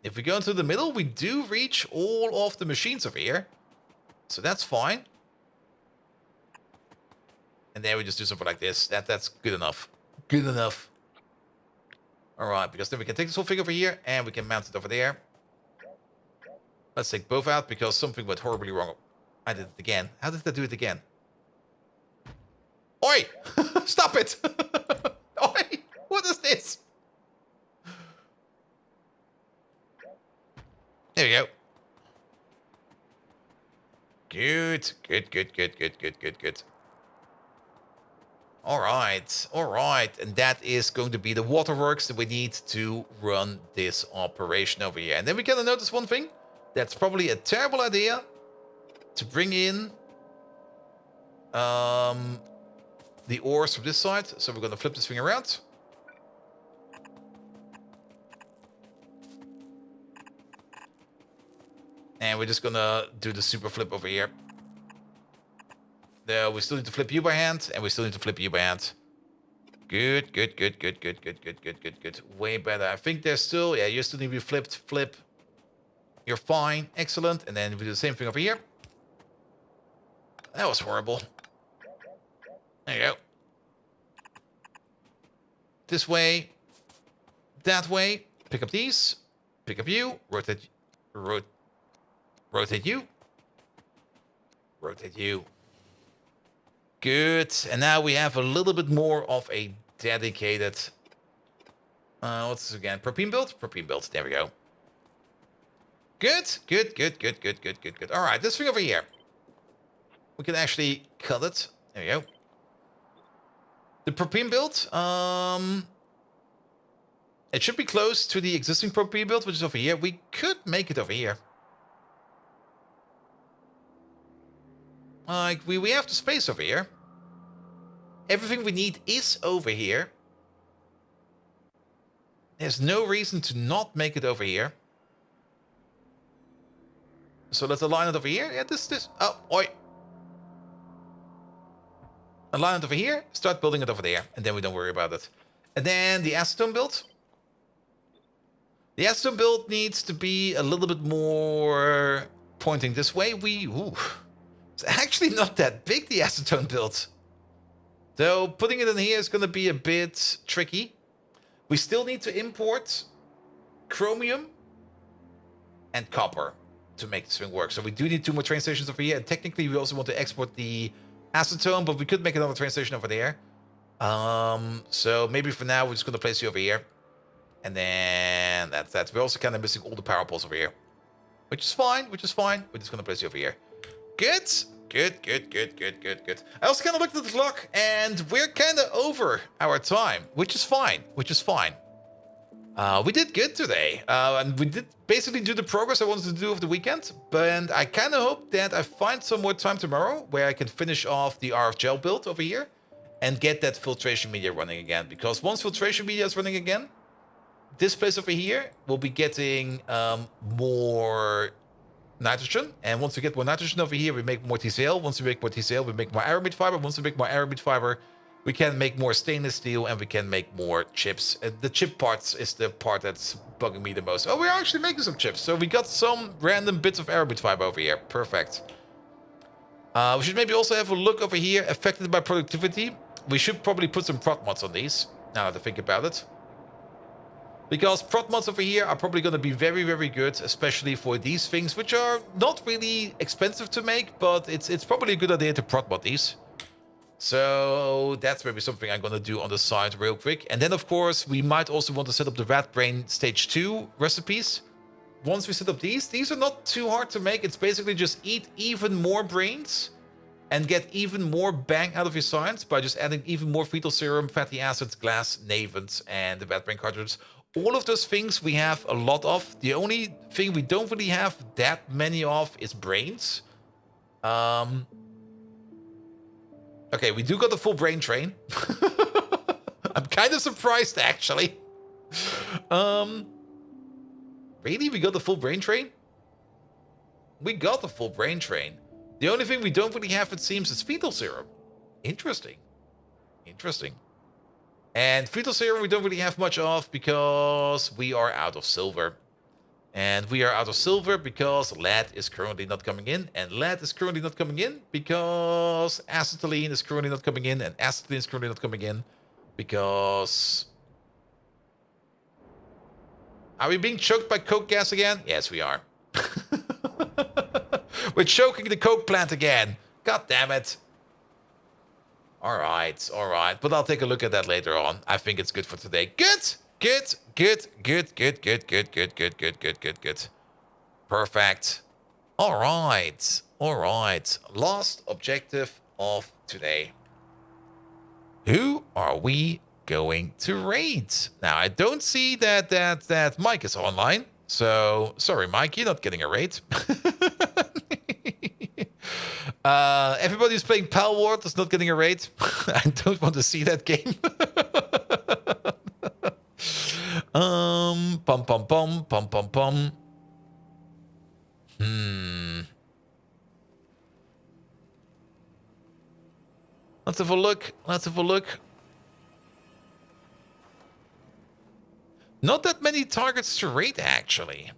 Speaker 1: If we go into the middle, we do reach all of the machines over here. So that's fine. And then we just do something like this. That's good enough. Good enough. All right, because then we can take this whole thing over here and we can mount it over there. Let's take both out because something went horribly wrong. I did it again. How did I do it again? Oi! Stop it! Oi! What is this? There we go. Good. Good, good, good, good, good, good, good. All right. All right. And that is going to be the waterworks that we need to run this operation over here. And then we gotta notice one thing. That's probably a terrible idea. To bring in the ores from this side. So we're going to flip this thing around. And we're just going to do the super flip over here. There, we still need to flip you by hand. And we still need to flip you by hand. Good, good, good, good, good, good, good, good, good, good. Way better. I think there's still... Yeah, you still need to be flipped. Flip. You're fine. Excellent. And then we do the same thing over here. That was horrible. There you go. This way. That way. Pick up these. Pick up you. Rotate. Rotate you. Rotate you. Good. And now we have a little bit more of a dedicated... what's this again? Propene build? Propene build. There we go. Good. Good, good, good, good, good, good, good. All right. This thing over here. We can actually cut it. There we go. The propane build, it should be close to the existing propane build, which is over here. We could make it over here. Like, we have the space over here. Everything we need is over here. There's no reason to not make it over here. So let's align it over here. Yeah, this. Oh, oi. align it over here, start building it over there, and then we don't worry about it. And then the acetone build. The acetone build needs to be a little bit more pointing this way. It's actually not that big, the acetone build. So putting it in here is going to be a bit tricky. We still need to import chromium and copper to make this thing work. So we do need 2 more train stations over here. And technically, we also want to export the acetone, but we could make another train station over there. So maybe for now, we're just going to place you over here. And then that's that. We're also kind of missing all the power poles over here. Which is fine, We're just going to place you over here. Good. I also kind of looked at the clock, and we're kind of over our time, which is fine. We did good today, and we did basically do the progress I wanted to do over the weekend, but I kind of hope that I find some more time tomorrow where I can finish off the RF gel build over here and get that filtration media running again, because once filtration media is running again, this place over here will be getting more nitrogen, and once we get more nitrogen over here, we make more TCl. Once we make more TCl, we make more aramid fiber. Once we make more aramid fiber, we can make more stainless steel, and we can make more chips. The chip parts is the part that's bugging me the most. Oh, we're actually making some chips, so we got some random bits of aramid fiber over here. Perfect. We should maybe also have a look over here, affected by productivity. We should probably put some prot mods on these, now that I think about it. Because prot mods over here are probably going to be very, very good, especially for these things, which are not really expensive to make, but it's probably a good idea to prot mod these. So that's maybe something I'm going to do on the side real quick. And then, of course, we might also want to set up the Rat Brain Stage 2 recipes. Once we set up these are not too hard to make. It's basically just eat even more brains and get even more bang out of your science by just adding even more fetal serum, fatty acids, glass, navens, and the Rat Brain cartridges. All of those things we have a lot of. The only thing we don't really have that many of is brains. Okay, we do got the full brain train. I'm kind of surprised, actually. Really? We got the full brain train? We got the full brain train. The only thing we don't really have, it seems, is fetal serum. Interesting. And fetal serum we don't really have much of because we are out of silver. And we are out of silver because lead is currently not coming in. And lead is currently not coming in because acetylene is currently not coming in. And acetylene is currently not coming in because... Are we being choked by coke gas again? Yes, we are. We're choking the coke plant again. God damn it. All right. But I'll take a look at that later on. I think it's good for today. Good. Perfect. All right. Last objective of today. Who are we going to raid? Now, I don't see that Mike is online. So, sorry, Mike, you're not getting a raid. Everybody who's playing Pal Ward is not getting a raid. I don't want to see that game. Pum. Let's have a look. Not that many targets to raid, actually.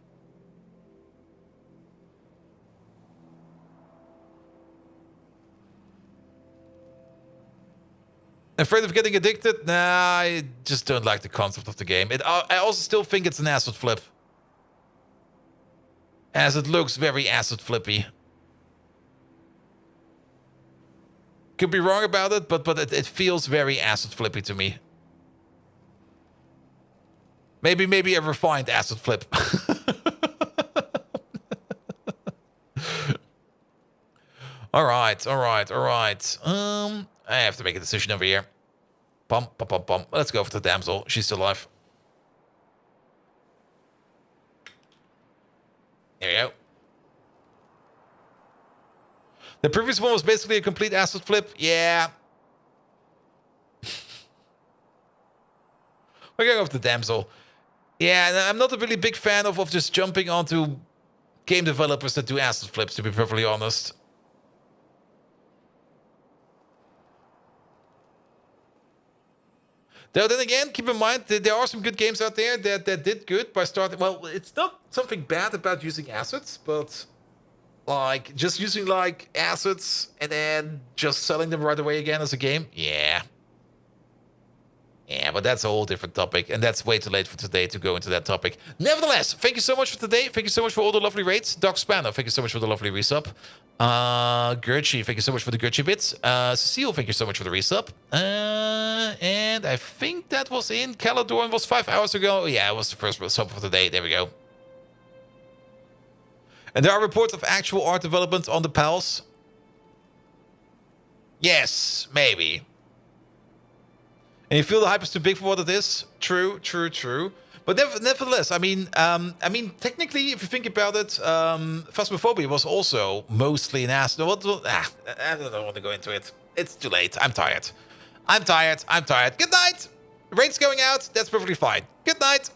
Speaker 1: Afraid of getting addicted? Nah, I just don't like the concept of the game. I also still think it's an acid flip. As it looks very acid flippy. Could be wrong about it, but it feels very acid flippy to me. Maybe a refined acid flip. All right. I have to make a decision over here. Pum. Let's go for the damsel. She's still alive. There we go. The previous one was basically a complete acid flip. Yeah. We're going for the damsel. Yeah, I'm not a really big fan of just jumping onto game developers that do acid flips, to be perfectly honest. Though then again, keep in mind that there are some good games out there that did good by starting. Well, it's not something bad about using assets, but like just using like assets and then just selling them right away again as a game. Yeah. Yeah, but that's a whole different topic, and that's way too late for today to go into that topic. Nevertheless, thank you so much for today. Thank you so much for all the lovely rates. Doc Spanner, thank you so much for the lovely resub. Gertchie, thank you so much for the Gertchie bits. Cecile, thank you so much for the resub. And I think that was in Caledon was 5 hours ago. Yeah, it was the first sub for today. There we go. And there are reports of actual art development on the pals. Yes, maybe. And you feel the hype is too big for what it is? True, true, true. But nevertheless, I mean, technically, if you think about it, Phasmophobia was also mostly an ass. I don't want to go into it. It's too late. I'm tired. I'm tired. Good night. Rate's going out. That's perfectly fine. Good night.